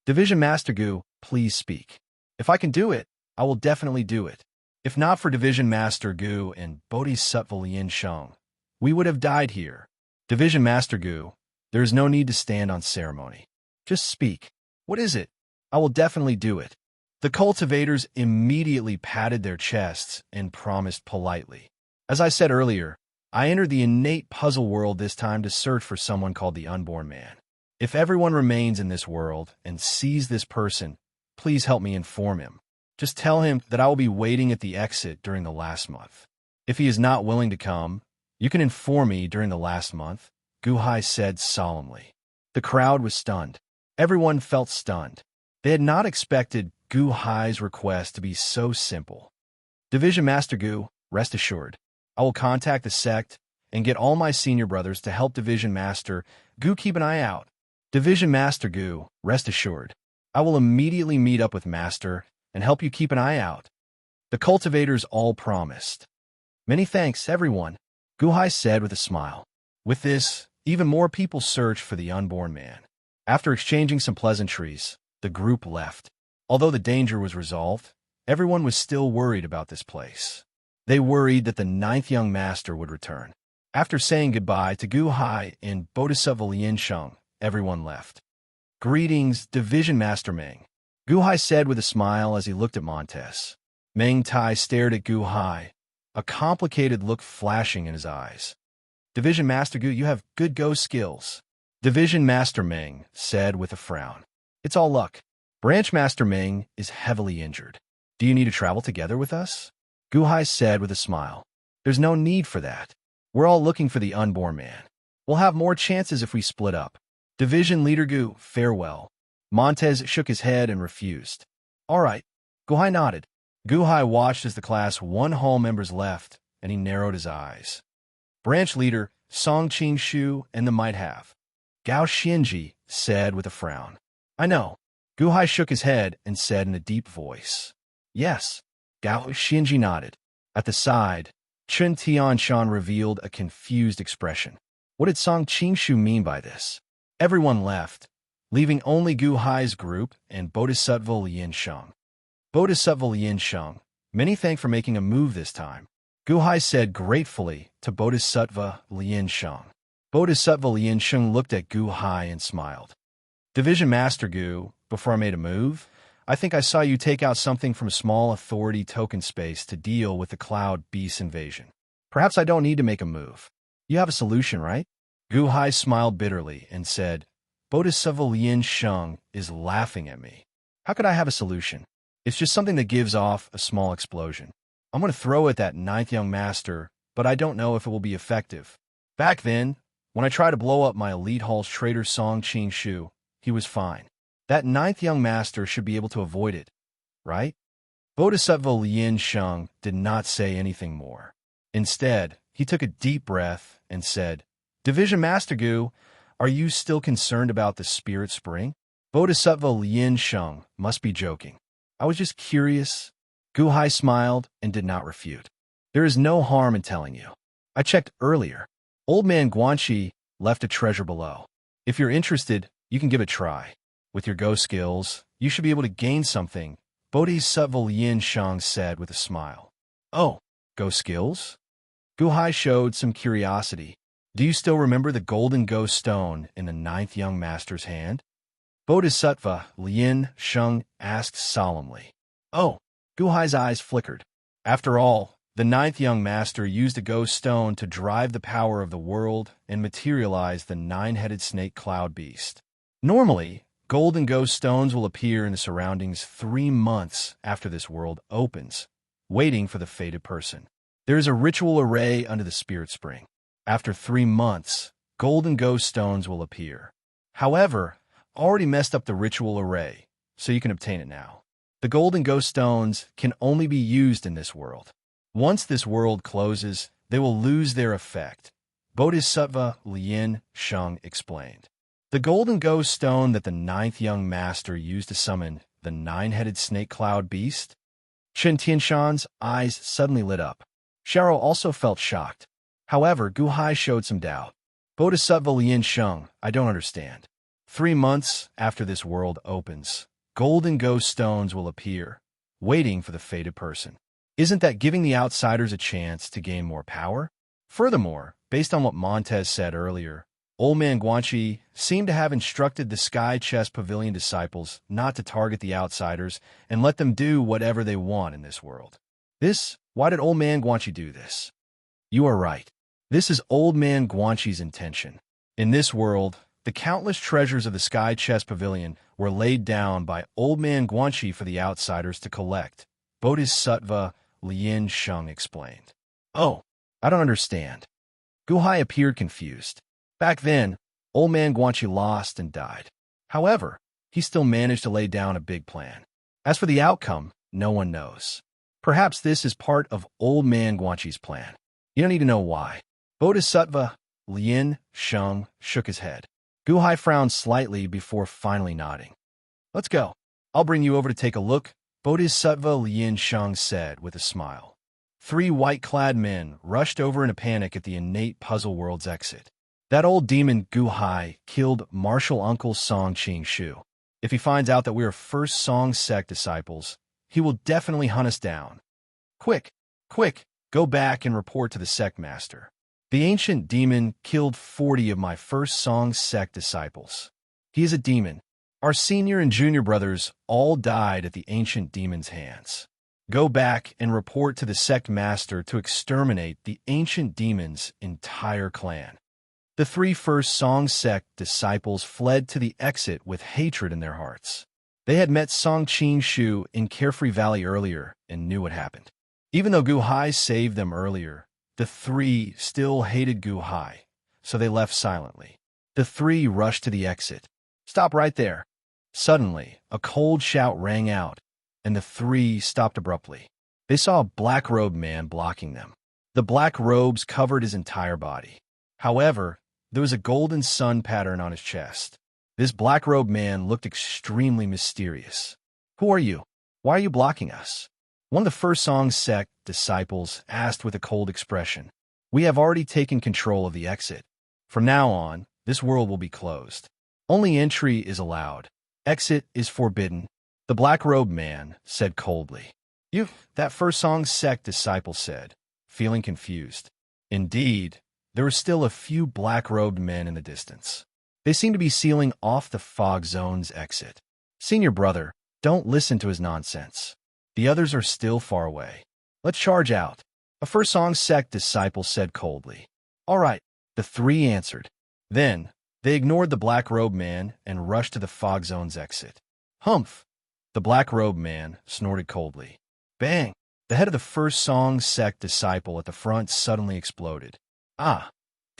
Division Master Gu, please speak. If I can do it, I will definitely do it. If not for Division Master Gu and Bodhisattva Lien Sheng, we would have died here. Division Master Gu, there is no need to stand on ceremony. Just speak. What is it? I will definitely do it. The cultivators immediately patted their chests and promised politely. As I said earlier, I entered the innate puzzle world this time to search for someone called the Unborn Man. If everyone remains in this world and sees this person, please help me inform him. Just tell him that I will be waiting at the exit during the last month. If he is not willing to come, you can inform me during the last month, Guhai said solemnly. The crowd was stunned. Everyone felt stunned. They had not expected Guhai's request to be so simple. Division Master Gu, rest assured, I will contact the sect and get all my senior brothers to help Division Master Gu keep an eye out. Division Master Gu, rest assured, I will immediately meet up with Master and help you keep an eye out. The cultivators all promised. Many thanks, everyone, Guhai said with a smile. With this, even more people searched for the Unborn Man. After exchanging some pleasantries, the group left. Although the danger was resolved, everyone was still worried about this place. They worried that the ninth young master would return. After saying goodbye to Guhai and Bodhisattva Lien Sheng, everyone left. Greetings, Division Master Meng, Guhai said with a smile as he looked at Montes. Meng Tai stared at Guhai, a complicated look flashing in his eyes. Division Master Gu, you have good go skills. Division Master Meng said with a frown. It's all luck. Branch Master Meng is heavily injured. Do you need to travel together with us? Guhai said with a smile. There's no need for that. We're all looking for the Unborn Man. We'll have more chances if we split up. Division Leader Gu, farewell. Montes shook his head and refused. All right. Guhai nodded. Guhai watched as the Class 1 Hall members left, and he narrowed his eyes. Branch Leader Song Qing Shu and the Might Have. Gao Xianji said with a frown. I know. Guhai shook his head and said in a deep voice. Yes. Gao Xianji nodded. At the side, Chen Tianshan revealed a confused expression. What did Song Qingshu mean by this? Everyone left, leaving only Guhai's group and Bodhisattva Lien Sheng. Bodhisattva Lien Sheng, many thanks for making a move this time, Guhai said gratefully to Bodhisattva Lien Sheng. Bodhisattva Lien Sheng looked at Guhai and smiled. Division Master Gu, before I made a move, I think I saw you take out something from a small authority token space to deal with the Cloud Beast invasion. Perhaps I don't need to make a move. You have a solution, right? Guhai smiled bitterly and said, Bodhisattva Lien Sheng is laughing at me. How could I have a solution? It's just something that gives off a small explosion. I'm going to throw it at that ninth young master, but I don't know if it will be effective. Back then, When I tried to blow up my elite Hall's traitor Song Qing Shu, he was fine. That ninth young master should be able to avoid it, right? Bodhisattva Lien Sheng did not say anything more. Instead, he took a deep breath and said, Division Master Gu, are you still concerned about the spirit spring? Bodhisattva Lien Sheng must be joking. I was just curious. Gu Hai smiled and did not refute. There is no harm in telling you. I checked earlier. Old man Guanxi left a treasure below. If you're interested, you can give it a try. With your Go skills, you should be able to gain something, Bodhisattva Lien Sheng said with a smile. Oh, Go skills? Gu Hai showed some curiosity. Do you still remember the golden Go stone in the ninth young master's hand? Bodhisattva Lien Sheng asked solemnly. Oh, Gu Hai's eyes flickered. After all, the ninth young master used a Go stone to drive the power of the world and materialize the nine-headed snake cloud beast. Normally, golden Go stones will appear in the surroundings 3 months after this world opens, waiting for the fated person. There is a ritual array under the spirit spring. After 3 months, golden Go stones will appear. However, I already messed up the ritual array, so you can obtain it now. The golden Go stones can only be used in this world. Once this world closes, they will lose their effect, Bodhisattva Lien Sheng explained. The golden Go stone that the ninth young master used to summon the nine-headed snake cloud beast? Chen Tianshan's eyes suddenly lit up. Xiao also felt shocked. However, Gu Hai showed some doubt. Bodhisattva Lien Sheng, I don't understand. 3 months after this world opens, golden Go stones will appear, waiting for the fated person. Isn't that giving the outsiders a chance to gain more power? Furthermore, based on what Montez said earlier, Old Man Guanxi seemed to have instructed the Sky Chest Pavilion disciples not to target the outsiders and let them do whatever they want in this world. Why did Old Man Guanxi do this? You are right. This is Old Man Guanxi's intention. In this world, the countless treasures of the Sky Chest Pavilion were laid down by Old Man Guanxi for the outsiders to collect, Bodhisattva Lien Sheng explained. Oh, I don't understand. Gu Hai appeared confused. Back then, Old Man Guanxi lost and died. However, he still managed to lay down a big plan. As for the outcome, no one knows. Perhaps this is part of Old Man Guanxi's plan. You don't need to know why. Bodhisattva Lien Sheng shook his head. Gu Hai frowned slightly before finally nodding. Let's go. I'll bring you over to take a look, Bodhisattva Lien Sheng said with a smile. 3 white-clad men rushed over in a panic at the innate puzzle world's exit. That old demon Gu Hai killed martial uncle Song Qing Shu. If he finds out that we are first Song sect disciples, he will definitely hunt us down. Quick, go back and report to the sect master. The ancient demon killed 40 of my first Song sect disciples. He is a demon. Our senior and junior brothers all died at the ancient demon's hands. Go back and report to the sect master to exterminate the ancient demon's entire clan. The 3 first Song sect disciples fled to the exit with hatred in their hearts. They had met Song Qing Shu in Carefree Valley earlier and knew what happened. Even though Gu Hai saved them earlier, the 3 still hated Gu Hai, so they left silently. The 3 rushed to the exit. Stop right there. Suddenly, a cold shout rang out, and the 3 stopped abruptly. They saw a black-robed man blocking them. The black robes covered his entire body. However, there was a golden sun pattern on his chest. This black-robed man looked extremely mysterious. Who are you? Why are you blocking us? One of the first Song sect disciples asked with a cold expression. We have already taken control of the exit. From now on, this world will be closed. Only entry is allowed. Exit is forbidden, the black-robed man said coldly. You, that first Song sect disciple said, feeling confused. Indeed, there were still a few black-robed men in the distance. They seemed to be sealing off the fog zone's exit. Senior brother, don't listen to his nonsense. The others are still far away. Let's charge out, a first Song sect disciple said coldly. All right, the 3 answered. Then, they ignored the black-robed man and rushed to the fog zone's exit. Humph! The black-robed man snorted coldly. Bang! The head of the first Song sect disciple at the front suddenly exploded. Ah!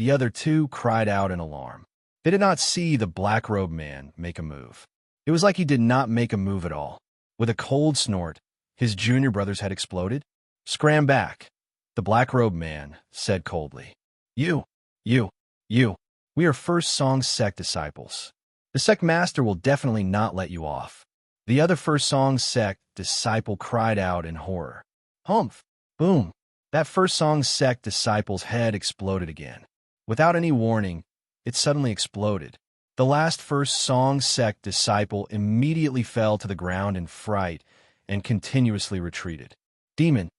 the other two cried out in alarm. They did not see the black-robed man make a move. It was like he did not make a move at all. With a cold snort, his junior brother's head exploded. "Scram back," the black-robed man said coldly. You. We are First Song Sect disciples. The sect master will definitely not let you off." The other First Song Sect disciple cried out in horror. Humph! Boom! That First Song Sect disciple's head exploded again. Without any warning, it suddenly exploded. The last First Song Sect disciple immediately fell to the ground in fright and continuously retreated. Demon!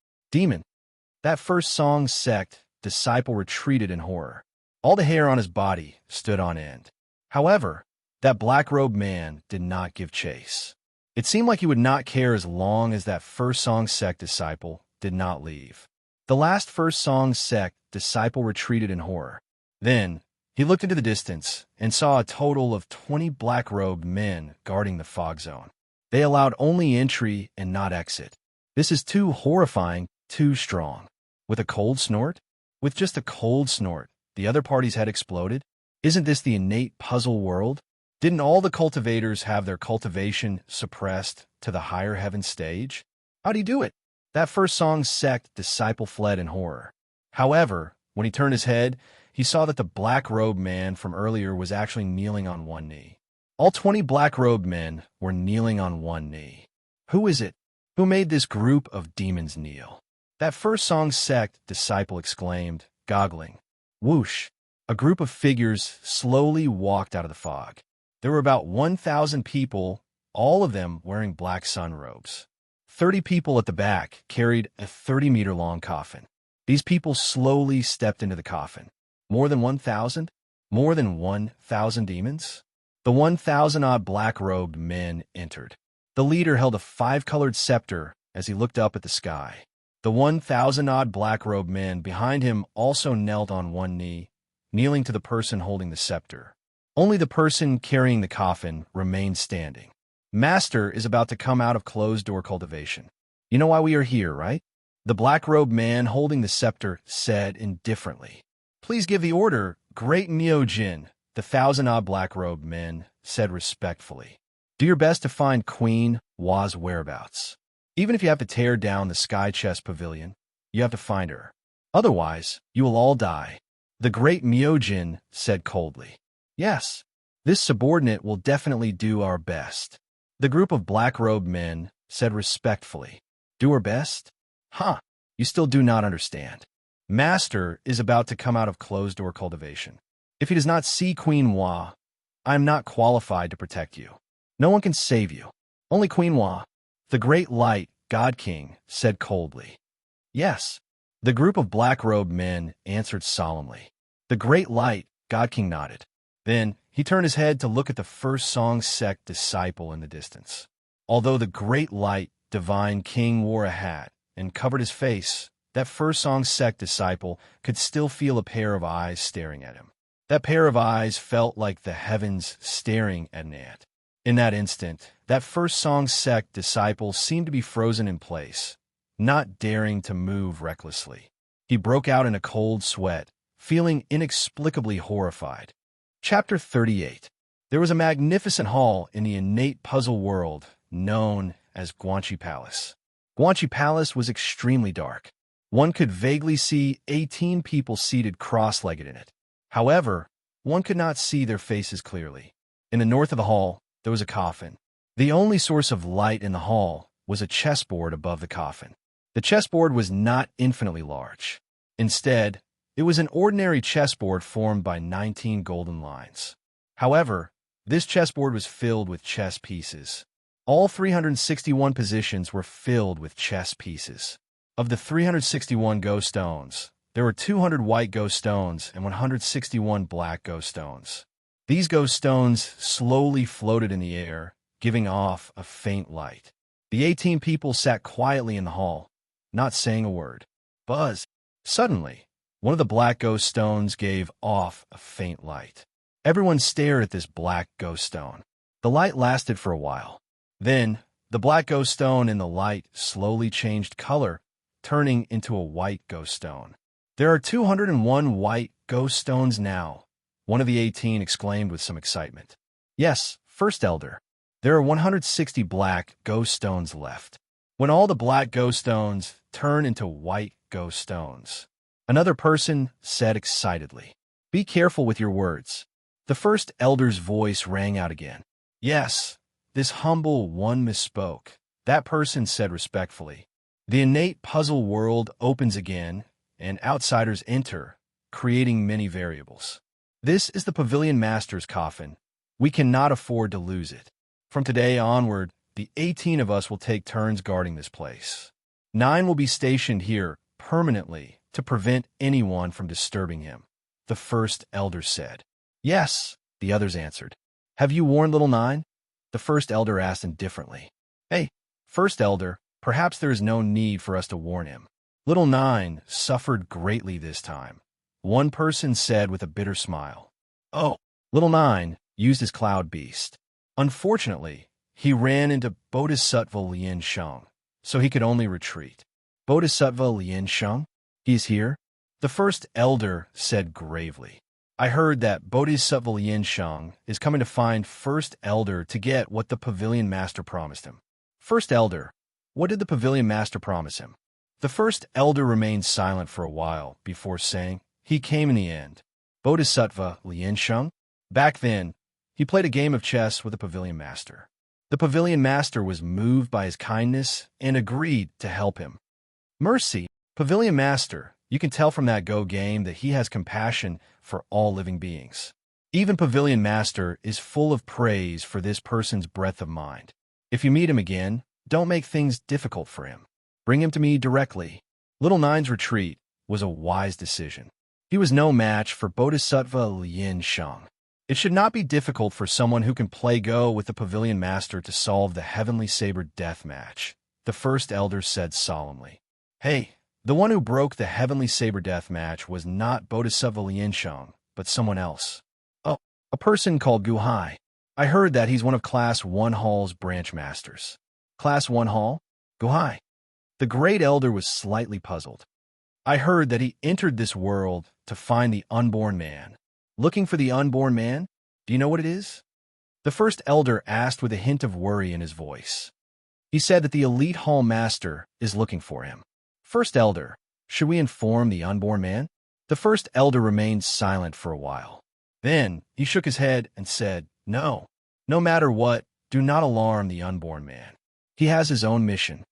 That First Song Sect disciple retreated in horror. All the hair on his body stood on end. However, that black-robed man did not give chase. It seemed like he would not care as long as that First Song Sect disciple did not leave. The last First Song Sect disciple retreated in horror. Then, he looked into the distance and saw a total of 20 black-robed men guarding the fog zone. They allowed only entry and not exit. This is too horrifying, too strong. With a cold snort? With just a cold snort, the other party's head exploded? Isn't this the innate puzzle world? Didn't all the cultivators have their cultivation suppressed to the higher heaven stage? How'd he do it? That First Song Sect disciple fled in horror. However, when he turned his head, he saw that the black-robed man from earlier was actually kneeling on one knee. All 20 black-robed men were kneeling on one knee. Who is it? Who made this group of demons kneel? That First Song Sect disciple exclaimed, goggling. Whoosh! A group of figures slowly walked out of the fog. There were about 1,000 people, all of them wearing black sun robes. 30 people at the back carried a 30-meter-long coffin. These people slowly stepped into the coffin. More than 1,000? More than 1,000 demons? The 1,000-odd black-robed men entered. The leader held a 5-colored scepter as he looked up at the sky. The 1,000-odd black-robed men behind him also knelt on one knee, kneeling to the person holding the scepter. Only the person carrying the coffin remained standing. Master is about to come out of closed-door cultivation. You know why we are here, right? The black-robed man holding the scepter said indifferently. Please give the order, Great Neo-Jin, the 1,000-odd black-robed men said respectfully. Do your best to find Queen Wa's whereabouts. Even if you have to tear down the Sky Chest Pavilion, you have to find her. Otherwise, you will all die. The Great Myojin said coldly. Yes, this subordinate will definitely do our best. The group of black-robed men said respectfully. Do our best? Huh, you still do not understand. Master is about to come out of closed-door cultivation. If he does not see Queen Wa, I am not qualified to protect you. No one can save you. Only Queen Wa. The Great Light, God King, said coldly. Yes. The group of black-robed men answered solemnly. The Great Light, God King nodded. Then he turned his head to look at the First Song Sect disciple in the distance. Although the Great Light, Divine King wore a hat and covered his face, that First Song Sect disciple could still feel a pair of eyes staring at him. That pair of eyes felt like the heavens staring at an ant. In that instant, that First Song Sect disciple seemed to be frozen in place, not daring to move recklessly. He broke out in a cold sweat, feeling inexplicably horrified. Chapter 38. There was a magnificent hall in the innate puzzle world known as Guanchi Palace. Guanchi Palace was extremely dark. One could vaguely see 18 people seated cross-legged in it. However, one could not see their faces clearly. In the north of the hall, there was a coffin. The only source of light in the hall was a chessboard above the coffin. The chessboard was not infinitely large. Instead, it was an ordinary chessboard formed by 19 golden lines. However, this chessboard was filled with chess pieces. All 361 positions were filled with chess pieces. Of the 361 go stones, there were 200 white go stones and 161 black go stones. These go stones slowly floated in the air, giving off a faint light. The 18 people sat quietly in the hall, not saying a word. Buzz! Suddenly, one of the black ghost stones gave off a faint light. Everyone stared at this black ghost stone. The light lasted for a while. Then, the black ghost stone in the light slowly changed color, turning into a white ghost stone. There are 201 white ghost stones now, one of the 18 exclaimed with some excitement. Yes, First Elder. There are 160 black ghost stones left. When all the black ghost stones turn into white ghost stones, another person said excitedly. Be careful with your words. The First Elder's voice rang out again. Yes, this humble one misspoke, that person said respectfully. The innate puzzle world opens again, and outsiders enter, creating many variables. This is the Pavilion Master's coffin. We cannot afford to lose it. From today onward, the 18 of us will take turns guarding this place. 9 will be stationed here permanently to prevent anyone from disturbing him, the First Elder said. Yes, the others answered. Have you warned little 9? The First Elder asked indifferently. Hey, First Elder, perhaps there is no need for us to warn him. Little 9 suffered greatly this time. One person said with a bitter smile. Oh, little 9 used his cloud beast. Unfortunately, he ran into Bodhisattva Lien Sheng, so he could only retreat. Bodhisattva Lien Sheng? He's here? The First Elder said gravely. I heard that Bodhisattva Lien Sheng is coming to find First Elder to get what the Pavilion Master promised him. First Elder, what did the Pavilion Master promise him? The First Elder remained silent for a while before saying, he came in the end. Bodhisattva Lien Sheng? Back then, he played a game of chess with the Pavilion Master. The Pavilion Master was moved by his kindness and agreed to help him. Mercy, Pavilion Master, you can tell from that Go game that he has compassion for all living beings. Even Pavilion Master is full of praise for this person's breadth of mind. If you meet him again, don't make things difficult for him. Bring him to me directly. Little 9's retreat was a wise decision. He was no match for Bodhisattva Lien Sheng. It should not be difficult for someone who can play Go with the Pavilion Master to solve the Heavenly Saber death match, the First Elder said solemnly. Hey, the one who broke the Heavenly Saber death match was not Bodhisattva Lien Sheng, but someone else. Oh, a person called Gu Hai. I heard that he's one of Class 1 Hall's branch masters. Class 1 Hall? Gu Hai. The Great Elder was slightly puzzled. I heard that he entered this world to find the unborn man. Looking for the unborn man? Do you know what it is? The First Elder asked with a hint of worry in his voice. He said that the Elite Hall Master is looking for him. First Elder, should we inform the unborn man? The First Elder remained silent for a while. Then he shook his head and said, No. No matter what, do not alarm the unborn man. He has his own mission.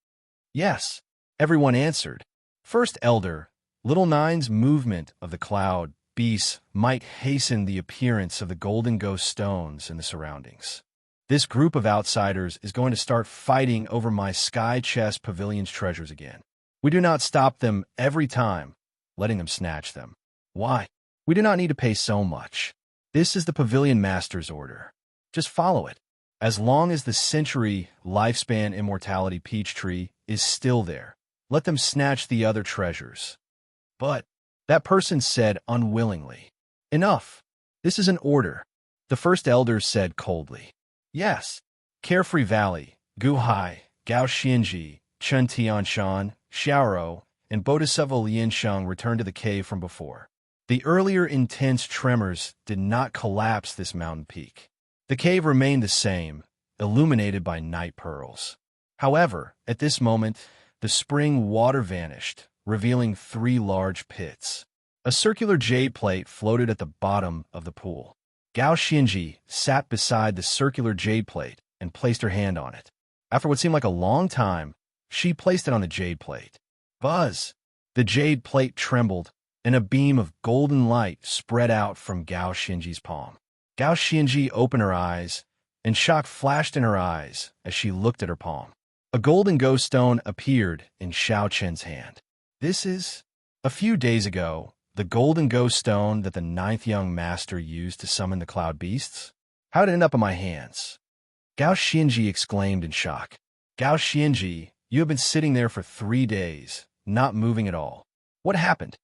Yes, everyone answered. First Elder, Little 9's movement of the cloud beasts might hasten the appearance of the golden ghost stones in the surroundings. This group of outsiders is going to start fighting over my Sky Chest Pavilion's treasures again. We do not stop them every time, letting them snatch them. Why? We do not need to pay so much. This is the Pavilion Master's order. Just follow it. As long as the century lifespan immortality peach tree is still there, let them snatch the other treasures. But that person said unwillingly, Enough. This is an order. The First Elder said coldly. Yes. Carefree Valley, Gu Hai, Gao Xianji, Chen Tianshan, Xiaoro, and Bodhisattva Lien Sheng returned to the cave from before. The earlier intense tremors did not collapse this mountain peak. The cave remained the same, illuminated by night pearls. However, at this moment, the spring water vanished, revealing 3 large pits. A circular jade plate floated at the bottom of the pool. Gao Xianji sat beside the circular jade plate and placed her hand on it. After what seemed like a long time, she placed it on the jade plate. Buzz! The jade plate trembled, and a beam of golden light spread out from Gao Xianji's palm. Gao Xianji opened her eyes, and shock flashed in her eyes as she looked at her palm. A golden ghost stone appeared in Xiao Chen's hand. This is... A few days ago, the golden ghost stone that the 9th young master used to summon the cloud beasts? How did it end up in my hands? Gao Xianji exclaimed in shock. Gao Xianji, you have been sitting there for 3 days, not moving at all. What happened?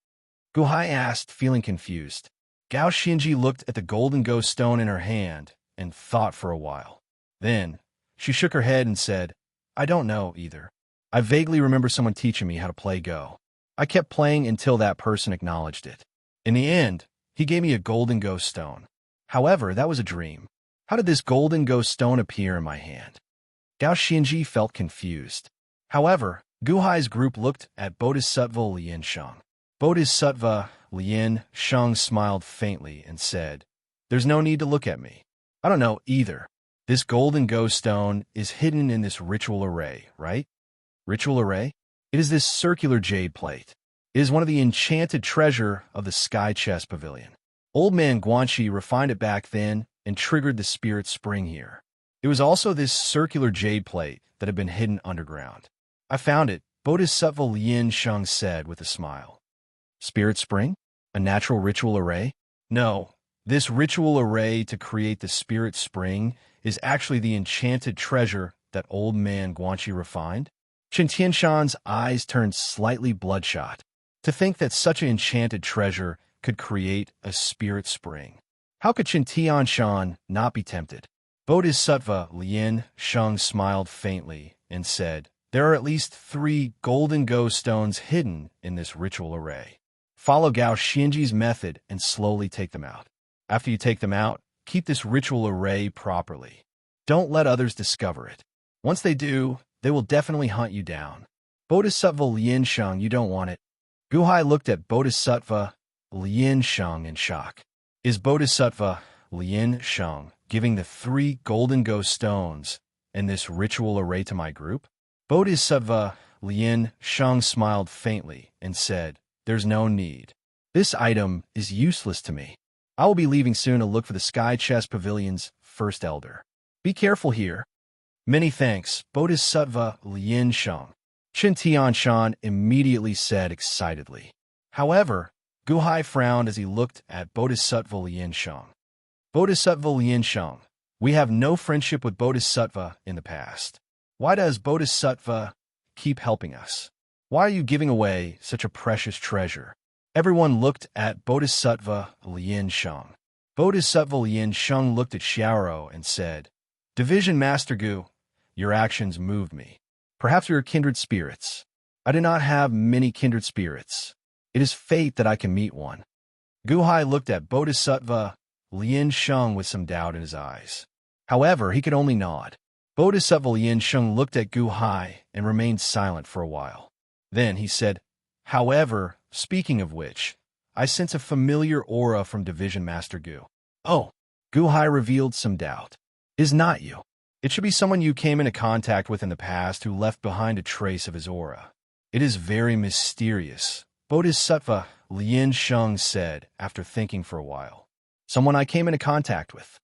Gu Hai asked, feeling confused. Gao Xianji looked at the golden ghost stone in her hand and thought for a while. Then, she shook her head and said, I don't know either. I vaguely remember someone teaching me how to play Go. I kept playing until that person acknowledged it. In the end, He gave me a golden ghost stone. However, that was a dream. How did this golden ghost stone appear in my hand? Gao Xianji felt confused. However, Guhai's group looked at Bodhisattva Lian Sheng. Bodhisattva Lian Sheng smiled faintly and said, "There's no need to look at me. I don't know either. This golden ghost stone is hidden in this ritual array, right?" Ritual array? It is this circular jade plate. It is one of the enchanted treasure of the Sky Chest Pavilion. Old man Guanxi refined it back then and triggered the spirit spring here. It was also this circular jade plate that had been hidden underground. "I found it," Bodhisattva Lian Sheng said with a smile. Spirit spring? A natural ritual array? No, this ritual array to create the spirit spring is actually the enchanted treasure that old man Guanxi refined. Chen Tianshan's eyes turned slightly bloodshot. To think that such an enchanted treasure could create a spirit spring. How could Chen Tianshan not be tempted? Bodhisattva Lian Sheng smiled faintly and said, "There are at least 3 golden ghost stones hidden in this ritual array. Follow Gao Xianji's method and slowly take them out. After you take them out, keep this ritual array properly. Don't let others discover it. Once they do, they will definitely hunt you down." Bodhisattva Lian Sheng, you don't want it. Guhai looked at Bodhisattva Lian Sheng in shock. Is Bodhisattva Lian Sheng giving the 3 golden ghost stones and this ritual array to my group? Bodhisattva Lian Sheng smiled faintly and said, "There's no need. This item is useless to me. I will be leaving soon to look for the Sky Chest Pavilion's first elder. Be careful here." "Many thanks, Bodhisattva Lian Sheng," Chen Tianshan immediately said excitedly. However, Guhai frowned as he looked at Bodhisattva Lian Sheng. "Bodhisattva Lian Sheng, we have no friendship with Bodhisattva in the past. Why does Bodhisattva keep helping us? Why are you giving away such a precious treasure?" Everyone looked at Bodhisattva Lian Sheng. Bodhisattva Lian Sheng looked at Xiaoro and said, "Division Master Gu, your actions moved me. Perhaps we are kindred spirits. I do not have many kindred spirits. It is fate that I can meet one." Guhai looked at Bodhisattva Lian Sheng with some doubt in his eyes. However, he could only nod. Bodhisattva Lian Sheng looked at Guhai and remained silent for a while. Then he said, "However, speaking of which, I sense a familiar aura from Division Master Gu." "Oh," Guhai revealed some doubt. "Is not you. It should be someone you came into contact with in the past who left behind a trace of his aura. It is very mysterious," Bodhisattva Lian Sheng said after thinking for a while. "Someone I came into contact with."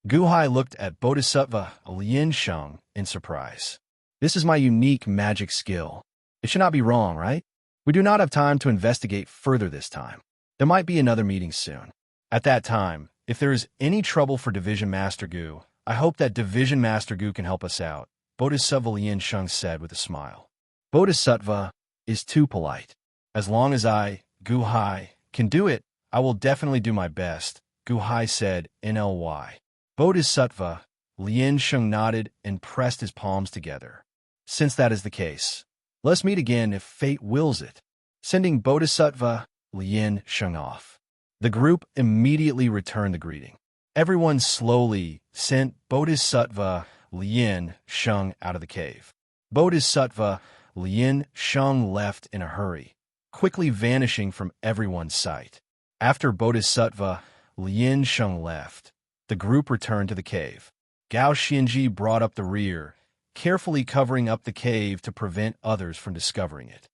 Guhai looked at Bodhisattva Lian Sheng in surprise. "This is my unique magic skill. It should not be wrong, right? We do not have time to investigate further this time. There might be another meeting soon. At that time, if there is any trouble for Division Master Gu, I hope that Division Master Gu can help us out," Bodhisattva Lian Sheng said with a smile. "Bodhisattva is too polite. As long as I, Guhai, can do it, I will definitely do my best," Guhai said NLY. Bodhisattva Lian Sheng nodded and pressed his palms together. "Since that is the case, let's meet again if fate wills it," sending Bodhisattva Lian Sheng off. The group immediately returned the greeting. Everyone slowly sent Bodhisattva Lian Sheng out of the cave. Bodhisattva Lian Sheng left in a hurry, quickly vanishing from everyone's sight. After Bodhisattva Lian Sheng left, the group returned to the cave. Gao Xianji brought up the rear, carefully covering up the cave to prevent others from discovering it.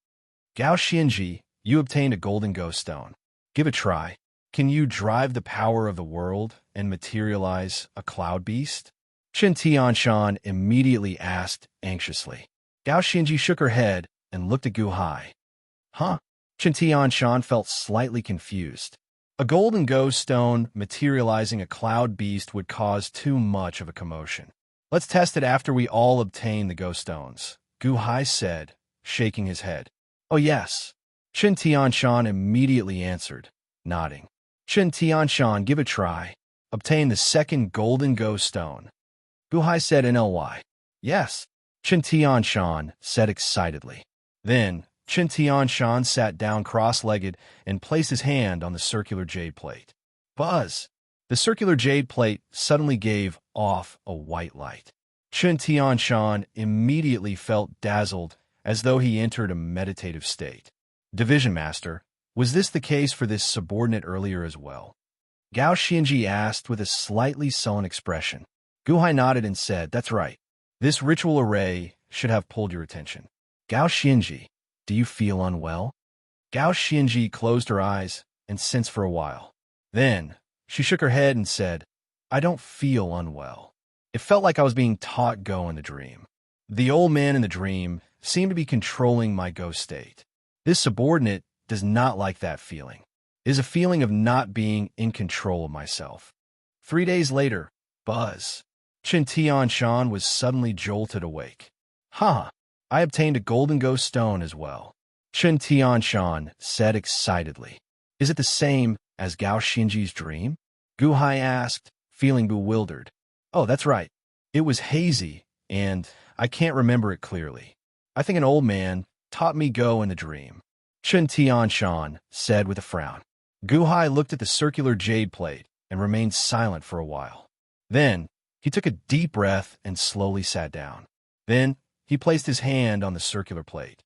"Gao Xianji, you obtained a golden ghost stone. Give it a try. Can you drive the power of the world and materialize a cloud beast?" Chen Tianshan immediately asked anxiously. Gao Xianji shook her head and looked at Guhai. "Huh?" Chen Tianshan felt slightly confused. A golden ghost stone materializing a cloud beast would cause too much of a commotion. "Let's test it after we all obtain the ghost stones," Guhai said, shaking his head. "Oh yes," Chen Tianshan immediately answered, nodding. "Chen Tianshan, give it a try. Obtain the second golden ghost stone." Guhai said NLY. "Yes," Chen Tianshan said excitedly. Then, Chen Tianshan sat down cross-legged and placed his hand on the circular jade plate. Buzz! The circular jade plate suddenly gave off a white light. Chun Tianshan immediately felt dazzled, as though he entered a meditative state. Division Master, was this the case for this subordinate earlier as well? Gao Xianji asked with a slightly sullen expression. Guhai nodded and said, "That's right. This ritual array should have pulled your attention." Gao Xianji, do you feel unwell? Gao Xianji closed her eyes and sensed for a while. Then, she shook her head and said, "I don't feel unwell. It felt like I was being taught Go in the dream. The old man in the dream seemed to be controlling my Go state. This subordinate does not like that feeling. It is a feeling of not being in control of myself." 3 days later, Buzz! Chen Tianshan was suddenly jolted awake. "Ha! I obtained a golden Go stone as well," Chen Tianshan said excitedly. "Is it the same as Gao Xinji's dream?" Guhai asked, feeling bewildered. "Oh, that's right. It was hazy, and I can't remember it clearly. I think an old man taught me Go in the dream," Chen Tianshan said with a frown. Guhai looked at the circular jade plate and remained silent for a while. Then, he took a deep breath and slowly sat down. Then, he placed his hand on the circular plate.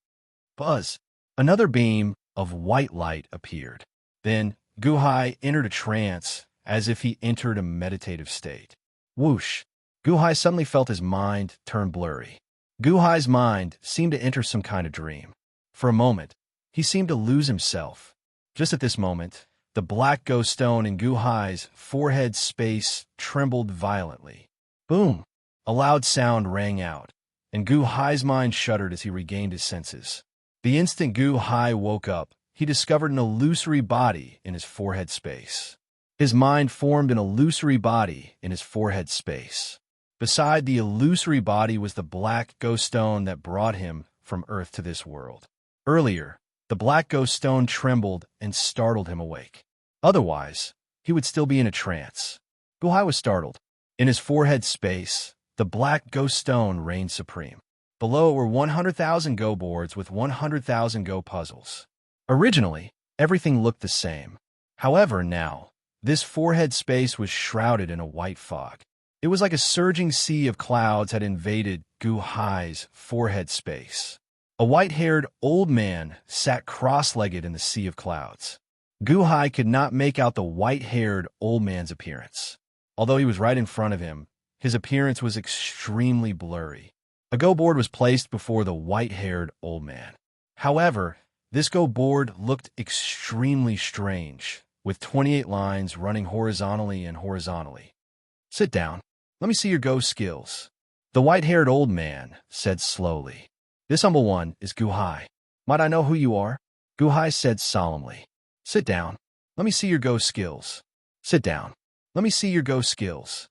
Buzz! Another beam of white light appeared. Then, Guhai entered a trance, as if he entered a meditative state. Whoosh! Guhai suddenly felt his mind turn blurry. Guhai's mind seemed to enter some kind of dream. For a moment, he seemed to lose himself. Just at this moment, the black ghost stone in Guhai's forehead space trembled violently. Boom! A loud sound rang out, and Guhai's mind shuddered as he regained his senses. The instant Guhai woke up, he discovered an illusory body in his forehead space. His mind formed an illusory body in his forehead space. Beside the illusory body was the black ghost stone that brought him from Earth to this world. Earlier, the black ghost stone trembled and startled him awake. Otherwise, he would still be in a trance. Guhai was startled. In his forehead space, the black ghost stone reigned supreme. Below were 100,000 Go boards with 100,000 Go puzzles. Originally, everything looked the same. However, now, this forehead space was shrouded in a white fog. It was like a surging sea of clouds had invaded Guhai's forehead space. A white-haired old man sat cross-legged in the sea of clouds. Guhai could not make out the white-haired old man's appearance. Although he was right in front of him, his appearance was extremely blurry. A Go board was placed before the white-haired old man. However, this Go board looked extremely strange, with 28 lines running horizontally and horizontally. "Sit down. Let me see your Go skills," the white-haired old man said slowly. "This humble one is Guhai. Might I know who you are?" Guhai said solemnly. "Sit down. Let me see your Go skills." "Sit down. Let me see your Go skills."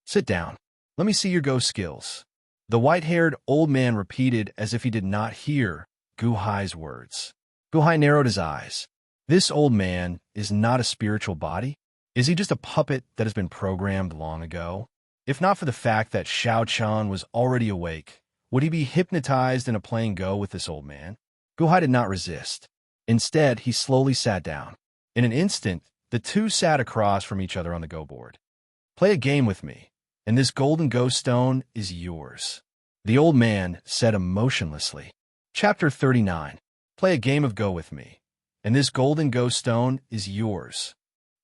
"Sit down. Let me see your Go skills." The white-haired old man repeated as if he did not hear Guhai's words. Guhai narrowed his eyes. This old man is not a spiritual body? Is he just a puppet that has been programmed long ago? If not for the fact that Xiao Chan was already awake, would he be hypnotized into playing Go with this old man? Guhai did not resist. Instead, he slowly sat down. In an instant, the two sat across from each other on the Go board. "Play a game with me, and this golden Go stone is yours," the old man said emotionlessly. Chapter 39. Play a game of Go with me, and this golden Go stone is yours.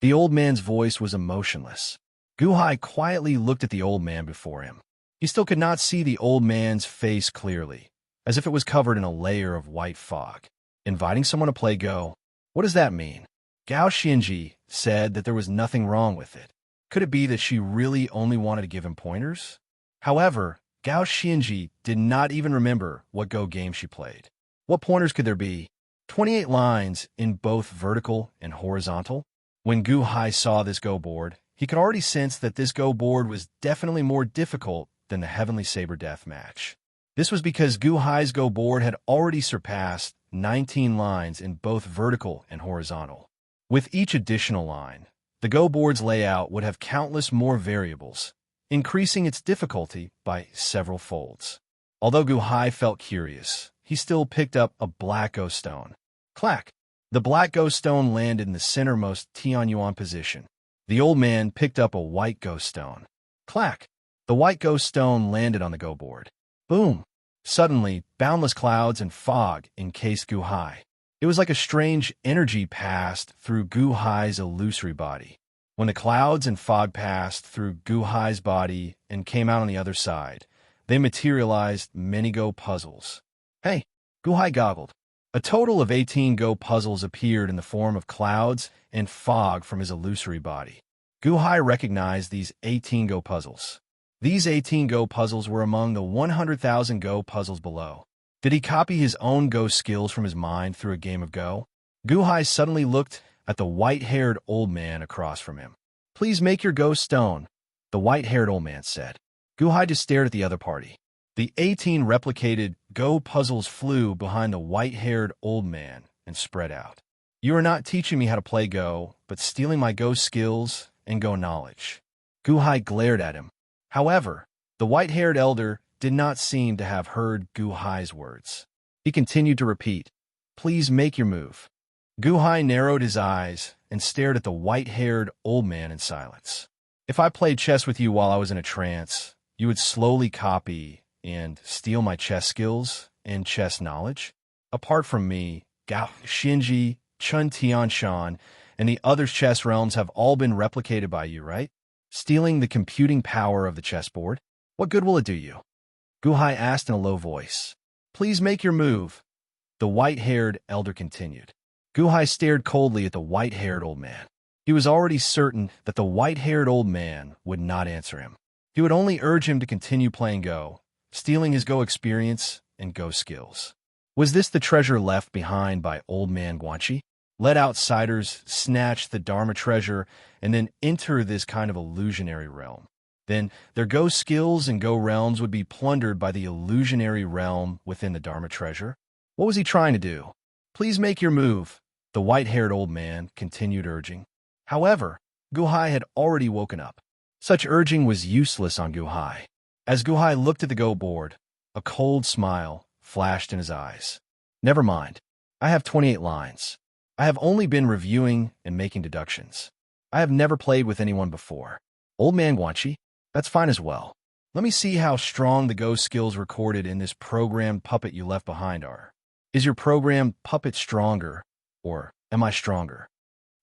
The old man's voice was emotionless. Guhai quietly looked at the old man before him. He still could not see the old man's face clearly, as if it was covered in a layer of white fog. Inviting someone to play Go? What does that mean? Gao Xianji said that there was nothing wrong with it. Could it be that she really only wanted to give him pointers? However, Gao Xianji did not even remember what Go game she played. What pointers could there be? 28 lines in both vertical and horizontal? When Guhai saw this Go board, he could already sense that this Go board was definitely more difficult than the Heavenly Saber Death match. This was because Guhai's Go board had already surpassed 19 lines in both vertical and horizontal. With each additional line, the Go board's layout would have countless more variables, increasing its difficulty by several folds. Although Guhai felt curious, he still picked up a black Go stone. Clack! The black Go stone landed in the centermost Tianyuan position. The old man picked up a white ghost stone. Clack! The white ghost stone landed on the go board. Boom! Suddenly, boundless clouds and fog encased Gu Hai. It was like a strange energy passed through Gu Hai's illusory body. When the clouds and fog passed through Gu Hai's body and came out on the other side, they materialized many Go puzzles. Hey, Gu Hai goggled. A total of 18 Go puzzles appeared in the form of clouds and fog from his illusory body. Gu Hai recognized these 18 Go puzzles. These 18 Go puzzles were among the 100,000 Go puzzles below. Did he copy his own Go skills from his mind through a game of Go? Gu Hai suddenly looked at the white-haired old man across from him. Please make your Go stone, the white-haired old man said. Gu Hai just stared at the other party. The 18 replicated Go puzzles flew behind the white-haired old man and spread out. You are not teaching me how to play Go, but stealing my Go skills and Go knowledge. Gu Hai glared at him. However, the white-haired elder did not seem to have heard Gu Hai's words. He continued to repeat, please make your move. Gu Hai narrowed his eyes and stared at the white-haired old man in silence. If I played chess with you while I was in a trance, you would slowly copy and steal my chess skills and chess knowledge? Apart from me, Gao Xinji, Chun Tianshan, and the other chess realms have all been replicated by you, right? Stealing the computing power of the chessboard? What good will it do you? Gu Hai asked in a low voice. Please make your move, the white-haired elder continued. Gu Hai stared coldly at the white-haired old man. He was already certain that the white-haired old man would not answer him. He would only urge him to continue playing Go, stealing his Go experience and Go skills. Was this the treasure left behind by old man Guanxi? Let outsiders snatch the Dharma treasure and then enter this kind of illusionary realm. Then their Go skills and Go realms would be plundered by the illusionary realm within the Dharma treasure. What was he trying to do? Please make your move, the white-haired old man continued urging. However, Gu Hai had already woken up. Such urging was useless on Gu Hai. As Gu Hai looked at the Go board, a cold smile flashed in his eyes. Never mind. I have 28 lines. I have only been reviewing and making deductions. I have never played with anyone before. Old man Guanxi, that's fine as well. Let me see how strong the Go skills recorded in this programmed puppet you left behind are. Is your programmed puppet stronger, or am I stronger?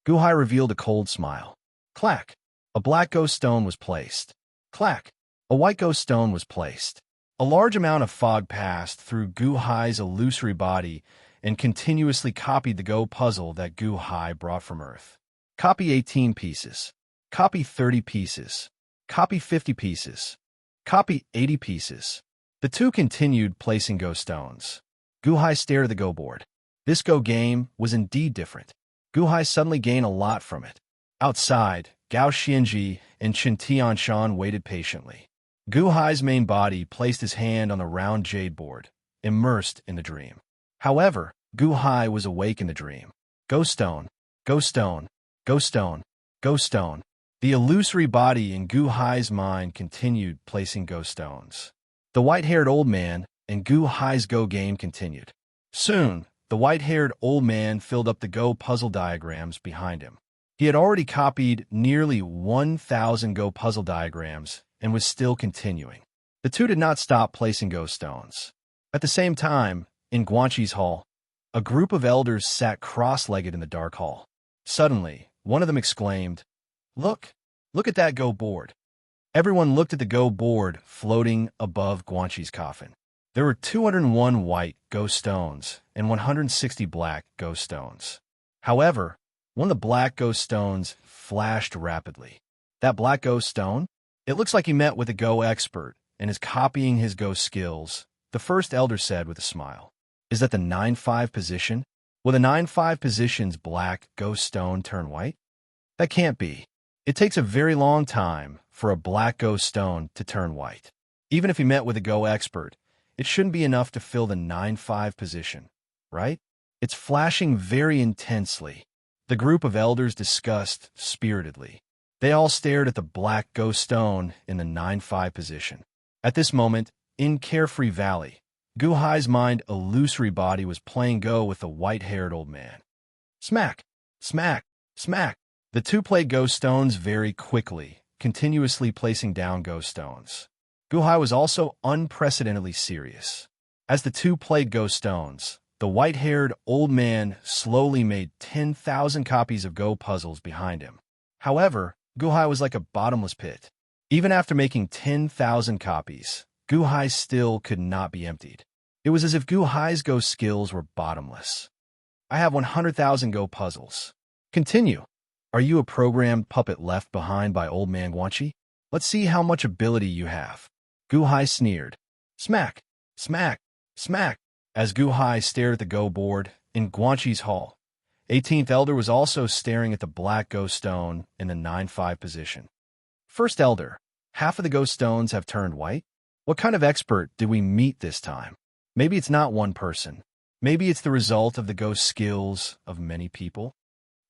Gu Hai revealed a cold smile. Clack! A black Go stone was placed. Clack! A white Go stone was placed. A large amount of fog passed through Gu Hai's illusory body and continuously copied the Go puzzle that Gu Hai brought from Earth. Copy 18 pieces. Copy 30 pieces. Copy 50 pieces. Copy 80 pieces. The two continued placing Go stones. Gu Hai stared at the Go board. This Go game was indeed different. Gu Hai suddenly gained a lot from it. Outside, Gao Xinji and Chen Tianshan waited patiently. Gu Hai's main body placed his hand on the round jade board, immersed in the dream. However, Gu Hai was awake in the dream. Go stone, Go stone, Go stone, Go stone. The illusory body in Gu Hai's mind continued placing Go stones. The white-haired old man and Gu Hai's Go game continued. Soon, the white-haired old man filled up the Go puzzle diagrams behind him. He had already copied nearly 1,000 Go puzzle diagrams and was still continuing. The two did not stop placing Go stones. At the same time, in Guanxi's hall, a group of elders sat cross-legged in the dark hall. Suddenly, one of them exclaimed, Look at that Go board. Everyone looked at the Go board floating above Guanxi's coffin. There were 201 white Go stones and 160 black Go stones. However, one of the black Go stones flashed rapidly. That black Go stone? It looks like he met with a Go expert and is copying his Go skills, the first elder said with a smile. Is that the 9-5 position? Will the 9-5 position's black Go stone turn white? That can't be. It takes a very long time for a black Go stone to turn white. Even if he met with a Go expert, it shouldn't be enough to fill the 9-5 position, right? It's flashing very intensely. The group of elders discussed spiritedly. They all stared at the black Go stone in the 9-5 position. At this moment, in Carefree Valley, Gu Hai's mind illusory body was playing Go with the white-haired old man. Smack! Smack! Smack! The two played ghost stones very quickly, continuously placing down ghost stones. Guhai was also unprecedentedly serious. As the two played ghost stones, the white-haired old man slowly made 10,000 copies of Go puzzles behind him. However, Guhai was like a bottomless pit. Even after making 10,000 copies, Guhai still could not be emptied. It was as if Guhai's Go skills were bottomless. I have 100,000 Go puzzles. Continue. Are you a programmed puppet left behind by Old Man Guanchi? Let's see how much ability you have. Guhai sneered. Smack, smack, smack. As Guhai stared at the Go board in Guanchi's hall, 18th Elder was also staring at the black Go stone in the 9-5 position. First Elder, half of the Go stones have turned white? What kind of expert did we meet this time? Maybe it's not one person. Maybe it's the result of the Go skills of many people.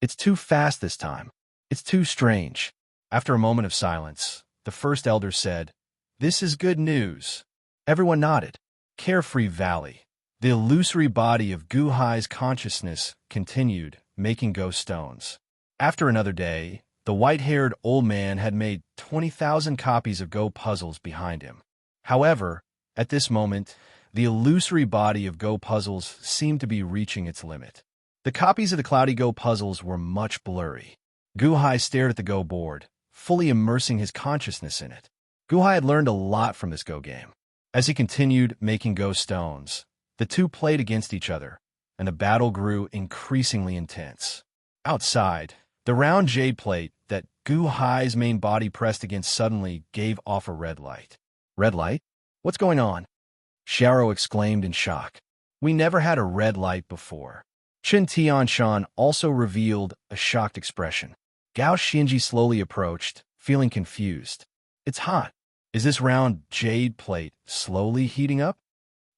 It's too fast this time. It's too strange. After a moment of silence, the First Elder said, This is good news. Everyone nodded. Carefree Valley. The illusory body of Guhai's consciousness continued, making Go stones. After another day, the white-haired old man had made 20,000 copies of Go puzzles behind him. However, at this moment, the illusory body of Go puzzles seemed to be reaching its limit. The copies of the cloudy Go puzzles were much blurry. Guhai stared at the Go board, fully immersing his consciousness in it. Guhai had learned a lot from this Go game. As he continued making Go stones, the two played against each other, and the battle grew increasingly intense. Outside, the round jade plate that Guhai's main body pressed against suddenly gave off a red light. Red light? What's going on? Xiao exclaimed in shock. We never had a red light before. Chen Tianshan also revealed a shocked expression. Gao Xinji slowly approached, feeling confused. It's hot. Is this round jade plate slowly heating up?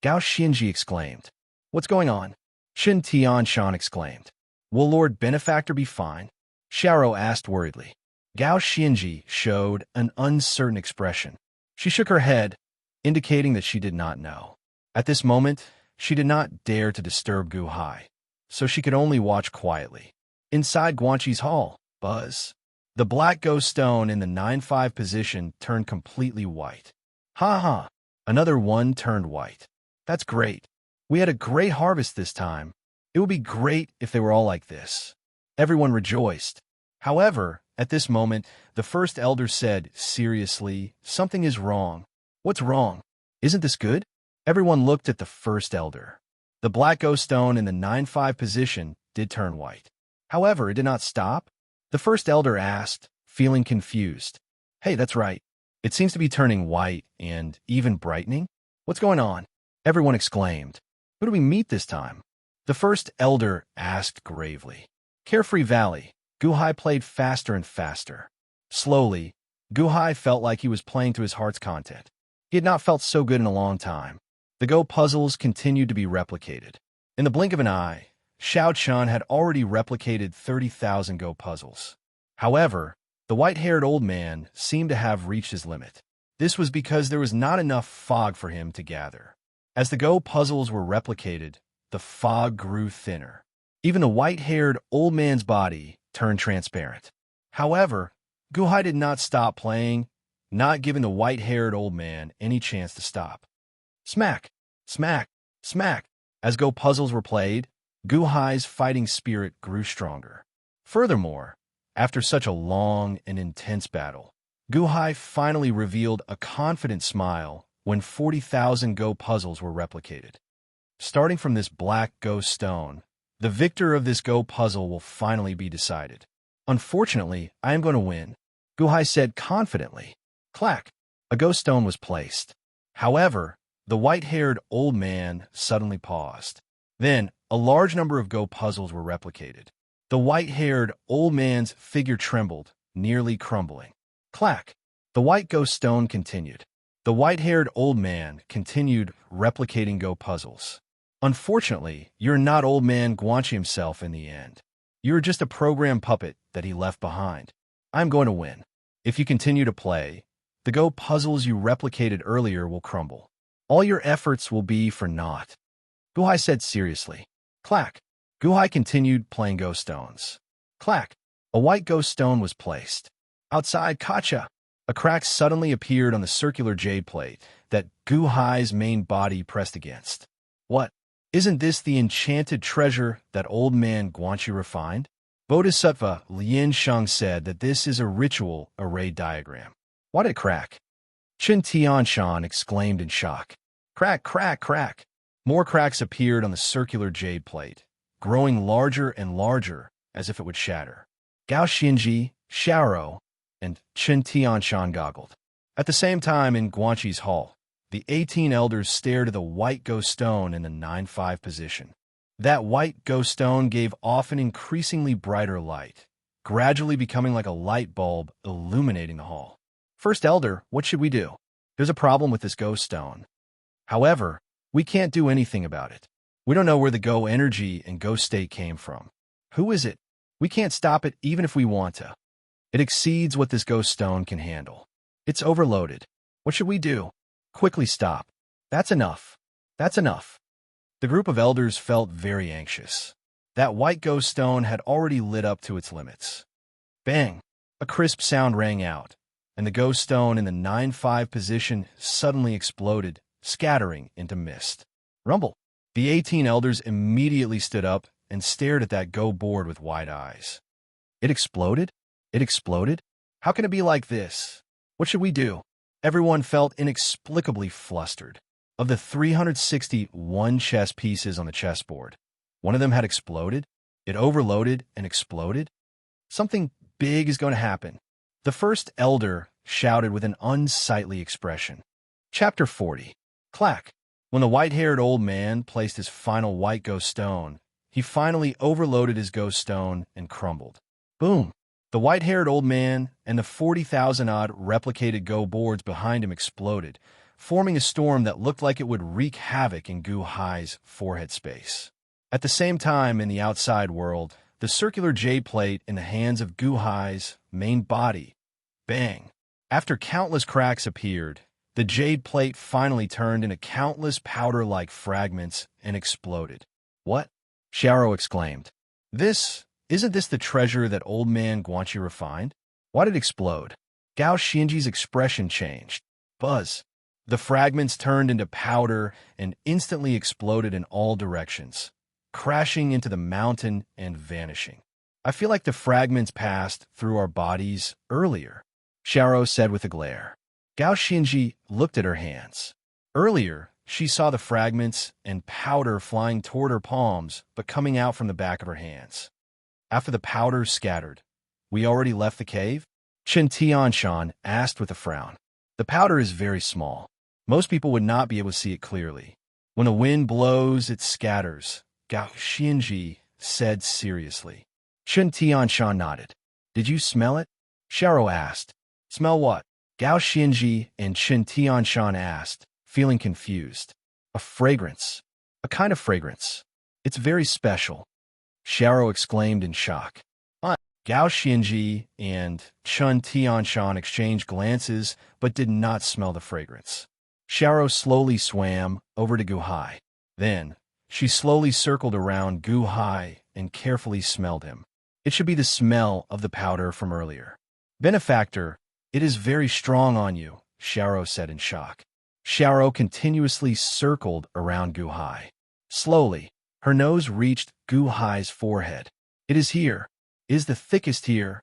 Gao Xinji exclaimed. What's going on? Chen Tianshan exclaimed. Will Lord Benefactor be fine? Xiao asked worriedly. Gao Xinji showed an uncertain expression. She shook her head, indicating that she did not know. At this moment, she did not dare to disturb Guhai, so she could only watch quietly. Inside Guanchi's hall, buzz. The black Go stone in the 9-5 position turned completely white. Ha ha! Another one turned white. That's great. We had a great harvest this time. It would be great if they were all like this. Everyone rejoiced. However, at this moment, the First Elder said, seriously, something is wrong. What's wrong? Isn't this good? Everyone looked at the First Elder. The black Go stone in the 9-5 position did turn white. However, it did not stop. The First Elder asked, feeling confused. Hey, that's right. It seems to be turning white and even brightening. What's going on? Everyone exclaimed. Who do we meet this time? The First Elder asked gravely. Carefree Valley. Guhai played faster and faster. Slowly, Guhai felt like he was playing to his heart's content. He had not felt so good in a long time. The Go puzzles continued to be replicated. In the blink of an eye, Xiao Chun had already replicated 30,000 Go puzzles. However, the white-haired old man seemed to have reached his limit. This was because there was not enough fog for him to gather. As the Go puzzles were replicated, the fog grew thinner. Even the white-haired old man's body turned transparent. However, Guhai did not stop playing, not giving the white-haired old man any chance to stop. Smack, smack, smack. As Go puzzles were played, Guhai's fighting spirit grew stronger. Furthermore, after such a long and intense battle, Guhai finally revealed a confident smile when 40,000 Go puzzles were replicated. Starting from this black Go stone, the victor of this Go puzzle will finally be decided. Unfortunately, I am going to win, Guhai said confidently. Clack! A Go stone was placed. However, the white-haired old man suddenly paused. Then, a large number of Go puzzles were replicated. The white-haired old man's figure trembled, nearly crumbling. Clack! The white Go stone continued. The white-haired old man continued replicating Go puzzles. Unfortunately, you're not Old Man Guanchi himself in the end. You're just a program puppet that he left behind. I'm going to win. If you continue to play, the Go puzzles you replicated earlier will crumble. All your efforts will be for naught. Guhai said seriously. Clack! Guhai continued playing Go stones. Clack! A white ghost stone was placed. Outside Kacha, a crack suddenly appeared on the circular jade plate that Gu Hai's main body pressed against. What? Isn't this the enchanted treasure that old man Guanxi refined? Bodhisattva Lien Sheng said that this is a ritual array diagram. Why did it crack? Qin Tianshan exclaimed in shock. Crack, crack, crack. More cracks appeared on the circular jade plate, growing larger and larger as if it would shatter. Gao Xinji, Xiaoro, and Qin Tianshan goggled. At the same time in Guanxi's hall, the 18 elders stared at the white ghost stone in the 9-5 position. That white ghost stone gave off an increasingly brighter light, gradually becoming like a light bulb illuminating the hall. First elder, what should we do? There's a problem with this ghost stone. However, we can't do anything about it. We don't know where the go energy and ghost state came from. Who is it? We can't stop it even if we want to. It exceeds what this ghost stone can handle. It's overloaded. What should we do? Quickly stop. That's enough. That's enough. The group of elders felt very anxious. That white ghost stone had already lit up to its limits. Bang! A crisp sound rang out, and the ghost stone in the 9-5 position suddenly exploded, scattering into mist. Rumble! The 18 elders immediately stood up and stared at that go board with wide eyes. It exploded? It exploded? How can it be like this? What should we do? Everyone felt inexplicably flustered. Of the 361 chess pieces on the chessboard, one of them had exploded. It overloaded and exploded. Something big is going to happen. The first elder shouted with an unsightly expression. Chapter 40. Clack. When the white-haired old man placed his final white ghost stone, he finally overloaded his ghost stone and crumbled. Boom! The white-haired old man and the 40,000-odd replicated go boards behind him exploded, forming a storm that looked like it would wreak havoc in Gu Hai's forehead space. At the same time, in the outside world, the circular jade plate in the hands of Gu Hai's main body. Bang! After countless cracks appeared, the jade plate finally turned into countless powder-like fragments and exploded. What? Xiaoro exclaimed. Isn't this the treasure that old man Guanxi refined? Why did it explode? Gao Xinji's expression changed. Buzz! The fragments turned into powder and instantly exploded in all directions, crashing into the mountain and vanishing. I feel like the fragments passed through our bodies earlier, Xiaoro said with a glare. Gao Xinji looked at her hands. Earlier, she saw the fragments and powder flying toward her palms but coming out from the back of her hands. After the powder scattered, we already left the cave? Qin Tianshan asked with a frown. The powder is very small. Most people would not be able to see it clearly. When the wind blows, it scatters, Gao Xinji said seriously. Qin Tianshan nodded. Did you smell it? Xiaoro asked. Smell what? Gao Xinji and Qin Tianshan asked, feeling confused. A fragrance. A kind of fragrance. It's very special. Xiaoro exclaimed in shock. Gao Xinji and Qin Tianshan exchanged glances but did not smell the fragrance. Xiaoro slowly swam over to Gu Hai. Then, she slowly circled around Gu Hai and carefully smelled him. It should be the smell of the powder from earlier. Benefactor, it is very strong on you, Xiaoro said in shock. Xiaoro continuously circled around Gu Hai. Slowly, her nose reached Gu Hai's forehead. It is here. It is the thickest here.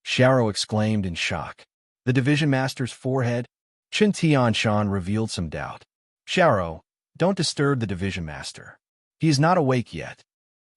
Xiaoro exclaimed in shock. The division master's forehead? Qin Tianshan revealed some doubt. Xiaoro, don't disturb the division master. He is not awake yet.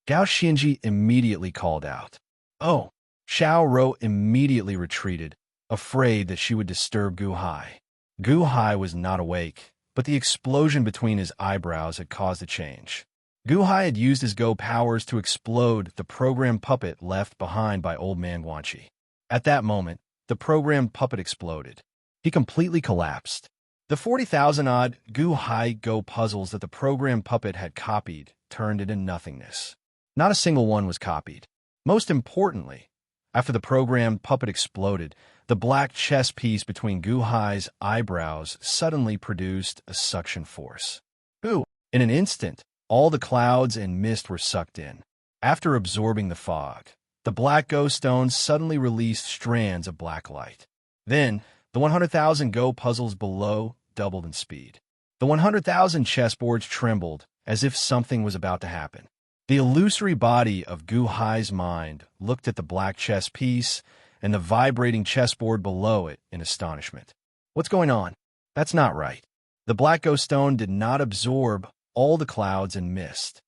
Gao Xinji immediately called out. Oh! Xiaoro immediately retreated, afraid that she would disturb Gu Hai. Gu Hai was not awake, but the explosion between his eyebrows had caused a change. Gu Hai had used his go powers to explode the programmed puppet left behind by old man Guanxi. At that moment, the programmed puppet exploded. He completely collapsed. The 40,000-odd Gu Hai Go puzzles that the programmed puppet had copied turned into nothingness. Not a single one was copied. Most importantly, after the programmed puppet exploded, the black chess piece between Gu Hai's eyebrows suddenly produced a suction force. Ooh! In an instant, all the clouds and mist were sucked in. After absorbing the fog, The black ghost stones suddenly released strands of black light. Then, the 100,000 Go puzzles below doubled in speed. The 100,000 chessboards trembled as if something was about to happen. The illusory body of Gu Hai's mind looked at the black chess piece and the vibrating chessboard below it in astonishment. What's going on? That's not right. The black ghost stone did not absorb all the clouds and mist.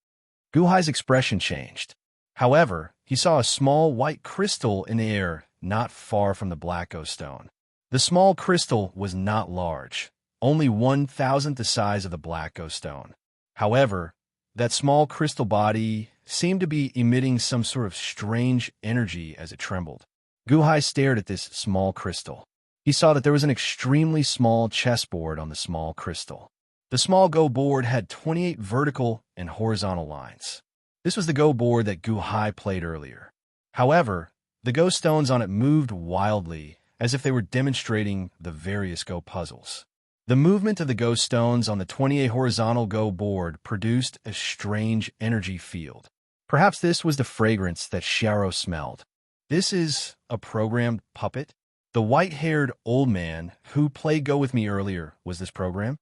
Gu Hai's expression changed. However, he saw a small white crystal in the air not far from the black ghost stone. The small crystal was not large, only 1,000th the size of the black ghost stone. However, that small crystal body seemed to be emitting some sort of strange energy as it trembled. Gu Hai stared at this small crystal. He saw that there was an extremely small chessboard on the small crystal. The small Go board had 28 vertical and horizontal lines. This was the Go board that Gu Hai played earlier. However, the Go stones on it moved wildly, as if they were demonstrating the various Go puzzles. The movement of the Go stones on the 28 horizontal Go board produced a strange energy field. Perhaps this was the fragrance that Xiao smelled. This is a programmed puppet? The white-haired old man who played Go with me earlier was this program?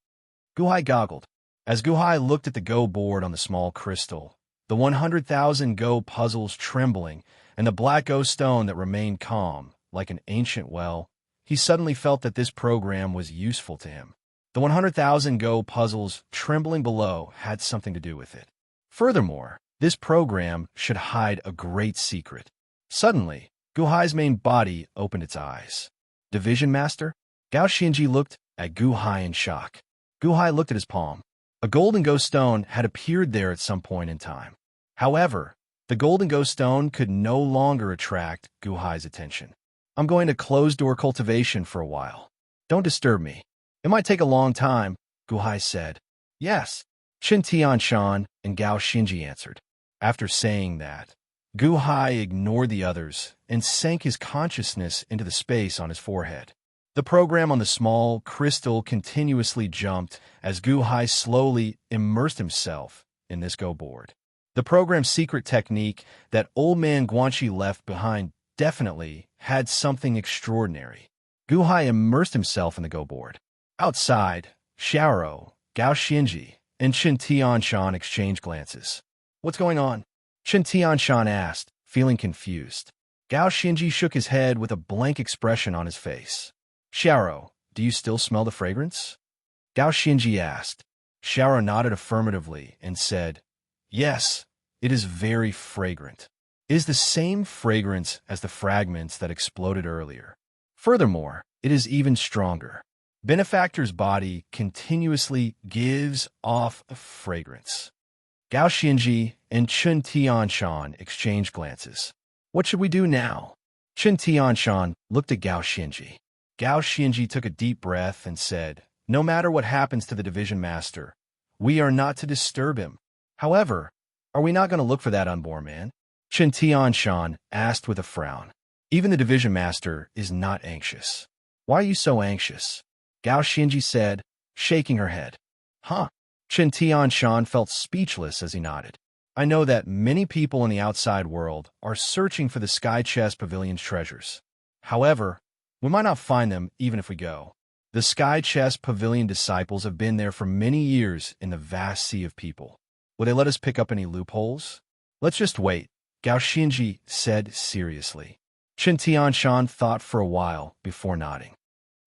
Gu Hai goggled. As Gu Hai looked at the Go board on the small crystal, the 100,000 Go puzzles trembling, and the black Go stone that remained calm, like an ancient well, he suddenly felt that this program was useful to him. The 100,000 Go puzzles trembling below had something to do with it. Furthermore, this program should hide a great secret. Suddenly, Gu Hai's main body opened its eyes. Division Master? Gao Xinji looked at Gu Hai in shock. Gu Hai looked at his palm. A golden Go stone had appeared there at some point in time. However, the golden Go stone could no longer attract Gu Hai's attention. I'm going to closed-door cultivation for a while. Don't disturb me. It might take a long time, Gu Hai said. Yes, Qin Tianshan and Gao Xinji answered. After saying that, Gu Hai ignored the others and sank his consciousness into the space on his forehead. The program on the small crystal continuously jumped as Gu Hai slowly immersed himself in this Go board. The program's secret technique that old man Guanxi left behind definitely had something extraordinary. Gu Hai immersed himself in the Go board. Outside, Xiao, Gao Xinji, and Qin Tianshan exchanged glances. What's going on? Qin Tianshan asked, feeling confused. Gao Xinji shook his head with a blank expression on his face. Xiao, do you still smell the fragrance? Gao Xinji asked. Xiao nodded affirmatively and said, Yes, it is very fragrant. It is the same fragrance as the fragments that exploded earlier. Furthermore, it is even stronger. Benefactor's body continuously gives off a fragrance. Gao Xinji and Qin Tianshan exchanged glances. What should we do now? Qin Tianshan looked at Gao Xinji. Gao Xinji took a deep breath and said, No matter what happens to the division master, we are not to disturb him. However, are we not going to look for that unborn man? Qin Tianshan asked with a frown. Even the division master is not anxious. Why are you so anxious? Gao Xinji said, shaking her head. Huh? Qin Tianshan felt speechless as he nodded. I know that many people in the outside world are searching for the Sky Chess Pavilion's treasures. However, we might not find them even if we go. The Sky Chess Pavilion disciples have been there for many years in the vast sea of people. Will they let us pick up any loopholes? Let's just wait, Gao Xinji said seriously. Qin Tianshan thought for a while before nodding.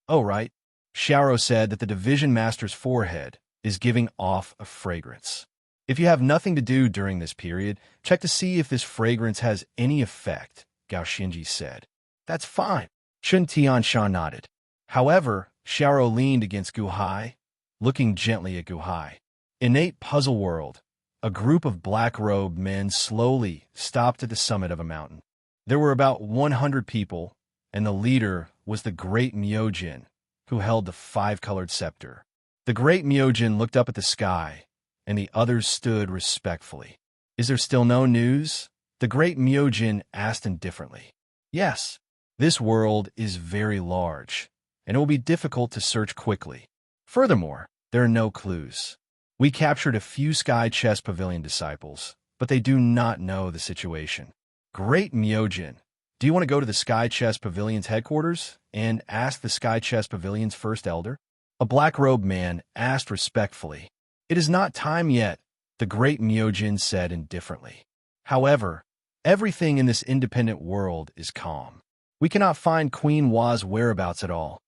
Oh, right. Xiao said that the division master's forehead is giving off a fragrance. If you have nothing to do during this period, check to see if this fragrance has any effect, Gao Xinji said. That's fine. Qin Tianshan nodded. However, Xiao leaned against Gu Hai, looking gently at Gu Hai. Innate puzzle world. A group of black-robed men slowly stopped at the summit of a mountain. There were about 100 people, and the leader was the great Myojin, who held the five-colored scepter. The great Myojin looked up at the sky, and the others stood respectfully. Is there still no news? The great Myojin asked indifferently. Yes, this world is very large, and it will be difficult to search quickly. Furthermore, there are no clues. We captured a few Sky Chess Pavilion disciples, but they do not know the situation. Great Myojin, do you want to go to the Sky Chess Pavilion's headquarters and ask the Sky Chess Pavilion's first elder? A black-robed man asked respectfully. It is not time yet, the great Myojin said indifferently. However, everything in this independent world is calm. We cannot find Queen Wa's whereabouts at all.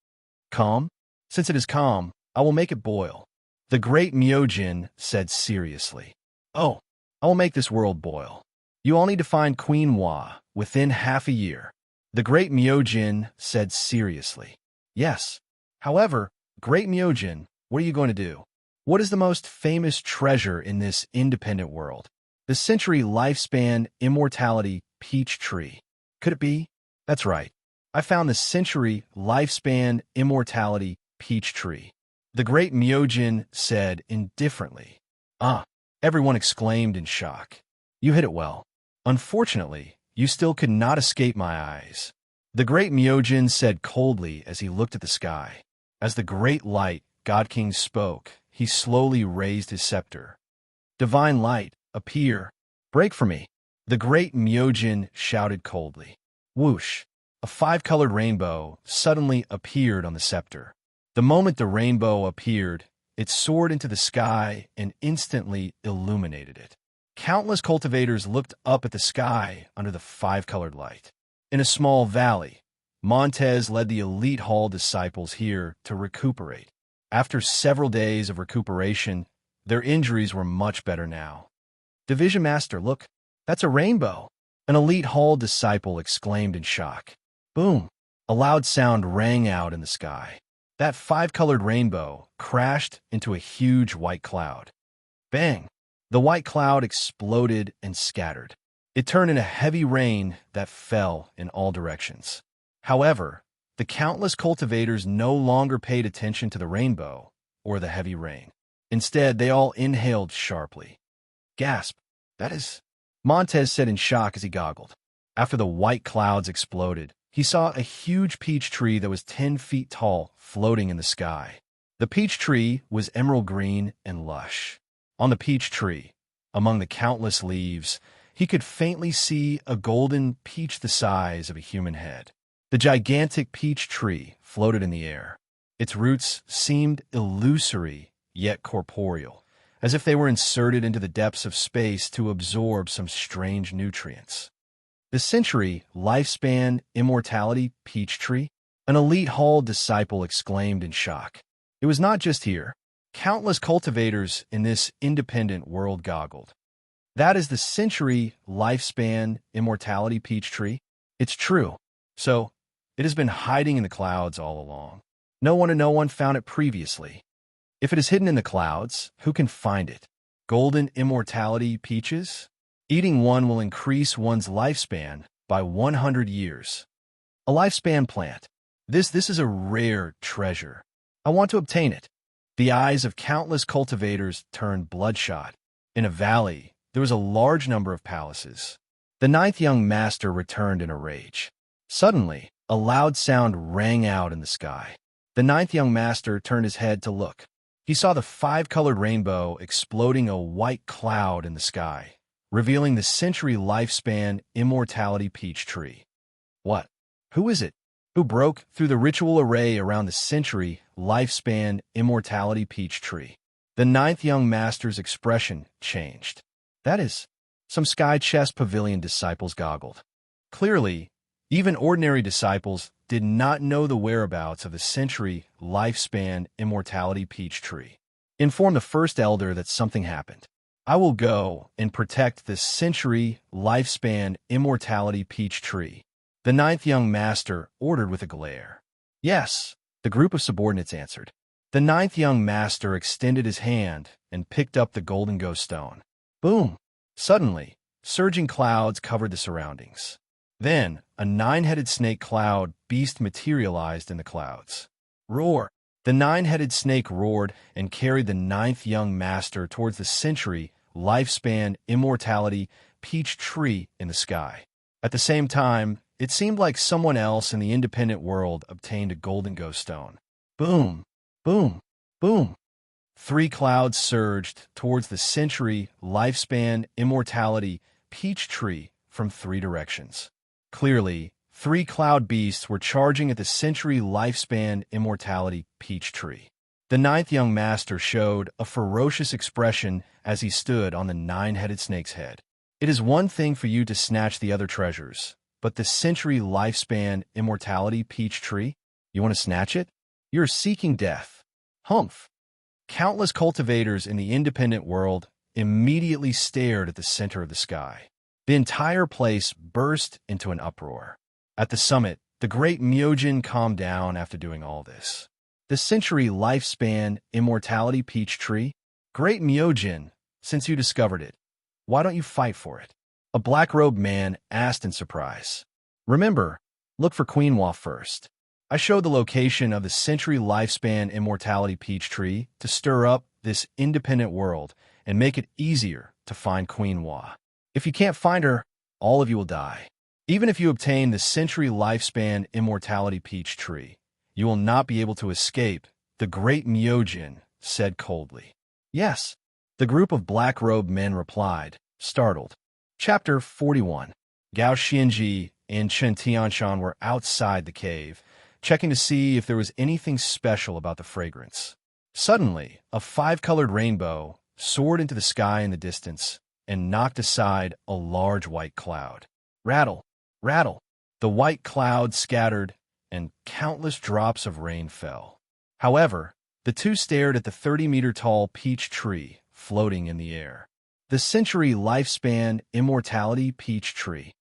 Calm? Since it is calm, I will make it boil. The great Myojin said seriously. Oh, I will make this world boil. You all need to find Queen Wa within half a year. The great Myojin said seriously. Yes. However, great Myojin, what are you going to do? What is the most famous treasure in this independent world? The century lifespan immortality peach tree. Could it be? That's right. I found the century lifespan immortality peach tree. The great Myojin said indifferently. Ah, everyone exclaimed in shock. You hit it well. Unfortunately, you still could not escape my eyes. The great Myojin said coldly as he looked at the sky. As the great light, God King, spoke, he slowly raised his scepter. Divine light, appear. Break for me. The great Myojin shouted coldly. Whoosh! A five-colored rainbow suddenly appeared on the scepter. The moment the rainbow appeared, it soared into the sky and instantly illuminated it. Countless cultivators looked up at the sky under the five-colored light. In a small valley, Montez led the elite hall disciples here to recuperate. After several days of recuperation, their injuries were much better now. Division Master, look, that's a rainbow! An elite hall disciple exclaimed in shock. Boom! A loud sound rang out in the sky. That five-colored rainbow crashed into a huge white cloud. Bang! The white cloud exploded and scattered. It turned into heavy rain that fell in all directions. However, the countless cultivators no longer paid attention to the rainbow or the heavy rain. Instead, they all inhaled sharply. Gasp! That is... Montez said in shock as he goggled. After the white clouds exploded, he saw a huge peach tree that was 10 feet tall floating in the sky. The peach tree was emerald green and lush. On the peach tree, among the countless leaves, he could faintly see a golden peach the size of a human head. The gigantic peach tree floated in the air. Its roots seemed illusory, yet corporeal, as if they were inserted into the depths of space to absorb some strange nutrients. The century lifespan immortality peach tree? An elite hall disciple exclaimed in shock. It was not just here. Countless cultivators in this independent world goggled. That is the century lifespan immortality peach tree? It's true. So, it has been hiding in the clouds all along. No one found it previously. If it is hidden in the clouds, who can find it? Golden immortality peaches? Eating one will increase one's lifespan by 100 years. A lifespan plant. This is a rare treasure. I want to obtain it. The eyes of countless cultivators turned bloodshot. In a valley, there was a large number of palaces. The ninth young master returned in a rage. Suddenly, a loud sound rang out in the sky. The ninth young master turned his head to look. He saw the five-colored rainbow exploding a white cloud in the sky, revealing the century lifespan immortality peach tree. What? Who is it? Who broke through the ritual array around the century lifespan immortality peach tree? The ninth young master's expression changed. That is, some Sky Chess Pavilion disciples goggled. Clearly, even ordinary disciples did not know the whereabouts of the century lifespan immortality peach tree. Inform the first elder that something happened. I will go and protect the century lifespan immortality peach tree. The ninth young master ordered with a glare. Yes, the group of subordinates answered. The ninth young master extended his hand and picked up the golden ghost stone. Boom! Suddenly, surging clouds covered the surroundings. Then, a nine-headed snake cloud beast materialized in the clouds. Roar! The nine-headed snake roared and carried the ninth young master towards the century lifespan immortality peach tree in the sky. At the same time, it seemed like someone else in the independent world obtained a golden ghost stone. Boom! Boom! Boom! 3 clouds surged towards the century lifespan immortality peach tree from 3 directions. Clearly, 3 cloud beasts were charging at the century lifespan immortality peach tree. The 9th young master showed a ferocious expression as he stood on the 9-headed snake's head. It is one thing for you to snatch the other treasures, but the century lifespan immortality peach tree? You want to snatch it? You're seeking death. Humph. Countless cultivators in the independent world immediately stared at the center of the sky. The entire place burst into an uproar. At the summit, the great Myojin calmed down after doing all this. The century lifespan immortality peach tree? Great Myojin, since you discovered it, why don't you fight for it? A black-robed man asked in surprise. Remember, look for Queenwa first. I showed the location of the century lifespan immortality peach tree to stir up this independent world and make it easier to find Queenwa. If you can't find her, all of you will die. Even if you obtain the century lifespan immortality peach tree, you will not be able to escape, the great Myojin said coldly. Yes, the group of black-robed men replied, startled. Chapter 41. Gao Xianji and Chen Tianshan were outside the cave, checking to see if there was anything special about the fragrance. Suddenly, a 5-colored rainbow soared into the sky in the distance and knocked aside a large white cloud. Rattle, rattle. The white cloud scattered, and countless drops of rain fell. However, the two stared at the 30-meter-tall peach tree floating in the air. The century lifespan immortality peach tree.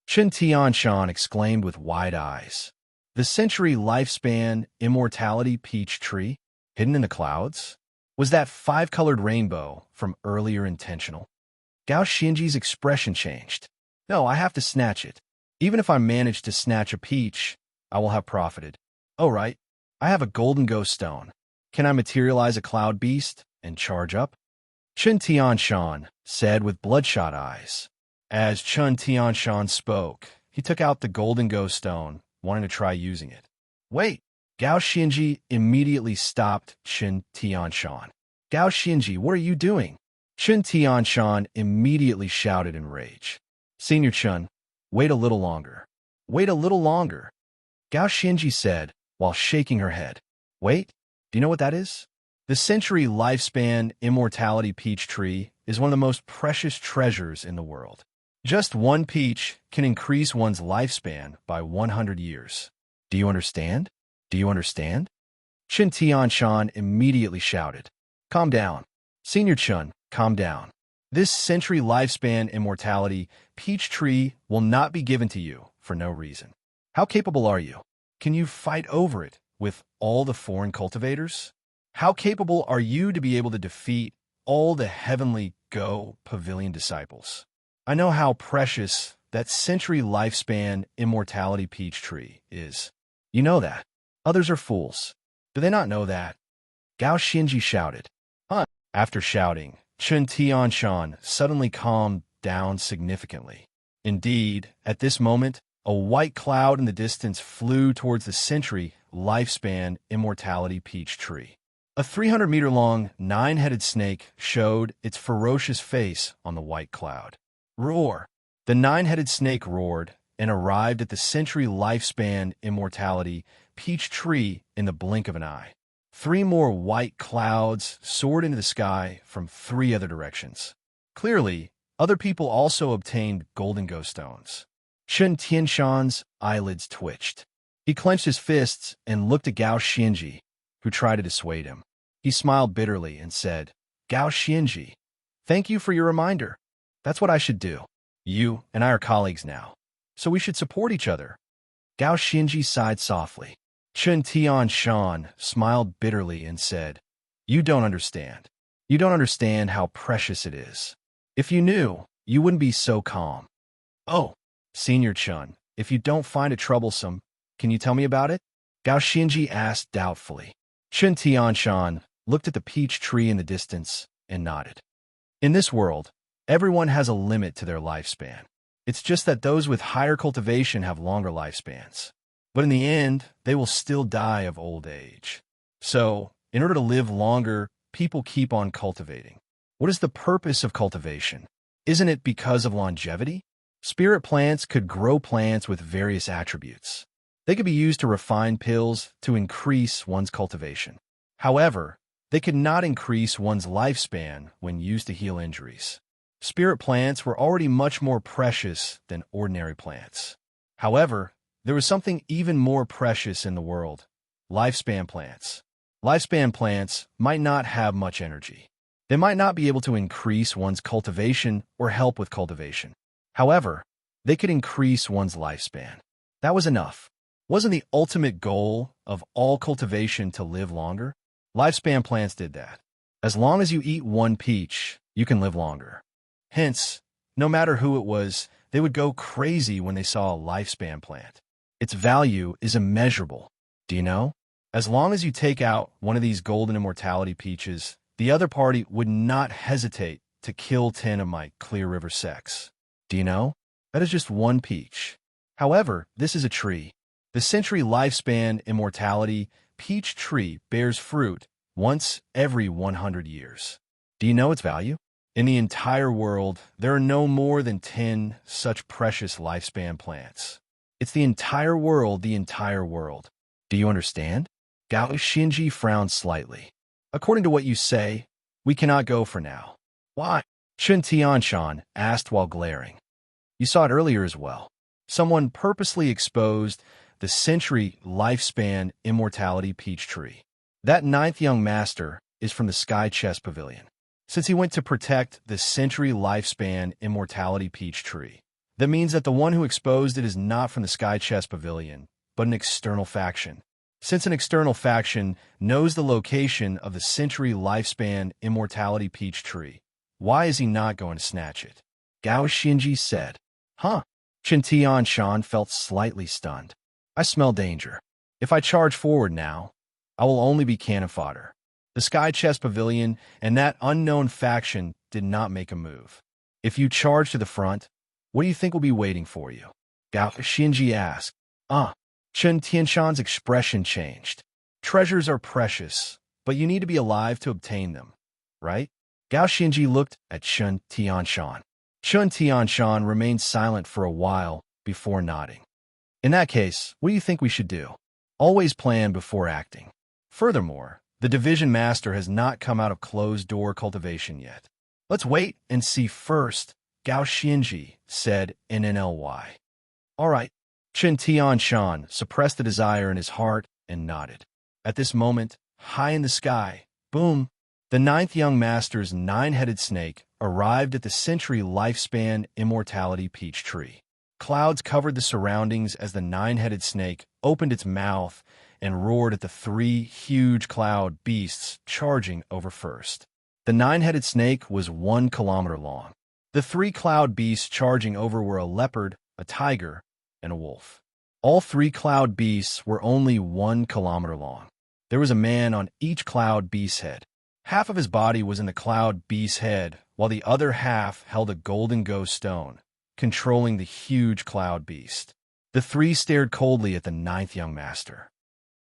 Chen Tianshan exclaimed with wide eyes. The century lifespan immortality peach tree, hidden in the clouds? Was that 5-colored rainbow from earlier intentional? Gao Xianji's expression changed. No, I have to snatch it. Even if I manage to snatch a peach, I will have profited. Oh, right. I have a golden ghost stone. Can I materialize a cloud beast and charge up? Chen Tianshan said with bloodshot eyes. As Chen Tianshan spoke, he took out the golden ghost stone, wanting to try using it. Wait! Gao Xianji immediately stopped Chen Tianshan. Gao Xianji, what are you doing? Chen Tianshan immediately shouted in rage. Senior Chen, wait a little longer. Wait a little longer. Gao Xianji said, while shaking her head. Wait, do you know what that is? The century lifespan immortality peach tree is one of the most precious treasures in the world. Just one peach can increase one's lifespan by 100 years. Do you understand? Do you understand? Chen Tianshan immediately shouted. Calm down. Senior Chen, calm down. This century lifespan immortality peach tree will not be given to you for no reason. How capable are you? Can you fight over it with all the foreign cultivators? How capable are you to be able to defeat all the heavenly Go Pavilion disciples? I know how precious that century lifespan immortality peach tree is. You know that. Others are fools. Do they not know that? Gao Xianji shouted. Huh? After shouting, Chen Tianshan suddenly calmed down significantly. Indeed, at this moment, a white cloud in the distance flew towards the century lifespan immortality peach tree. A 300-meter-long, 9-headed snake showed its ferocious face on the white cloud. Roar! The 9-headed snake roared and arrived at the century lifespan immortality peach tree in the blink of an eye. 3 more white clouds soared into the sky from 3 other directions. Clearly, other people also obtained golden ghost stones. Chen Tianshan's eyelids twitched. He clenched his fists and looked at Gao Xianji, who tried to dissuade him. He smiled bitterly and said, Gao Xianji, thank you for your reminder. That's what I should do. You and I are colleagues now, so we should support each other. Gao Xianji sighed softly. Chen Tianshan smiled bitterly and said, You don't understand. You don't understand how precious it is. If you knew, you wouldn't be so calm. Oh, Senior Chen, if you don't find it troublesome, can you tell me about it? Gao Xianji asked doubtfully. Chen Tianshan looked at the peach tree in the distance and nodded. In this world, everyone has a limit to their lifespan. It's just that those with higher cultivation have longer lifespans. But in the end, they will still die of old age. So, in order to live longer, people keep on cultivating. What is the purpose of cultivation? Isn't it because of longevity? Spirit plants could grow plants with various attributes. They could be used to refine pills to increase one's cultivation. However, they could not increase one's lifespan when used to heal injuries. Spirit plants were already much more precious than ordinary plants. However, there was something even more precious in the world: lifespan plants. Lifespan plants might not have much energy. They might not be able to increase one's cultivation or help with cultivation. However, they could increase one's lifespan. That was enough. Wasn't the ultimate goal of all cultivation to live longer? Lifespan plants did that. As long as you eat one peach, you can live longer. Hence, no matter who it was, they would go crazy when they saw a lifespan plant. Its value is immeasurable. Do you know? As long as you take out one of these golden immortality peaches, the other party would not hesitate to kill 10 of my Clear River sex. Do you know? That is just one peach. However, this is a tree. The century lifespan immortality peach tree bears fruit once every 100 years. Do you know its value? In the entire world, there are no more than 10 such precious lifespan plants. It's the entire world, the entire world. Do you understand? Gao Xinji frowned slightly. According to what you say, we cannot go for now. Why? Chen Tianshan asked while glaring. You saw it earlier as well. Someone purposely exposed the century lifespan immortality peach tree. That 9th young master is from the Sky Chest Pavilion. Since he went to protect the century lifespan immortality peach tree, that means that the one who exposed it is not from the Sky Chest Pavilion, but an external faction. Since an external faction knows the location of the century lifespan immortality peach tree, why is he not going to snatch it? Gao Xinji said. Huh? Chen Tianshan felt slightly stunned. I smell danger. If I charge forward now, I will only be cannon fodder. The Sky Chest Pavilion and that unknown faction did not make a move. If you charge to the front, what do you think will be waiting for you? Gao Xinji asked. Chen Tianshan's expression changed. Treasures are precious, but you need to be alive to obtain them, right? Gao Xinji looked at Chen Tianshan. Chen Tianshan remained silent for a while before nodding. In that case, what do you think we should do? Always plan before acting. Furthermore, the division master has not come out of closed-door cultivation yet. Let's wait and see first, Gao Xinji said in NLY. All right. Chen Tianshan suppressed the desire in his heart and nodded. At this moment, high in the sky, boom, the 9th young master's 9-headed snake arrived at the century lifespan immortality peach tree. Clouds covered the surroundings as the 9-headed snake opened its mouth and roared at the 3 huge cloud beasts charging over first. The 9-headed snake was 1 kilometer long. The 3 cloud beasts charging over were a leopard, a tiger, and a wolf. All 3 cloud beasts were only 1 kilometer long. There was a man on each cloud beast's head. Half of his body was in the cloud beast's head, while the other half held a golden ghost stone, controlling the huge cloud beast. The 3 stared coldly at the 9th young master.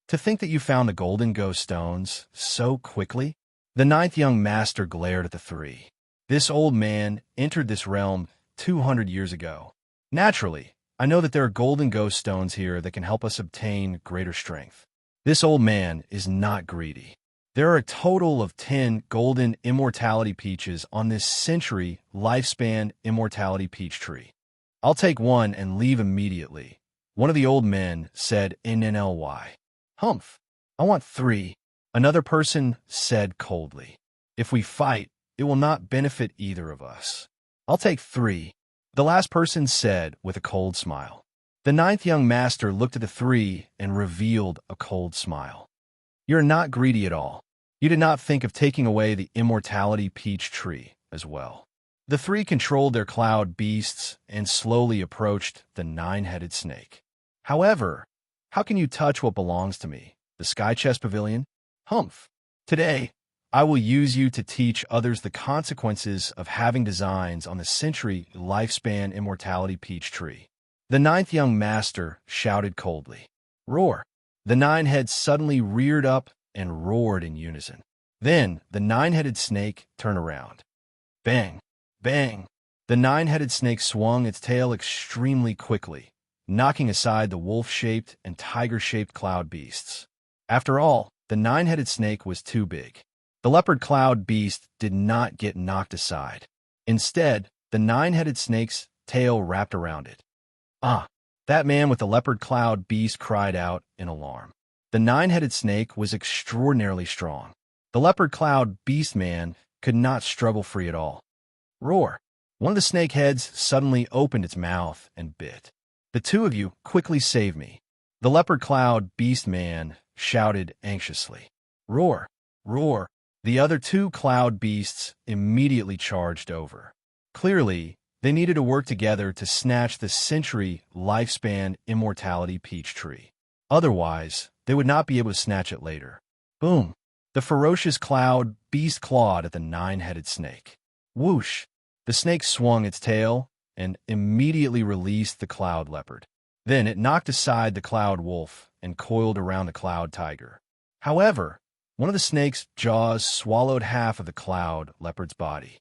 To think that you found the golden ghost stones so quickly? The 9th young master glared at the 3. This old man entered this realm 200 years ago. Naturally, I know that there are golden ghost stones here that can help us obtain greater strength. This old man is not greedy. There are a total of 10 golden immortality peaches on this century lifespan immortality peach tree. I'll take 1 and leave immediately, one of the old men said in NLY. Humph, I want 3, another person said coldly. If we fight, it will not benefit either of us. I'll take 3. The last person said with a cold smile. The 9th young master looked at the 3 and revealed a cold smile. You're not greedy at all. You did not think of taking away the immortality peach tree as well. The 3 controlled their cloud beasts and slowly approached the 9-headed snake. However, how can you touch what belongs to me, the Sky Chest Pavilion? Humph. Today, I will use you to teach others the consequences of having designs on the century lifespan immortality peach tree. The 9th young master shouted coldly. Roar. The 9 heads suddenly reared up and roared in unison. Then the 9-headed snake turned around. Bang, bang, The nine-headed snake swung its tail extremely quickly, knocking aside the wolf-shaped and tiger-shaped cloud beasts. After all, the nine-headed snake was too big. The leopard cloud beast did not get knocked aside. Instead, the nine-headed snake's tail wrapped around it. Ah! That man with the leopard cloud beast cried out in alarm. The nine-headed snake was extraordinarily strong. The leopard cloud beast man could not struggle free at all. Roar! One of the snake heads suddenly opened its mouth and bit. The two of you quickly save me. The leopard cloud beast man shouted anxiously. Roar! Roar! The other two cloud beasts immediately charged over. Clearly, they needed to work together to snatch the century lifespan immortality peach tree. Otherwise, they would not be able to snatch it later. Boom! The ferocious cloud beast clawed at the nine-headed snake. Whoosh! The snake swung its tail and immediately released the cloud leopard. Then it knocked aside the cloud wolf and coiled around the cloud tiger. However, one of the snake's jaws swallowed half of the cloud leopard's body.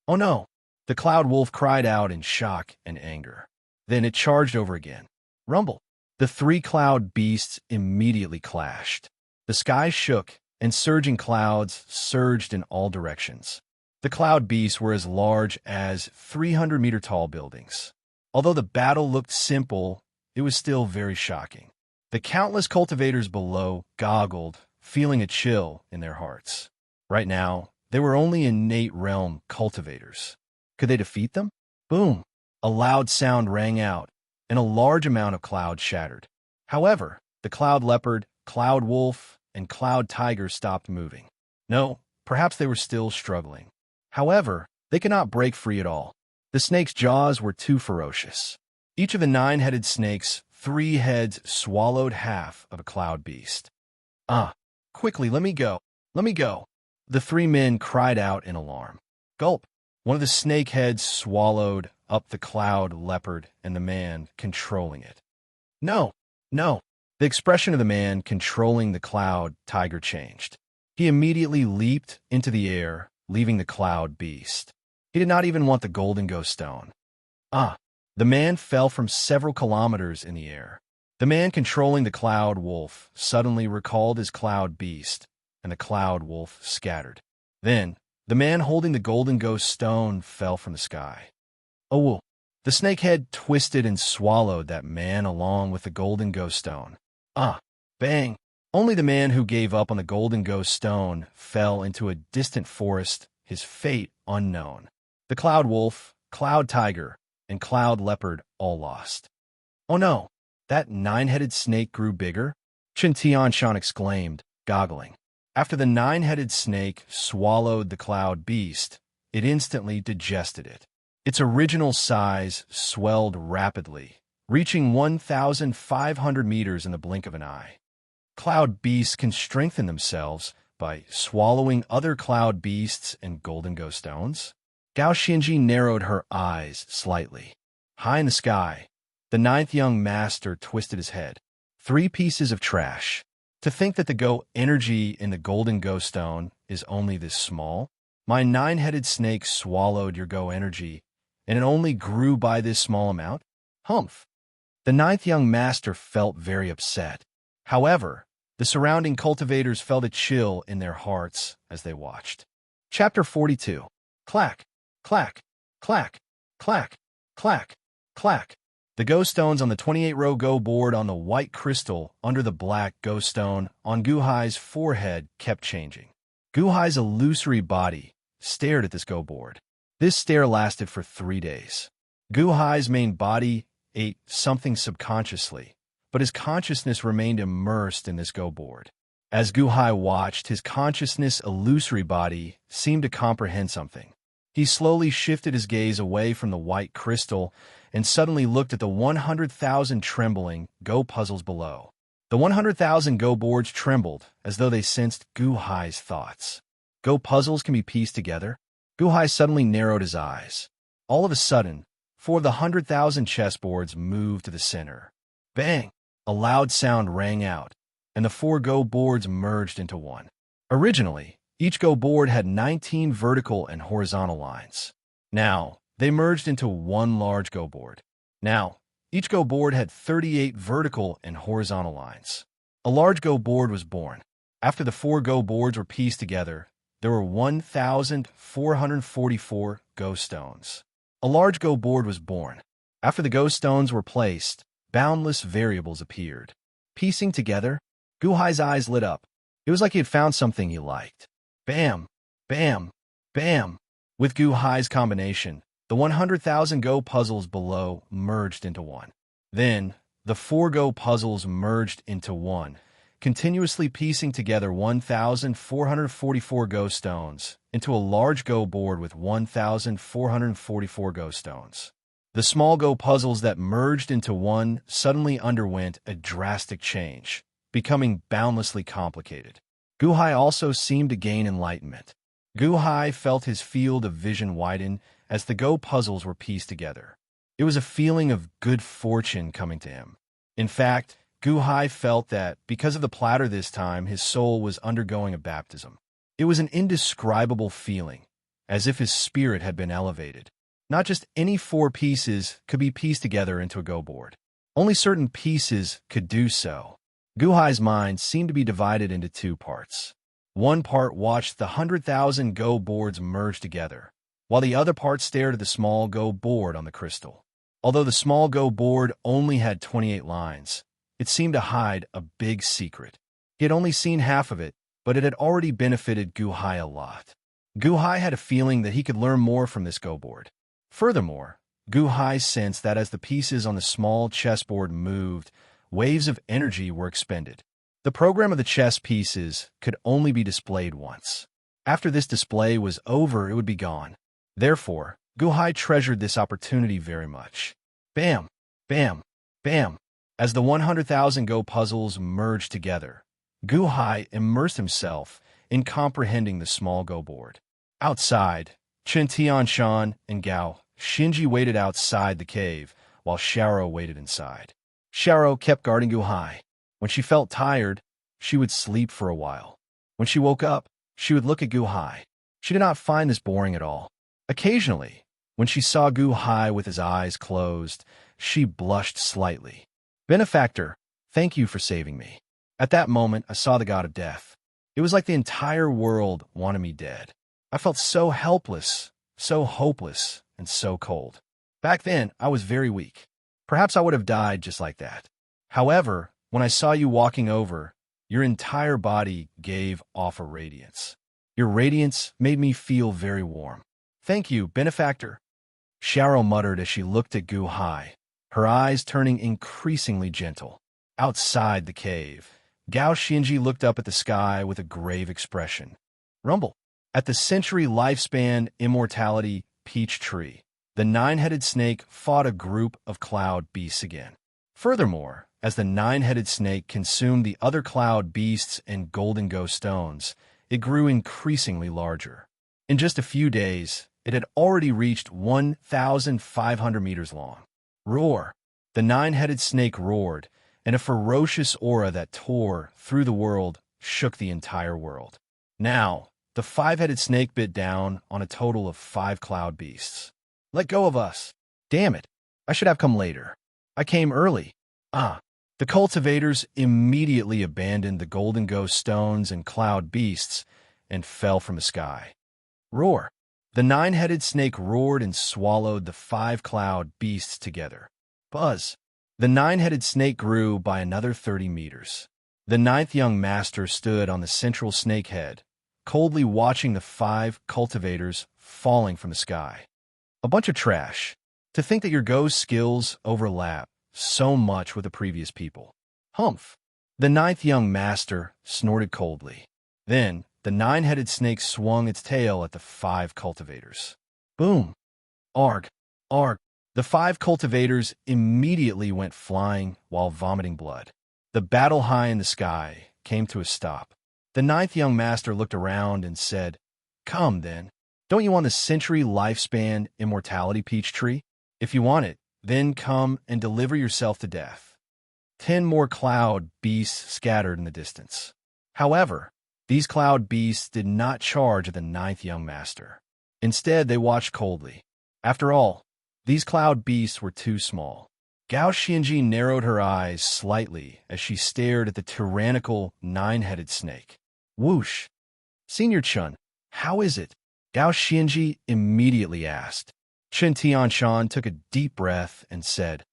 Oh no! The cloud wolf cried out in shock and anger. Then it charged over again. Rumble! The three cloud beasts immediately clashed. The sky shook, and surging clouds surged in all directions. The cloud beasts were as large as 300-meter-tall buildings. Although the battle looked simple, it was still very shocking. The countless cultivators below goggled, feeling a chill in their hearts. Right now, they were only innate realm cultivators. Could they defeat them? Boom! A loud sound rang out, and a large amount of cloud shattered. However, the cloud leopard, cloud wolf, and cloud tiger stopped moving. No, perhaps they were still struggling. However, they could not break free at all. The snake's jaws were too ferocious. Each of the nine-headed snake's 3 heads swallowed half of a cloud beast. Ah! Quickly, let me go! Let me go! The 3 men cried out in alarm. Gulp! One of the snake heads swallowed up the cloud leopard and the man controlling it. No! No! The expression of the man controlling the cloud tiger changed. He immediately leaped into the air, leaving the cloud beast. He did not even want the golden ghost stone. Ah! The man fell from several kilometers in the air. The man controlling the cloud wolf suddenly recalled his cloud beast, and the cloud wolf scattered. Then, the man holding the golden ghost stone fell from the sky. Oh, well. The snakehead twisted and swallowed that man along with the golden ghost stone. Ah! Bang! Only the man who gave up on the golden ghost stone fell into a distant forest, his fate unknown. The cloud wolf, cloud tiger, and cloud leopard all lost. Oh no! That 9-headed snake grew bigger? Chen Tianshan exclaimed, goggling. After the 9-headed snake swallowed the cloud beast, it instantly digested it. Its original size swelled rapidly, reaching 1,500 meters in the blink of an eye. Cloud beasts can strengthen themselves by swallowing other cloud beasts and golden ghost stones. Gao Xinji narrowed her eyes slightly. High in the sky, the 9th young master twisted his head. 3 pieces of trash. To think that the go energy in the golden ghost stone is only this small? My 9-headed snake swallowed your go energy, and it only grew by this small amount? Humph! The 9th young master felt very upset. However, the surrounding cultivators felt a chill in their hearts as they watched. Chapter 42. Clack, clack, clack, clack, clack, clack. The ghost stones on the 28-row go board on the white crystal under the black ghost stone on Guhai's forehead kept changing. Guhai's illusory body stared at this go board. This stare lasted for 3 days. Guhai's main body ate something subconsciously, but his consciousness remained immersed in this go board. As Guhai watched, his consciousness illusory body seemed to comprehend something. He slowly shifted his gaze away from the white crystal and suddenly looked at the 100,000 trembling go puzzles below. The 100,000 go boards trembled as though they sensed Guhai's thoughts. Go puzzles can be pieced together? Guhai suddenly narrowed his eyes. All of a sudden, 4 of the 100,000 chessboards moved to the center. Bang! A loud sound rang out, and the 4 go boards merged into one. Originally, each go board had 19 vertical and horizontal lines. Now, They merged into one large go board. Now, each go board had 38 vertical and horizontal lines. A large go board was born. After the 4 go boards were pieced together, there were 1,444 go stones. A large go board was born. After the go stones were placed, boundless variables appeared. Piecing together, Guhai's eyes lit up. It was like he had found something he liked. Bam! Bam! Bam! With Guhai's combination, the 100,000 go puzzles below merged into one. Then, the 4 go puzzles merged into one, continuously piecing together 1,444 go stones into a large go board with 1,444 go stones. The small go puzzles that merged into one suddenly underwent a drastic change, becoming boundlessly complicated. Guhai also seemed to gain enlightenment. Guhai felt his field of vision widen as the go puzzles were pieced together. It was a feeling of good fortune coming to him. In fact, Guhai felt that, because of the platter this time, his soul was undergoing a baptism. It was an indescribable feeling, as if his spirit had been elevated. Not just any 4 pieces could be pieced together into a go board. Only certain pieces could do so. Guhai's mind seemed to be divided into 2 parts. One part watched the 100,000 go boards merge together, while the other part stared at the small go board on the crystal. Although the small go board only had 28 lines, it seemed to hide a big secret. He had only seen half of it, but it had already benefited Guhai a lot. Guhai had a feeling that he could learn more from this go board. Furthermore, Guhai sensed that as the pieces on the small chessboard moved, waves of energy were expended. The program of the chess pieces could only be displayed once. After this display was over, it would be gone. Therefore, Guhai treasured this opportunity very much. Bam! Bam! Bam! As the 100,000 go puzzles merged together, Guhai immersed himself in comprehending the small go board. Outside, Chen Tianshan and Gao Shinji waited outside the cave, while Xiao waited inside. Xiao kept guarding Guhai. When she felt tired, she would sleep for a while. When she woke up, she would look at Guhai. She did not find this boring at all. Occasionally, when she saw Guhai with his eyes closed, she blushed slightly. Benefactor, thank you for saving me. At that moment, I saw the god of death. It was like the entire world wanted me dead. I felt so helpless, so hopeless, and so cold. Back then, I was very weak. Perhaps I would have died just like that. However, when I saw you walking over, your entire body gave off a radiance. Your radiance made me feel very warm. Thank you, benefactor. Xiao muttered as she looked at Guhai, her eyes turning increasingly gentle. Outside the cave, Gao Shinji looked up at the sky with a grave expression. Rumble. At the century lifespan immortality peach tree, the 9-headed snake fought a group of cloud beasts again. Furthermore, as the 9-headed snake consumed the other cloud beasts and golden ghost stones, it grew increasingly larger. In just a few days, it had already reached 1,500 meters long. Roar! The 9-headed snake roared, and a ferocious aura that tore through the world shook the entire world. Now, the 5-headed snake bit down on a total of 5 cloud beasts. Let go of us. Damn it. I should have come later. I came early. The cultivators immediately abandoned the golden ghost stones and cloud beasts and fell from the sky. Roar. The 9-headed snake roared and swallowed the 5 cloud beasts together. Buzz. The 9-headed snake grew by another 30 meters. The 9th young master stood on the central snake head, coldly watching the 5 cultivators falling from the sky. A bunch of trash. To think that your Go skills overlap so much with the previous people. Humph. The 9th young master snorted coldly. Then, the 9-headed snake swung its tail at the 5 cultivators. Boom. Arg. Arg. The 5 cultivators immediately went flying while vomiting blood. The battle high in the sky came to a stop. The 9th young master looked around and said, Come, then. Don't you want the century lifespan immortality peach tree? If you want it, then come and deliver yourself to death. 10 more cloud beasts scattered in the distance. However, these cloud beasts did not charge at the 9th young master. Instead, they watched coldly. After all, these cloud beasts were too small. Gao Xianji narrowed her eyes slightly as she stared at the tyrannical nine-headed snake. Whoosh! Senior Chun, how is it? Gao Xianji immediately asked. Chen Tianshan took a deep breath and said,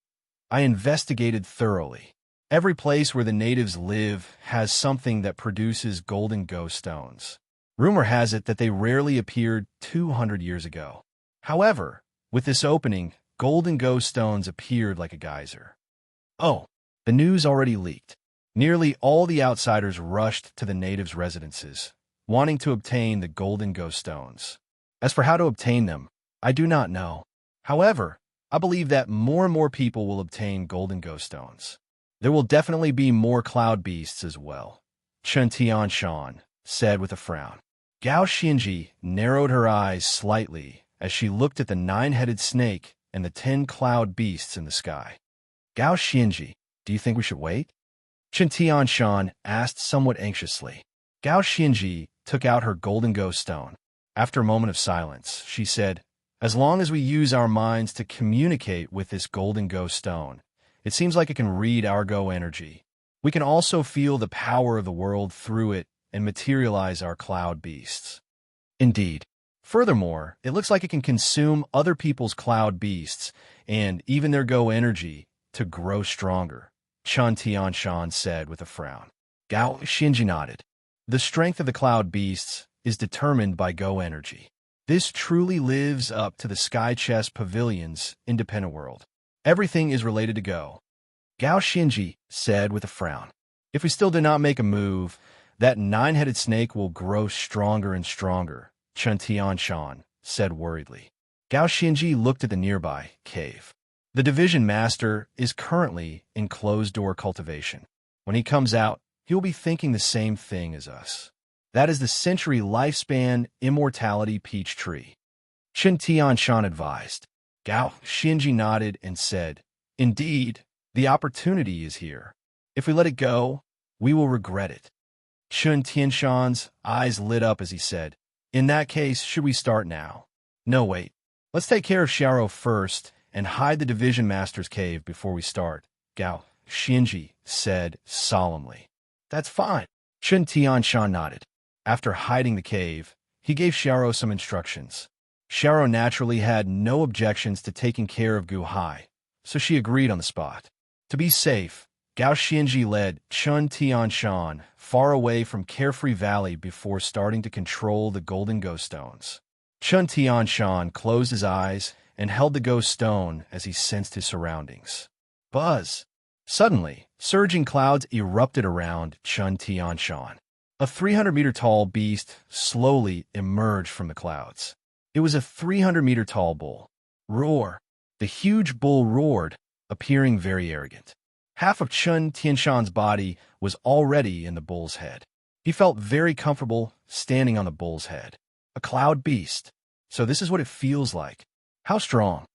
I investigated thoroughly. Every place where the natives live has something that produces golden ghost stones. Rumor has it that they rarely appeared 200 years ago. However, with this opening, golden ghost stones appeared like a geyser. Oh, the news already leaked. Nearly all the outsiders rushed to the natives' residences, wanting to obtain the golden ghost stones. As for how to obtain them, I do not know. However, I believe that more and more people will obtain golden ghost stones. There will definitely be more cloud beasts as well, Chen Tianshan said with a frown. Gao Xianji narrowed her eyes slightly as she looked at the nine-headed snake and the 10 cloud beasts in the sky. Gao Xianji, do you think we should wait? Chen Tianshan asked somewhat anxiously. Gao Xianji took out her golden ghost stone. After a moment of silence, she said, as long as we use our minds to communicate with this golden ghost stone, it seems like it can read our go energy. We can also feel the power of the world through it and materialize our cloud beasts. Indeed. Furthermore, it looks like it can consume other people's cloud beasts and even their go energy to grow stronger, Chen Tianshan said with a frown. Gao Xianji nodded. The strength of the cloud beasts is determined by go energy. This truly lives up to the Sky Chess Pavilion's independent world. Everything is related to go. Gao Xianji said with a frown. If we still do not make a move, that nine-headed snake will grow stronger and stronger, Chen Tianshan said worriedly. Gao Xianji looked at the nearby cave. The division master is currently in closed-door cultivation. When he comes out, he will be thinking the same thing as us. That is the century lifespan immortality peach tree. Chen Tianshan advised. Gao Xianji nodded and said, indeed, the opportunity is here. If we let it go, we will regret it. Chen Tianshan's eyes lit up as he said, in that case, should we start now? No, wait. Let's take care of Xiao first and hide the division master's cave before we start, Gao Xianji said solemnly. That's fine. Chen Tianshan nodded. After hiding the cave, he gave Xiao some instructions. Xiao naturally had no objections to taking care of Gu Hai, so she agreed on the spot. To be safe, Gao Xianji led Chen Tianshan far away from Carefree Valley before starting to control the golden ghost stones. Chen Tianshan closed his eyes and held the ghost stone as he sensed his surroundings. Buzz! Suddenly, surging clouds erupted around Chen Tianshan. A 300-meter-tall beast slowly emerged from the clouds. It was a 300-meter-tall bull. Roar! The huge bull roared, appearing very arrogant. Half of Chen Tianshan's body was already in the bull's head. He felt very comfortable standing on the bull's head. A cloud beast. So this is what it feels like. How strong?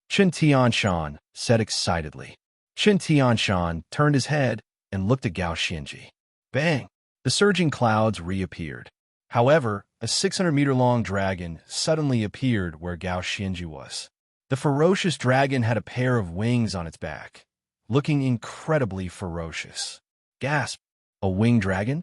Chen Tianshan said excitedly. Chen Tianshan turned his head and looked at Gao Xianji. Bang! The surging clouds reappeared. However, a 600-meter-long dragon suddenly appeared where Gao Xianji was. The ferocious dragon had a pair of wings on its back, looking incredibly ferocious. Gasp! A winged dragon?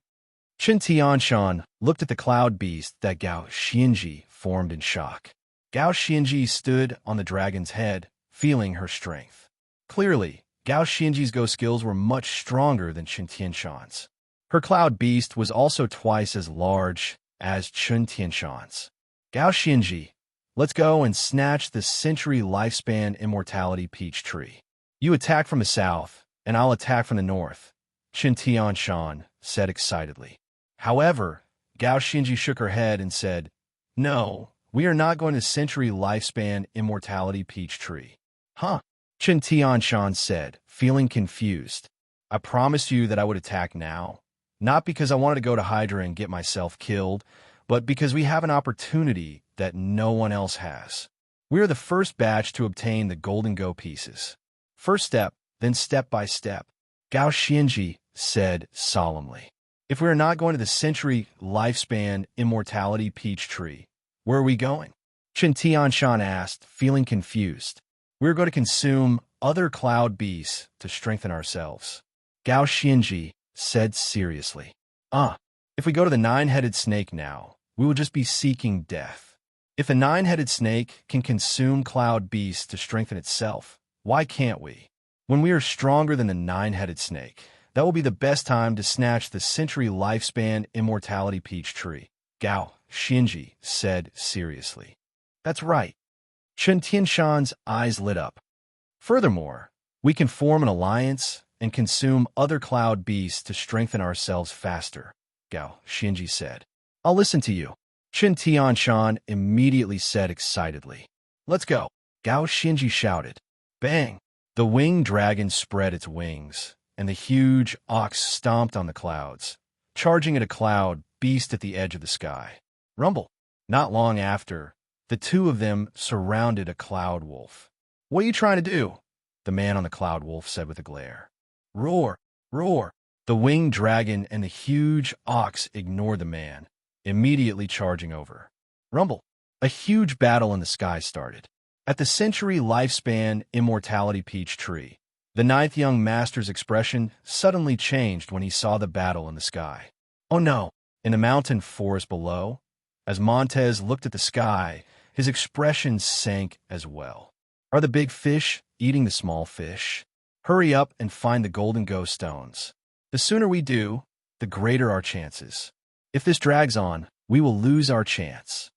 Chen Tianshan looked at the cloud beast that Gao Xianji formed in shock. Gao Xianji stood on the dragon's head, feeling her strength. Clearly, Gao Xianji's go skills were much stronger than Chen Tianshan's. Her cloud beast was also twice as large as Chen Tianshan's. Gao Xianji, let's go and snatch the century lifespan immortality peach tree. You attack from the south, and I'll attack from the north, Chen Tianshan said excitedly. However, Gao Xianji shook her head and said, no, we are not going to century lifespan immortality peach tree. Huh? Chen Tianshan said, feeling confused. I promised you that I would attack now. Not because I wanted to go to Hydra and get myself killed, but because we have an opportunity that no one else has. We are the first batch to obtain the golden go pieces. First step, then step by step, Gao Xianji said solemnly. If we are not going to the century lifespan immortality peach tree, where are we going? Chen Tianshan asked, feeling confused. We're going to consume other cloud beasts to strengthen ourselves. Gao Xianji said seriously. If we go to the nine-headed snake now, we will just be seeking death. If a nine-headed snake can consume cloud beasts to strengthen itself, why can't we? When we are stronger than the nine-headed snake, that will be the best time to snatch the century lifespan immortality peach tree, Gao Xianji said seriously. That's right. Chen Tianshan's eyes lit up. Furthermore, we can form an alliance and consume other cloud beasts to strengthen ourselves faster, Gao Xianji said. I'll listen to you. Chen Tianshan immediately said excitedly. Let's go. Gao Xianji shouted. Bang! The winged dragon spread its wings, and the huge ox stomped on the clouds, charging at a cloud beast at the edge of the sky. Rumble! Not long after, the two of them surrounded a cloud wolf. What are you trying to do? The man on the cloud wolf said with a glare. Roar! Roar! The winged dragon and the huge ox ignored the man, immediately charging over. Rumble! A huge battle in the sky started. At the century lifespan immortality peach tree, the ninth young master's expression suddenly changed when he saw the battle in the sky. Oh no! In the mountain forest below, as Montez looked at the sky, his expression sank as well. Are the big fish eating the small fish? Hurry up and find the golden ghost stones. The sooner we do, the greater our chances. If this drags on, we will lose our chance.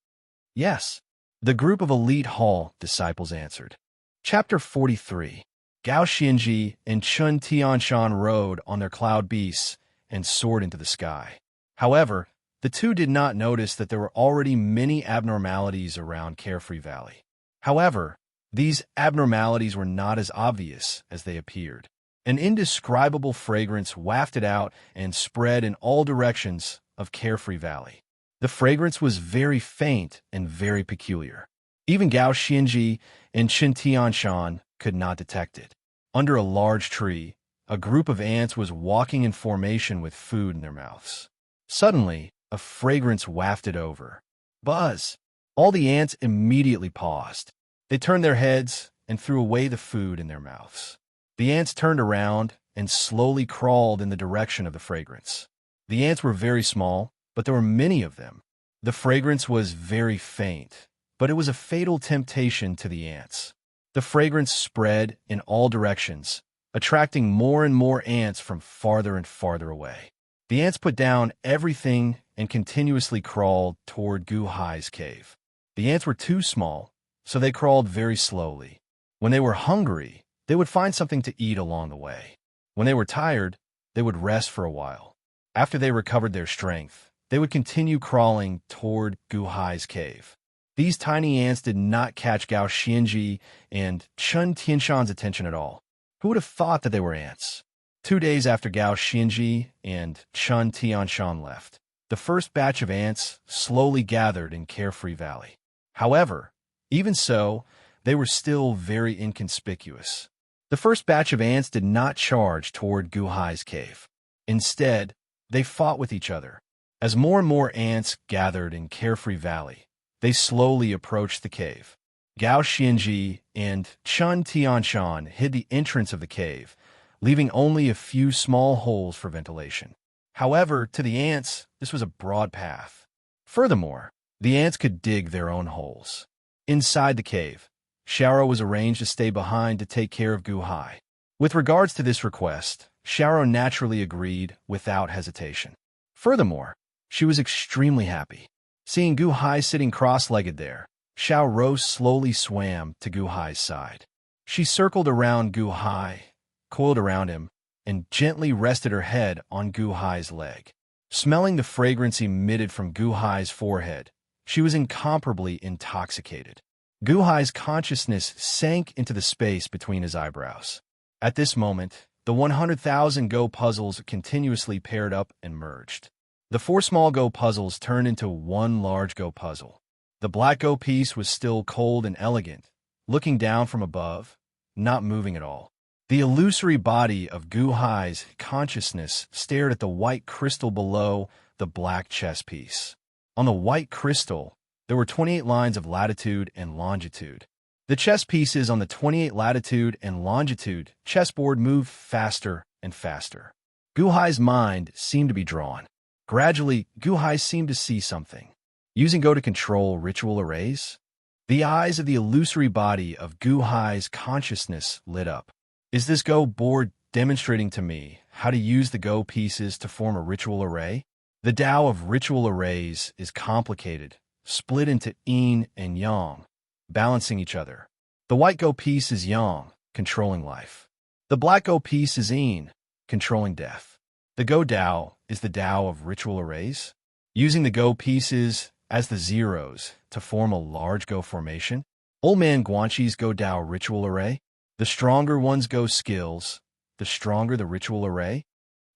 Yes, the group of elite hall disciples answered. Chapter 43. Gao Xianji and Chen Tianshan rode on their cloud beasts and soared into the sky. However, the two did not notice that there were already many abnormalities around Carefree Valley. However, these abnormalities were not as obvious as they appeared. An indescribable fragrance wafted out and spread in all directions of Carefree Valley. The fragrance was very faint and very peculiar. Even Gao Xianji and Chen Tianshan could not detect it. Under a large tree, a group of ants was walking in formation with food in their mouths. Suddenly, a fragrance wafted over. Buzz! All the ants immediately paused. They turned their heads and threw away the food in their mouths. The ants turned around and slowly crawled in the direction of the fragrance. The ants were very small, but there were many of them. The fragrance was very faint, but it was a fatal temptation to the ants. The fragrance spread in all directions, attracting more and more ants from farther and farther away. The ants put down everything and continuously crawled toward Gu Hai's cave. The ants were too small, so they crawled very slowly. When they were hungry, they would find something to eat along the way. When they were tired, they would rest for a while. After they recovered their strength, they would continue crawling toward Gu Hai's cave. These tiny ants did not catch Gao Xianji and Chen Tianshan's attention at all. Who would have thought that they were ants? 2 days after Gao Xianji and Chen Tianshan left, the first batch of ants slowly gathered in Carefree Valley. However, even so, they were still very inconspicuous. The first batch of ants did not charge toward Gu Hai's cave. Instead, they fought with each other. As more and more ants gathered in Carefree Valley, they slowly approached the cave. Gao Xianji and Chen Tianshan hid the entrance of the cave, leaving only a few small holes for ventilation. However, to the ants, this was a broad path. Furthermore, the ants could dig their own holes. Inside the cave, Xiao was arranged to stay behind to take care of Gu Hai. With regards to this request, Xiao naturally agreed without hesitation. Furthermore, she was extremely happy. Seeing Gu Hai sitting cross-legged there, Xiao slowly swam to Gu Hai's side. She circled around Gu Hai, coiled around him, and gently rested her head on Gu Hai's leg. Smelling the fragrance emitted from Gu Hai's forehead, she was incomparably intoxicated. Gu Hai's consciousness sank into the space between his eyebrows. At this moment, the 100,000 Go puzzles continuously paired up and merged. The 4 small Go puzzles turned into one large Go puzzle. The black Go piece was still cold and elegant, looking down from above, not moving at all. The illusory body of Gu Hai's consciousness stared at the white crystal below the black chess piece. On the white crystal, there were 28 lines of latitude and longitude. The chess pieces on the 28 latitude and longitude chessboard moved faster and faster. Guhai's mind seemed to be drawn. Gradually, Guhai seemed to see something. Using Go to control ritual arrays? The eyes of the illusory body of Guhai's consciousness lit up. Is this Go board demonstrating to me how to use the Go pieces to form a ritual array? The Tao of ritual arrays is complicated, split into yin and yang, balancing each other. The white Go piece is yang, controlling life. The black Go piece is yin, controlling death. The Go Tao is the Tao of ritual arrays. Using the Go pieces as the zeros to form a large Go formation. Old Man Guanxi's Go Tao ritual array. The stronger one's Go skills, the stronger the ritual array.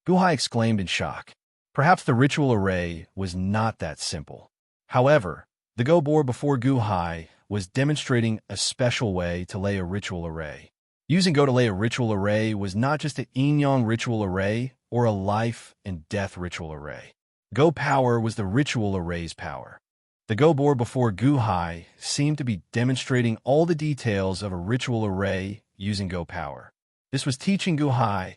Guhai exclaimed in shock. Perhaps the ritual array was not that simple. However, the Go board before Guhai was demonstrating a special way to lay a ritual array. Using Go to lay a ritual array was not just a yin-yang ritual array or a life and death ritual array. Go power was the ritual array's power. The Go board before Guhai seemed to be demonstrating all the details of a ritual array using Go power. This was teaching Guhai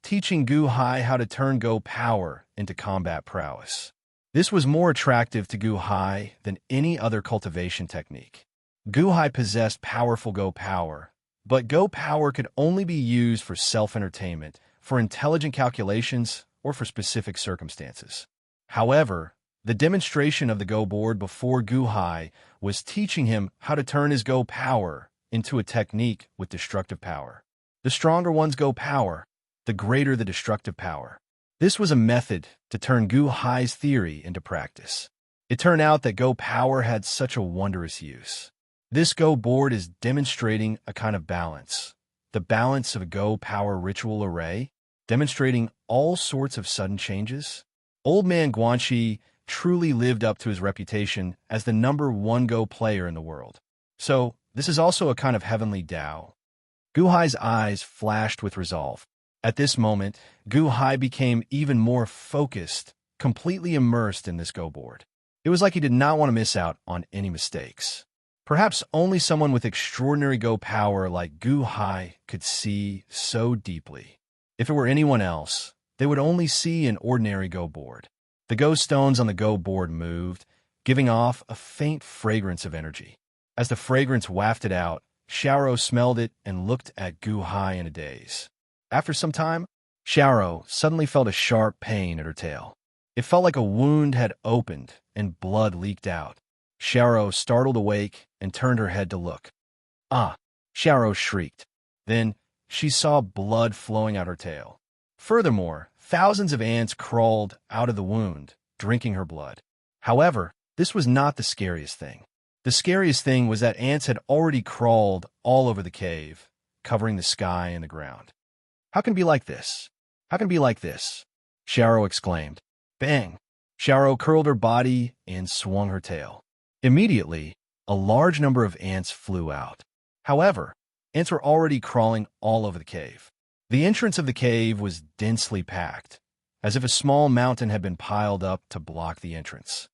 how to turn Go power into combat prowess. This was more attractive to Guhai than any other cultivation technique. Guhai possessed powerful Go power, but Go power could only be used for self-entertainment, for intelligent calculations, or for specific circumstances. However, the demonstration of the Go board before Guhai was teaching him how to turn his Go power into a technique with destructive power. The stronger one's Go power, the greater the destructive power. This was a method to turn Guhai's theory into practice. It turned out that Go power had such a wondrous use. This Go board is demonstrating a kind of balance. The balance of a Go power ritual array, demonstrating all sorts of sudden changes. Old Man Guanxi truly lived up to his reputation as the #1 Go player in the world. So, this is also a kind of heavenly Tao. Guhai's eyes flashed with resolve. At this moment, Guhai became even more focused, completely immersed in this Go board. It was like he did not want to miss out on any mistakes. Perhaps only someone with extraordinary Go power like Guhai could see so deeply. If it were anyone else, they would only see an ordinary Go board. The Go stones on the Go board moved, giving off a faint fragrance of energy. As the fragrance wafted out, Xiaoro smelled it and looked at Guhai in a daze. After some time, Xiaoro suddenly felt a sharp pain at her tail. It felt like a wound had opened and blood leaked out. Xiaoro startled awake and turned her head to look. Ah! Xiaoro shrieked. Then she saw blood flowing out her tail. Furthermore, thousands of ants crawled out of the wound, drinking her blood. However, this was not the scariest thing. The scariest thing was that ants had already crawled all over the cave, covering the sky and the ground. How can it be like this? How can it be like this? Xiaoro exclaimed. Bang! Xiaoro curled her body and swung her tail. Immediately, a large number of ants flew out. However, ants were already crawling all over the cave. The entrance of the cave was densely packed, as if a small mountain had been piled up to block the entrance.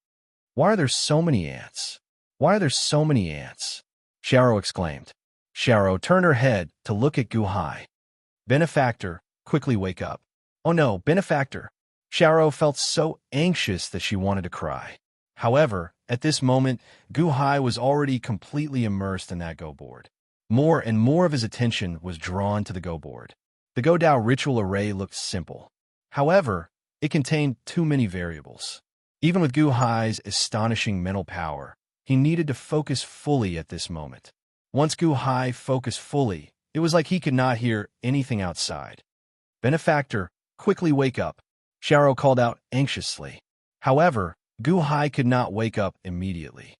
Why are there so many ants? Why are there so many ants? Xiaoro exclaimed. Xiaoro turned her head to look at Guhai. Benefactor, quickly wake up. Oh no, Benefactor! Xiaoro felt so anxious that she wanted to cry. However, at this moment, Guhai was already completely immersed in that Go board. More and more of his attention was drawn to the Go board. The Go Tao ritual array looked simple. However, it contained too many variables. Even with Guhai's astonishing mental power, he needed to focus fully at this moment. Once Guhai focused fully, it was like he could not hear anything outside. Benefactor, quickly wake up, Xiaoro called out anxiously. However, Guhai could not wake up immediately.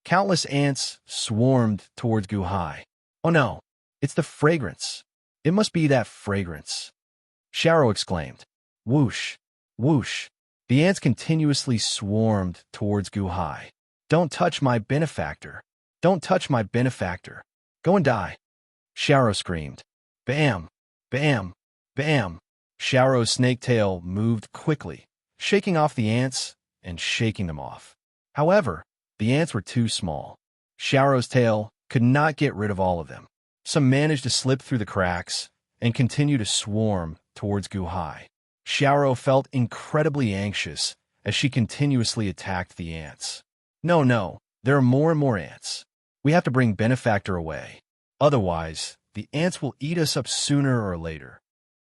Countless ants swarmed towards Guhai. Oh no, it's the fragrance. It must be that fragrance. Xiaoro exclaimed. Whoosh, whoosh. The ants continuously swarmed towards Guhai. Don't touch my benefactor. Don't touch my benefactor. Go and die. Xiaoro screamed. Bam, bam, bam. Xiaoro's snake tail moved quickly, shaking off the ants and shaking them off. However, The ants were too small. Xiao's tail could not get rid of all of them. Some managed to slip through the cracks and continue to swarm towards Guhai. Xiao felt incredibly anxious as she continuously attacked the ants. No, no, there are more and more ants. We have to bring Benefactor away. Otherwise, the ants will eat us up sooner or later.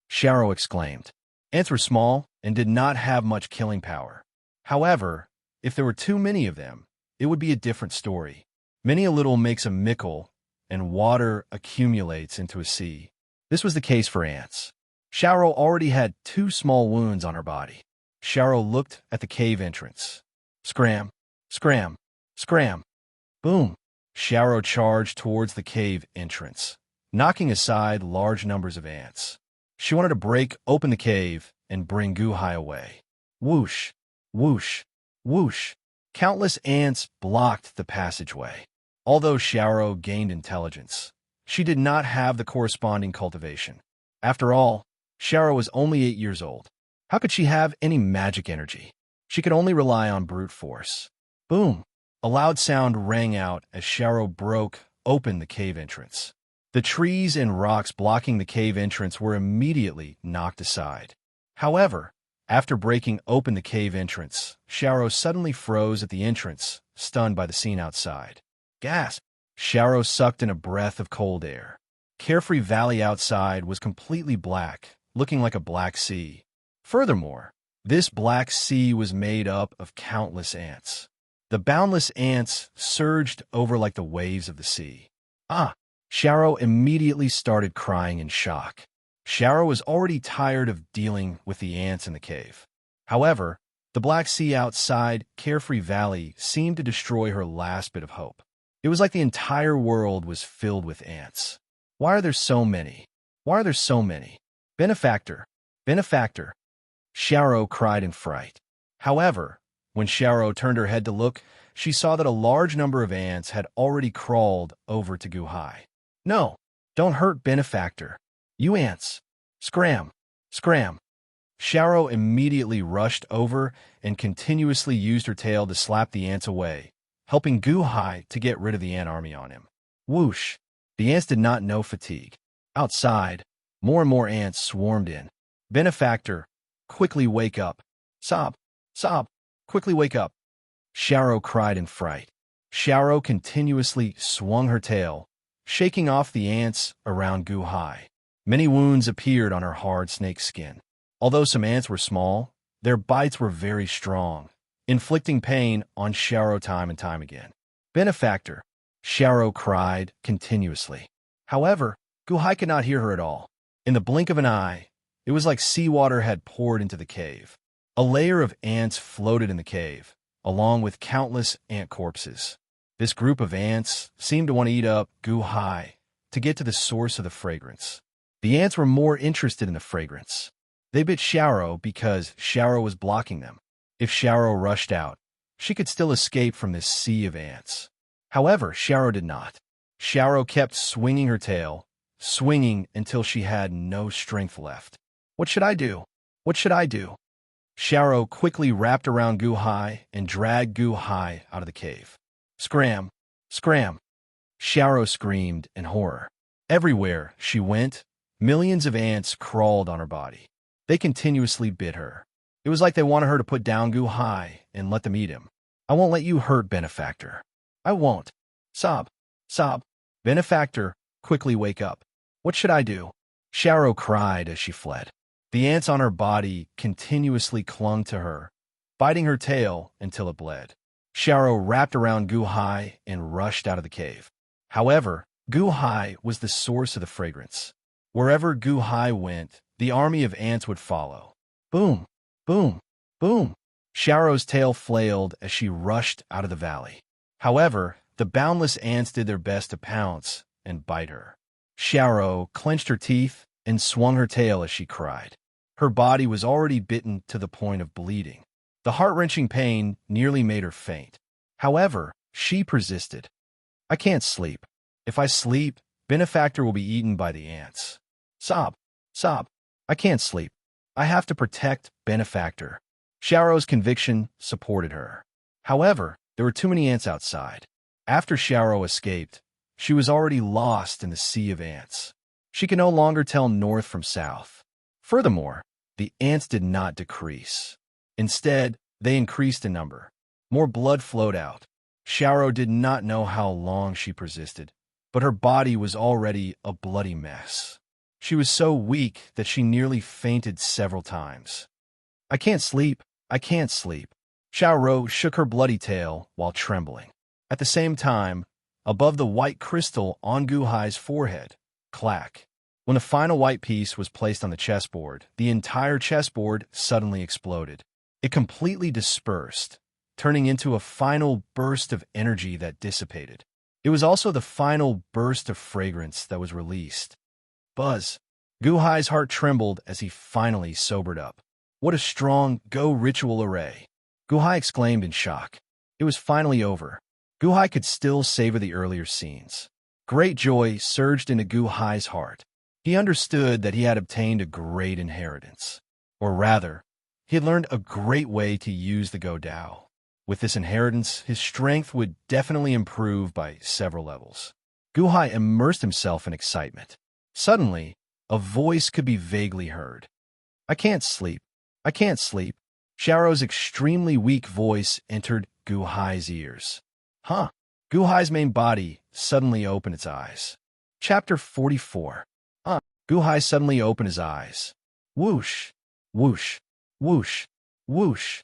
Xiao exclaimed. Ants were small and did not have much killing power. However, if there were too many of them, it would be a different story. Many a little makes a mickle, and water accumulates into a sea. This was the case for ants. Xiao already had 2 small wounds on her body. Xiao looked at the cave entrance. Scram, scram, scram. Boom. Xiao charged towards the cave entrance, knocking aside large numbers of ants. She wanted to break open the cave and bring Guhai away. Whoosh, whoosh, whoosh. Countless ants blocked the passageway. Although Xiao gained intelligence, she did not have the corresponding cultivation. After all, Xiao was only 8 years old. How could she have any magic energy? She could only rely on brute force. Boom! A loud sound rang out as Xiao broke open the cave entrance. The trees and rocks blocking the cave entrance were immediately knocked aside. However, after breaking open the cave entrance, Xiao suddenly froze at the entrance, stunned by the scene outside. Gasp! Xiao sucked in a breath of cold air. Carefree Valley outside was completely black, looking like a black sea. Furthermore, this black sea was made up of countless ants. The boundless ants surged over like the waves of the sea. Ah! Xiao immediately started crying in shock. Xiao was already tired of dealing with the ants in the cave. However, the Black Sea outside Carefree Valley seemed to destroy her last bit of hope. It was like the entire world was filled with ants. Why are there so many? Why are there so many? Benefactor! Benefactor! Xiao cried in fright. However, when Xiao turned her head to look, she saw that a large number of ants had already crawled over to Guhai. No, don't hurt Benefactor. You ants! Scram! Scram! Xiao immediately rushed over and continuously used her tail to slap the ants away, helping Guhai to get rid of the ant army on him. Whoosh! The ants did not know fatigue. Outside, more and more ants swarmed in. Benefactor, quickly wake up. Sob! Sob! Quickly wake up! Xiao cried in fright. Xiao continuously swung her tail, shaking off the ants around Guhai. Many wounds appeared on her hard snake skin. Although some ants were small, their bites were very strong, inflicting pain on Xiao time and time again. Benefactor! Xiao cried continuously. However, Guhai could not hear her at all. In the blink of an eye, it was like seawater had poured into the cave. A layer of ants floated in the cave, along with countless ant corpses. This group of ants seemed to want to eat up Guhai to get to the source of the fragrance. The ants were more interested in the fragrance. They bit Xiao because Xiao was blocking them. If Xiao rushed out, she could still escape from this sea of ants. However, Xiao did not. Xiao kept swinging her tail, swinging until she had no strength left. What should I do? What should I do? Xiao quickly wrapped around Guhai and dragged Guhai out of the cave. Scram! Scram! Xiao screamed in horror. Everywhere she went, millions of ants crawled on her body. They continuously bit her. It was like they wanted her to put down Guhai and let them eat him. I won't let you hurt Benefactor. I won't. Sob! Sob! Benefactor, quickly wake up. What should I do? Xiao cried as she fled. The ants on her body continuously clung to her, biting her tail until it bled. Xiao wrapped around Guhai and rushed out of the cave. However, Guhai was the source of the fragrance. Wherever Guhai went, the army of ants would follow. Boom! Boom! Boom! Xiao's tail flailed as she rushed out of the valley. However, the boundless ants did their best to pounce and bite her. Xiao clenched her teeth and swung her tail as she cried. Her body was already bitten to the point of bleeding. The heart-wrenching pain nearly made her faint. However, she persisted. I can't sleep. If I sleep, Benefactor will be eaten by the ants. Sob! Sob! I can't sleep. I have to protect Benefactor. Xiao's conviction supported her. However, There were too many ants outside. After Xiaoro escaped, she was already lost in the sea of ants. She could no longer tell north from south. Furthermore, the ants did not decrease. Instead, they increased in number. More blood flowed out. Xiaoro did not know how long she persisted, but her body was already a bloody mess. She was so weak that she nearly fainted several times. "I can't sleep. I can't sleep." Xiaoro shook her bloody tail while trembling. At the same time, above the white crystal on Guhai's forehead, clack. When the final white piece was placed on the chessboard, the entire chessboard suddenly exploded. It completely dispersed, turning into a final burst of energy that dissipated. It was also the final burst of fragrance that was released. Buzz. Guhai's heart trembled as he finally sobered up. What a strong Go ritual array! Guhai exclaimed in shock. It was finally over. Guhai could still savor the earlier scenes. Great joy surged into Guhai's heart. He understood that he had obtained a great inheritance. Or rather, he had learned a great way to use the Go Dao. With this inheritance, his strength would definitely improve by several levels. Guhai immersed himself in excitement. Suddenly, a voice could be vaguely heard. "I can't sleep. I can't sleep." Xiaoro's extremely weak voice entered Guhai's ears. Huh. Guhai's main body suddenly opened its eyes. Chapter 44. Guhai suddenly opened his eyes. Whoosh, whoosh, whoosh, whoosh.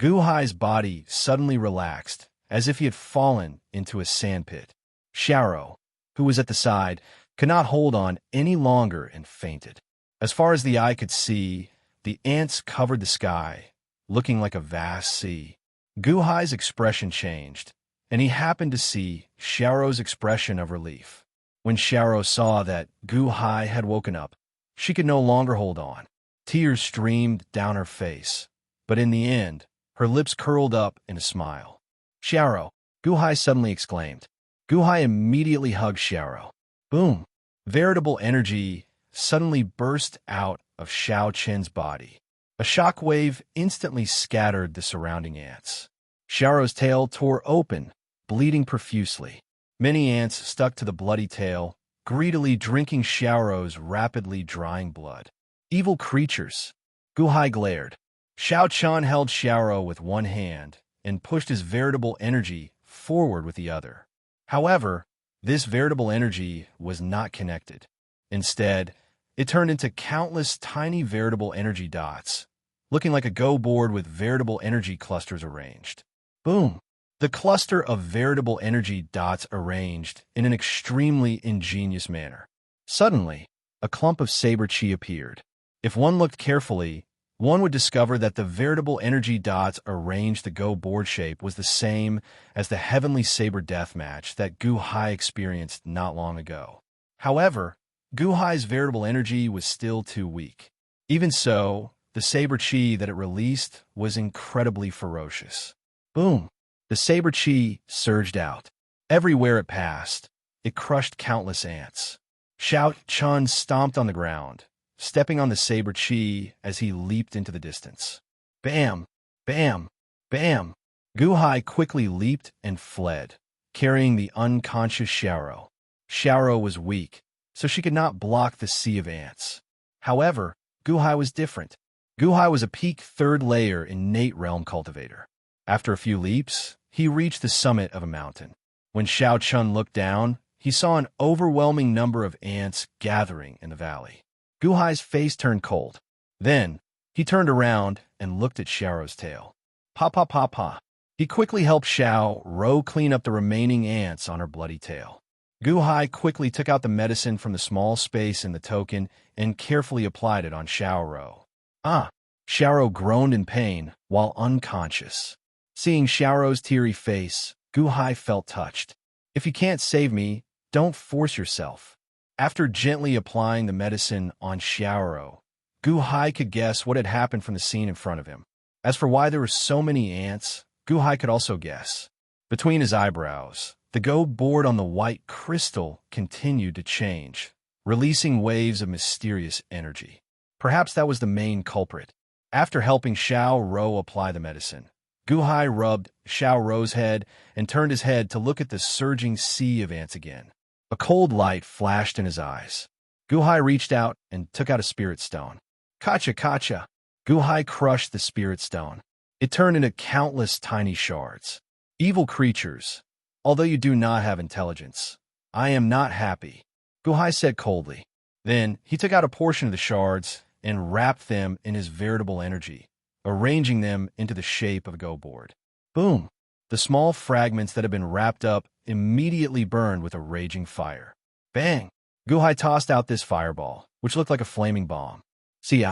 Guhai's body suddenly relaxed, as if he had fallen into a sandpit. Xiaoro, who was at the side, could not hold on any longer and fainted. As far as the eye could see, the ants covered the sky, looking like a vast sea. Guhai's expression changed, and he happened to see Xiaoro's expression of relief. When Xiaoro saw that Guhai had woken up, she could no longer hold on. Tears streamed down her face, but in the end, her lips curled up in a smile. "Xiaoro!" Guhai suddenly exclaimed. Guhai immediately hugged Xiaoro. Boom! Veritable energy suddenly burst out of Xiao Chen's body. A shockwave instantly scattered the surrounding ants. Xiaoro's tail tore open, bleeding profusely. Many ants stuck to the bloody tail, greedily drinking Xiaoro's rapidly drying blood. Evil creatures! Guhai glared. Xiao Chen held Xiaoro with one hand and pushed his veritable energy forward with the other. However, this veritable energy was not connected. Instead, it turned into countless tiny veritable energy dots, looking like a Go board with veritable energy clusters arranged. Boom! The cluster of veritable energy dots arranged in an extremely ingenious manner. Suddenly, a clump of saber chi appeared. If one looked carefully, one would discover that the veritable energy dots arranged the Go board shape was the same as the heavenly saber death match that Guhai experienced not long ago. However, Guhai's veritable energy was still too weak. Even so, the saber chi that it released was incredibly ferocious. Boom! The saber chi surged out. Everywhere it passed, it crushed countless ants. Xiao Chun stomped on the ground, stepping on the saber chi as he leaped into the distance. Bam! Bam! Bam! Guhai quickly leaped and fled, carrying the unconscious Xiaoro. Xiaoro was weak, so she could not block the sea of ants. However, Guhai was different. Guhai was a peak third layer innate realm cultivator. After a few leaps, he reached the summit of a mountain. When Xiao Chun looked down, he saw an overwhelming number of ants gathering in the valley. Guhai's face turned cold. Then, he turned around and looked at Xiaoro's tail. Pa pa pa pa. He quickly helped Xiaoro clean up the remaining ants on her bloody tail. Guhai quickly took out the medicine from the small space in the token and carefully applied it on Xiaoro. Xiaoro groaned in pain while unconscious. Seeing Xiaoro's teary face, Guhai felt touched. "If you can't save me, don't force yourself." After gently applying the medicine on Xiaoro, Guhai could guess what had happened from the scene in front of him. As for why there were so many ants, Guhai could also guess. Between his eyebrows, the Go board on the white crystal continued to change, releasing waves of mysterious energy. Perhaps that was the main culprit. After helping Xiaoro apply the medicine, Guhai rubbed Xiao Rou's head and turned his head to look at the surging sea of ants again. A cold light flashed in his eyes. Guhai reached out and took out a spirit stone. Kacha kacha! Guhai crushed the spirit stone. It turned into countless tiny shards. Evil creatures, although you do not have intelligence, I am not happy, Guhai said coldly. Then he took out a portion of the shards and wrapped them in his veritable energy, arranging them into the shape of a go board. Boom! The small fragments that had been wrapped up immediately burned with a raging fire. Bang! Guhai tossed out this fireball, which looked like a flaming bomb. Ci,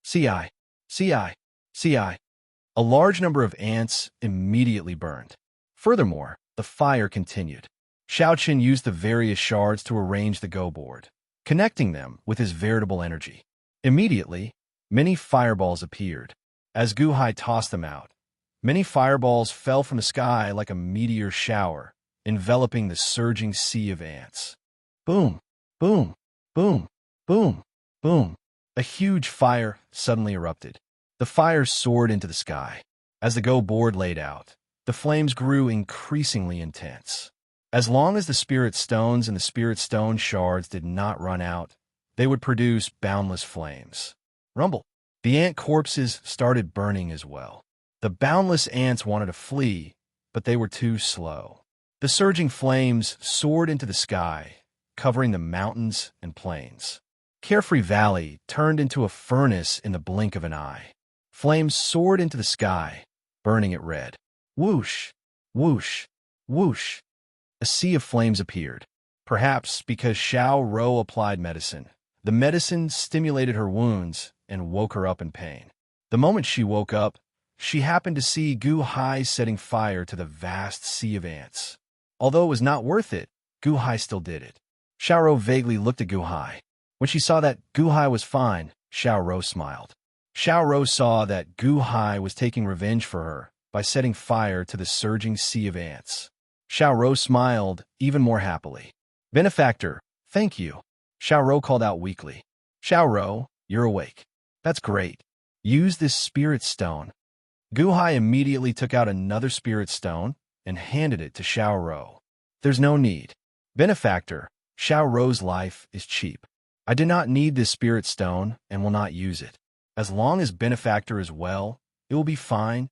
ci, ci, ci. A large number of ants immediately burned. Furthermore, the fire continued. Xiaoqin used the various shards to arrange the go board, connecting them with his veritable energy. Immediately, many fireballs appeared. As Guhai tossed them out, many fireballs fell from the sky like a meteor shower, enveloping the surging sea of ants. Boom, boom, boom, boom, boom. A huge fire suddenly erupted. The fire soared into the sky. As the go board laid out, the flames grew increasingly intense. As long as the spirit stones and the spirit stone shards did not run out, they would produce boundless flames. Rumble. The ant corpses started burning as well. The boundless ants wanted to flee, but they were too slow. The surging flames soared into the sky, covering the mountains and plains. Carefree Valley turned into a furnace in the blink of an eye. Flames soared into the sky, burning it red. Whoosh, whoosh, whoosh. A sea of flames appeared. Perhaps because Xiao Rou applied medicine. The medicine stimulated her wounds and woke her up in pain. The moment she woke up, she happened to see Guhai setting fire to the vast sea of ants. Although it was not worth it, Guhai still did it. Xiao Rou vaguely looked at Guhai. When she saw that Guhai was fine, Xiao Rou smiled. Xiao Rou saw that Guhai was taking revenge for her by setting fire to the surging sea of ants. Xiao Rou smiled even more happily. Benefactor, thank you. Xiao Rou called out weakly. Xiao Rou, you're awake. That's great. Use this spirit stone. Guhai immediately took out another spirit stone and handed it to Xiao Rou. There's no need. Benefactor, Xiao Rou's life is cheap. I do not need this spirit stone and will not use it. As long as Benefactor is well, it will be fine.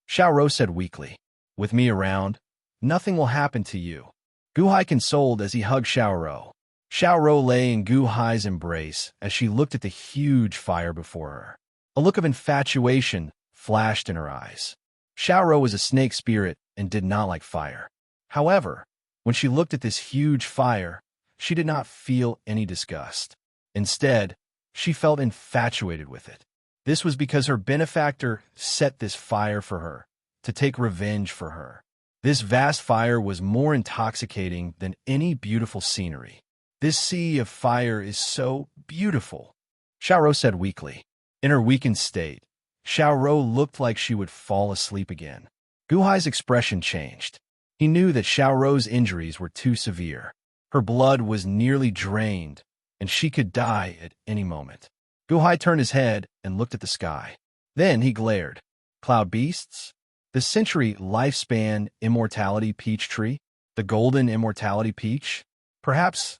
Xiao Rou said weakly. With me around, nothing will happen to you. Guhai consoled as he hugged Xiao Rou. Xiao Rou lay in Guhai's embrace as she looked at the huge fire before her. A look of infatuation flashed in her eyes. Xiao Rou was a snake spirit and did not like fire. However, when she looked at this huge fire, she did not feel any disgust. Instead, she felt infatuated with it. This was because her benefactor set this fire for her, to take revenge for her. This vast fire was more intoxicating than any beautiful scenery. This sea of fire is so beautiful, Xiao Rou said weakly. In her weakened state, Xiao Rou looked like she would fall asleep again. Guhai's expression changed. He knew that Xiao Rou's injuries were too severe. Her blood was nearly drained, and she could die at any moment. Guhai turned his head and looked at the sky. Then he glared. Cloud beasts? The century lifespan immortality peach tree? The golden immortality peach? Perhaps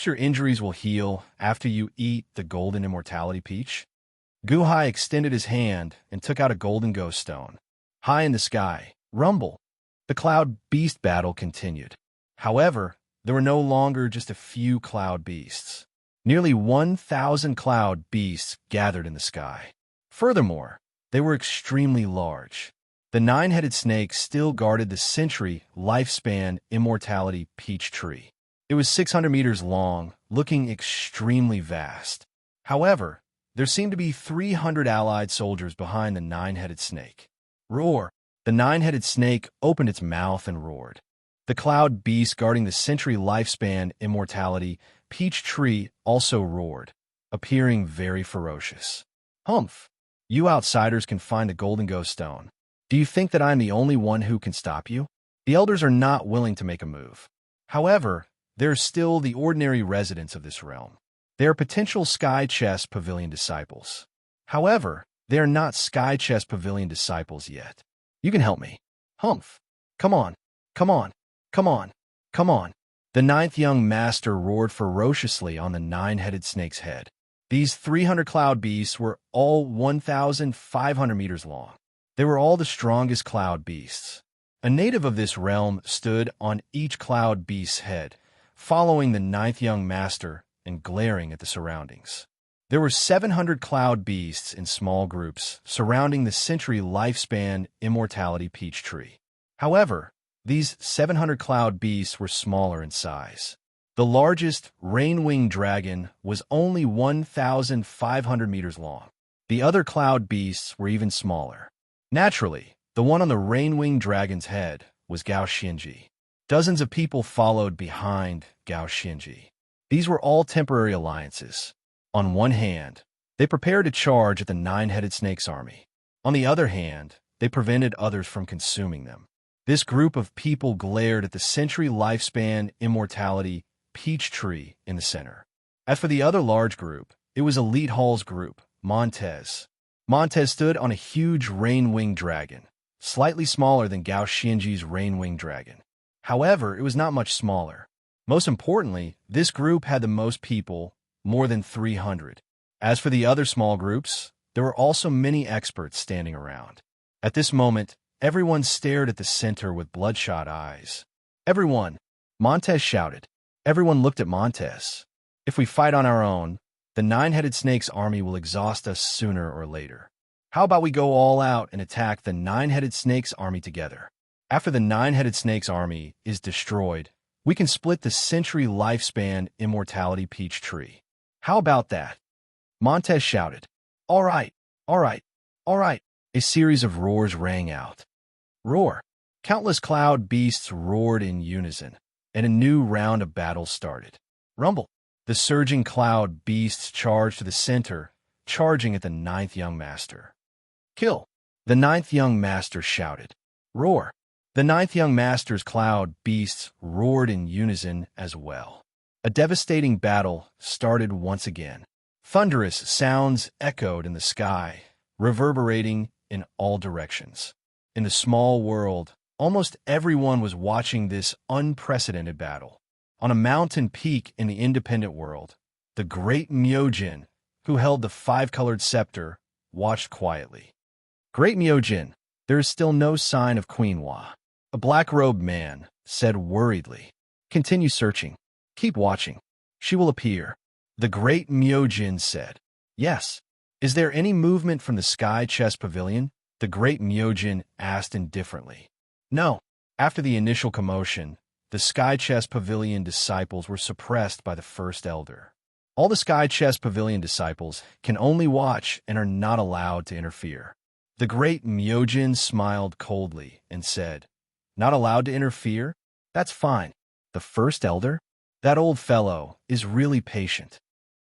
your injuries will heal after you eat the golden immortality peach? Guhai extended his hand and took out a golden ghost stone. High in the sky, rumble. The cloud beast battle continued. However, there were no longer just a few cloud beasts. Nearly 1,000 cloud beasts gathered in the sky. Furthermore, they were extremely large. The nine-headed snake still guarded the century lifespan immortality peach tree. It was 600 meters long, looking extremely vast. However, there seemed to be 300 allied soldiers behind the nine-headed snake. Roar! The nine-headed snake opened its mouth and roared. The cloud beast guarding the century lifespan immortality peach tree also roared, appearing very ferocious. Humph! You outsiders can find the golden ghost stone. Do you think that I am the only one who can stop you? The elders are not willing to make a move. However, there are still the ordinary residents of this realm. They are potential Sky Chess Pavilion disciples. However, they are not Sky Chess Pavilion disciples yet. You can help me. Humph. Come on. Come on. Come on. Come on. The ninth young master roared ferociously on the nine-headed snake's head. These 300 cloud beasts were all 1,500 meters long. They were all the strongest cloud beasts. A native of this realm stood on each cloud beast's head, following the ninth young master and glaring at the surroundings. There were 700 cloud beasts in small groups surrounding the century lifespan immortality peach tree. However, these 700 cloud beasts were smaller in size. The largest, rain-winged dragon, was only 1,500 meters long. The other cloud beasts were even smaller. Naturally, the one on the rain-winged dragon's head was Gao Xianji. Dozens of people followed behind Gao Xianji. These were all temporary alliances. On one hand, they prepared to charge at the nine-headed snake's army. On the other hand, they prevented others from consuming them. This group of people glared at the century lifespan immortality peach tree in the center. As for the other large group, it was Elite Hall's group, Montez. Montez stood on a huge rain-winged dragon, slightly smaller than Gao Xianji's rain-winged dragon. However, it was not much smaller. Most importantly, this group had the most people, more than 300. As for the other small groups, there were also many experts standing around. At this moment, everyone stared at the center with bloodshot eyes. Everyone, Montez shouted. Everyone looked at Montez. If we fight on our own, the nine-headed snake's army will exhaust us sooner or later. How about we go all out and attack the nine-headed snake's army together? After the nine-headed snake's army is destroyed, we can split the century lifespan immortality peach tree. How about that? Montez shouted. All right, all right, all right. A series of roars rang out. Roar. Countless cloud beasts roared in unison, and a new round of battle started. Rumble. The surging cloud beasts charged to the center, charging at the ninth young master. Kill. The ninth young master shouted. Roar. The ninth young master's cloud beasts roared in unison as well. A devastating battle started once again. Thunderous sounds echoed in the sky, reverberating in all directions. In the small world, almost everyone was watching this unprecedented battle. On a mountain peak in the independent world, the great Myojin, who held the five-colored scepter, watched quietly. Great Myojin, there is still no sign of Queen Hua. A black-robed man said worriedly. Continue searching. Keep watching. She will appear. The great Myojin said. Yes. Is there any movement from the Sky Chess Pavilion? The great Myojin asked indifferently. No. After the initial commotion, the Sky Chess Pavilion disciples were suppressed by the First Elder. All the Sky Chess Pavilion disciples can only watch and are not allowed to interfere. The great Myojin smiled coldly and said, Not allowed to interfere? That's fine. The First Elder? That old fellow is really patient.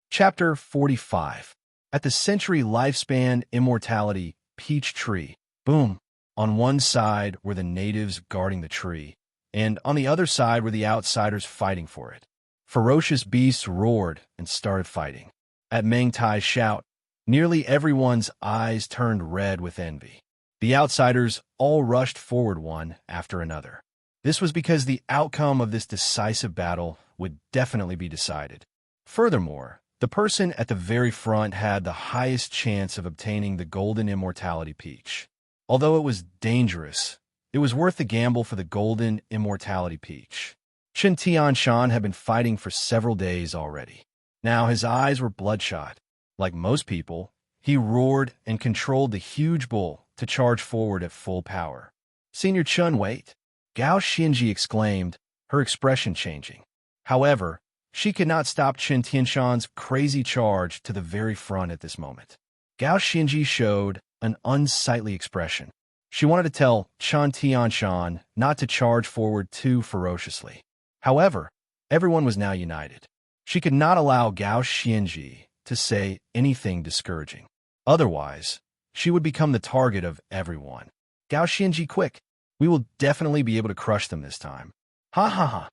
Chapter 45. At the century lifespan immortality peach tree. Boom. On one side were the natives guarding the tree, and on the other side were the outsiders fighting for it. Ferocious beasts roared and started fighting. At Meng Tai's shout, nearly everyone's eyes turned red with envy. The outsiders all rushed forward one after another. This was because the outcome of this decisive battle would definitely be decided. Furthermore, the person at the very front had the highest chance of obtaining the golden immortality peach. Although it was dangerous, it was worth the gamble for the golden immortality peach. Chen Tianshan had been fighting for several days already. Now his eyes were bloodshot. Like most people, he roared and controlled the huge bull to charge forward at full power. Senior Chun, wait! Gao Xianji exclaimed, her expression changing. However, she could not stop Chen Tianshan's crazy charge to the very front at this moment. Gao Xianji showed an unsightly expression. She wanted to tell Chen Tianshan not to charge forward too ferociously. However, everyone was now united. She could not allow Gao Xianji to say anything discouraging. Otherwise, she would become the target of everyone. Gao Xianji, quick! We will definitely be able to crush them this time. Ha ha ha!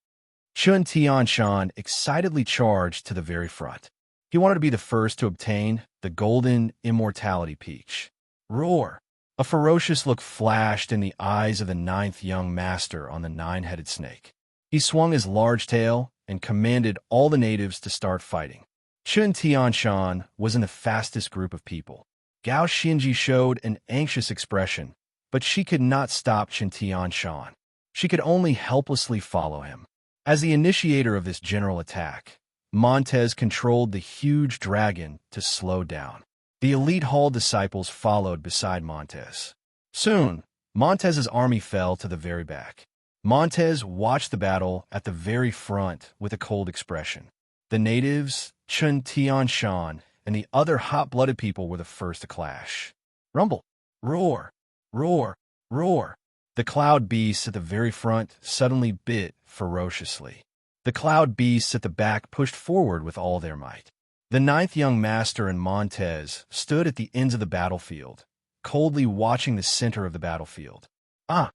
Chen Tianshan excitedly charged to the very front. He wanted to be the first to obtain the golden immortality peach. Roar! A ferocious look flashed in the eyes of the ninth young master on the nine-headed snake. He swung his large tail and commanded all the natives to start fighting. Chun Tianshan was in the fastest group of people. Gao Xinji showed an anxious expression, but she could not stop Chun Tianshan. She could only helplessly follow him. As the initiator of this general attack, Montez controlled the huge dragon to slow down. The elite Hall disciples followed beside Montez. Soon, Montez's army fell to the very back. Montez watched the battle at the very front with a cold expression. The natives, Chun Tianshan, and the other hot-blooded people were the first to clash. Rumble, roar, roar, roar. The cloud beasts at the very front suddenly bit ferociously. The cloud beasts at the back pushed forward with all their might. The ninth young master and Montez stood at the ends of the battlefield, coldly watching the center of the battlefield. At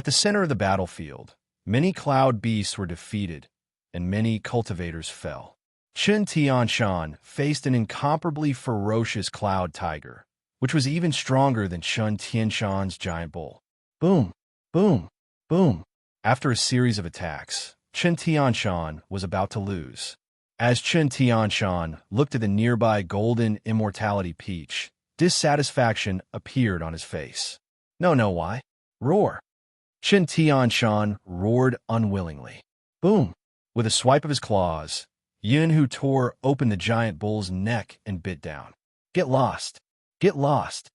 the center of the battlefield, many cloud beasts were defeated, and many cultivators fell. Chun Tianshan faced an incomparably ferocious cloud tiger, which was even stronger than Chun Tianshan's giant bull. Boom, boom, boom. After a series of attacks, Chun Tianshan was about to lose. As Chun Tianshan looked at the nearby golden immortality peach, dissatisfaction appeared on his face. No, why? Roar. Chun Tianshan roared unwillingly. Boom. With a swipe of his claws, Yunhu tore open the giant bull's neck and bit down. Get lost. Get lost.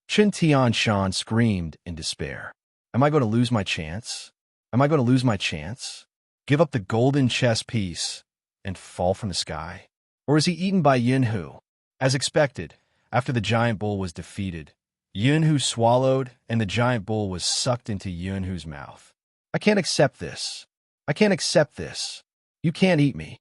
Chun Tianshan screamed in despair. Am I going to lose my chance? Am I going to lose my chance? Give up the golden chess piece and fall from the sky? Or is he eaten by Yunhu? As expected, after the giant bull was defeated, Yunhu swallowed and the giant bull was sucked into Yunhu's mouth. I can't accept this. I can't accept this. You can't eat me.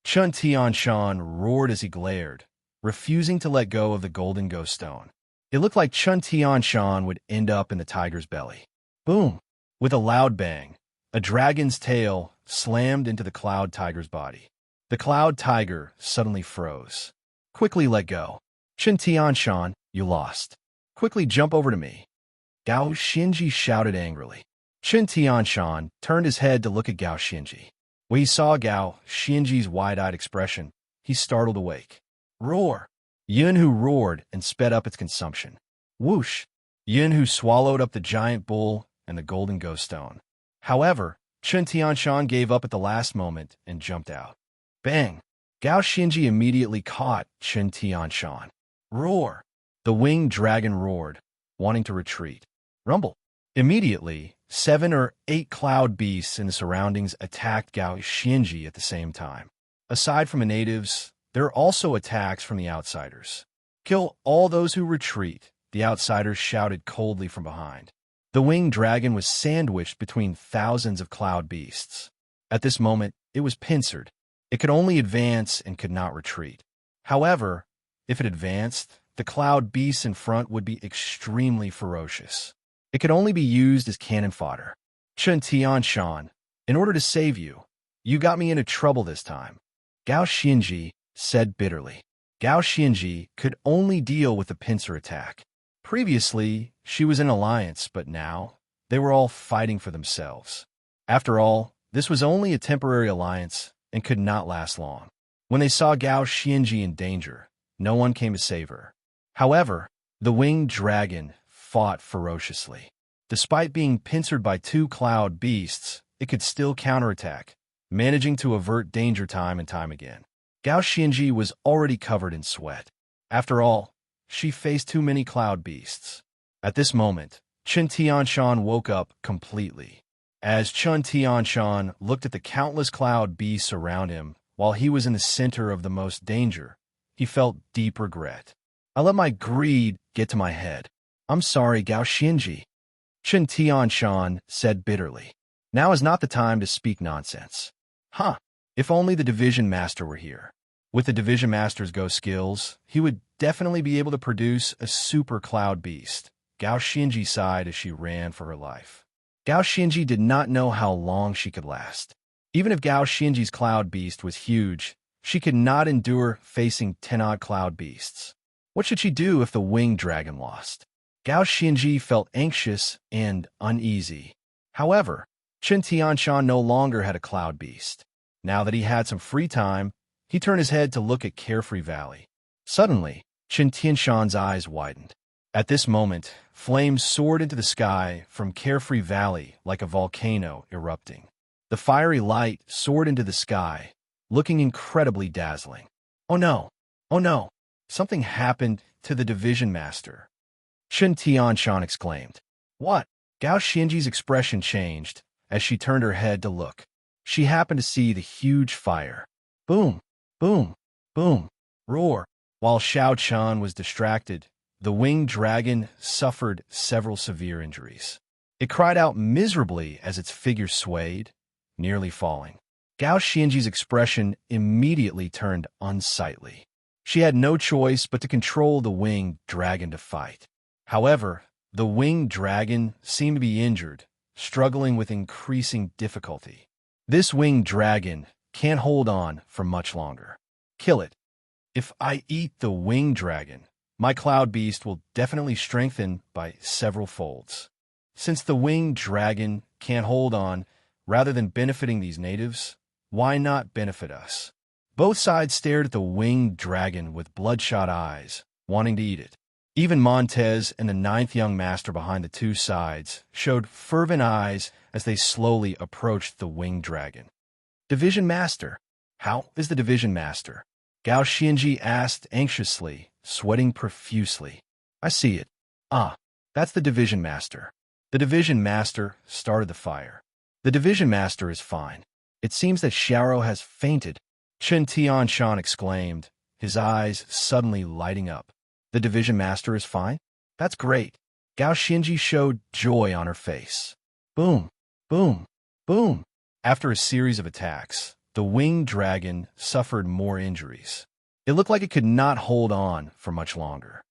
Chun Tianshan roared as he glared, refusing to let go of the golden ghost stone. It looked like Chun Tianshan would end up in the tiger's belly. Boom! With a loud bang, a dragon's tail slammed into the cloud tiger's body. The cloud tiger suddenly froze. Quickly let go. Chun Tianshan, you lost. Quickly jump over to me. Gao Xinji shouted angrily. Chun Tianshan turned his head to look at Gao Xinji. When he saw Gao Xinji's wide-eyed expression, he startled awake. Roar! Yunhu roared and sped up its consumption. Whoosh! Yunhu swallowed up the giant bull and the golden ghost stone. However, Chun Tianshan gave up at the last moment and jumped out. Bang! Gao Xinji immediately caught Chun Tianshan. Roar! The winged dragon roared, wanting to retreat. Rumble! Immediately, 7 or 8 cloud beasts in the surroundings attacked Gao Xinji at the same time. Aside from the natives, there are also attacks from the outsiders. Kill all those who retreat, the outsiders shouted coldly from behind. The winged dragon was sandwiched between thousands of cloud beasts. At this moment, it was pincered. It could only advance and could not retreat. However, if it advanced, the cloud beasts in front would be extremely ferocious. It could only be used as cannon fodder. Chun Tianshan, in order to save you, you got me into trouble this time. Gao Xinji said bitterly. Gao Xinji could only deal with the pincer attack. Previously, she was in alliance, but now, they were all fighting for themselves. After all, this was only a temporary alliance and could not last long. When they saw Gao Xinji in danger, no one came to save her. However, the winged dragon fought ferociously. Despite being pincered by 2 cloud beasts, it could still counterattack, managing to avert danger time and time again. Gao Xinji was already covered in sweat. After all, she faced too many cloud beasts. At this moment, Chun Tianshan woke up completely. As Chun Tianshan looked at the countless cloud beasts around him while he was in the center of the most danger, he felt deep regret. I let my greed get to my head. I'm sorry, Gao Xinji. Chun Tianshan said bitterly. Now is not the time to speak nonsense. If only the division master were here. With the division master's ghost skills, he would definitely be able to produce a super cloud beast. Gao Xinji sighed as she ran for her life. Gao Xinji did not know how long she could last. Even if Gao Xinji's cloud beast was huge, she could not endure facing 10-odd cloud beasts. What should she do if the winged dragon lost? Gao Xinji felt anxious and uneasy. However, Chen Tianshan no longer had a cloud beast. Now that he had some free time, he turned his head to look at Carefree Valley. Suddenly, Chen Tianshan's eyes widened. At this moment, flames soared into the sky from Carefree Valley like a volcano erupting. The fiery light soared into the sky, looking incredibly dazzling. Oh no! Oh no! Something happened to the division master. Chen Tianshan exclaimed. What? Gao Xinji's expression changed as she turned her head to look. She happened to see the huge fire. Boom! Boom! Boom! Roar! While Xiao Chan was distracted, the winged dragon suffered several severe injuries. It cried out miserably as its figure swayed, nearly falling. Gao Xinji's expression immediately turned unsightly. She had no choice but to control the winged dragon to fight. However, the winged dragon seemed to be injured, struggling with increasing difficulty. This winged dragon can't hold on for much longer. Kill it. If I eat the winged dragon, my cloud beast will definitely strengthen by several folds. Since the winged dragon can't hold on, rather than benefiting these natives, why not benefit us? Both sides stared at the winged dragon with bloodshot eyes, wanting to eat it. Even Montez and the ninth young master behind the two sides showed fervent eyes as they slowly approached the winged dragon. Division Master. How is the Division Master? Gao Xinji asked anxiously, sweating profusely. I see it. Ah, that's the Division Master. The Division Master started the fire. The Division Master is fine. It seems that Xiao has fainted. Chen Tianshan exclaimed, his eyes suddenly lighting up. The Division Master is fine? That's great. Gao Xinji showed joy on her face. Boom, boom, boom. After a series of attacks, the winged dragon suffered more injuries. It looked like it could not hold on for much longer.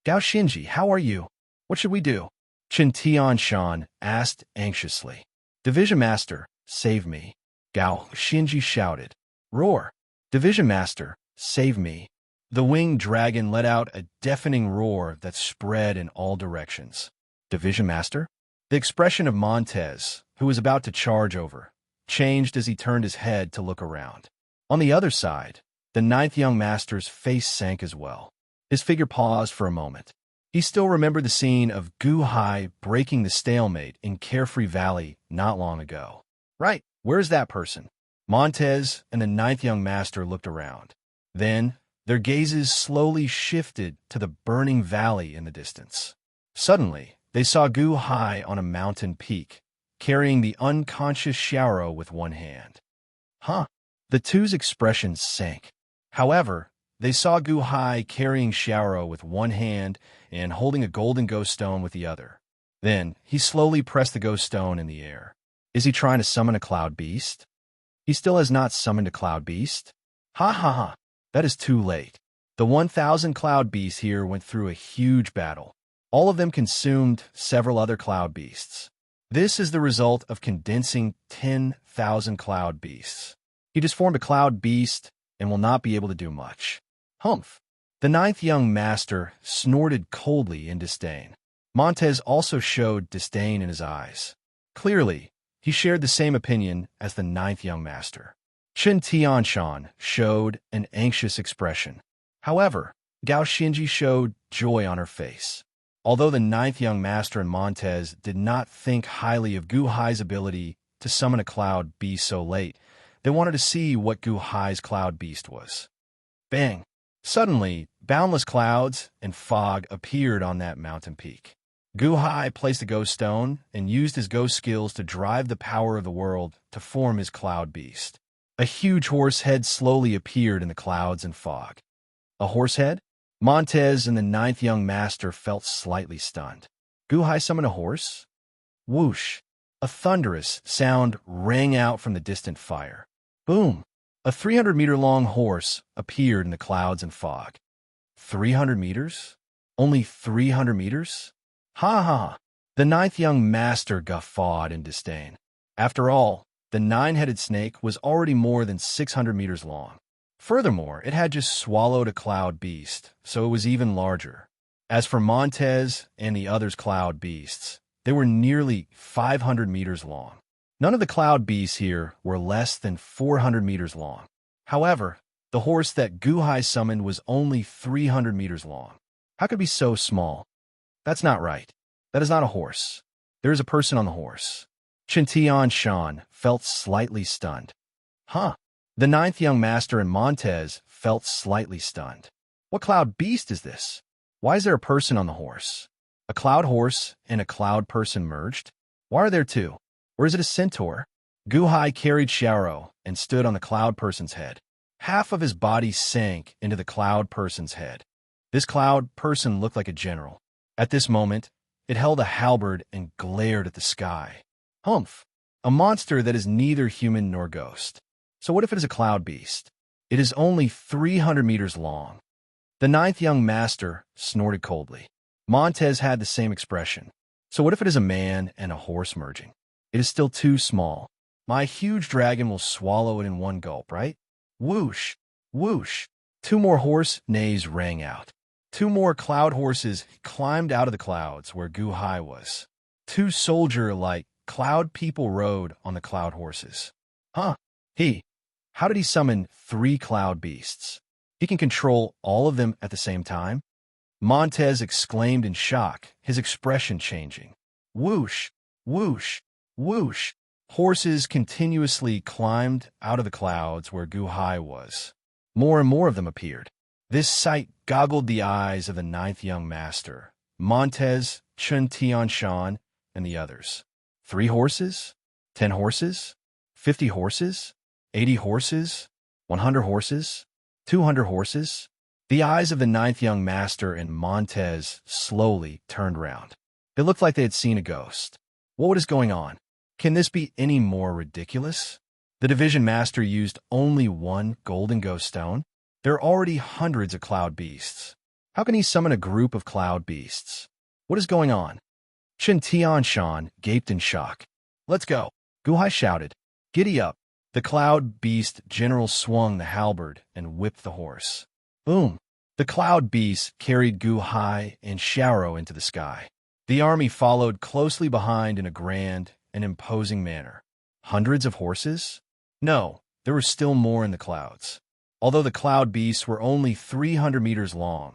Gao Xinji, how are you? What should we do? Chen Tianshan asked anxiously. Division Master, save me. Gao Xinji shouted. Roar! Division Master, save me. The winged dragon let out a deafening roar that spread in all directions. Division Master? The expression of Montez, who was about to charge over, changed as he turned his head to look around. On the other side, the ninth young master's face sank as well. His figure paused for a moment. He still remembered the scene of Gu Hai breaking the stalemate in Carefree Valley not long ago. Right, where's that person? Montez and the ninth young master looked around. Then, their gazes slowly shifted to the burning valley in the distance. Suddenly, they saw Gu Hai on a mountain peak, carrying the unconscious Xiao with one hand. Huh? The two's expressions sank. However, they saw Gu Hai carrying Xiao with one hand and holding a golden ghost stone with the other. Then, he slowly pressed the ghost stone in the air. Is he trying to summon a cloud beast? He still has not summoned a cloud beast? Ha ha ha! That is too late. The 1,000 cloud beasts here went through a huge battle. All of them consumed several other cloud beasts. This is the result of condensing 10,000 cloud beasts. He just formed a cloud beast and will not be able to do much. Humph! The ninth young master snorted coldly in disdain. Montez also showed disdain in his eyes. Clearly, he shared the same opinion as the ninth young master. Chen Tianshan showed an anxious expression. However, Gao Xinji showed joy on her face. Although the ninth young master and Montez did not think highly of Gu Hai's ability to summon a cloud beast so late, they wanted to see what Gu Hai's cloud beast was. Bang! Suddenly, boundless clouds and fog appeared on that mountain peak. Gu Hai placed a ghost stone and used his ghost skills to drive the power of the world to form his cloud beast. A huge horse head slowly appeared in the clouds and fog. A horse head? Montez and the ninth young master felt slightly stunned. Gu Hai summoned a horse? Whoosh! A thunderous sound rang out from the distant fire. Boom! A 300-meter-long horse appeared in the clouds and fog. 300 meters? Only 300 meters? Ha ha! The ninth young master guffawed in disdain. After all, the nine-headed snake was already more than 600 meters long. Furthermore, it had just swallowed a cloud beast, so it was even larger. As for Montez and the others' cloud beasts, they were nearly 500 meters long. None of the cloud beasts here were less than 400 meters long. However, the horse that Guhai summoned was only 300 meters long. How could it be so small? That's not right. That is not a horse. There is a person on the horse. Chintian Shan felt slightly stunned. Huh. The ninth young master and Montez felt slightly stunned. What cloud beast is this? Why is there a person on the horse? A cloud horse and a cloud person merged? Why are there two? Or is it a centaur? Guhai carried Xiaoro and stood on the cloud person's head. Half of his body sank into the cloud person's head. This cloud person looked like a general. At this moment, it held a halberd and glared at the sky. Humph! A monster that is neither human nor ghost. So what if it is a cloud beast? It is only 300 meters long. The ninth young master snorted coldly. Montez had the same expression. So what if it is a man and a horse merging? It is still too small. My huge dragon will swallow it in one gulp, right? Whoosh! Whoosh! Two more horse neighs rang out. Two more cloud horses climbed out of the clouds where Guhai was. Two soldier-like cloud people rode on the cloud horses. Huh? How did he summon 3 cloud beasts? He can control all of them at the same time? Montez exclaimed in shock, his expression changing. Whoosh! Whoosh! Whoosh! Horses continuously climbed out of the clouds where Guhai was. More and more of them appeared. This sight goggled the eyes of the ninth young master, Montez, Chun Tianshan, and the others. 3 horses? 10 horses? 50 horses? 80 horses? 100 horses? 200 horses? The eyes of the ninth young master and Montez slowly turned round. It looked like they had seen a ghost. What is going on? Can this be any more ridiculous? The division master used only 1 golden ghost stone? There are already hundreds of cloud beasts. How can he summon a group of cloud beasts? What is going on? Chen Tianshan gaped in shock. Let's go. Guhai shouted. Giddy up. The cloud beast general swung the halberd and whipped the horse. Boom. The cloud beast carried Guhai and Xiaoro into the sky. The army followed closely behind in a grand and imposing manner. Hundreds of horses? No, there were still more in the clouds. Although the cloud beasts were only 300 meters long,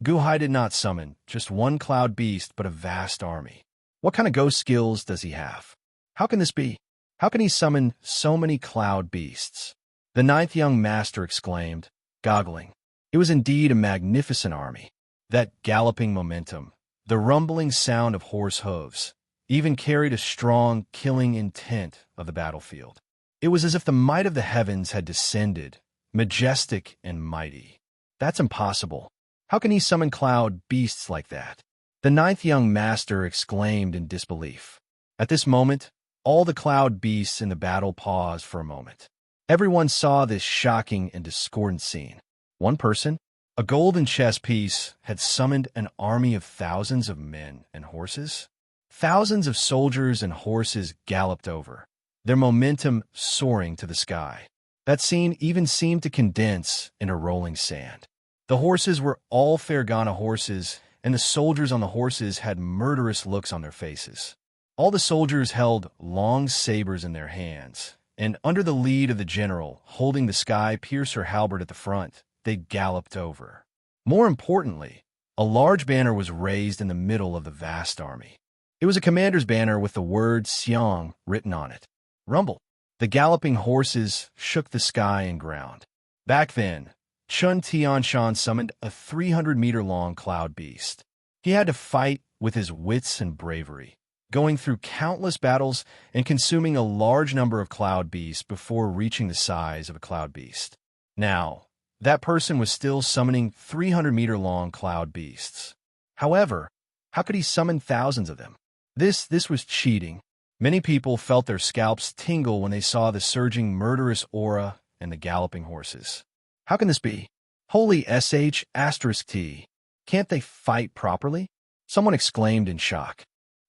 Guhai did not summon just 1 cloud beast but a vast army. What kind of ghost skills does he have? How can this be? How can he summon so many cloud beasts? The ninth young master exclaimed, goggling. It was indeed a magnificent army. That galloping momentum, the rumbling sound of horse hooves, even carried a strong, killing intent of the battlefield. It was as if the might of the heavens had descended, majestic and mighty. That's impossible. How can he summon cloud beasts like that? The ninth young master exclaimed in disbelief. At this moment, all the cloud beasts in the battle paused for a moment. Everyone saw this shocking and discordant scene. One person, a golden chess piece, had summoned an army of thousands of men and horses. Thousands of soldiers and horses galloped over, their momentum soaring to the sky. That scene even seemed to condense into rolling sand. The horses were all Fergana horses, and the soldiers on the horses had murderous looks on their faces. All the soldiers held long sabers in their hands, and under the lead of the general, holding the sky-piercer halberd at the front, they galloped over. More importantly, a large banner was raised in the middle of the vast army. It was a commander's banner with the word Xiang written on it. Rumble. The galloping horses shook the sky and ground. Back then, Chun Tianshan summoned a 300-meter-long cloud beast. He had to fight with his wits and bravery, going through countless battles and consuming a large number of cloud beasts before reaching the size of a cloud beast. Now, that person was still summoning 300-meter-long cloud beasts. However, how could he summon thousands of them? This was cheating. Many people felt their scalps tingle when they saw the surging murderous aura and the galloping horses. How can this be? Holy sh**t. Can't they fight properly? Someone exclaimed in shock.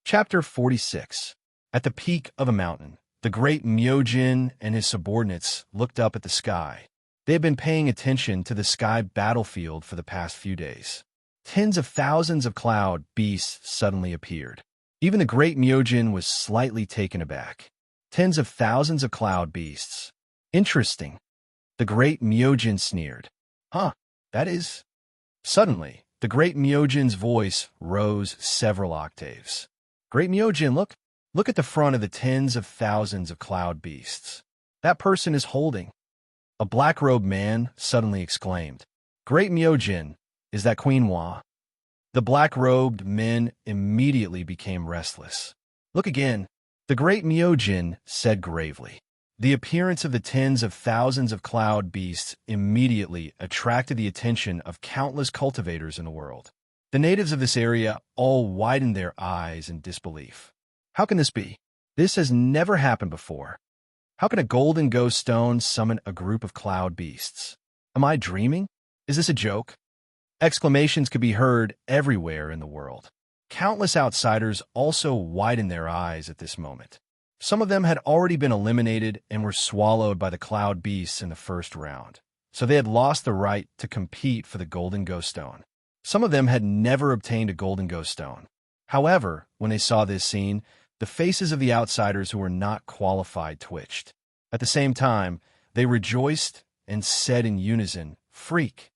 Chapter 46. At the peak of a mountain, the great Myojin and his subordinates looked up at the sky. They had been paying attention to the sky battlefield for the past few days. tens of thousands of cloud beasts suddenly appeared. Even the great Myojin was slightly taken aback. Tens of thousands of cloud beasts. Interesting. The great Myojin sneered. Huh, that is... Suddenly, the great Myojin's voice rose several octaves. Great Myojin, look at the front of the tens of thousands of cloud beasts. That person is holding. A black-robed man suddenly exclaimed. Great Myojin, is that Queen Hua? The black-robed men immediately became restless. Look again, the great Myojin said gravely. The appearance of the tens of thousands of cloud beasts immediately attracted the attention of countless cultivators in the world. The natives of this area all widened their eyes in disbelief. How can this be? This has never happened before. How can a golden ghost stone summon a group of cloud beasts? Am I dreaming? Is this a joke? Exclamations could be heard everywhere in the world. Countless outsiders also widened their eyes at this moment. Some of them had already been eliminated and were swallowed by the cloud beasts in the first round, so they had lost the right to compete for the golden ghost stone. Some of them had never obtained a golden ghost stone. However, when they saw this scene, the faces of the outsiders who were not qualified twitched. At the same time, they rejoiced and said in unison, "Freak!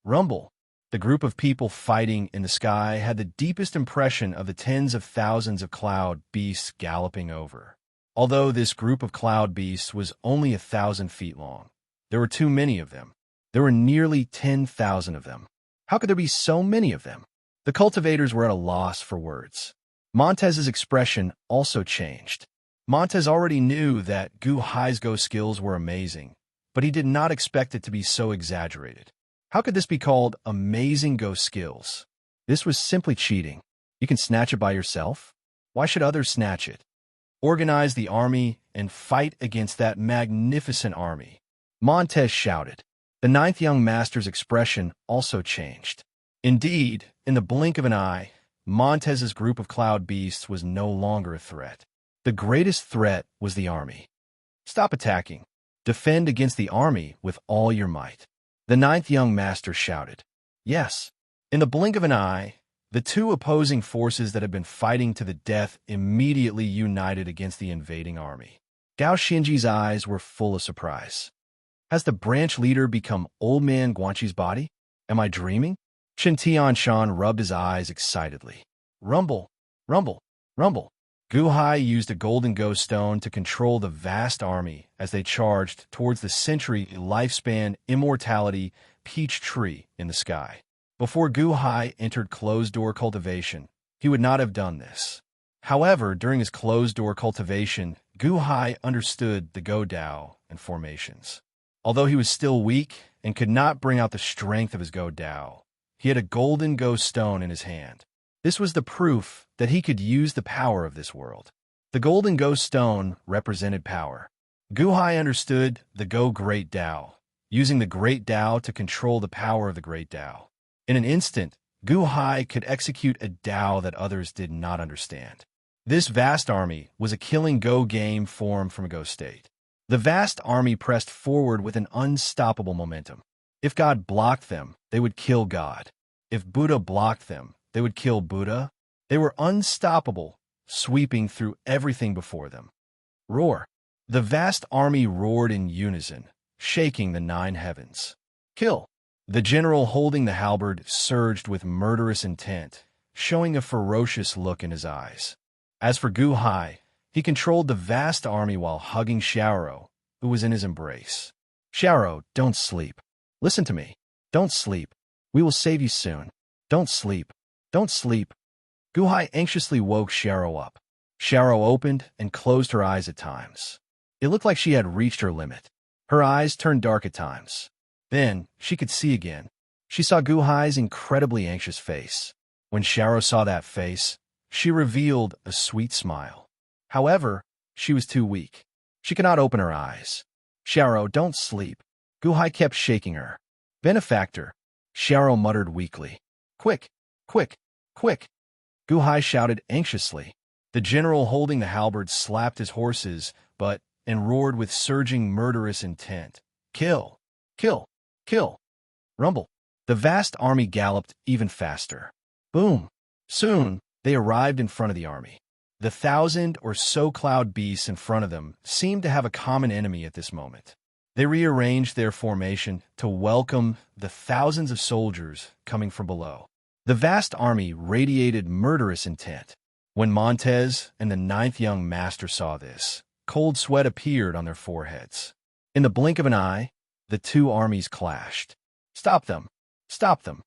Rumble!" The group of people fighting in the sky had the deepest impression of the tens of thousands of cloud beasts galloping over. Although this group of cloud beasts was only 1,000 feet long, there were too many of them. There were nearly 10,000 of them. How could there be so many of them? The cultivators were at a loss for words. Montez's expression also changed. Montez already knew that Gu Hai's Go skills were amazing, but he did not expect it to be so exaggerated. How could this be called amazing Go skills? This was simply cheating. You can snatch it by yourself? Why should others snatch it? Organize the army and fight against that magnificent army. Montez shouted. The ninth young master's expression also changed. Indeed, in the blink of an eye, Montez's group of cloud beasts was no longer a threat. The greatest threat was the army. Stop attacking. Defend against the army with all your might. The ninth young master shouted. Yes. In the blink of an eye, the two opposing forces that had been fighting to the death immediately united against the invading army. Gao Xinji's eyes were full of surprise. Has the branch leader become Old Man Guanqi's body? Am I dreaming? Chen Tianshan rubbed his eyes excitedly. Rumble, rumble, rumble. Gu Hai used a golden ghost stone to control the vast army as they charged towards the century lifespan immortality peach tree in the sky. Before Gu Hai entered closed-door cultivation, he would not have done this. However, during his closed-door cultivation, Gu Hai understood the Go Dao and formations. Although he was still weak and could not bring out the strength of his Go Dao, he had a golden ghost stone in his hand. This was the proof that he could use the power of this world. The golden ghost stone represented power. Gu Hai understood the Go Great Dao, using the Great Dao to control the power of the Great Dao. In an instant, Gu Hai could execute a Dao that others did not understand. This vast army was a killing Go game formed from a Go state. The vast army pressed forward with an unstoppable momentum. If God blocked them, they would kill God. If Buddha blocked them, they would kill Buddha. They were unstoppable, sweeping through everything before them. Roar. The vast army roared in unison, shaking the 9 heavens. Kill. The general holding the halberd surged with murderous intent, showing a ferocious look in his eyes. As for Gu Hai, he controlled the vast army while hugging Xiaoro, who was in his embrace. Xiaoro, don't sleep. Listen to me. Don't sleep. We will save you soon. Don't sleep. Don't sleep. Gu Hai anxiously woke Xiaoro up. Xiaoro opened and closed her eyes at times. It looked like she had reached her limit. Her eyes turned dark at times. Then, she could see again. She saw Gu Hai's incredibly anxious face. When Xiaoro saw that face, she revealed a sweet smile. However, she was too weak. She could not open her eyes. Xiaoro, don't sleep. Gu Hai kept shaking her. Benefactor, Xiaoro muttered weakly. Quick, quick, quick. Gu Hai shouted anxiously. The general holding the halberd slapped his horses, and roared with surging murderous intent. Kill, kill, kill. Rumble. The vast army galloped even faster. Boom! Soon, they arrived in front of the army. The 1,000 or so cloud beasts in front of them seemed to have a common enemy at this moment. They rearranged their formation to welcome the thousands of soldiers coming from below. The vast army radiated murderous intent. When Montez and the 9th young master saw this, cold sweat appeared on their foreheads. In the blink of an eye, the two armies clashed. "Stop them! Stop them!"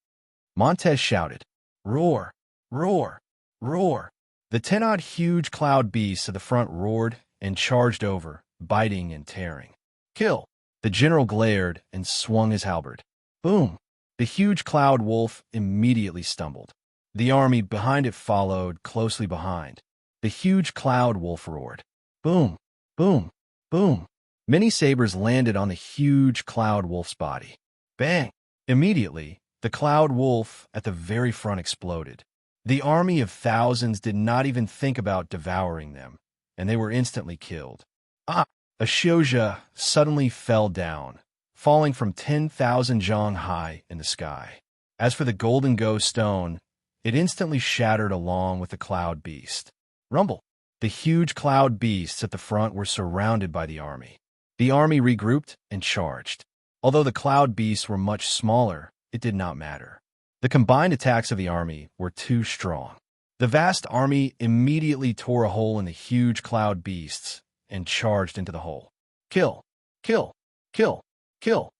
Montez shouted. "Roar! Roar! Roar!" The 10-odd huge cloud beasts of the front roared and charged over, biting and tearing. "Kill!" The general glared and swung his halberd. Boom! The huge cloud wolf immediately stumbled. The army behind it followed closely behind. The huge cloud wolf roared. Boom! Boom! Boom! Many sabers landed on the huge cloud wolf's body. Bang! Immediately, the cloud wolf at the very front exploded. The army of thousands did not even think about devouring them, and they were instantly killed. Ah! A Shioja suddenly fell down, falling from 10,000 zhang high in the sky. As for the golden ghost stone, it instantly shattered along with the cloud beast. Rumble! The huge cloud beasts at the front were surrounded by the army. The army regrouped and charged. Although the cloud beasts were much smaller, it did not matter. The combined attacks of the army were too strong. The vast army immediately tore a hole in the huge cloud beasts and charged into the hole. Kill! Kill! Kill! Kill!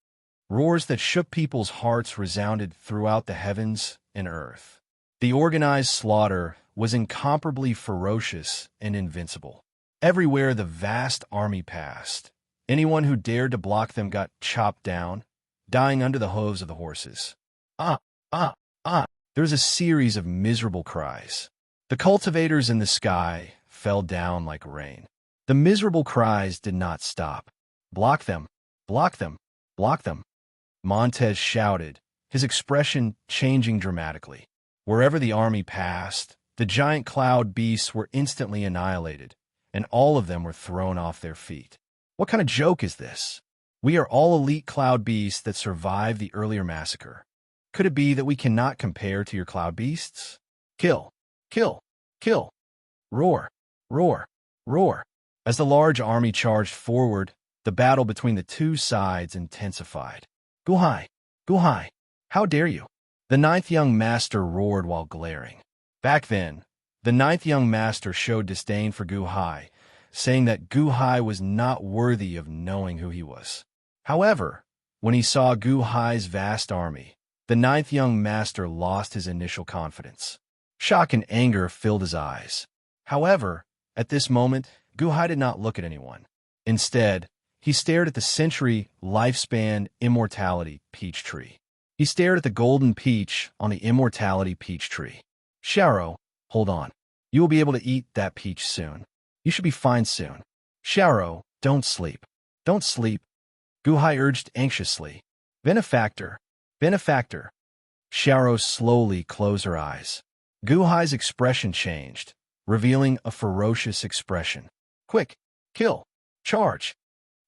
Roars that shook people's hearts resounded throughout the heavens and earth. The organized slaughter was incomparably ferocious and invincible. Everywhere the vast army passed, anyone who dared to block them got chopped down, dying under the hooves of the horses. Ah! Ah! Ah! There was a series of miserable cries. The cultivators in the sky fell down like rain. The miserable cries did not stop. "Block them! Block them! Block them!" Montez shouted, his expression changing dramatically. Wherever the army passed, the giant cloud beasts were instantly annihilated, and all of them were thrown off their feet. What kind of joke is this? We are all elite cloud beasts that survived the earlier massacre. Could it be that we cannot compare to your cloud beasts? Kill! Kill! Kill! Roar! Roar! Roar! As the large army charged forward, the battle between the two sides intensified. "Guhai! Guhai! How dare you!" The 9th young master roared while glaring. Back then, the 9th young master showed disdain for Guhai, saying that Guhai was not worthy of knowing who he was. However, when he saw Guhai's vast army, the 9th young master lost his initial confidence. Shock and anger filled his eyes. However, at this moment, Guhai did not look at anyone. Instead, he stared at the century lifespan immortality peach tree. He stared at the golden peach on the immortality peach tree. "Xiaoro, hold on. You will be able to eat that peach soon. You should be fine soon. Xiaoro, don't sleep. Don't sleep." Guhai urged anxiously. "Benefactor, benefactor." Xiaoro slowly closed her eyes. Guhai's expression changed, revealing a ferocious expression. "Quick! Kill! Charge!"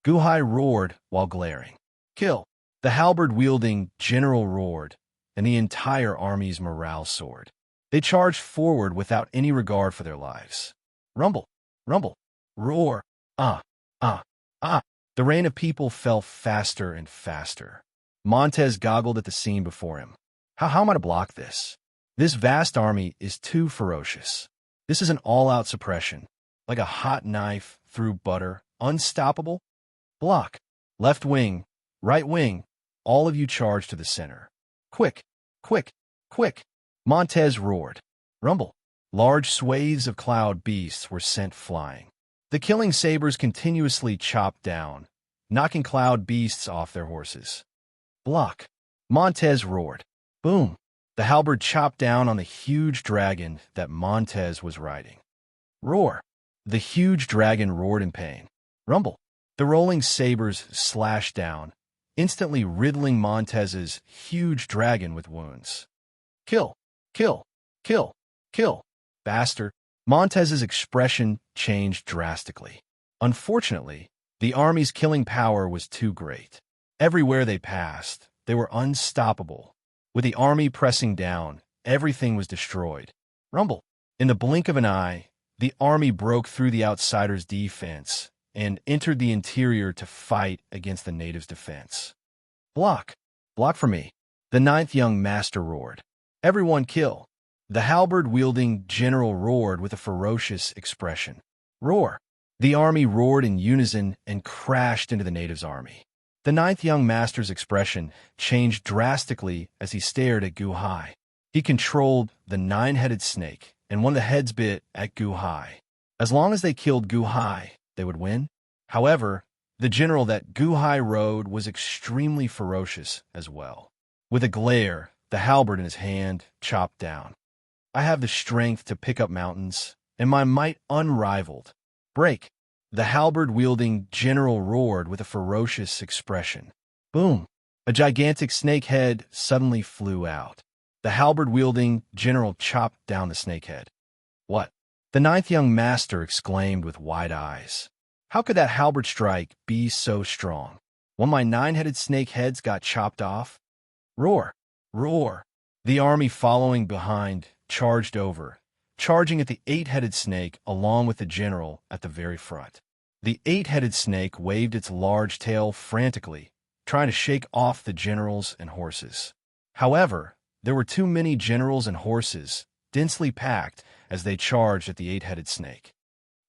Guhai roared while glaring. "Kill!" The halberd-wielding general roared, and the entire army's morale soared. They charged forward without any regard for their lives. Rumble! Rumble! Roar! Ah! Ah! Ah! The rain of people fell faster and faster. Montez goggled at the scene before him. How am I to block this? This vast army is too ferocious. This is an all-out suppression, like a hot knife through butter, unstoppable. Block. Left wing, right wing, all of you charge to the center. Quick, quick, quick. Montez roared. Rumble. Large swathes of cloud beasts were sent flying. The killing sabers continuously chopped down, knocking cloud beasts off their horses. Block. Montez roared. Boom. The halberd chopped down on the huge dragon that Montez was riding. Roar. The huge dragon roared in pain. Rumble. The rolling sabers slashed down, instantly riddling Montez's huge dragon with wounds. Kill. Kill. Kill. Kill. Bastard. Montez's expression changed drastically. Unfortunately, the army's killing power was too great. Everywhere they passed, they were unstoppable. With the army pressing down, everything was destroyed. Rumble. In the blink of an eye, the army broke through the outsiders' defense and entered the interior to fight against the natives' defense. Block. Block for me. The ninth young master roared. Everyone kill. The halberd-wielding general roared with a ferocious expression. Roar. The army roared in unison and crashed into the natives' army. The ninth young master's expression changed drastically as he stared at Gu Hai. He controlled the nine-headed snake, and one of the heads bit at Gu Hai. As long as they killed Gu Hai, they would win. However, the general that Gu Hai rode was extremely ferocious as well. With a glare, the halberd in his hand chopped down. I have the strength to pick up mountains, and my might unrivaled. Break. The halberd-wielding general roared with a ferocious expression. Boom! A gigantic snake head suddenly flew out. The halberd-wielding general chopped down the snake head. What? The ninth young master exclaimed with wide eyes. How could that halberd strike be so strong? One of my nine-headed snake heads got chopped off? Roar! Roar! The army following behind charged over, charging at the eight-headed snake along with the general at the very front. The eight-headed snake waved its large tail frantically, trying to shake off the generals and horses. However, there were too many generals and horses, densely packed, as they charged at the eight-headed snake.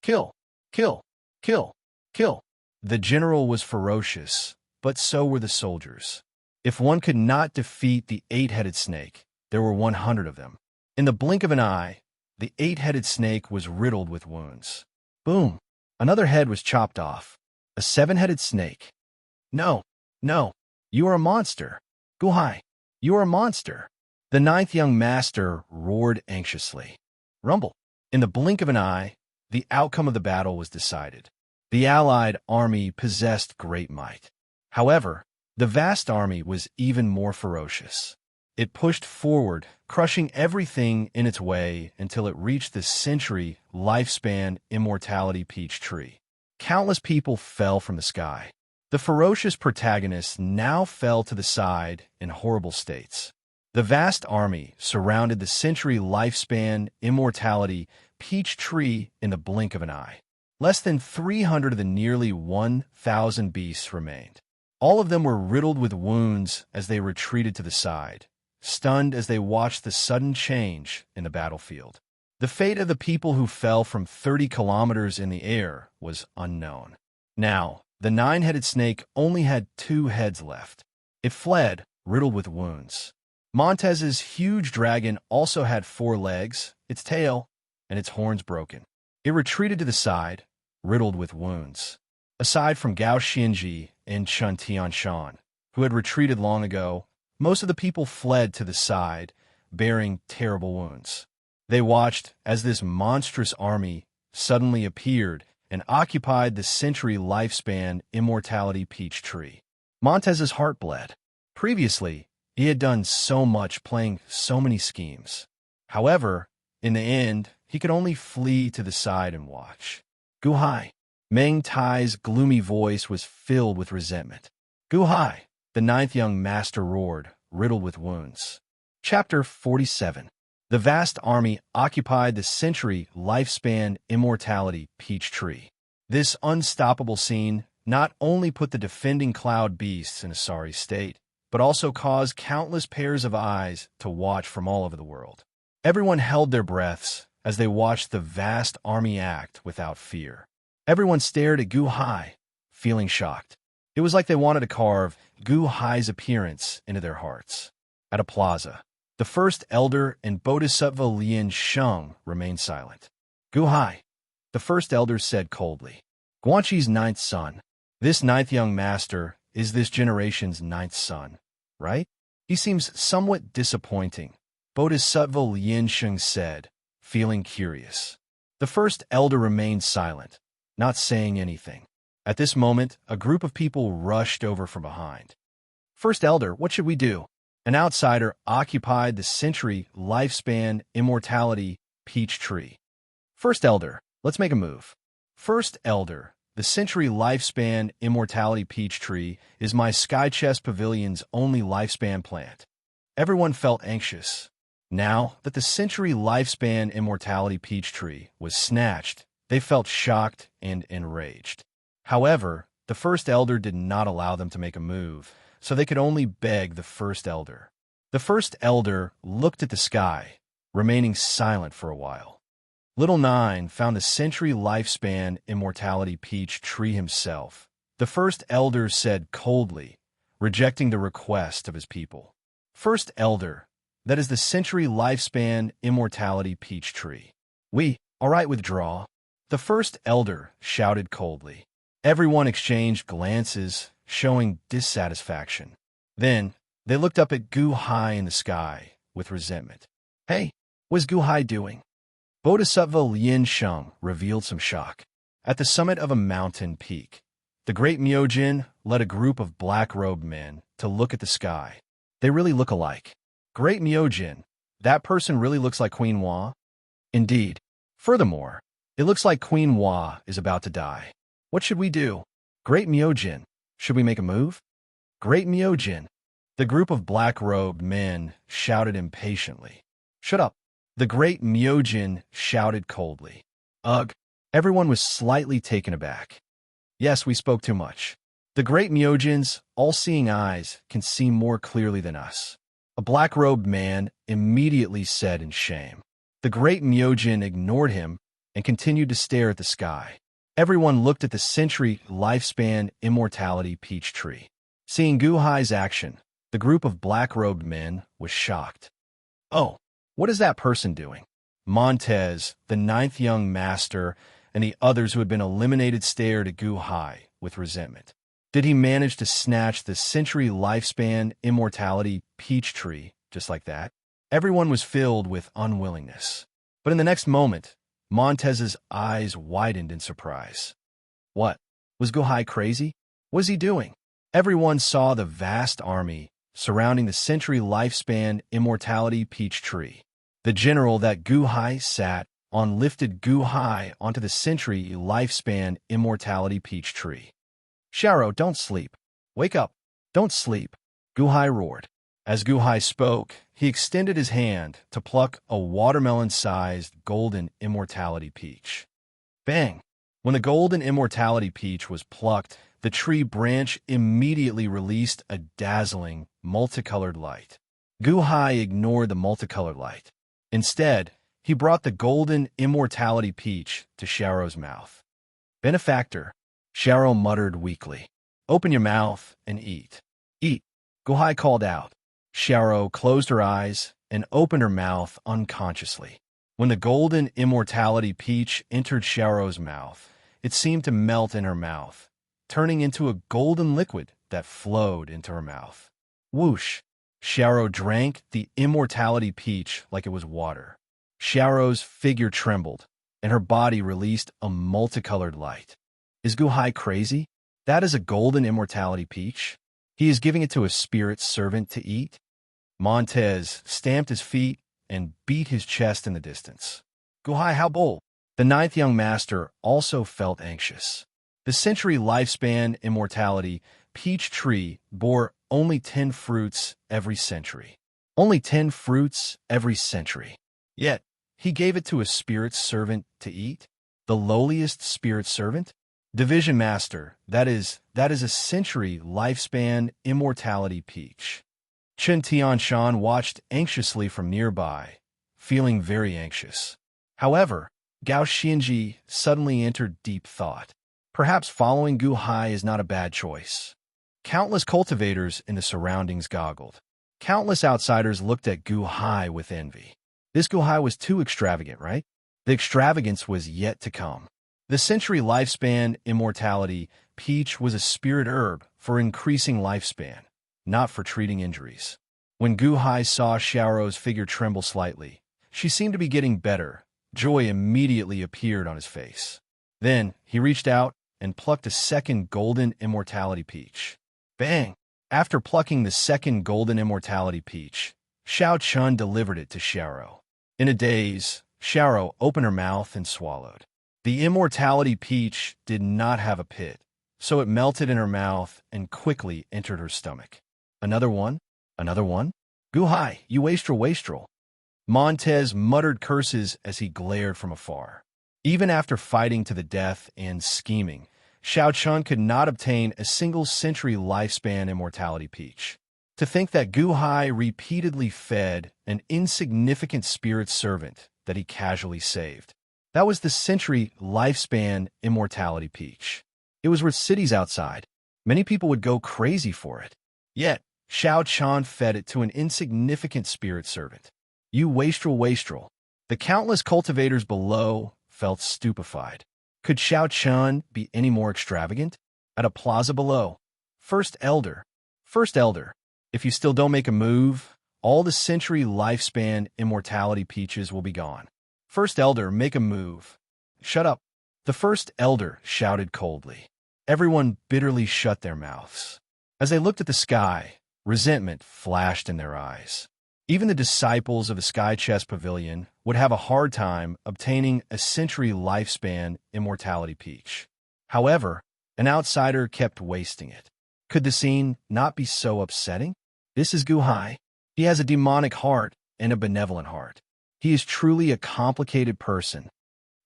Kill! Kill! Kill! Kill! The general was ferocious, but so were the soldiers. If one could not defeat the eight-headed snake, there were 100 of them. In the blink of an eye, the eight-headed snake was riddled with wounds. Boom! Another head was chopped off. A seven-headed snake. No, no, you are a monster. Gu Hai, you are a monster. The ninth young master roared anxiously. Rumble. In the blink of an eye, the outcome of the battle was decided. The allied army possessed great might. However, the vast army was even more ferocious. It pushed forward, crushing everything in its way until it reached the century lifespan immortality peach tree. Countless people fell from the sky. The ferocious protagonists now fell to the side in horrible states. The vast army surrounded the century lifespan immortality peach tree in the blink of an eye. Less than 300 of the nearly 1,000 beasts remained. All of them were riddled with wounds as they retreated to the side, stunned as they watched the sudden change in the battlefield. The fate of the people who fell from 30 kilometers in the air was unknown. Now, the nine-headed snake only had 2 heads left. It fled, riddled with wounds. Montez's huge dragon also had 4 legs, its tail, and its horns broken. It retreated to the side, riddled with wounds. Aside from Gao Xianji and Chun Tianshan, who had retreated long ago, most of the people fled to the side, bearing terrible wounds. They watched as this monstrous army suddenly appeared and occupied the century lifespan immortality peach tree. Montez's heart bled. Previously, he had done so much, playing so many schemes. However, in the end, he could only flee to the side and watch. Gu Hai. Meng Tai's gloomy voice was filled with resentment. Gu Hai, the ninth young master roared, riddled with wounds. Chapter 47. The vast army occupied the century lifespan immortality peach tree. This unstoppable scene not only put the defending cloud beasts in a sorry state, but also caused countless pairs of eyes to watch from all over the world. Everyone held their breaths as they watched the vast army act without fear. Everyone stared at Gu Hai, feeling shocked. It was like they wanted to carve Gu Hai's appearance into their hearts. At a plaza, the first elder and Bodhisattva Lien Sheng remained silent. Gu Hai, the first elder said coldly, Guanxi's 9th son. This 9th young master is this generation's 9th son, right? He seems somewhat disappointing, Bodhisattva Lien Sheng said, feeling curious. The first elder remained silent, not saying anything. At this moment, a group of people rushed over from behind. First elder, what should we do? An outsider occupied the century lifespan immortality peach tree. First elder, let's make a move. First elder, the century lifespan immortality peach tree is my Sky Chest Pavilion's only lifespan plant. Everyone felt anxious. Now that the century lifespan immortality peach tree was snatched, they felt shocked and enraged. However, the first elder did not allow them to make a move, so they could only beg the first elder. The first elder looked at the sky, remaining silent for a while. Little Nine found the century lifespan immortality peach tree himself. The first elder said coldly, rejecting the request of his people. First elder, that is the century lifespan immortality peach tree. We, all right, withdraw. The first elder shouted coldly. Everyone exchanged glances, showing dissatisfaction. Then, they looked up at Gu Hai in the sky with resentment. Hey, what's Gu Hai doing? Bodhisattva Lien Sheng revealed some shock. At the summit of a mountain peak, the great Myojin led a group of black-robed men to look at the sky. They really look alike. Great Myojin, that person really looks like Queen Hua? Indeed. Furthermore, it looks like Queen Hua is about to die. What should we do? Great Myojin, should we make a move? Great Myojin. The group of black-robed men shouted impatiently. Shut up. The great Myojin shouted coldly. Ugh. Everyone was slightly taken aback. Yes, we spoke too much. The great Myojin's all-seeing eyes can see more clearly than us. A black-robed man immediately said in shame. The great Myojin ignored him and continued to stare at the sky. Everyone looked at the century lifespan immortality peach tree. Seeing Gu Hai's action, the group of black-robed men was shocked. Oh, what is that person doing? Montez, the ninth young master, and the others who had been eliminated stared at Gu Hai with resentment. Did he manage to snatch the century lifespan immortality peach tree just like that? Everyone was filled with unwillingness. But in the next moment, Montez's eyes widened in surprise. What? Was Gu Hai crazy? What was he doing? Everyone saw the vast army surrounding the century lifespan immortality peach tree. The general that Gu Hai sat on lifted Gu Hai onto the century lifespan immortality peach tree. Xiao, don't sleep. Wake up. Don't sleep. Gu Hai roared. As Gu Hai spoke, he extended his hand to pluck a watermelon-sized golden immortality peach. Bang! When the golden immortality peach was plucked, the tree branch immediately released a dazzling, multicolored light. Gu Hai ignored the multicolored light. Instead, he brought the golden immortality peach to Xiao's mouth. Benefactor, Xiao muttered weakly. Open your mouth and eat. Eat, Gu Hai called out. Xiao closed her eyes and opened her mouth unconsciously. When the golden immortality peach entered Xiao's mouth, it seemed to melt in her mouth, turning into a golden liquid that flowed into her mouth. Whoosh! Xiao drank the immortality peach like it was water. Xiao's figure trembled, and her body released a multicolored light. Is Gu Hai crazy? That is a golden immortality peach. He is giving it to a spirit servant to eat. Montez stamped his feet and beat his chest in the distance. Gu Hai, how bold! The ninth young master also felt anxious. The century lifespan immortality peach tree bore only 10 fruits every century. Only 10 fruits every century. Yet, he gave it to a spirit servant to eat? The lowliest spirit servant? Division master, that is a century lifespan immortality peach. Chen Tianshan watched anxiously from nearby, feeling very anxious. However, Gao Xianji suddenly entered deep thought. Perhaps following Gu Hai is not a bad choice. Countless cultivators in the surroundings goggled. Countless outsiders looked at Gu Hai with envy. This Gu Hai was too extravagant, right? The extravagance was yet to come. The century lifespan immortality peach was a spirit herb for increasing lifespan, not for treating injuries. When Gu Hai saw Xiao's figure tremble slightly, she seemed to be getting better. Joy immediately appeared on his face. Then he reached out and plucked a second golden immortality peach. Bang! After plucking the second golden immortality peach, Xiao Chun delivered it to Xiao. In a daze, Xiao opened her mouth and swallowed. The immortality peach did not have a pit, so it melted in her mouth and quickly entered her stomach. Another one? Another one? Guhai, you wastrel. Montez muttered curses as he glared from afar. Even after fighting to the death and scheming, Xiao Chun could not obtain a single-century lifespan immortality peach. To think that Guhai repeatedly fed an insignificant spirit servant that he casually saved. That was the century lifespan immortality peach. It was worth cities outside. Many people would go crazy for it. Yet, Xiao Chun fed it to an insignificant spirit servant. You wastrel. The countless cultivators below felt stupefied. Could Xiao Chun be any more extravagant? At a plaza below. First Elder. If you still don't make a move, all the century lifespan immortality peaches will be gone. First Elder, make a move. Shut up. The First Elder shouted coldly. Everyone bitterly shut their mouths. As they looked at the sky, resentment flashed in their eyes. Even the disciples of the Sky Chess Pavilion would have a hard time obtaining a century lifespan immortality peach. However, an outsider kept wasting it. Could the scene not be so upsetting? This is Guhai. He has a demonic heart and a benevolent heart. He is truly a complicated person.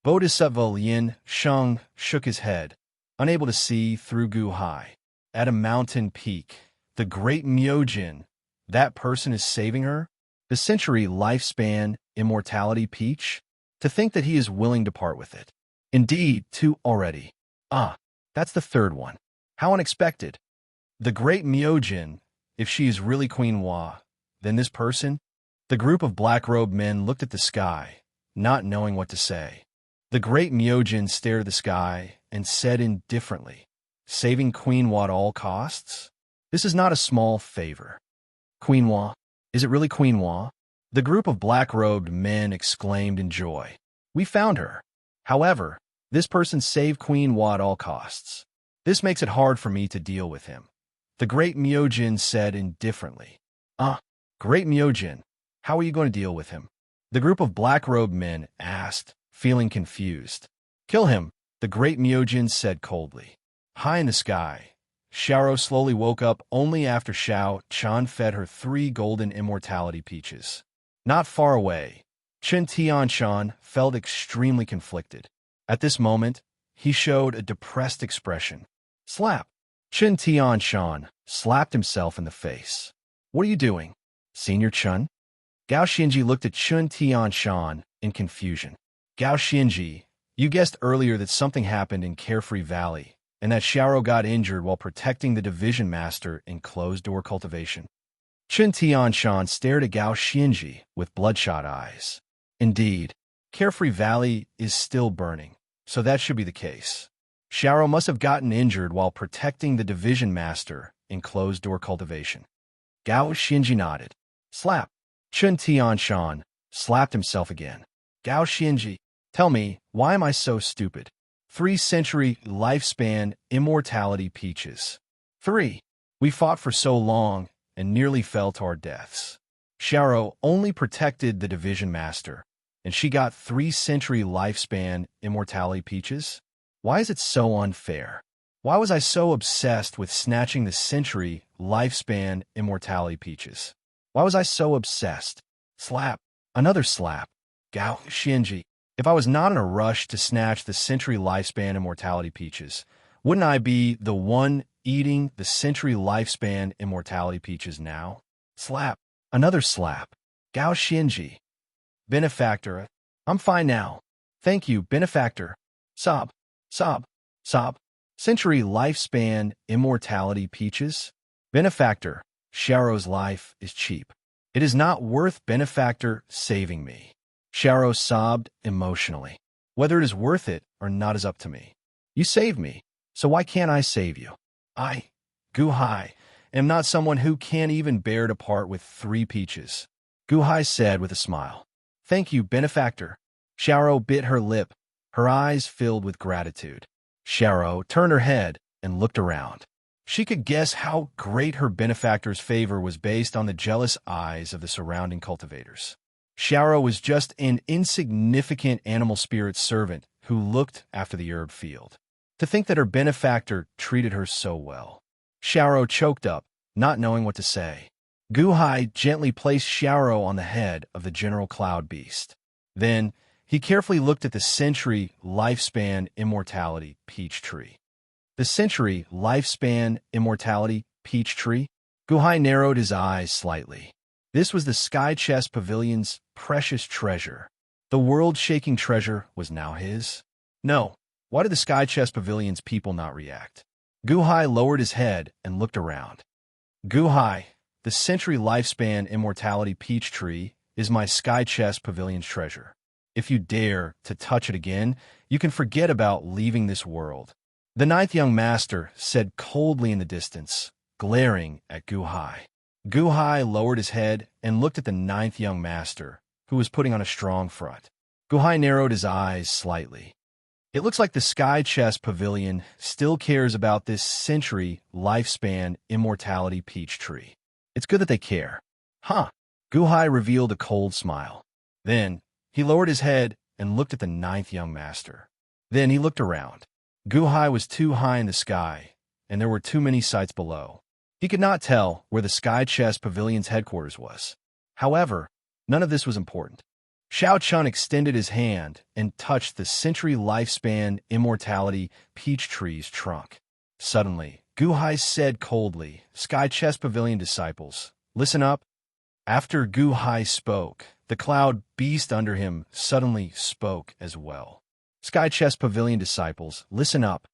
Bodhisattva Lin Sheng shook his head, unable to see through Guhai. At a mountain peak, the great Myojin, that person is saving her? The century lifespan immortality peach? To think that he is willing to part with it. Indeed, two already. That's the third one. How unexpected. The great Myojin, if she is really Queen Hua, then this person? The group of black-robed men looked at the sky, not knowing what to say. The great Myojin stared at the sky and said indifferently, saving Queen Hua at all costs? This is not a small favor. Queen Hua? Is it really Queen Hua? The group of black-robed men exclaimed in joy. We found her. However, this person saved Queen Hua at all costs. This makes it hard for me to deal with him. The great Myojin said indifferently. Great Myojin, how are you going to deal with him? The group of black-robed men asked, feeling confused. Kill him, the great Myojin said coldly. High in the sky, Xiao slowly woke up only after Xiao Chun fed her 3 golden immortality peaches. Not far away, Chen Tianshan felt extremely conflicted. At this moment, he showed a depressed expression. Slap! Chen Tianshan slapped himself in the face. What are you doing, Senior Chun? Gao Xinji looked at Chen Tianshan in confusion. Gao Xinji, you guessed earlier that something happened in Carefree Valley, and that Xiao got injured while protecting the division master in closed-door cultivation. Chen Tianshan stared at Gao Xinji with bloodshot eyes. Indeed, Carefree Valley is still burning, so that should be the case. Xiao must have gotten injured while protecting the division master in closed-door cultivation. Gao Xinji nodded. Slap. Chen Tianshan slapped himself again. Gao Xinji, tell me, why am I so stupid? 3-century lifespan immortality peaches. 3. We fought for so long and nearly fell to our deaths. Xiao only protected the division master, and she got 3-century lifespan immortality peaches? Why is it so unfair? Why was I so obsessed with snatching the century lifespan immortality peaches? Why was I so obsessed? Slap. Another slap. Gao Xinji, if I was not in a rush to snatch the century lifespan immortality peaches, wouldn't I be the one eating the century lifespan immortality peaches now? Slap. Another slap. Gao Xinji. Benefactor, I'm fine now. Thank you, benefactor. Sob. Sob. Sob. Century lifespan immortality peaches? Benefactor, Xiao's life is cheap. It is not worth benefactor saving me. Xiao sobbed emotionally. Whether it is worth it or not is up to me. You saved me, so why can't I save you? I, Guhai, am not someone who can't even bear to part with 3 peaches. Guhai said with a smile. Thank you, benefactor. Xiao bit her lip, her eyes filled with gratitude. Xiao turned her head and looked around. She could guess how great her benefactor's favor was based on the jealous eyes of the surrounding cultivators. Xiao was just an insignificant animal spirit servant who looked after the herb field. To think that her benefactor treated her so well. Xiao choked up, not knowing what to say. Guhai gently placed Xiaoro on the head of the general cloud beast. Then, he carefully looked at the century lifespan immortality peach tree. The century lifespan immortality peach tree? Guhai narrowed his eyes slightly. This was the Sky Chest Pavilion's precious treasure. The world-shaking treasure was now his? No. Why did the Sky Chest Pavilion's people not react? Guhai lowered his head and looked around. Guhai, the century lifespan immortality peach tree is my Sky Chest Pavilion's treasure. If you dare to touch it again, you can forget about leaving this world. The ninth young master said coldly in the distance, glaring at Guhai. Guhai lowered his head and looked at the ninth young master, who was putting on a strong front. Guhai narrowed his eyes slightly. It looks like the Sky Chest Pavilion still cares about this century lifespan immortality peach tree. It's good that they care. Huh. Guhai revealed a cold smile. Then, he lowered his head and looked at the ninth young master. Then he looked around. Guhai was too high in the sky, and there were too many sights below. He could not tell where the Sky Chest Pavilion's headquarters was. However, none of this was important. Xiao Chun extended his hand and touched the century lifespan immortality peach tree's trunk. Suddenly, Guhai said coldly, Sky Chest Pavilion disciples, listen up. After Guhai spoke, the cloud beast under him suddenly spoke as well. Sky Chest Pavilion disciples, listen up.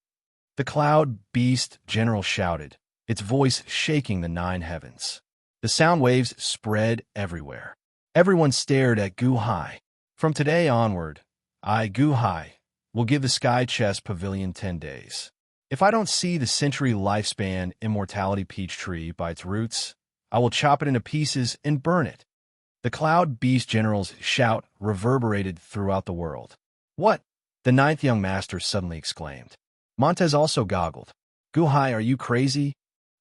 The cloud beast general shouted, its voice shaking the 9 heavens. The sound waves spread everywhere. Everyone stared at Guhai. From today onward, I, Guhai, will give the Sky Chest Pavilion 10 days. If I don't see the century lifespan immortality peach tree by its roots, I will chop it into pieces and burn it. The Cloud Beast General's shout reverberated throughout the world. What? The 9th young master suddenly exclaimed. Montez also goggled. Guhai, are you crazy?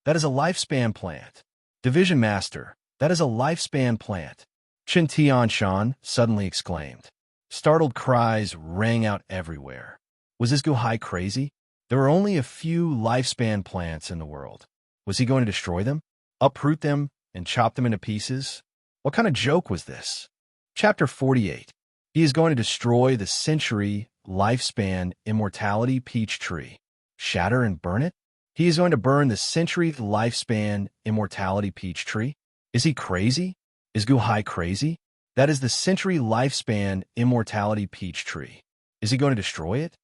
That is a lifespan plant. Division Master, that is a lifespan plant. Chen Tianshan suddenly exclaimed. Startled cries rang out everywhere. Was this Guhai crazy? There were only a few lifespan plants in the world. Was he going to destroy them? Uproot them and chop them into pieces? What kind of joke was this? Chapter 48. He is going to destroy the century lifespan immortality peach tree. Shatter and burn it? He is going to burn the century lifespan immortality peach tree? Is he crazy? Is Guhai crazy? That is the century lifespan immortality peach tree. Is he going to destroy it?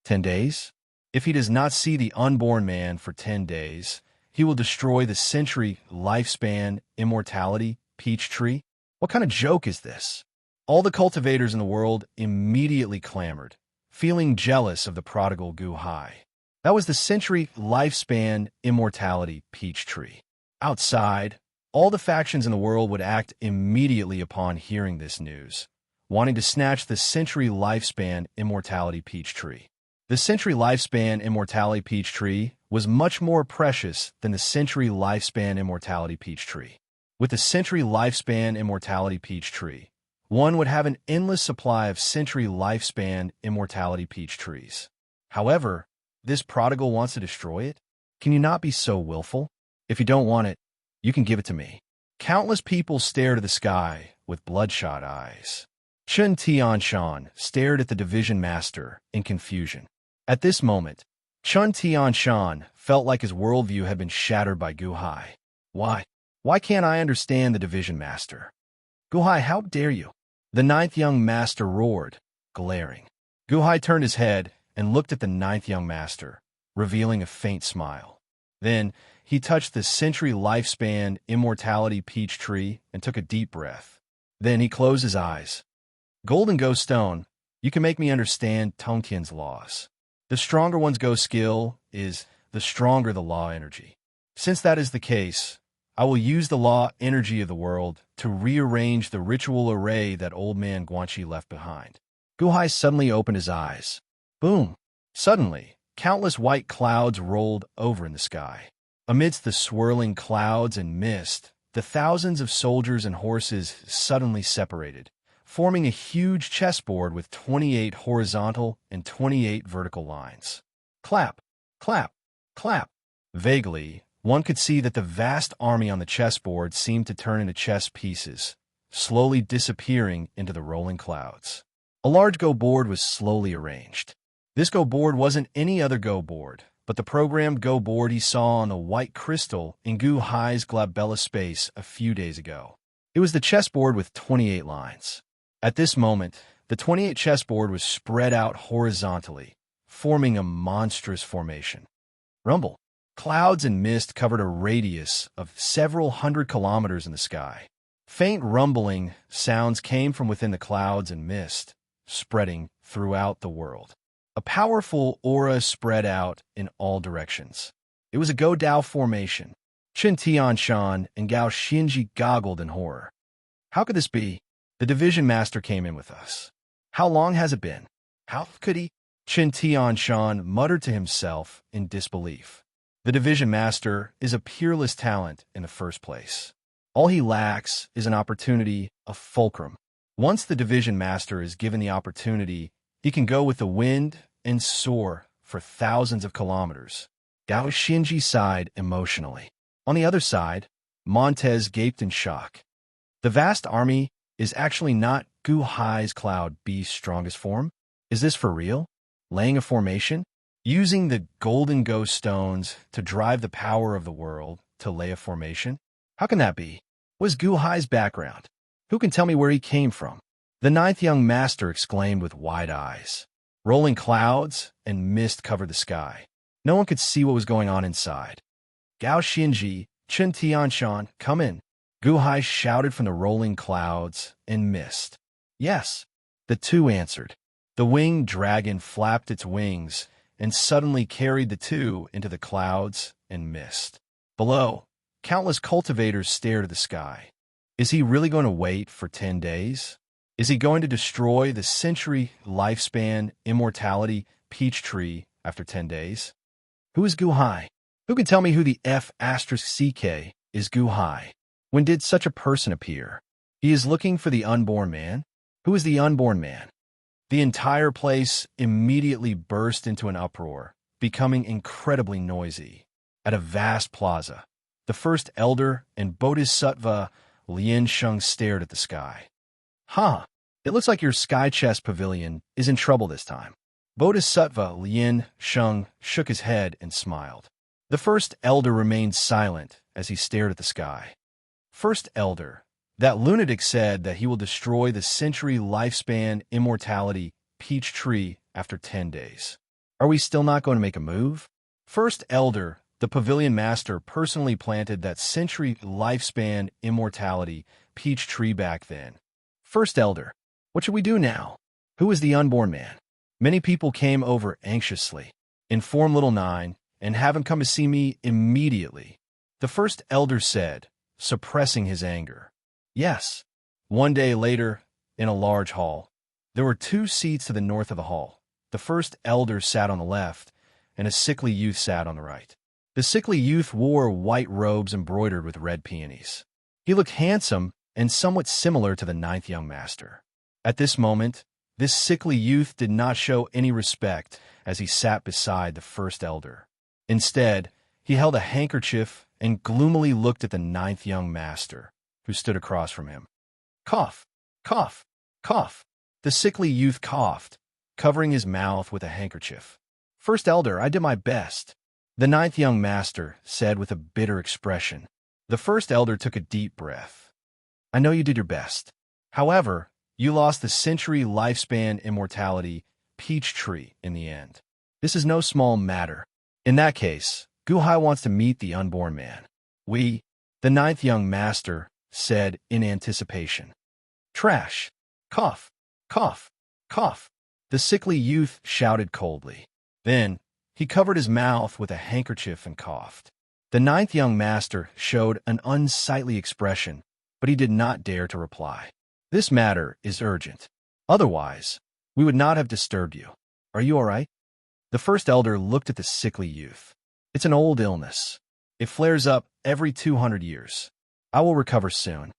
10 days? If he does not see the unborn man for 10 days, he will destroy the century lifespan immortality peach tree? What kind of joke is this? All the cultivators in the world immediately clamored, feeling jealous of the prodigal Guhai. That was the century lifespan immortality peach tree. Outside, all the factions in the world would act immediately upon hearing this news, wanting to snatch the century lifespan immortality peach tree. The century lifespan immortality peach tree was much more precious than the century lifespan immortality peach tree. With the century lifespan immortality peach tree, one would have an endless supply of century lifespan immortality peach trees. However, this prodigal wants to destroy it? Can you not be so willful? If you don't want it, you can give it to me. Countless people stared at the sky with bloodshot eyes. Chen Tianshan stared at the division master in confusion. At this moment, Chen Tianshan felt like his worldview had been shattered by Guhai. Why? Why can't I understand the division master? Guhai, how dare you? The 9th young master roared, glaring. Guhai turned his head and looked at the 9th young master, revealing a faint smile. Then, he touched the century lifespan immortality peach tree and took a deep breath. Then he closed his eyes. Golden Ghost Stone, you can make me understand Tongtian's laws. The stronger one's Go skill is, the stronger the law energy. Since that is the case, I will use the law energy of the world to rearrange the ritual array that old man Guanxi left behind. Guhai suddenly opened his eyes. Boom! Suddenly, countless white clouds rolled over in the sky. Amidst the swirling clouds and mist, the thousands of soldiers and horses suddenly separated, forming a huge chessboard with 28 horizontal and 28 vertical lines. Clap, clap, clap. Vaguely, One could see that the vast army on the chessboard seemed to turn into chess pieces, slowly disappearing into the rolling clouds. A large Go board was slowly arranged. This Go board wasn't any other Go board, but the programmed Go board he saw on the white crystal in Gu Hai's glabella space a few days ago. It was the chessboard with 28 lines. At this moment, the 28 chessboard was spread out horizontally, forming a monstrous formation. Rumble. Clouds and mist covered a radius of several hundred kilometers in the sky. Faint rumbling sounds came from within the clouds and mist, spreading throughout the world. A powerful aura spread out in all directions. It was a Go Dao formation. Qin Tianshan and Gao Xinji goggled in horror. How could this be? The division master came in with us. How long has it been? How could he? Qin Tianshan muttered to himself in disbelief. The division master is a peerless talent in the first place. All he lacks is an opportunity, a fulcrum. Once the division master is given the opportunity, he can go with the wind and soar for thousands of kilometers. Gao Xinji sighed emotionally. On the other side, Montez gaped in shock. The vast army is actually not Gu Hai's Cloud Beast's strongest form? Is this for real? Laying a formation? Using the golden ghost stones to drive the power of the world to lay a formation? How can that be? What is Gu Hai's background? Who can tell me where he came from? The ninth young master exclaimed with wide eyes. Rolling clouds and mist covered the sky. No one could see what was going on inside. Gao Xinji, Qin Tianshan, come in. Gu Hai shouted from the rolling clouds and mist. Yes, the two answered. The winged dragon flapped its wings and suddenly carried the two into the clouds and mist. Below, countless cultivators stared at the sky. Is he really going to wait for 10 days? Is he going to destroy the century lifespan immortality peach tree after 10 days? Who is Gu Hai? Who can tell me who the F***CK is Gu Hai? When did such a person appear? He is looking for the unborn man? Who is the unborn man? The entire place immediately burst into an uproar, becoming incredibly noisy. At a vast plaza, the first elder and Bodhisattva Lian Sheng stared at the sky. Huh, it looks like your sky chess pavilion is in trouble this time. Bodhisattva Lian Sheng shook his head and smiled. The first elder remained silent as he stared at the sky. First elder, that lunatic said that he will destroy the century lifespan immortality peach tree after 10 days. Are we still not going to make a move? First elder, the pavilion master personally planted that century lifespan immortality peach tree back then. First elder, what should we do now? Who is the unborn man? Many people came over anxiously. Inform little nine and have him come to see me immediately. The first elder said, suppressing his anger. Yes. One day later, in a large hall, there were 2 seats to the north of the hall. The first elder sat on the left, and a sickly youth sat on the right. The sickly youth wore white robes embroidered with red peonies. He looked handsome and somewhat similar to the ninth young master. At this moment, this sickly youth did not show any respect as he sat beside the first elder. Instead, he held a handkerchief and gloomily looked at the ninth young master, who stood across from him. Cough, cough, cough. The sickly youth coughed, covering his mouth with a handkerchief. First elder, I did my best, the ninth young master said with a bitter expression. The first elder took a deep breath. I know you did your best. However, you lost the century lifespan immortality peach tree in the end. This is no small matter. In that case, Gu Hai wants to meet the unborn man. We, the ninth young master, said in anticipation. Trash. Cough, cough, cough. The sickly youth shouted coldly. Then, he covered his mouth with a handkerchief and coughed. The ninth young master showed an unsightly expression, but he did not dare to reply. This matter is urgent. Otherwise, we would not have disturbed you. Are you all right? The first elder looked at the sickly youth. It's an old illness. It flares up every 200 years. I will recover soon.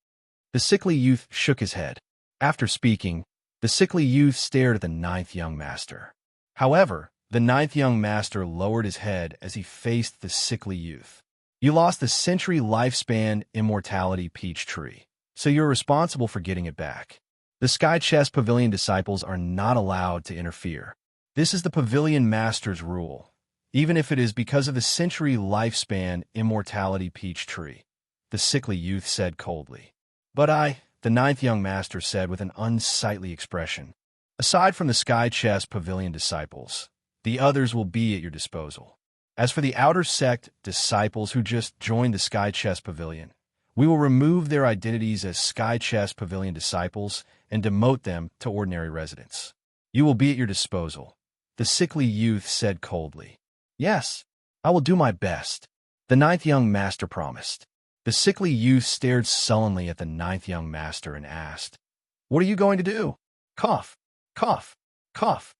The sickly youth shook his head. After speaking, the sickly youth stared at the ninth young master. However, the ninth young master lowered his head as he faced the sickly youth. You lost the century lifespan immortality peach tree, so you're responsible for getting it back. The Sky Chest Pavilion disciples are not allowed to interfere. This is the Pavilion Master's rule, even if it is because of the century lifespan immortality peach tree, the sickly youth said coldly. But the ninth young master said with an unsightly expression, aside from the Sky Chest Pavilion disciples, the others will be at your disposal. As for the outer sect disciples who just joined the Sky Chest Pavilion, we will remove their identities as Sky Chest Pavilion disciples and demote them to ordinary residents. You will be at your disposal, the sickly youth said coldly. Yes, I will do my best, the ninth young master promised. The sickly youth stared sullenly at the ninth young master and asked, "What are you going to do?" Cough, cough, cough.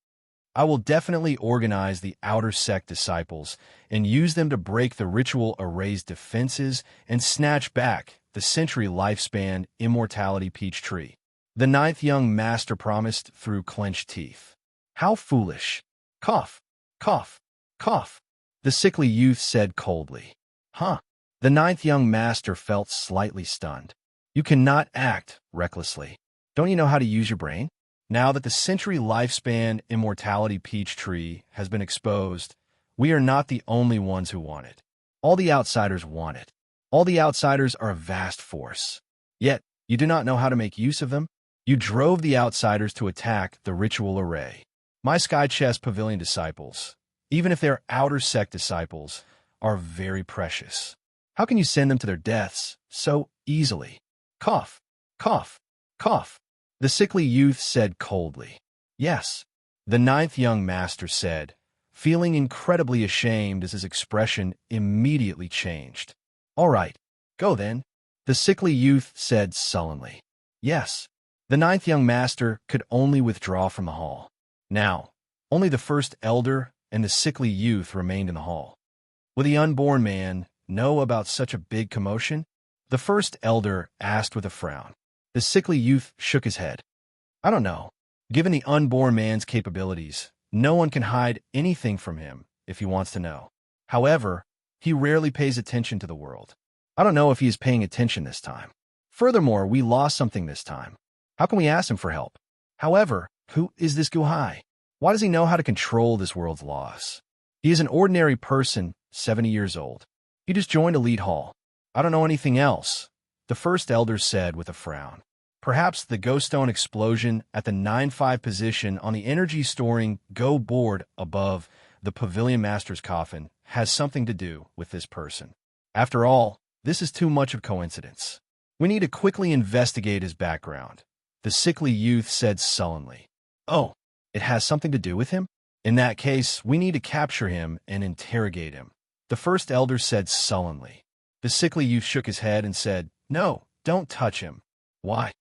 I will definitely organize the outer sect disciples and use them to break the ritual array's defenses and snatch back the century lifespan immortality peach tree. The ninth young master promised through clenched teeth. How foolish. Cough, cough, cough. The sickly youth said coldly. Huh. The ninth young master felt slightly stunned. You cannot act recklessly. Don't you know how to use your brain? Now that the century lifespan immortality peach tree has been exposed, we are not the only ones who want it. All the outsiders want it. All the outsiders are a vast force. Yet, you do not know how to make use of them? You drove the outsiders to attack the ritual array. My Sky Chest Pavilion disciples, even if they're outer sect disciples, are very precious. How can you send them to their deaths so easily? Cough, cough, cough. The sickly youth said coldly. Yes, the ninth young master said, feeling incredibly ashamed as his expression immediately changed. All right, go then, the sickly youth said sullenly. Yes, the ninth young master could only withdraw from the hall. Now, only the first elder and the sickly youth remained in the hall. Will the unborn man know about such a big commotion? The first elder asked with a frown. The sickly youth shook his head. I don't know. Given the unborn man's capabilities, no one can hide anything from him if he wants to know. However, he rarely pays attention to the world. I don't know if he is paying attention this time. Furthermore, we lost something this time. How can we ask him for help? However, who is this Guhai? Why does he know how to control this world's loss? He is an ordinary person, 70 years old. He just joined Elite Hall. I don't know anything else, the first elder said with a frown. Perhaps the ghost stone explosion at the 9-5 position on the energy-storing Go board above the Pavilion Master's coffin has something to do with this person. After all, this is too much of coincidence. We need to quickly investigate his background, the sickly youth said sullenly. Oh, it has something to do with him? In that case, we need to capture him and interrogate him, the first elder said sullenly. The sickly youth shook his head and said, No, don't touch him. Why?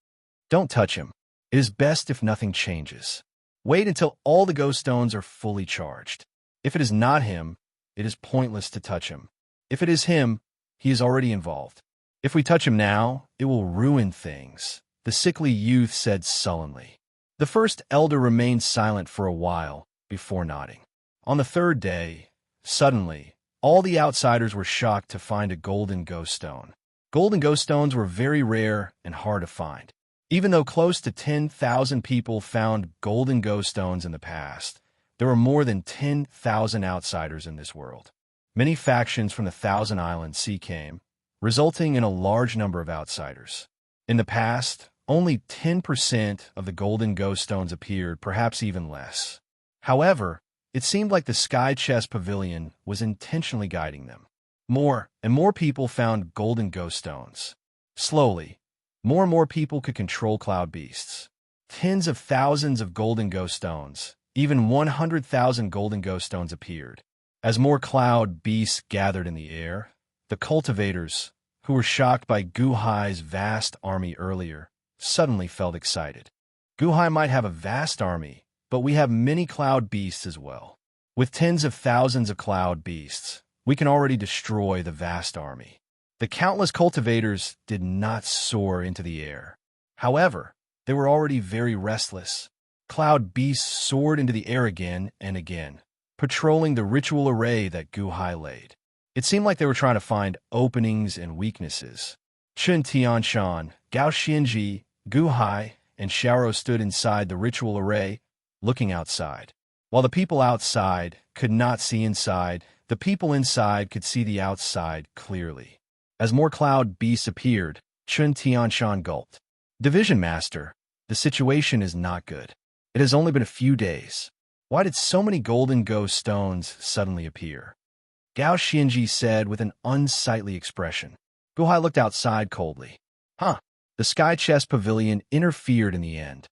Don't touch him. It is best if nothing changes. Wait until all the ghost stones are fully charged. If it is not him, it is pointless to touch him. If it is him, he is already involved. If we touch him now, it will ruin things, the sickly youth said sullenly. The first elder remained silent for a while before nodding. On the third day, suddenly, all the outsiders were shocked to find a golden ghost stone. Golden ghost stones were very rare and hard to find. Even though close to 10,000 people found golden ghost stones in the past, there were more than 10,000 outsiders in this world. Many factions from the Thousand Island Sea came, resulting in a large number of outsiders. In the past, only 10% of the golden ghost stones appeared, perhaps even less. However, it seemed like the Sky Chest Pavilion was intentionally guiding them. More and more people found golden ghost stones. Slowly, more and more people could control cloud beasts. Tens of thousands of golden ghost stones, even 100,000 golden ghost stones appeared. As more cloud beasts gathered in the air, the cultivators, who were shocked by Guhai's vast army earlier, suddenly felt excited. Guhai might have a vast army, but we have many cloud beasts as well. With tens of thousands of cloud beasts, we can already destroy the vast army. The countless cultivators did not soar into the air. However, they were already very restless. Cloud beasts soared into the air again and again, patrolling the ritual array that Guhai laid. It seemed like they were trying to find openings and weaknesses. Chen Tianshan, Gao Xianji, Gu Hai, and Xiaoro stood inside the ritual array, looking outside. While the people outside could not see inside, the people inside could see the outside clearly. As more cloud beasts appeared, Chen Tianshan gulped. Division Master, the situation is not good. It has only been a few days. Why did so many golden ghost stones suddenly appear? Gao Xianji said with an unsightly expression. Guhai looked outside coldly. Huh. The Sky Chest Pavilion interfered in the end.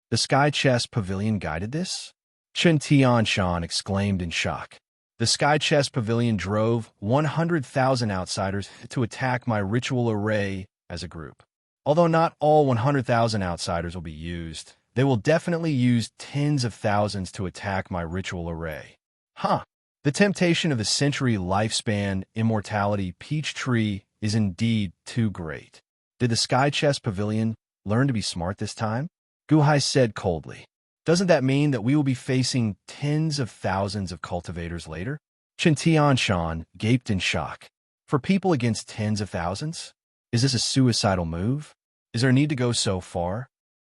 The Sky Chest Pavilion guided this? Chen Tianshan exclaimed in shock. The Sky Chest Pavilion drove 100,000 outsiders to attack my ritual array as a group. Although not all 100,000 outsiders will be used, they will definitely use tens of thousands to attack my ritual array. Huh. The temptation of the century lifespan immortality peach tree is indeed too great. Did the Sky Chest Pavilion learn to be smart this time? Guhai said coldly. Doesn't that mean that we will be facing tens of thousands of cultivators later? Chen Tianshan gaped in shock. For people against tens of thousands? Is this a suicidal move? Is there a need to go so far?